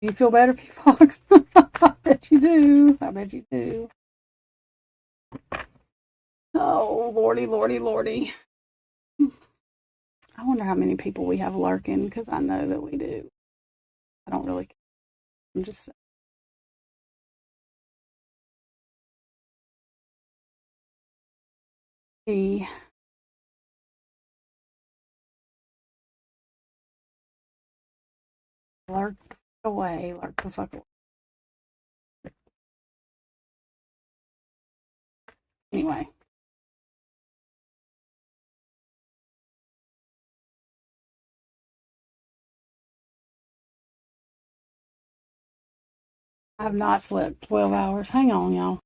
Speaker 1: Do you feel better, P Fox? I bet you do. I bet you do. Oh, Lordy, Lordy, Lordy. I wonder how many people we have lurking, because I know that we do. I don't really care. I'm just saying. Lurk away, lurk the fuck away. Anyway. I have not slept 12 hours. Hang on, y'all.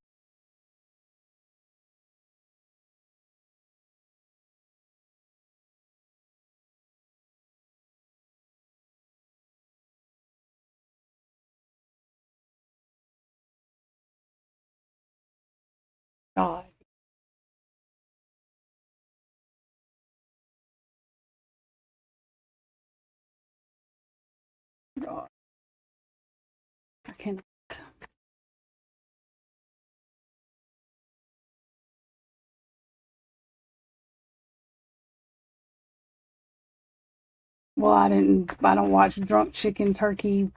Speaker 1: God. God. I cannot. Well, I don't watch Drunk Chicken Turkey,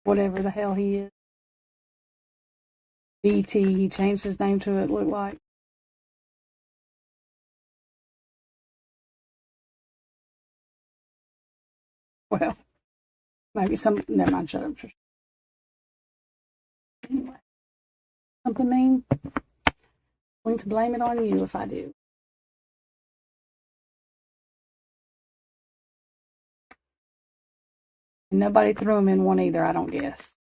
Speaker 1: whatever the hell he is. BT, he changed his name to it, looked like. Well, maybe never mind, shut up. Anyway, something mean? I'm going to blame it on you if I do. And nobody threw him in one either, I don't guess.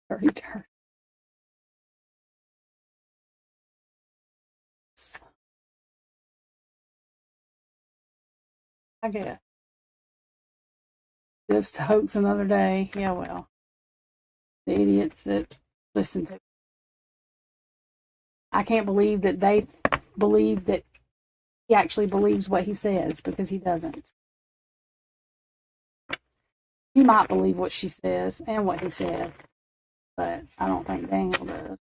Speaker 1: Dirty dirt. I guess. Just to hoax another day. Yeah, well. The idiots that listen to. I can't believe that they believe that he actually believes what he says, because he doesn't. He might believe what she says and what he says, but I don't think Daniel does.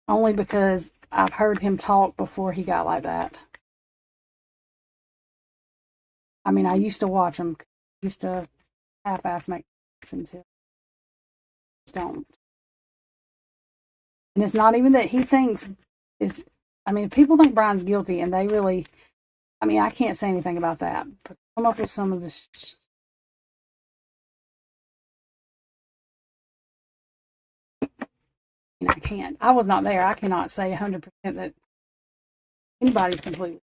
Speaker 1: Only because I've heard him talk before he got like that. I mean, I used to watch him. Used to half-ass make sense until don't. And it's not even that he thinks it's. I mean, people think Brian's guilty, and they really. I mean, I can't say anything about that. But come up with some of this. I can't. I was not there. I cannot say 100% that anybody's completely.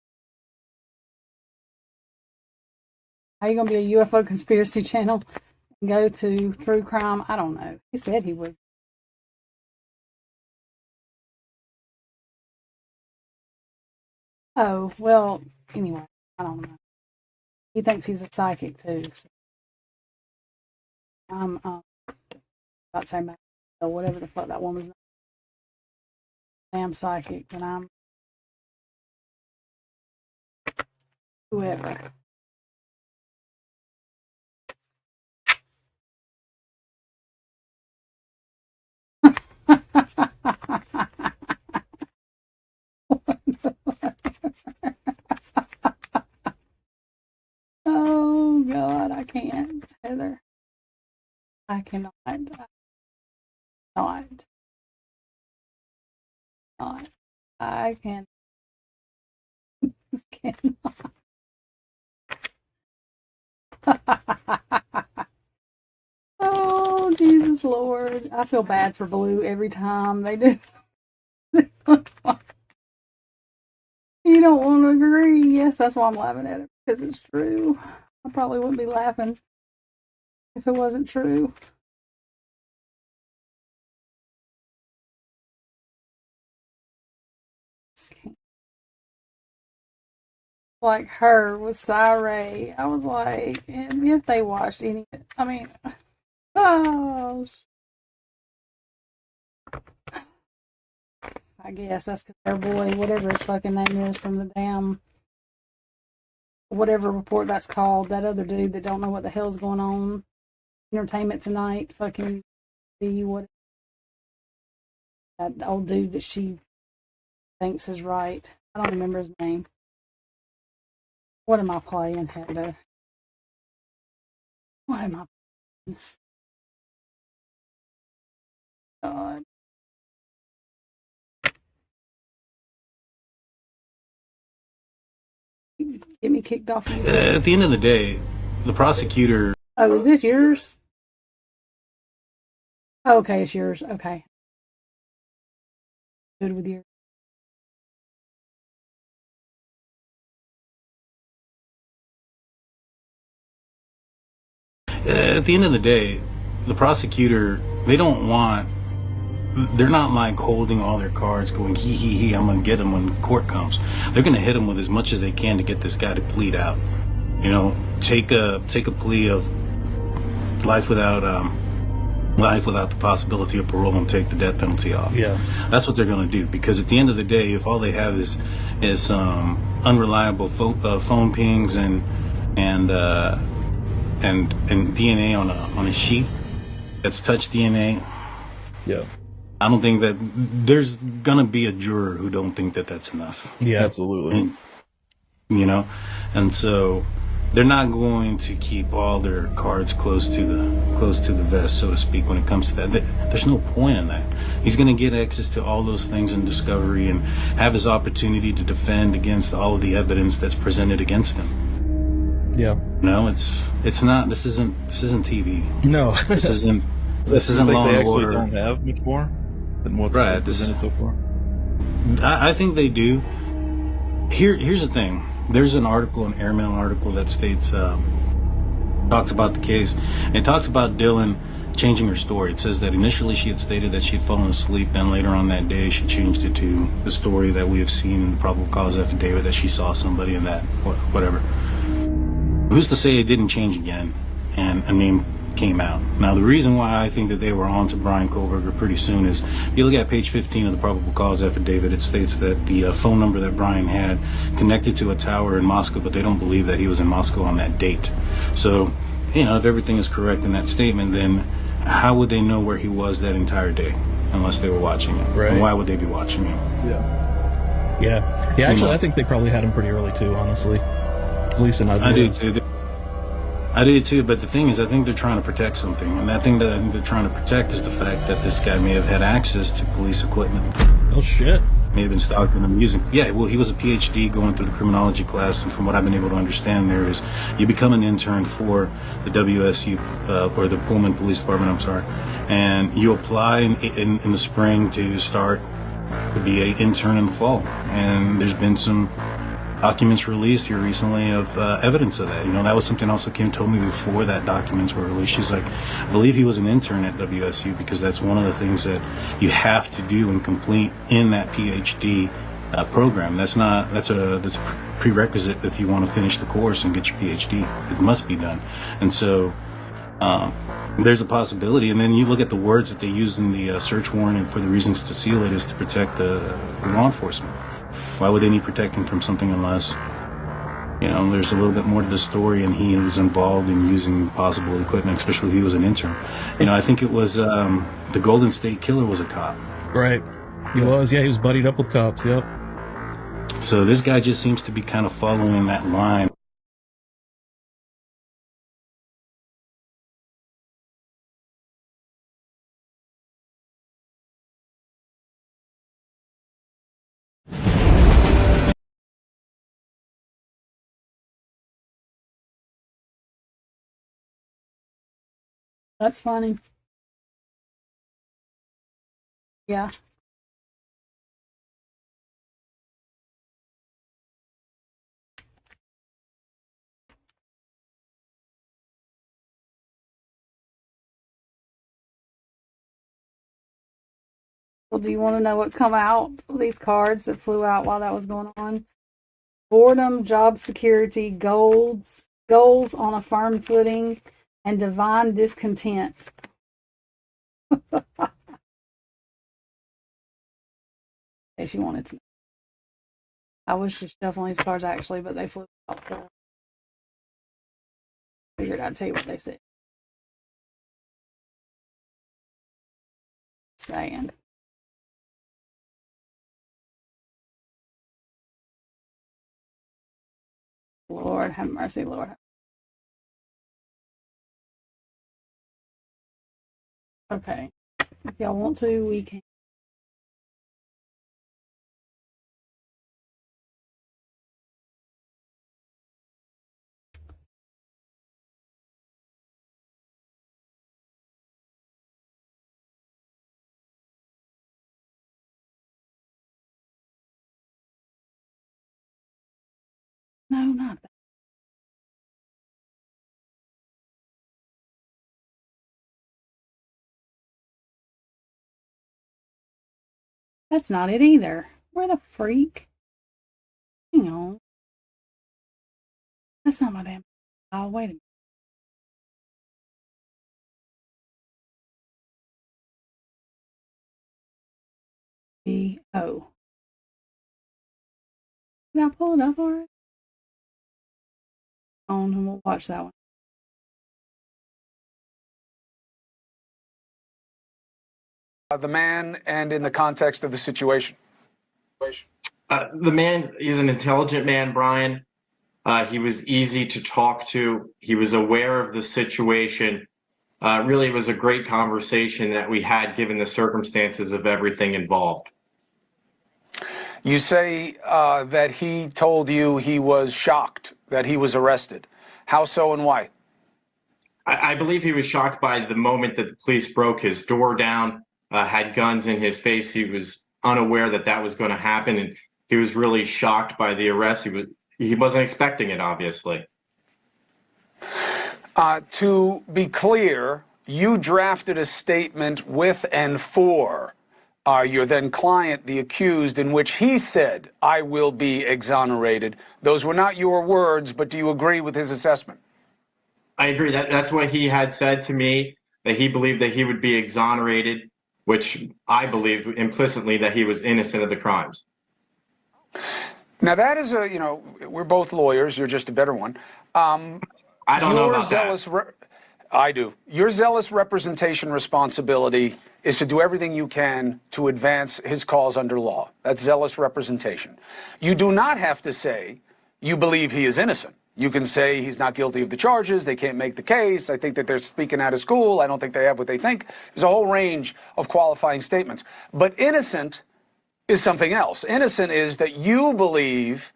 Speaker 1: How are you going to be a UFO conspiracy channel and go to true crime? I don't know. He said he was. Oh, well, anyway, I don't know. He thinks he's a psychic too. So I'm about to say whatever the fuck that woman's name. Damn psychic, and I'm whoever. Oh God, I can't, Heather. I cannot. Not. I can. Cannot. Oh Jesus Lord! I feel bad for Blue every time they do. You don't want to agree. Yes, that's why I'm laughing at it, because it's true. I probably wouldn't be laughing if it wasn't true. Like her with Cyree, I was like, if they watched any, I mean, oh, I guess that's because their boy, whatever his fucking name is from the damn, whatever report that's called, that other dude that don't know what the hell's going on, Entertainment Tonight, fucking what, that old dude that she thinks is right. I don't remember his name. What am I playing, Heather? What am I playing? God. Get me kicked off.
Speaker 15: At the end of the day, the prosecutor...
Speaker 1: Oh, is this yours? Okay, it's yours. Okay. Good with you.
Speaker 15: At the end of the day, the prosecutor, they're not like holding all their cards going, he, I'm going to get him when court comes. They're going to hit him with as much as they can to get this guy to plead out. You know, take a plea of life without the possibility of parole and take the death penalty off.
Speaker 16: Yeah.
Speaker 15: That's what they're going to do, because at the end of the day, if all they have is unreliable phone pings and DNA on a sheet that's touch DNA.
Speaker 16: Yeah.
Speaker 15: I don't think that there's gonna be a juror who don't think that that's enough.
Speaker 16: Yeah, absolutely.
Speaker 15: You know, and so they're not going to keep all their cards close to the vest, so to speak, when it comes to that. There's no point in that. He's going to get access to all those things in discovery and have his opportunity to defend against all of the evidence that's presented against him.
Speaker 16: Yeah.
Speaker 15: No, it's not. This isn't TV.
Speaker 16: No.
Speaker 15: This isn't Law and Order.
Speaker 16: They don't have much more than what's
Speaker 15: right,
Speaker 16: presented so far.
Speaker 15: I think they do. Here's the thing. There's an article, an airmail article that states, talks about the case. And it talks about Dylan changing her story. It says that initially she had stated that she had fallen asleep. Then later on that day, she changed it to the story that we have seen in the probable cause affidavit, that she saw somebody in that, whatever. Who's to say it didn't change again and a name came out? Now, the reason why I think that they were on to Bryan Kohberger pretty soon is, if you look at page 15 of the probable cause affidavit, it states that the phone number that Bryan had connected to a tower in Moscow, but they don't believe that he was in Moscow on that date. So, you know, if everything is correct in that statement, then how would they know where he was that entire day? unless they were watching you.
Speaker 16: Right.
Speaker 15: And why would they be watching you?
Speaker 16: Yeah. Actually, I think they probably had him pretty early too. Honestly, police and
Speaker 15: I do too. I do too. But the thing is, I think they're trying to protect something, and that thing that I think they're trying to protect is the fact that this guy may have had access to police equipment.
Speaker 16: Oh shit.
Speaker 15: May have been stalking them using. Yeah, well, he was a PhD going through the criminology class, and from what I've been able to understand, there is you become an intern for the WSU or the Pullman Police Department. I'm sorry, and you apply in the spring to start to be an intern in the fall. And there's been some documents released here recently of evidence of that. You know, that was something also Kim told me before that documents were released. She's like, I believe he was an intern at WSU because that's one of the things that you have to do and complete in that PhD program. That's a prerequisite if you want to finish the course and get your PhD. It must be done. And so there's a possibility. And then you look at the words that they used in the search warrant, and for the reasons to seal it is to protect the law enforcement. Why would they need protecting from something unless, you know, there's a little bit more to the story and he was involved in using possible equipment, especially he was an intern. You know, I think it was the Golden State Killer was a cop.
Speaker 16: Right. He was. Yeah, he was buddied up with cops. Yep.
Speaker 15: So this guy just seems to be kind of following that line.
Speaker 1: That's funny. Yeah. Well, do you want to know what come out? These cards that flew out while that was going on. Boredom, job security, goals on a firm footing, and divine discontent. In case you wanted to know. I wish to shuffle these cards actually, but they flew out. So I figured I'd tell you what they said. Saying. Lord have mercy, Lord. Okay. If y'all want to, we can. No, not that. That's not it either. Where the freak? Hang on. That's not my damn. Oh, wait a minute. Oh. Did I pull it up already? And we'll watch that one.
Speaker 17: The man and in the context of the situation.
Speaker 18: The man is an intelligent man, Brian. He was easy to talk to. He was aware of the situation. Really, it was a great conversation that we had given the circumstances of everything involved.
Speaker 17: You say that he told you he was shocked that he was arrested. How so and why?
Speaker 18: I believe he was shocked by the moment that the police broke his door down, had guns in his face. He was unaware that that was going to happen, and he was really shocked by the arrest. He wasn't expecting it, obviously.
Speaker 17: To be clear, you drafted a statement with and for your then client, the accused, in which he said, I will be exonerated. Those were not your words, but do you agree with his assessment?
Speaker 18: I agree. That's what he had said to me, that he believed that he would be exonerated, which I believe implicitly that he was innocent of the crimes.
Speaker 17: Now that is we're both lawyers. You're just a better one.
Speaker 18: I don't know about that.
Speaker 17: I do. Your zealous representation responsibility is to do everything you can to advance his cause under law. That's zealous representation. You do not have to say you believe he is innocent. You can say he's not guilty of the charges, they can't make the case, I think that they're speaking out of school, I don't think they have what they think. There's a whole range of qualifying statements. But innocent is something else. Innocent is that you believe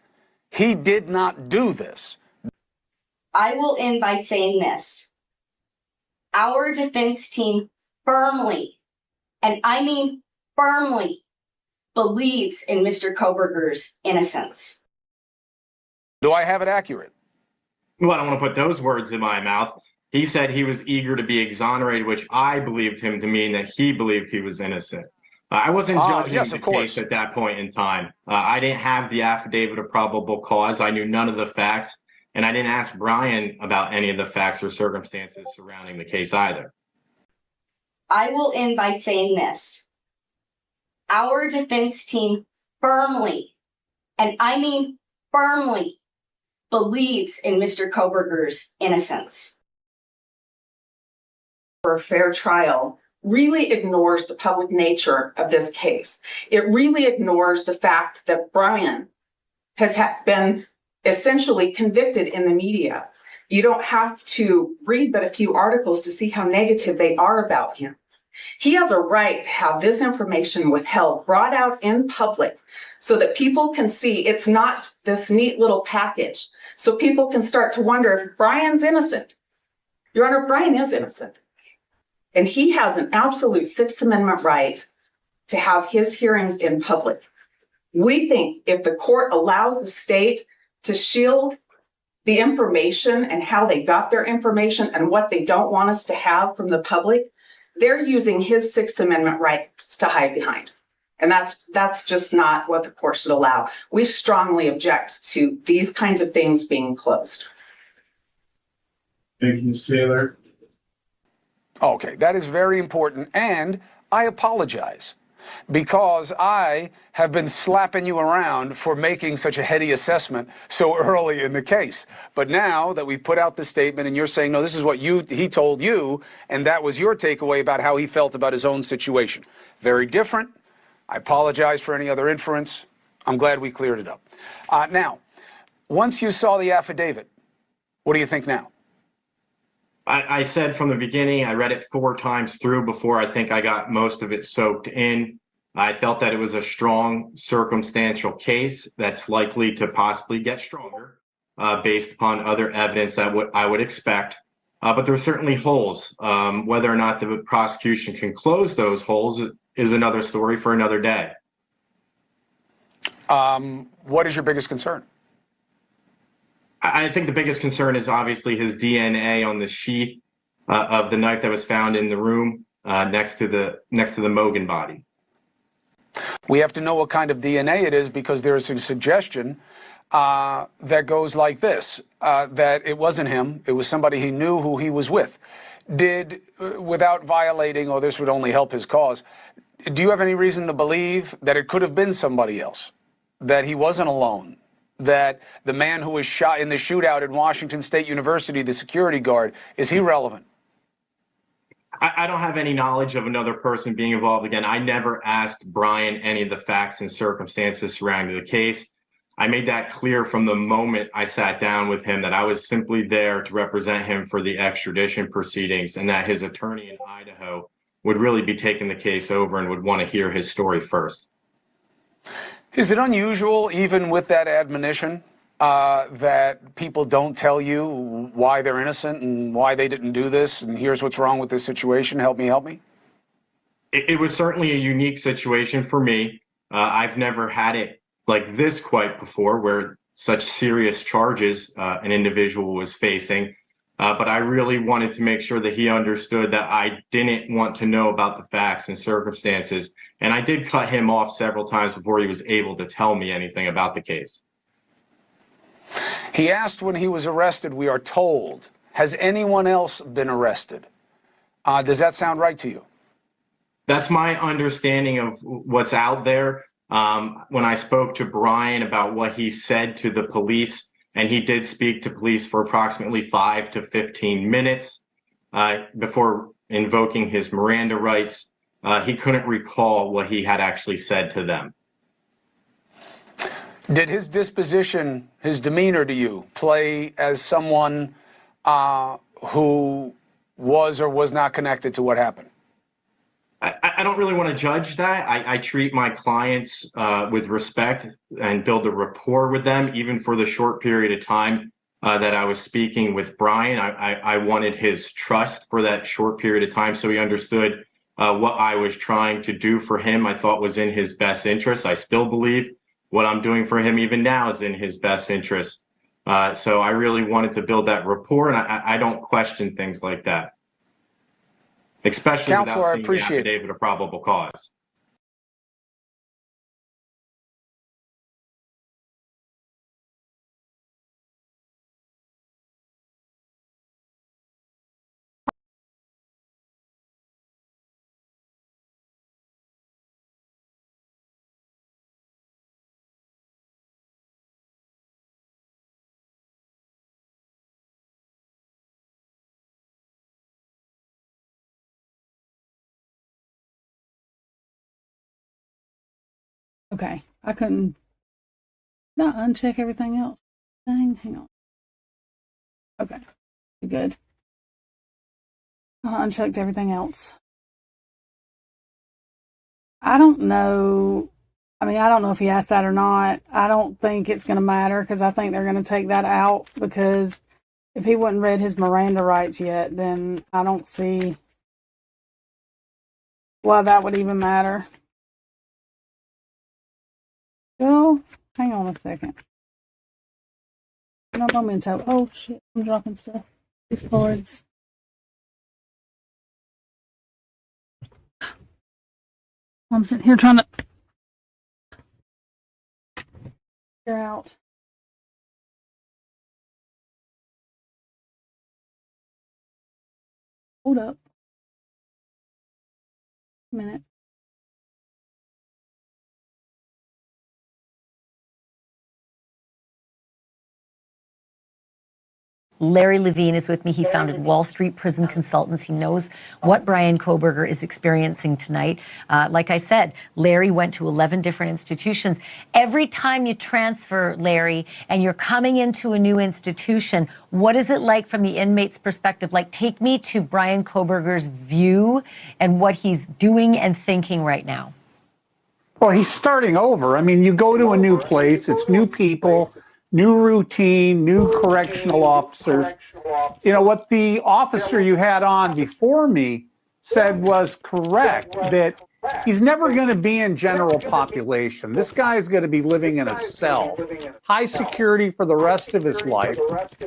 Speaker 17: he did not do this.
Speaker 19: I will end by saying this. Our defense team firmly, and I mean firmly, believes in Mr. Kohberger's innocence.
Speaker 17: Do I have it accurate?
Speaker 18: Well, I don't want to put those words in my mouth. He said he was eager to be exonerated, which I believed him to mean that he believed he was innocent. I wasn't judging the case at that point in time. I didn't have the affidavit of probable cause. I knew none of the facts, and I didn't ask Brian about any of the facts or circumstances surrounding the case either.
Speaker 19: I will end by saying this. Our defense team firmly, and I mean firmly, believes in Mr. Kohberger's innocence.
Speaker 20: For a fair trial really ignores the public nature of this case. It really ignores the fact that Brian has been essentially convicted in the media. You don't have to read but a few articles to see how negative they are about him. He has a right to have this information withheld, brought out in public, so that people can see it's not this neat little package. So people can start to wonder if Brian's innocent. Your Honor, Brian is innocent. And he has an absolute Sixth Amendment right to have his hearings in public. We think if the court allows the state to shield the information and how they got their information and what they don't want us to have from the public, they're using his Sixth Amendment rights to hide behind. And that's just not what the court should allow. We strongly object to these kinds of things being closed.
Speaker 17: Thank you, Ms. Taylor. Okay, that is very important, and I apologize because I have been slapping you around for making such a heady assessment so early in the case. But now that we put out the statement and you're saying, no, this is what he told you, and that was your takeaway about how he felt about his own situation. Very different. I apologize for any other inference. I'm glad we cleared it up. Now, once you saw the affidavit, what do you think now?
Speaker 18: I said from the beginning, I read it 4 times through before I think I got most of it soaked in. I felt that it was a strong circumstantial case that's likely to possibly get stronger based upon other evidence that I would expect. But there are certainly holes. Whether or not the prosecution can close those holes is another story for another day.
Speaker 17: What is your biggest concern?
Speaker 18: I think the biggest concern is obviously his DNA on the sheath of the knife that was found in the room next to the Mogan body.
Speaker 17: We have to know what kind of DNA it is because there is a suggestion that goes like this, that it wasn't him, it was somebody he knew who he was with. Without violating, or this would only help his cause, do you have any reason to believe that it could have been somebody else, that he wasn't alone? That the man who was shot in the shootout at Washington State University, the security guard, is he relevant?
Speaker 18: I don't have any knowledge of another person being involved. Again, I never asked Brian any of the facts and circumstances surrounding the case. I made that clear from the moment I sat down with him that I was simply there to represent him for the extradition proceedings and that his attorney in Idaho would really be taking the case over and would want to hear his story first.
Speaker 17: Is it unusual, even with that admonition, that people don't tell you why they're innocent and why they didn't do this, and here's what's wrong with this situation, help me, help me?
Speaker 18: It was certainly a unique situation for me. I've never had it like this quite before, where such serious charges an individual was facing. But I really wanted to make sure that he understood that I didn't want to know about the facts and circumstances. And I did cut him off several times before he was able to tell me anything about the case.
Speaker 17: He asked when he was arrested, we are told, has anyone else been arrested? Does that sound right to you?
Speaker 18: That's my understanding of what's out there. When I spoke to Brian about what he said to the police, and he did speak to police for approximately 5 to 15 minutes. before invoking his Miranda rights, he couldn't recall what he had actually said to them.
Speaker 17: Did his disposition, his demeanor to you, play as someone who was or was not connected to what happened?
Speaker 18: I don't really want to judge that. I treat my clients with respect and build a rapport with them, even for the short period of time that I was speaking with Brian. I wanted his trust for that short period of time so he understood what I was trying to do for him. I thought was in his best interest. I still believe what I'm doing for him even now is in his best interest. So I really wanted to build that rapport, and I don't question things like that. Especially
Speaker 17: Counselor,
Speaker 18: without seeing the affidavit of probable cause.
Speaker 1: Okay, I couldn't not uncheck everything else. Dang, hang on. Okay, good. I unchecked everything else. I don't know. I mean, I don't know if he asked that or not. I don't think it's going to matter because I think they're going to take that out because if he wouldn't read his Miranda rights yet, then I don't see why that would even matter. Well, hang on a second. No, I'm into. Oh shit! I'm dropping stuff. These cards. I'm sitting here trying to figure out. Hold up. A minute.
Speaker 21: Larry Levine is with me. He founded Wall Street Prison Consultants. He knows what Bryan Kohberger is experiencing tonight. Like I said, Larry went to 11 different institutions. Every time you transfer, Larry, and you're coming into a new institution, what is it like from the inmate's perspective? Like, take me to Bryan Kohberger's view and what he's doing and thinking right now.
Speaker 22: Well, he's starting over. I mean, you go to a new place, it's new people, new routine, new correctional officers. You know, what the officer you had on before me said was correct, that he's never going to be in general population. This guy is going to be living in a cell, high security for the rest of his life.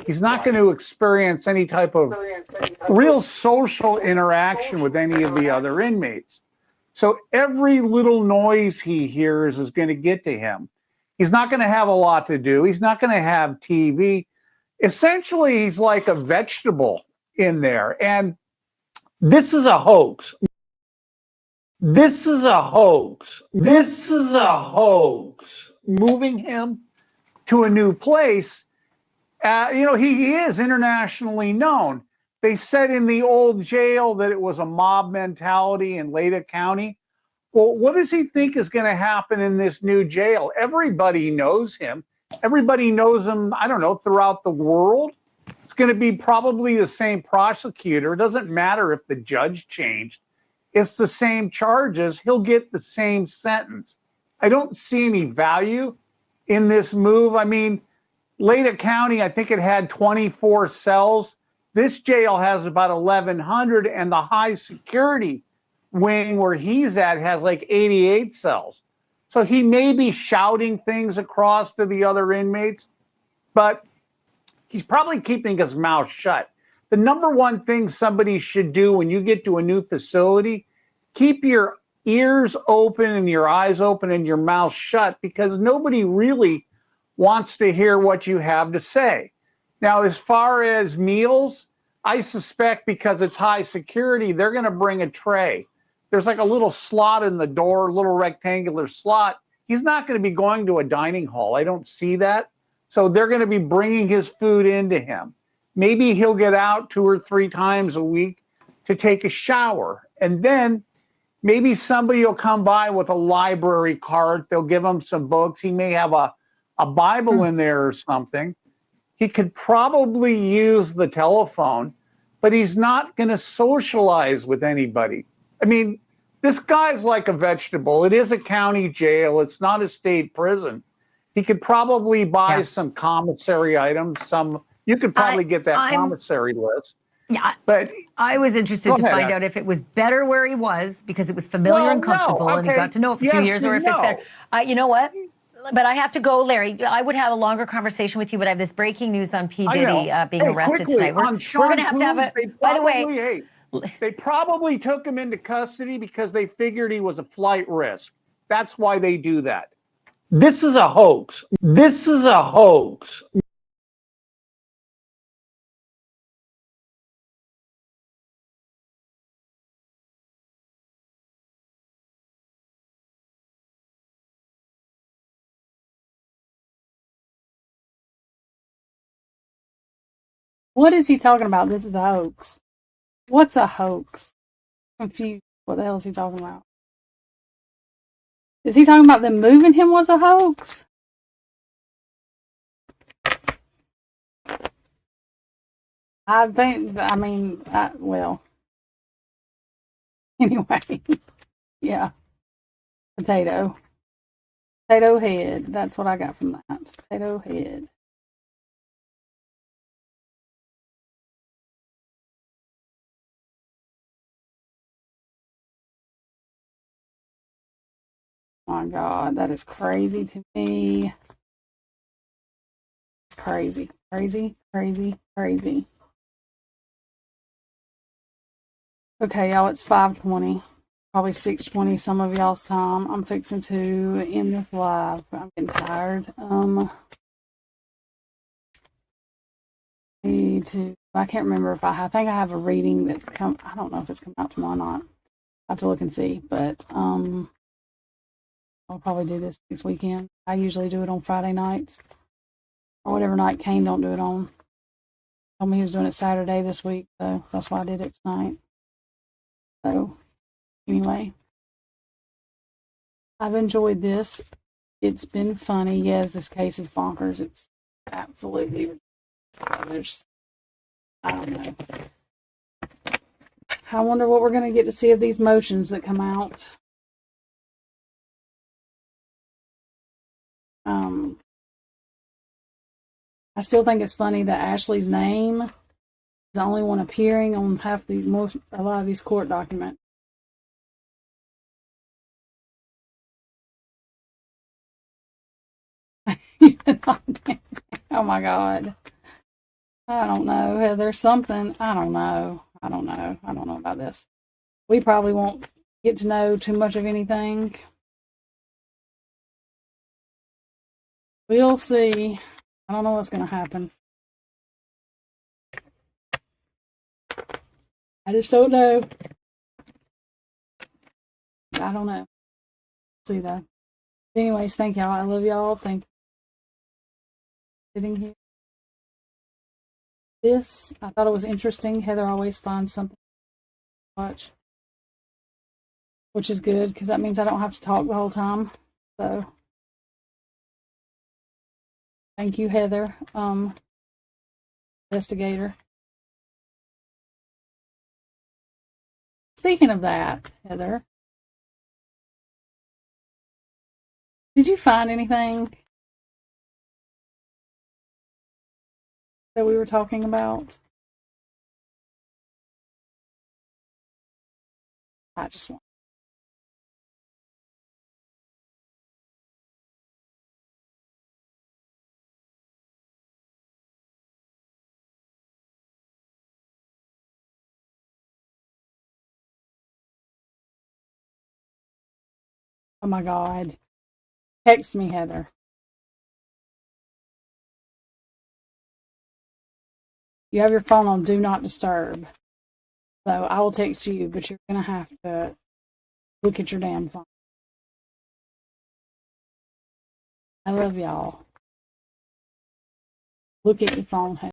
Speaker 22: He's not going to experience any type of real social interaction with any of the other inmates. So every little noise he hears is going to get to him. He's not going to have a lot to do. He's not going to have TV. Essentially, he's like a vegetable in there. And this is a hoax. This is a hoax. This is a hoax. Moving him to a new place, you know, he is internationally known. They said in the old jail that it was a mob mentality in Leda County. Well, what does he think is going to happen in this new jail? Everybody knows him. Everybody knows him, I don't know, throughout the world. It's going to be probably the same prosecutor. It doesn't matter if the judge changed. It's the same charges. He'll get the same sentence. I don't see any value in this move. I mean, Leda County, I think it had 24 cells. This jail has about 1,100, and the high security wing where he's at has like 88 cells. So he may be shouting things across to the other inmates, but he's probably keeping his mouth shut. The number one thing somebody should do when you get to a new facility, keep your ears open and your eyes open and your mouth shut, because nobody really wants to hear what you have to say. Now, as far as meals, I suspect because it's high security, they're going to bring a tray. There's like a little slot in the door, little rectangular slot. He's not going to be going to a dining hall. I don't see that. So they're going to be bringing his food into him. maybe he'll get out 2 or 3 times a week to take a shower. And then maybe somebody will come by with a library card. They'll give him some books. He may have a Bible in there or something. He could probably use the telephone, but he's not going to socialize with anybody. I mean, this guy's like a vegetable. It is a county jail. It's not a state prison. He could probably buy some commissary items. You could probably get that commissary list.
Speaker 21: Yeah,
Speaker 22: but
Speaker 21: I was interested to find out if it was better where he was because it was familiar and comfortable, and he got to know it for 2 years, or if it's better. You know what? But I have to go, Larry. I would have a longer conversation with you, but I have this breaking news on P. Diddy being arrested tonight. We're going to have a. By the way,
Speaker 22: they probably took him into custody because they figured he was a flight risk. That's why they do that. This is a hoax. This is a hoax.
Speaker 1: What is he talking about? This is a hoax. What's a hoax? I'm confused. What the hell is he talking about? Is he talking about them moving him was a hoax? I think, well, anyway, yeah. Potato head. That's what I got from that. Potato head. Oh my God, that is crazy to me. It's crazy, crazy, crazy, crazy. Okay, y'all, it's 5:20, probably 6:20 some of y'all's time. I'm fixing to end this live. I'm getting tired. I can't remember if I think I have a reading that's come. I don't know if it's coming out tomorrow or not. I have to look and see, but I'll probably do this next weekend. I usually do it on Friday nights or whatever night Kane don't do it on. Told me he was doing it Saturday this week, so that's why I did it tonight. So anyway, I've enjoyed this. It's been funny. Yes, this case is bonkers. It's absolutely ridiculous. I don't know. I wonder what we're going to get to see of these motions that come out. I still think it's funny that Ashley's name is the only one appearing on a lot of these court documents. Oh my God. I don't know. There's something. I don't know. I don't know about this. We probably won't get to know too much of anything. We'll see. I don't know what's going to happen. I just don't know. I don't know. See though. Anyways, thank y'all. I love y'all. Thank you for sitting here. I thought it was interesting. Heather always finds something to watch, which is good because that means I don't have to talk the whole time. So, thank you, Heather, investigator. Speaking of that, Heather, did you find anything that we were talking about? I just want. Oh my God. Text me, Heather. You have your phone on Do Not Disturb. So I will text you, but you're going to have to look at your damn phone. I love y'all. Look at your phone, Heather.